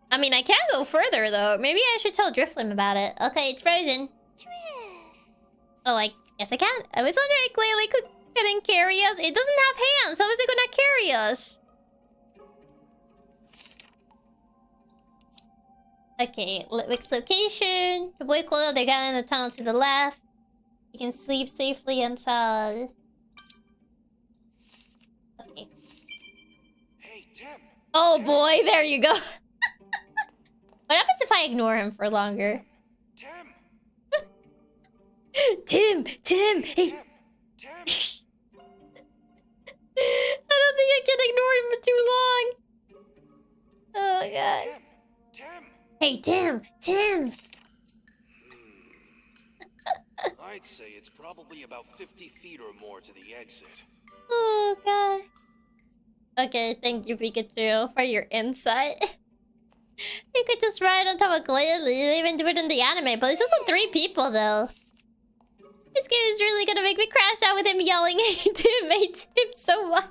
I mean, I can't go further though. Maybe I should tell Driflim about it. Okay, it's frozen. Oh, I guess I can. I was wondering if Glalie couldn't carry us. It doesn't have hands. How is it gonna carry us? Okay, Litwick's location. The boy called out they got in the tunnel to the left. You can sleep safely inside. Okay. Hey, Tim. Oh boy, there you go. What happens if I ignore him for longer? Tim. Tim, hey. Tim. I don't think I can ignore him for too long. Oh god. Tim. Hey, Tim. I'd say it's probably about 50 feet or more to the exit. Oh god. Okay, thank you, Pikachu, for your insight. You could just ride on top of Glalie. They even do it in the anime, but it's also 3 people though. This game is really gonna make me crash out with him yelling, "Hey Tim so much."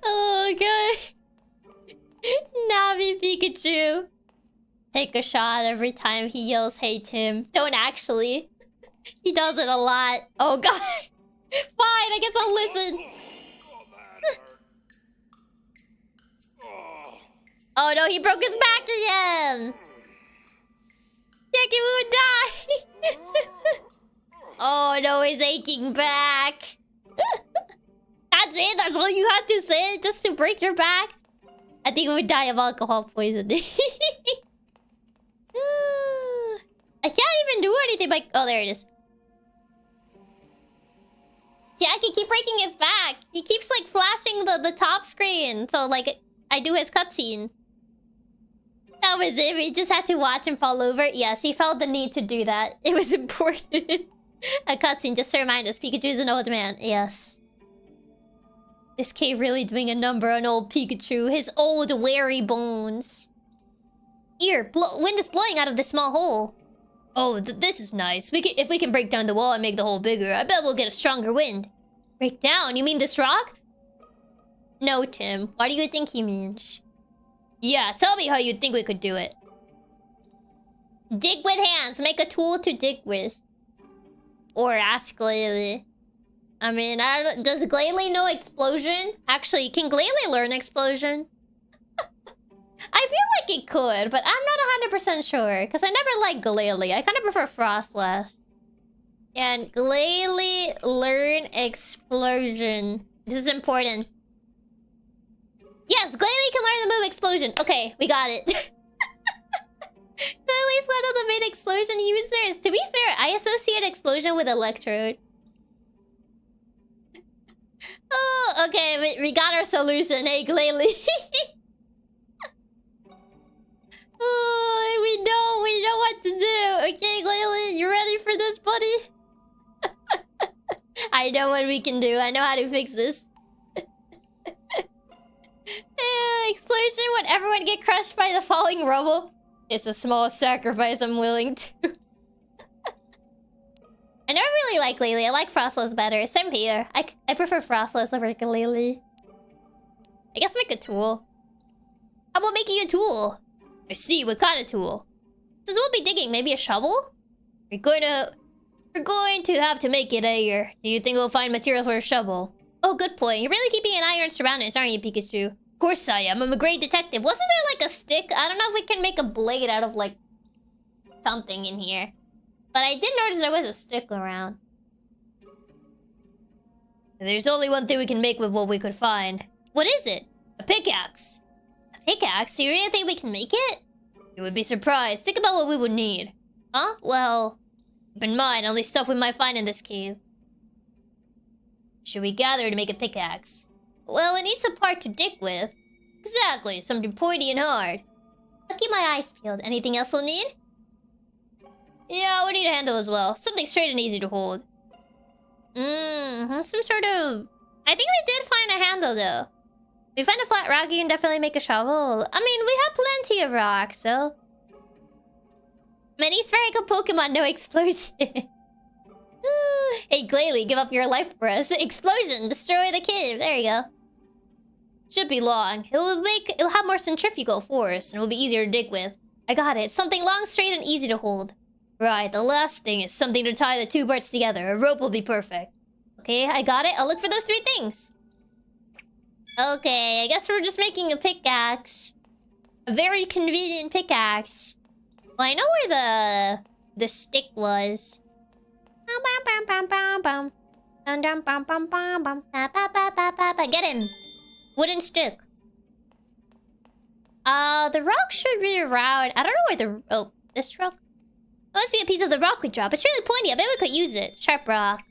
Oh god. Navi Pikachu. Take a shot every time he yells, "Hey Tim." Don't actually. He does it a lot. Oh god. Fine, I guess I'll listen. Oh no, he broke his back again! Chiaki would die! Oh no, his aching back! That's it? That's all you had to say? Just to break your back? I think he would die of alcohol poisoning. I can't even do anything by... Oh, there it is. Chiaki keep breaking his back. He keeps like flashing the top screen. So like, I do his cutscene. That was it. We just had to watch him fall over. Yes, he felt the need to do that. It was important. A cutscene just to remind us Pikachu's an old man. Yes. This cave really doing a number on old Pikachu. His old weary bones. Here, wind is blowing out of this small hole. Oh, this is nice. If we can break down the wall and make the hole bigger, I bet we'll get a stronger wind. Break down? You mean this rock? No, Tim. What do you think he means? Yeah, tell me how you think we could do it. Dig with hands. Make a tool to dig with. Or ask Glalie. I mean, does Glalie know explosion? Actually, can Glalie learn explosion? I feel like it could, but I'm not 100% sure. Because I never liked Glalie. I kind of prefer Frostlass. And Glalie learn explosion. This is important. Yes, Glalie can learn the move explosion. Okay, we got it. Glalie is one of the main explosion users. To be fair, I associate explosion with electrode. Oh, okay, we got our solution. Hey, Glalie. Oh, we know what to do. Okay, Glalie, you ready for this, buddy? I know what we can do. I know how to fix this. Explosion when everyone get crushed by the falling rubble. It's a small sacrifice I'm willing to. I never really like Glalie. I like Frostlass better. Same here. I prefer Frostlass over Glalie. I guess make a tool. How about making a tool? I see, what kind of tool? Since we'll be digging, maybe a shovel? We're going to have to make it a... Do you think we'll find material for a shovel? Oh, good point. You're really keeping an eye on your surroundings, aren't you, Pikachu? Of course I am. I'm a great detective. Wasn't there like a stick? I don't know if we can make a blade out of like... something in here. But I did notice there was a stick around. There's only one thing we can make with what we could find. What is it? A pickaxe. A pickaxe? Do you really think we can make it? You would be surprised. Think about what we would need. Huh? Well, keep in mind only stuff we might find in this cave. Should we gather to make a pickaxe? Well, it needs a part to dig with. Exactly, something pointy and hard. I'll keep my eyes peeled. Anything else we'll need? Yeah, we need a handle as well. Something straight and easy to hold. Some sort of... I think we did find a handle, though. If we find a flat rock, you can definitely make a shovel. I mean, we have plenty of rocks, so... Many spherical Pokemon, no explosion. Hey, Glalie, give up your life for us. Explosion, destroy the cave. There you go. Should be long. It'll have more centrifugal force, and it will be easier to dig with. I got it. Something long, straight, and easy to hold. Right, the last thing is something to tie the two parts together. A rope will be perfect. Okay, I got it. I'll look for those 3 things. Okay, I guess we're just making a pickaxe. A very convenient pickaxe. Well, I know where the stick was. Get him! Wooden stick. The rock should be around. I don't know where the... Oh, this rock? It must be a piece of the rock we dropped. It's really pointy. I bet we could use it. Sharp rock.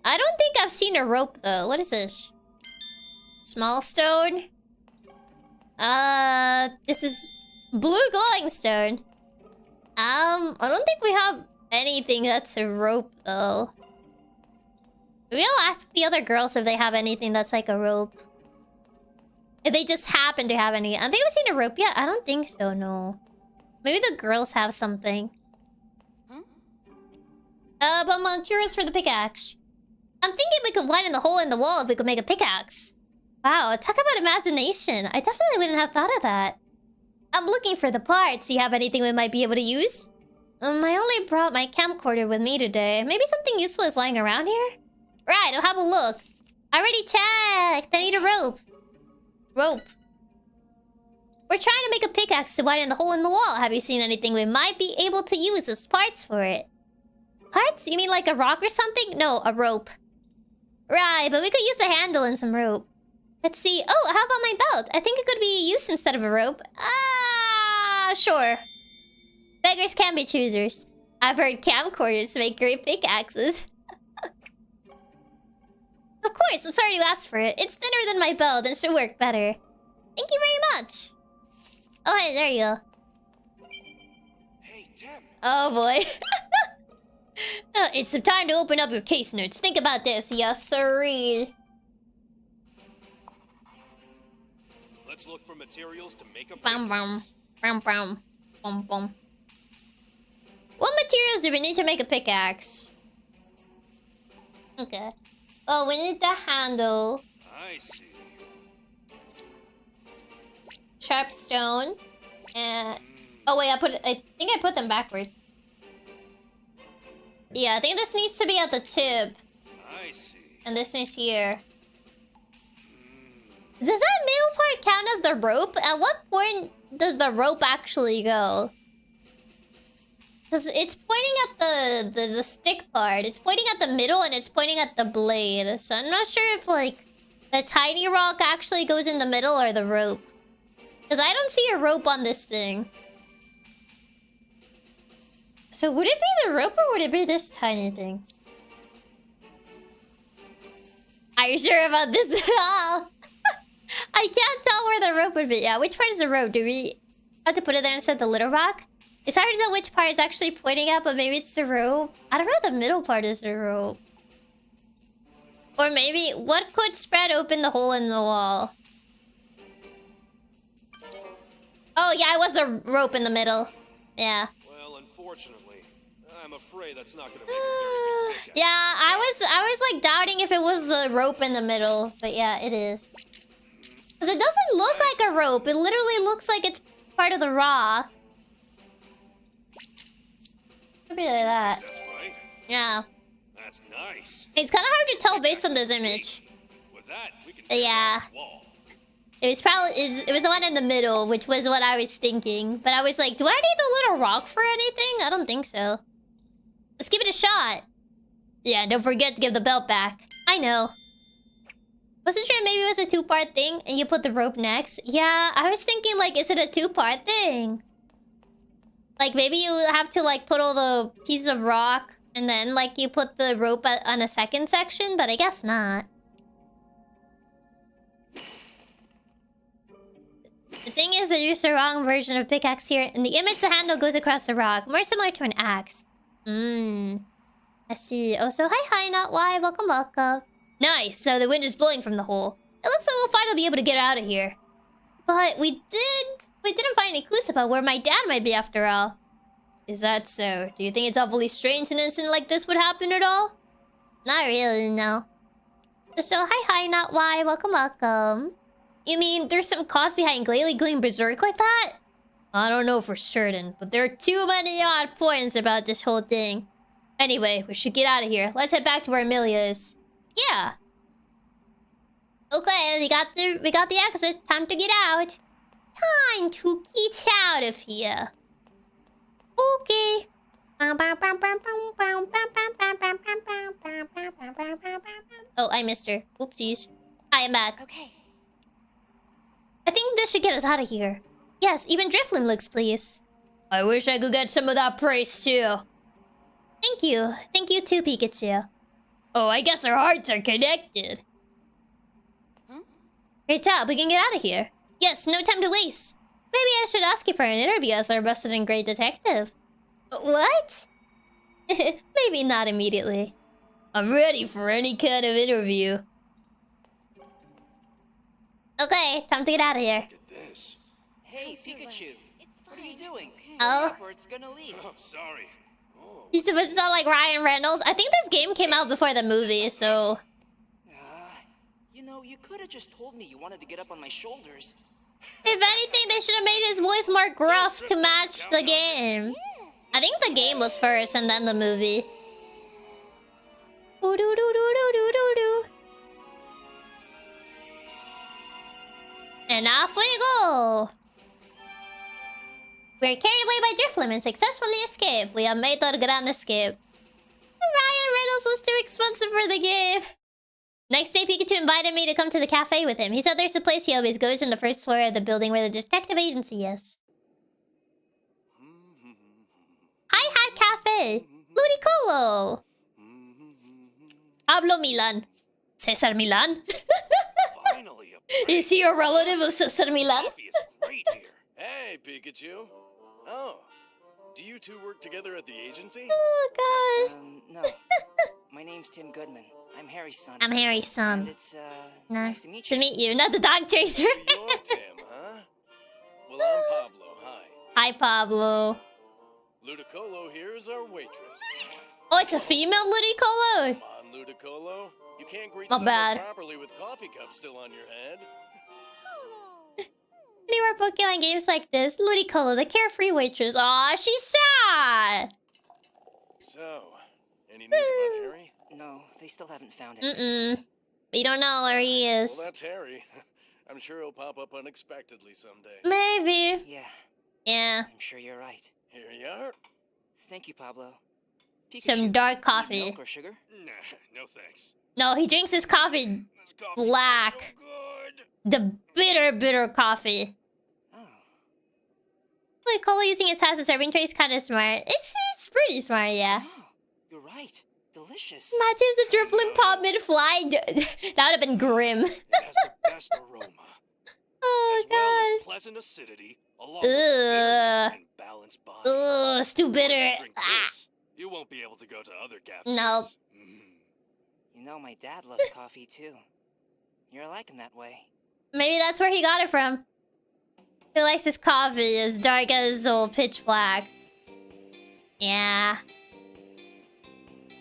I don't think I've seen a rope, though. What is this? Small stone. This is blue glowing stone. I don't think we have anything that's a rope, though. Maybe I'll ask the other girls if they have anything that's like a rope. If they just happen to have any. I think we've seen a rope yet. I don't think so, no. Maybe the girls have something. Huh? But materials for the pickaxe. I'm thinking we could widen the hole in the wall if we could make a pickaxe. Wow, talk about imagination. I definitely wouldn't have thought of that. I'm looking for the parts. Do you have anything we might be able to use? I only brought my camcorder with me today. Maybe something useful is lying around here? Right, I'll have a look. I already checked. I need a rope. Rope. We're trying to make a pickaxe to widen the hole in the wall. Have you seen anything we might be able to use as parts for it? Parts? You mean like a rock or something? No, a rope. Right, but we could use a handle and some rope. Let's see. Oh, how about my belt? I think it could be used instead of a rope. Sure. Beggars can be choosers. I've heard camcorders make great pickaxes. Of course, I'm sorry you asked for it. It's thinner than my belt and should work better. Thank you very much. Oh, hey, there you go. Hey, Tim. Oh, boy. It's time to open up your case notes. Think about this. Yes, sirree. Let's look for materials to make a Bam, bam. pickaxe. Bam, bam. Bum, bum. What materials do we need to make a pickaxe? Okay. Oh, we need the handle. I see. Sharp stone. And... Oh, wait, I think I put them backwards. Yeah, I think this needs to be at the tip. I see. And this needs here. Does that middle part count as the rope? At what point does the rope actually go? Because it's pointing at the stick part. It's pointing at the middle and it's pointing at the blade. So I'm not sure if, like, the tiny rock actually goes in the middle or the rope. Because I don't see a rope on this thing. So would it be the rope or would it be this tiny thing? Are you sure about this at all? I can't tell where the rope would be. Yeah, which part is the rope? Do we have to put it there instead of the little rock? It's hard to tell which part is actually pointing at, but maybe it's the rope. I don't know if the middle part is the rope. Or maybe, what could spread open the hole in the wall? Oh, yeah, it was the rope in the middle. Yeah. Well, unfortunately, I'm afraid that's not gonna make a very good pickaxe. Yeah, I was like doubting if it was the rope in the middle, but yeah, it is. Because it doesn't look like a rope. It literally looks like it's part of the rock. Maybe like that. That's right. Yeah. That's nice. It's kind of hard to tell based on this image. With that, we can Yeah. this wall. It was probably it was the one in the middle, which was what I was thinking. But I was like, do I need the little rock for anything? I don't think so. Let's give it a shot. Yeah, don't forget to give the belt back. I know. Wasn't sure maybe it was a two-part thing and you put the rope next. Yeah, I was thinking like, is it a two-part thing? Like maybe you have to like put all the pieces of rock and then like you put the rope on a second section, but I guess not. The thing is, they used the wrong version of pickaxe here. In the image, the handle goes across the rock. More similar to an axe. I see. Oh, so hi, not why. Welcome, welcome. Nice. So the wind is blowing from the hole. It looks like we'll finally be able to get out of here. But we didn't find any clues about where my dad might be after all. Is that so? Do you think it's awfully strange an incident like this would happen at all? Not really, no. So hi, not why. Welcome, welcome. You mean there's some cause behind Glalie going berserk like that? I don't know for certain, but there are too many odd points about this whole thing. Anyway, we should get out of here. Let's head back to where Amelia is. Yeah. Okay, we got the exit. Time to get out. Time to get out of here. Okay. Oh, I missed her. Oopsies. I am back. Okay. I think this should get us out of here. Yes, even Drifloon looks pleased. I wish I could get some of that praise too. Thank you. Thank you too, Pikachu. Oh, I guess our hearts are connected. Huh? Great job, we can get out of here. Yes, no time to waste. Maybe I should ask you for an interview as our resident great detective. What? Maybe not immediately. I'm ready for any kind of interview. Okay, time to get out of here. Look at this. Hey, Pikachu. It's What are you doing? Oh, Or it's gonna leave. Oh, sorry. Oh, he's supposed to sound like Ryan Reynolds. I think this game came out before the movie, so... You know, you could have just told me you wanted to get up on my shoulders. If anything, they should have made his voice more gruff to match the game. I think the game was first and then the movie. Ooh-doo-doo-doo-doo-doo-doo. And off we go! We're carried away by Drifloon and successfully escaped. We have made our grand escape. Ryan Reynolds was too expensive for the game. Next day, Pikachu invited me to come to the cafe with him. He said there's a place he always goes on the first floor of the building where the detective agency is. Hi Hat Cafe! Ludicolo! Pablo Milan. Cesar Milan? finally Is he a relative of Cesar Milan? Coffee is great here. Hey, Pikachu. Oh, do you two work together at the agency? Oh god. No. My name's Tim Goodman. I'm Harry's son. I'm Harry's son. And it's, Nice nice to meet you. Not the dog trainer. So you're Tim, huh? Well, I'm Pablo. Hi. Hi, Pablo. Ludicolo here is our waitress. Oh, it's a female Ludicolo? Come on, Ludicolo. You can't greet Not someone bad. properly with coffee cups still on your head. Any more Pokemon games like this? Ludicolo, the carefree waitress. Aw, she's sad. So, any news about Harry? No, they still haven't found him. Mm-mm. We don't know where he is. Well, that's Harry. I'm sure he'll pop up unexpectedly someday. Maybe. Yeah, Yeah. I'm sure you're right. Here you are. Thank you, Pablo. Some Pikachu, dark need coffee. milk or sugar? Nah, no thanks. No, he drinks his coffee. This coffee smells Black. so good. The bitter, bitter coffee. Oh, Ludicolo using its as a serving tray is kind of smart. It's pretty smart, yeah. oh, you're right. Delicious. Imagine if the Drifloon pop mid-fly. That would have been grim. It has the best aroma, Oh, as well as God. pleasant acidity, along with bitterness and balanced body. Ugh, it's too Once bitter. you drink Ah. this, you won't be able to go to other cafes. Nope. You know, my dad loved coffee too. You're like him that way. Maybe that's where he got it from. He likes his coffee as dark as his old pitch black. Yeah.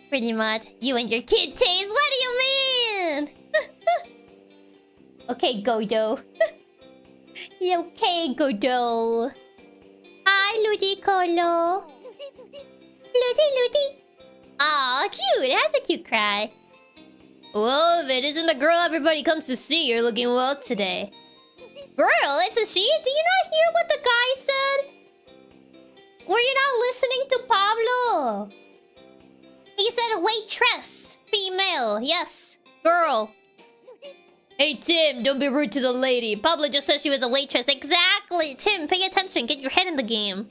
Pretty much. You and your kid taste. What do you mean? Okay, Godo. Okay, Godo. Hi, Ludicolo. Ludi. Aw, cute. It has a cute cry. Well, if it isn't the girl everybody comes to see, you're looking well today. Girl, it's a she? Do you not hear what the guy said? Were you not listening to Pablo? He said waitress. Female. Yes. Girl. Hey, Tim, don't be rude to the lady. Pablo just said she was a waitress. Exactly. Tim, pay attention. Get your head in the game.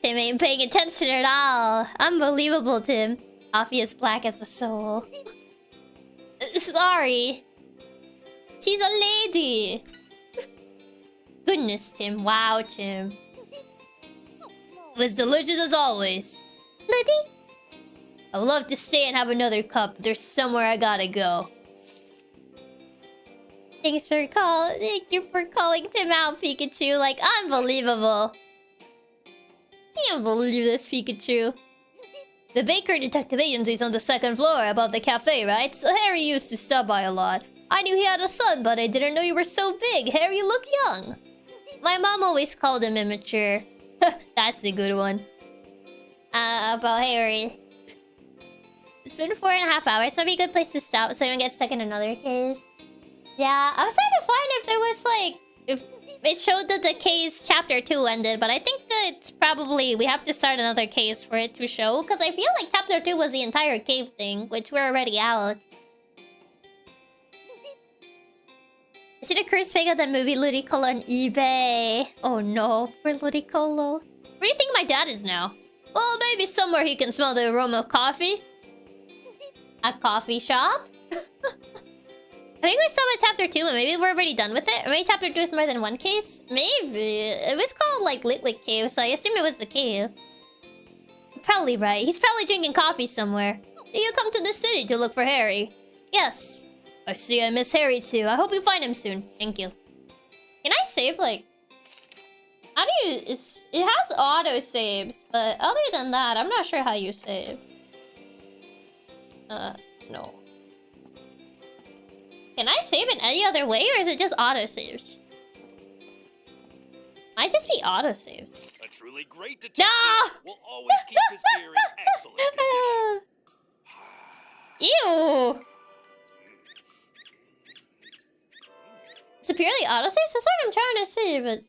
Tim ain't paying attention at all. Unbelievable, Tim. Coffee is black as the soul. Sorry. She's a lady. Goodness, Tim. Wow, Tim. It was delicious as always. Lady? I would love to stay and have another cup, but there's somewhere I gotta go. Thank you for calling Tim out, Pikachu. Like, unbelievable. Can't believe this, Pikachu. The Baker Detective Agency's on the second floor above the cafe, right? So Harry used to stop by a lot. I knew he had a son, but I didn't know you were so big. Harry, you look young. My mom always called him immature. That's a good one. About Harry. It's been 4.5 hours. Might be a good place to stop so I don't get stuck in another case. Yeah, I was trying to find if there was like... If it showed that the case chapter 2 ended, but I think it's probably... We have to start another case for it to show. Because I feel like chapter 2 was the entire cave thing, which we're already out. I see the curse figure of the movie Ludicolo on eBay. Oh no, poor Ludicolo. Where do you think my dad is now? Well, maybe somewhere he can smell the aroma of coffee. A coffee shop? I think we're still at chapter 2, but maybe we're already done with it. Or maybe chapter 2 is more than one case? Maybe. It was called, like, Litwick Cave, so I assume it was the cave. Probably right. He's probably drinking coffee somewhere. You come to the city to look for Harry. Yes. I see I miss Harry too. I hope you find him soon. Thank you. Can I save, like... How do you... It has auto saves, but other than that, I'm not sure how you save. No. Can I save in any other way, or is it just auto saves? Might just be auto saves. A truly great detective will always keep his gear in excellent condition. Ew! Is it purely auto saves? That's what I'm trying to say, but...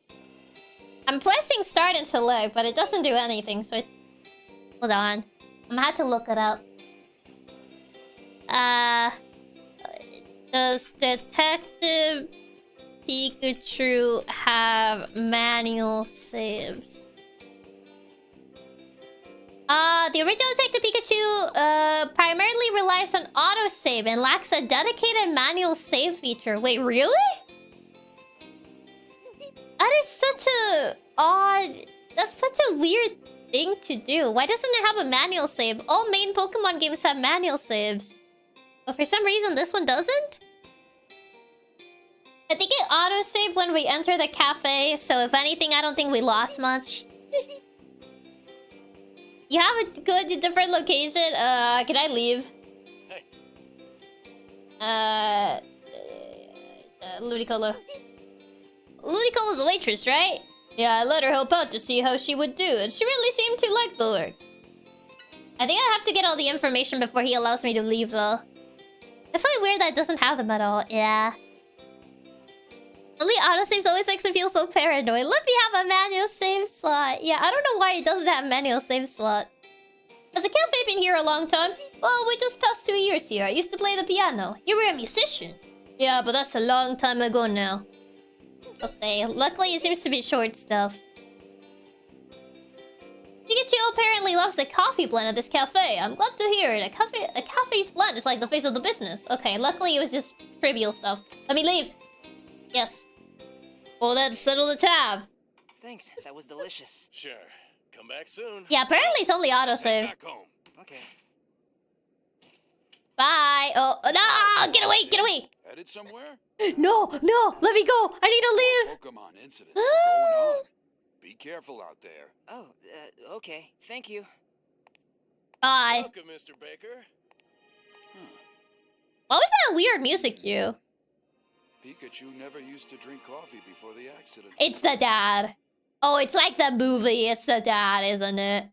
I'm pressing start and select, but it doesn't do anything, so hold on. I'm gonna have to look it up. Does Detective Pikachu have manual saves? The original Detective Pikachu primarily relies on autosave and lacks a dedicated manual save feature. Wait, really? That is such a odd... That's such a weird thing to do. Why doesn't it have a manual save? All main Pokemon games have manual saves. But for some reason, this one doesn't? I think it autosave when we enter the cafe, so if anything, I don't think we lost much. You have a good different location? Can I leave? Hey. Ludicolo. Ludicolo's a waitress, right? Yeah, I let her help out to see how she would do, and she really seemed to like the work. I think I have to get all the information before he allows me to leave, though. I find it weird that it doesn't have them at all. Yeah. Only autosaves always makes me feel so paranoid. Let me have a manual save slot. Yeah, I don't know why it doesn't have a manual save slot. Has the cafe been here a long time? Well, we just passed 2 years here. I used to play the piano. You were a musician. Yeah, but that's a long time ago now. Okay, luckily it seems to be short stuff. Pikachu apparently loves the coffee blend at this cafe. I'm glad to hear it. A cafe's blend is like the face of the business. Okay, luckily it was just trivial stuff. Let me leave. Yes. Well, let's settle the tab. Thanks, that was delicious. Sure. Come back soon. Yeah, apparently it's only Head autosave. back home. Okay. Bye. Oh, no! Get away! Get away! Headed somewhere? No! No! Let me go! I need to leave! Pokemon incidents are going on. Be careful out there. Oh, okay. Thank you. Bye. Welcome, Mr. Baker. What was that weird music cue? Pikachu never used to drink coffee before the accident. It's the dad. Oh, it's like the movie. It's the dad, isn't it?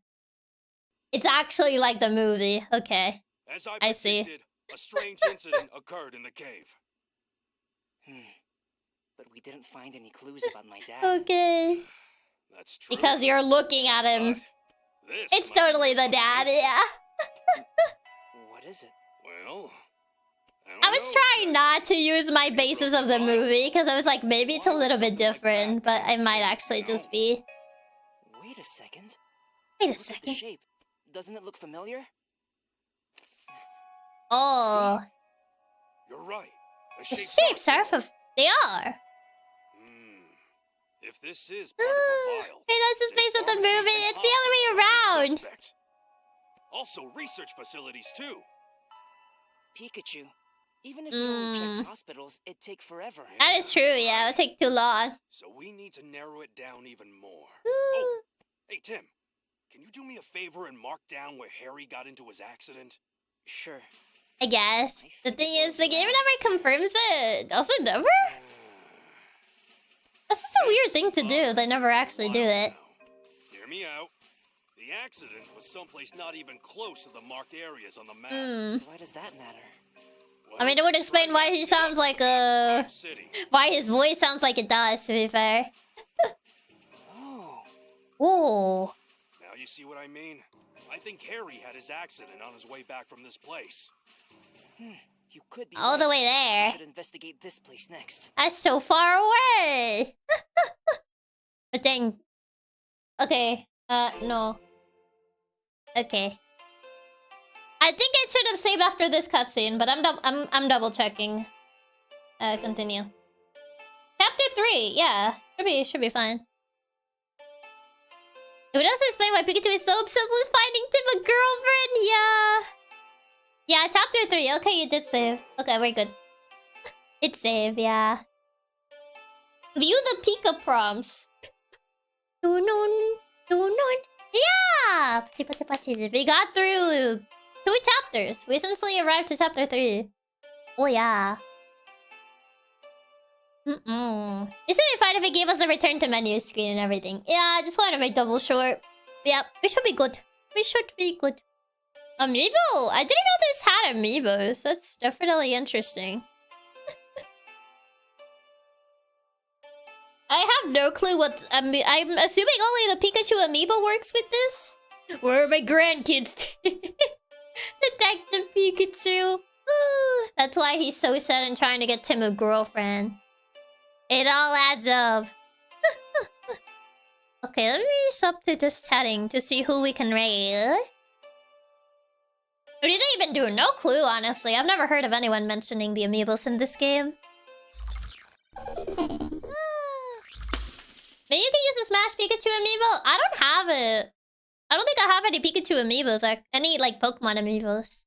It's actually like the movie. Okay. As I I see. predicted, a strange incident occurred in the cave. But we didn't find any clues about my dad. Okay. That's true. Because you're looking at him. But this It's might be totally the one of dad, it. yeah. What is it? Well, I was trying not to use my basis of the movie because I was like, maybe it's a little bit different, but it might actually just be. Wait a second. Wait a Look at the second. shape. Doesn't it look familiar? Oh, You're right. the shapes are they are. If this is part of a vial, Hey, that's his then face of the pharmacies movie. and It's the other way hospitals are the around. suspect. Also, research facilities too. Pikachu. Even if we only checked hospitals, it'd take forever. That is true, yeah. It'll take too long. So we need to narrow it down even more. Oh, hey Tim, can you do me a favor and mark down where Harry got into his accident? Sure. I guess. The thing is, the game never confirms it. Does it never? That's such a weird thing to do. They never actually do it. Hear me out. The accident was someplace not even close to the marked areas on the map. So why does that matter? I mean, it would explain why he sounds like City. why his voice sounds like it does, to be fair. Oh. Ooh. Now you see what I mean? I think Harry had his accident on his way back from this place. You could be All the right. way there. We should investigate this place next. That's so far away. But then, okay. No. Okay. I think I should have saved after this cutscene, but I'm double checking. Continue. Chapter 3, yeah. Should be fine. It would also explain why Pikachu is so obsessed with finding Tim a girlfriend, yeah. Yeah, chapter 3. Okay, you did save. Okay, we're good. It's save, yeah. View the Pika prompts. Yeah! We got through 2 chapters. We essentially arrived to chapter 3. Oh, yeah. It should be fine if it gave us a return to menu screen and everything. Yeah, I just wanted to make double short. Yep, we should be good. We should be good. Amiibo! I didn't know this had amiibos. That's definitely interesting. I have no clue what... I'm assuming only the Pikachu amiibo works with this? Where are my grandkids? Detective Pikachu. That's why he's so set on trying to get Tim a girlfriend. It all adds up. Okay, let me sub to this heading to see who we can raid. Or did they even do? No clue, honestly. I've never heard of anyone mentioning the amiibos in this game. Maybe you can use the Smash Pikachu amiibo? I don't have it. I don't think I have any Pikachu amiibos. Any, like, Pokemon amiibos.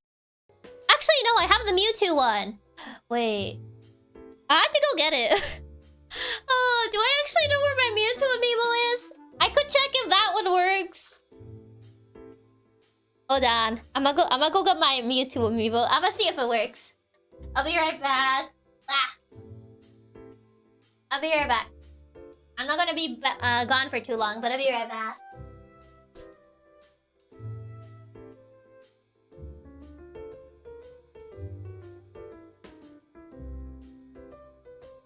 Actually, no, I have the Mewtwo one. Wait. I have to go get it. Oh, do I actually know where my Mewtwo amiibo is? I could check if that one works. Hold on. I'm gonna go get my Mewtwo amiibo. I'm gonna see if it works. I'll be right back. I'll be right back. I'm not gonna be gone for too long, but I'll be right back.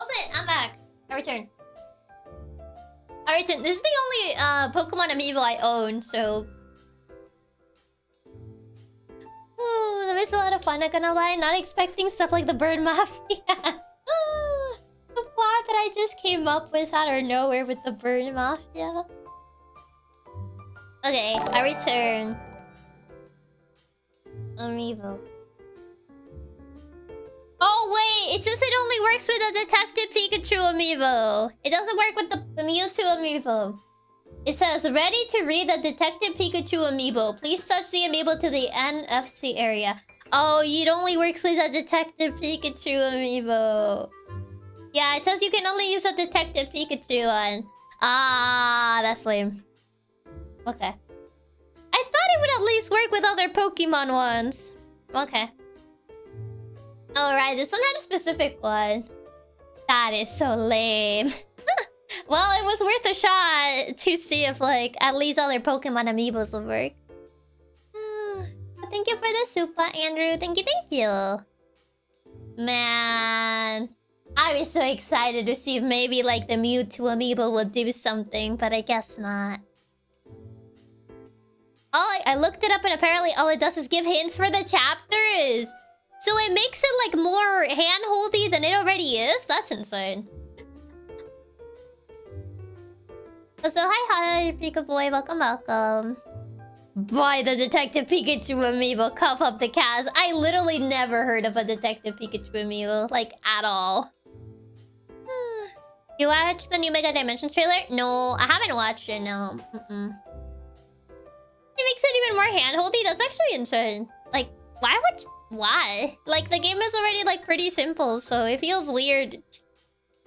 Okay, I'm back. I return. This is the only Pokemon amiibo I own, so... Oh, that was a lot of fun, not gonna lie. Not expecting stuff like the Bird Mafia. Oh, the plot that I just came up with out of nowhere with the Bird Mafia. Okay, I return. Amiibo. Oh wait, it says it only works with the Detective Pikachu amiibo. It doesn't work with the Mewtwo amiibo. It says, ready to read the Detective Pikachu amiibo. Please touch the amiibo to the NFC area. Oh, it only works with the Detective Pikachu amiibo. Yeah, it says you can only use the Detective Pikachu one. Ah, that's lame. Okay. I thought it would at least work with other Pokemon ones. Okay. Alright, this one had a specific one. That is so lame. Well, it was worth a shot to see if, like, at least other Pokemon amiibos will work. Thank you for the super, Andrew. Thank you, thank you. Man, I was so excited to see if maybe like the Mewtwo amiibo will do something, but I guess not. I looked it up and apparently all it does is give hints for the chapters. So it makes it like more hand-holdy than it already is? That's insane. So hi, Pika Boy. Welcome, welcome. Buy the Detective Pikachu amiibo. Cough up the cash. I literally never heard of a Detective Pikachu amiibo. Like, at all. You watched the new Mega Dimension trailer? No, I haven't watched it, no. It makes it even more hand-holdy? That's actually insane. Like, why? Like, the game is already, like, pretty simple, so it feels weird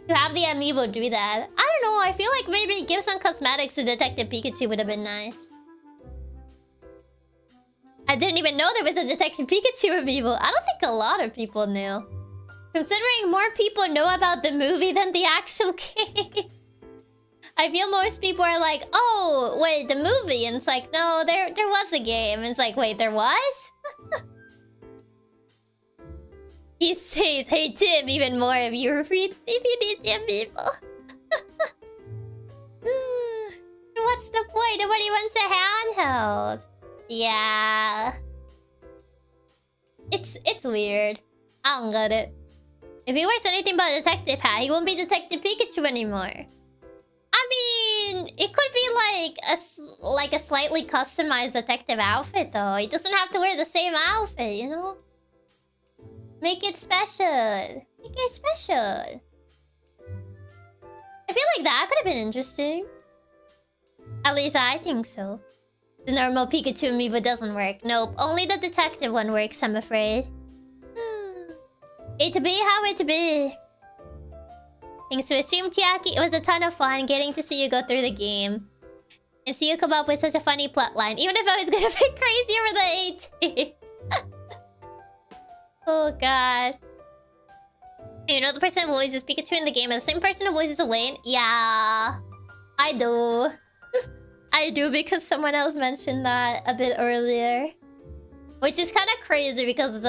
to have the amiibo do that. I don't know, I feel like maybe give some cosmetics to Detective Pikachu would have been nice. I didn't even know there was a Detective Pikachu amiibo. I don't think a lot of people knew. Considering more people know about the movie than the actual game. I feel most people are like, oh, wait, the movie. And it's like, no, there was a game. And it's like, wait, there was? He says, hey, Tim, even more of you read if you need the amiibo. What's the point? Nobody wants a handheld. Yeah. It's weird. I don't get it. If he wears anything but a detective hat, he won't be Detective Pikachu anymore. I mean, it could be like a slightly customized detective outfit, though. He doesn't have to wear the same outfit, you know? Make it special. Make it special. I feel like that could have been interesting. At least I think so. The normal Pikachu amiibo doesn't work. Nope, only the detective one works, I'm afraid. It be how it be. Thanks for the stream, Chiaki. It was a ton of fun getting to see you go through the game. And see you come up with such a funny plotline. Even if I was gonna be crazy over the 18. Oh god. You know the person who voices Pikachu in the game is the same person who voices Wayne? Yeah. I do. I do because someone else mentioned that a bit earlier. Which is kind of crazy because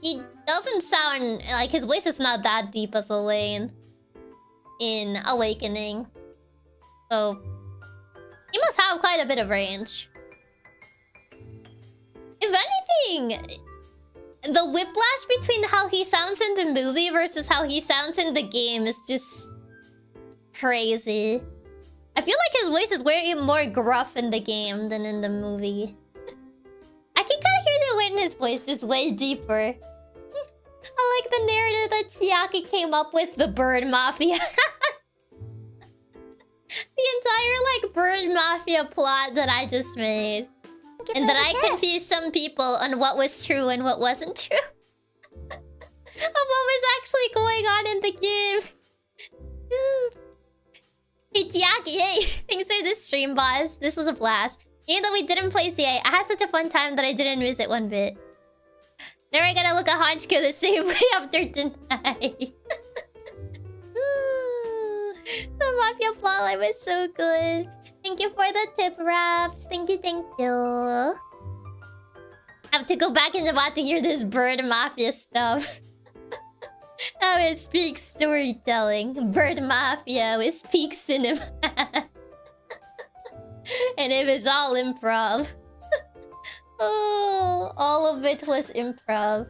he doesn't sound like his voice is not that deep as Elaine in Awakening. So he must have quite a bit of range. If anything, the whiplash between how he sounds in the movie versus how he sounds in the game is just crazy. I feel like his voice is way more gruff in the game than in the movie. I can kind of hear the wind in his voice, just way deeper. I like the narrative that Chiaki came up with, the bird mafia. The entire, like, bird mafia plot that I just made. And that I confused some people on what was true and what wasn't true. Of what was actually going on in the game. Hey, Chiaki, hey! Thanks for the stream, boss. This was a blast. Even though we didn't play CA, I had such a fun time that I didn't miss it one bit. Never gonna look at Honchko the same way after tonight. The Mafia plotline was so good. Thank you for the tip, Raps. Thank you, thank you. I have to go back in the bot to hear this bird Mafia stuff. How it speaks storytelling. Bird Mafia with peak cinema. And it was all improv. Oh, all of it was improv.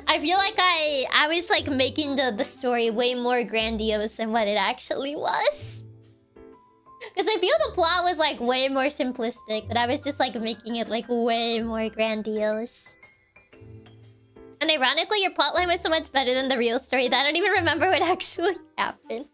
I feel like I was like making the story way more grandiose than what it actually was. Because I feel the plot was like way more simplistic, but I was just like making it like way more grandiose. And ironically, your plotline was so much better than the real story that I don't even remember what actually happened.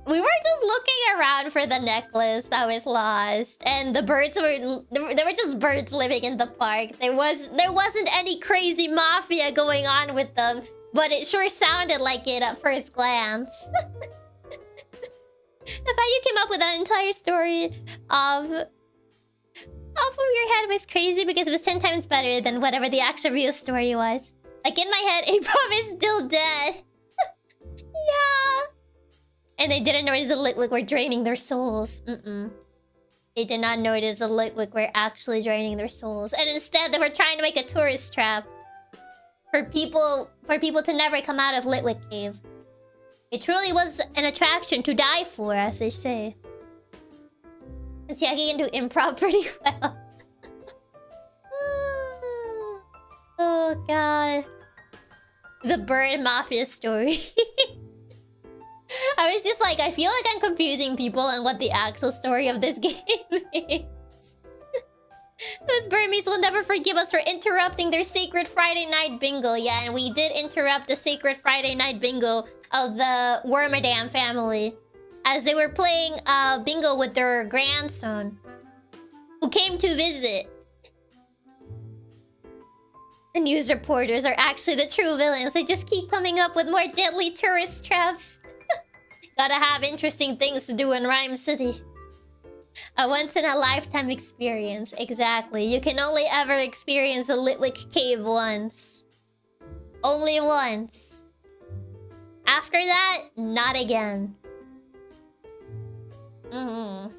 We were just looking around for the necklace that was lost, and the birds were there were just birds living in the park. There wasn't any crazy mafia going on with them, but it sure sounded like it at first glance. The fact you came up with that entire story off of your head was crazy because it was 10 times better than whatever the actual real story was. Like in my head, April is still dead. Yeah. And they didn't notice the liquid were draining their souls. They did not notice the Litwick were actually draining their souls. And instead, they were trying to make a tourist trap. For people to never come out of Litwick Cave. It truly was an attraction to die for, as they say. And Chiaki can do improv pretty well. Oh god. The bird mafia story. I was just like, I feel like I'm confusing people on what the actual story of this game is. Those Burmese will never forgive us for interrupting their sacred Friday night bingo. Yeah, and we did interrupt the sacred Friday night bingo of the Wormadam family. As they were playing bingo with their grandson, who came to visit. The news reporters are actually the true villains. They just keep coming up with more deadly tourist traps. Gotta have interesting things to do in Rhyme City. A once-in-a-lifetime experience. Exactly. You can only ever experience the Litwick Cave once. Only once. After that, not again. I'm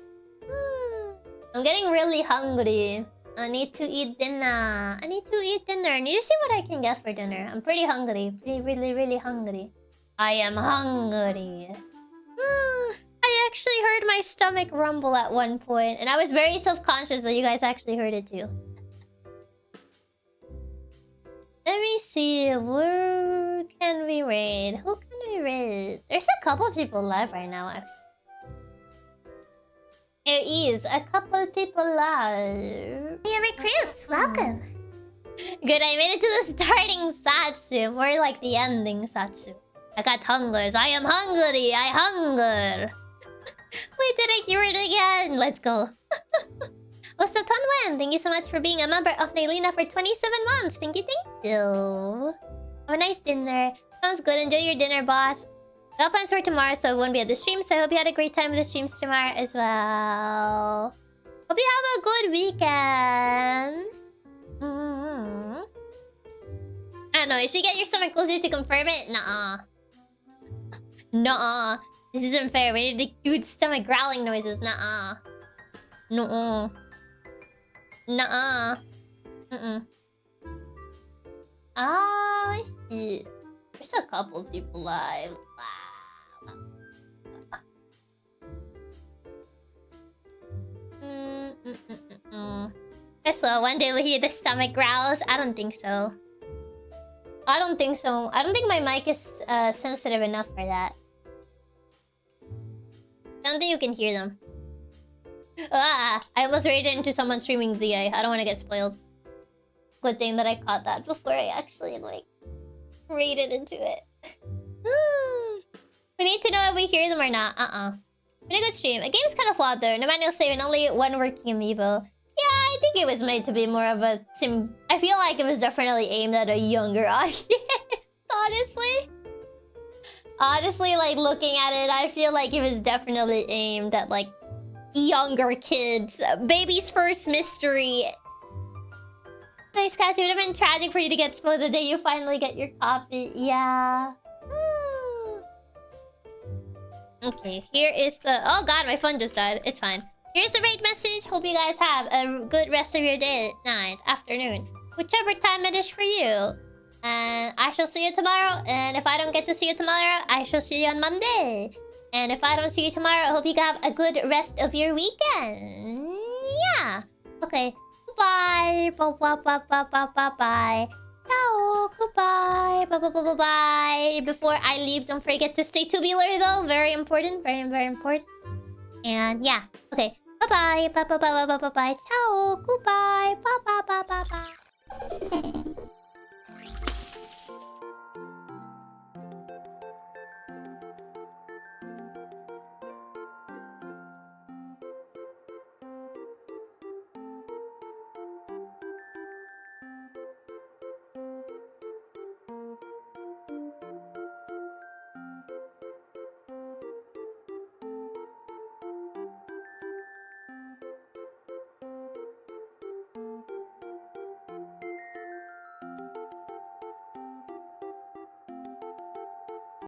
getting really hungry. I need to eat dinner. I need to see what I can get for dinner. I'm pretty hungry. Really hungry. I am hungry. I actually heard my stomach rumble at one point, and I was very self-conscious that you guys actually heard it too. Let me see. Where can we raid? Who can we raid? There's a couple people live right now, actually. There is a couple people live. Hey, recruits, welcome. Good, I made it to the starting Satsu. More like the ending Satsu. I got hungers. I am hungry. I hunger. We did it. You it again. Let's go. Also, Tonwen, thank you so much for being a member of Nailina for 27 months. Thank you, thank you. Have a nice dinner. Sounds good. Enjoy your dinner, boss. Got plans for tomorrow, so I won't be at the stream. So I hope you had a great time with the streams tomorrow as well. Hope you have a good weekend. I don't know. You should get your stomach closer to confirm it. Nuh-uh. Nuh-uh. This isn't fair. We need to do stomach growling noises. Nuh-uh. Nuh-uh. Nuh-uh. Ah, shit. There's a couple people live. So one day we'll hear the stomach growls. I don't think so. I don't think so. I don't think my mic is sensitive enough for that. I don't think you can hear them. Ah! I almost raided into someone streaming ZA. I don't want to get spoiled. Good thing that I caught that before I actually, like, raided into it. We need to know if we hear them or not. Pretty good stream. A game's kind of flawed though. No manual save and only one working amiibo. Yeah, I think it was made to be more of a sim. I feel like it was definitely aimed at a younger audience. Honestly, like looking at it, I feel like it was definitely aimed at like younger kids. Baby's first mystery. Nice, Katsu. It would have been tragic for you to get spoiled the day you finally get your copy. Yeah. Okay, here is the... Oh god, my phone just died. It's fine. Here's the raid message. Hope you guys have a good rest of your day, night, afternoon. Whichever time it is for you. And I shall see you tomorrow. And if I don't get to see you tomorrow, I shall see you on Monday. And if I don't see you tomorrow, I hope you have a good rest of your weekend. Yeah. Okay. Bye. Bye. Ciao. Goodbye. Bye. Before I leave, don't forget to stay tubular though. Very important. Very important. And yeah. Okay. Bye. Ciao. Goodbye. Bye.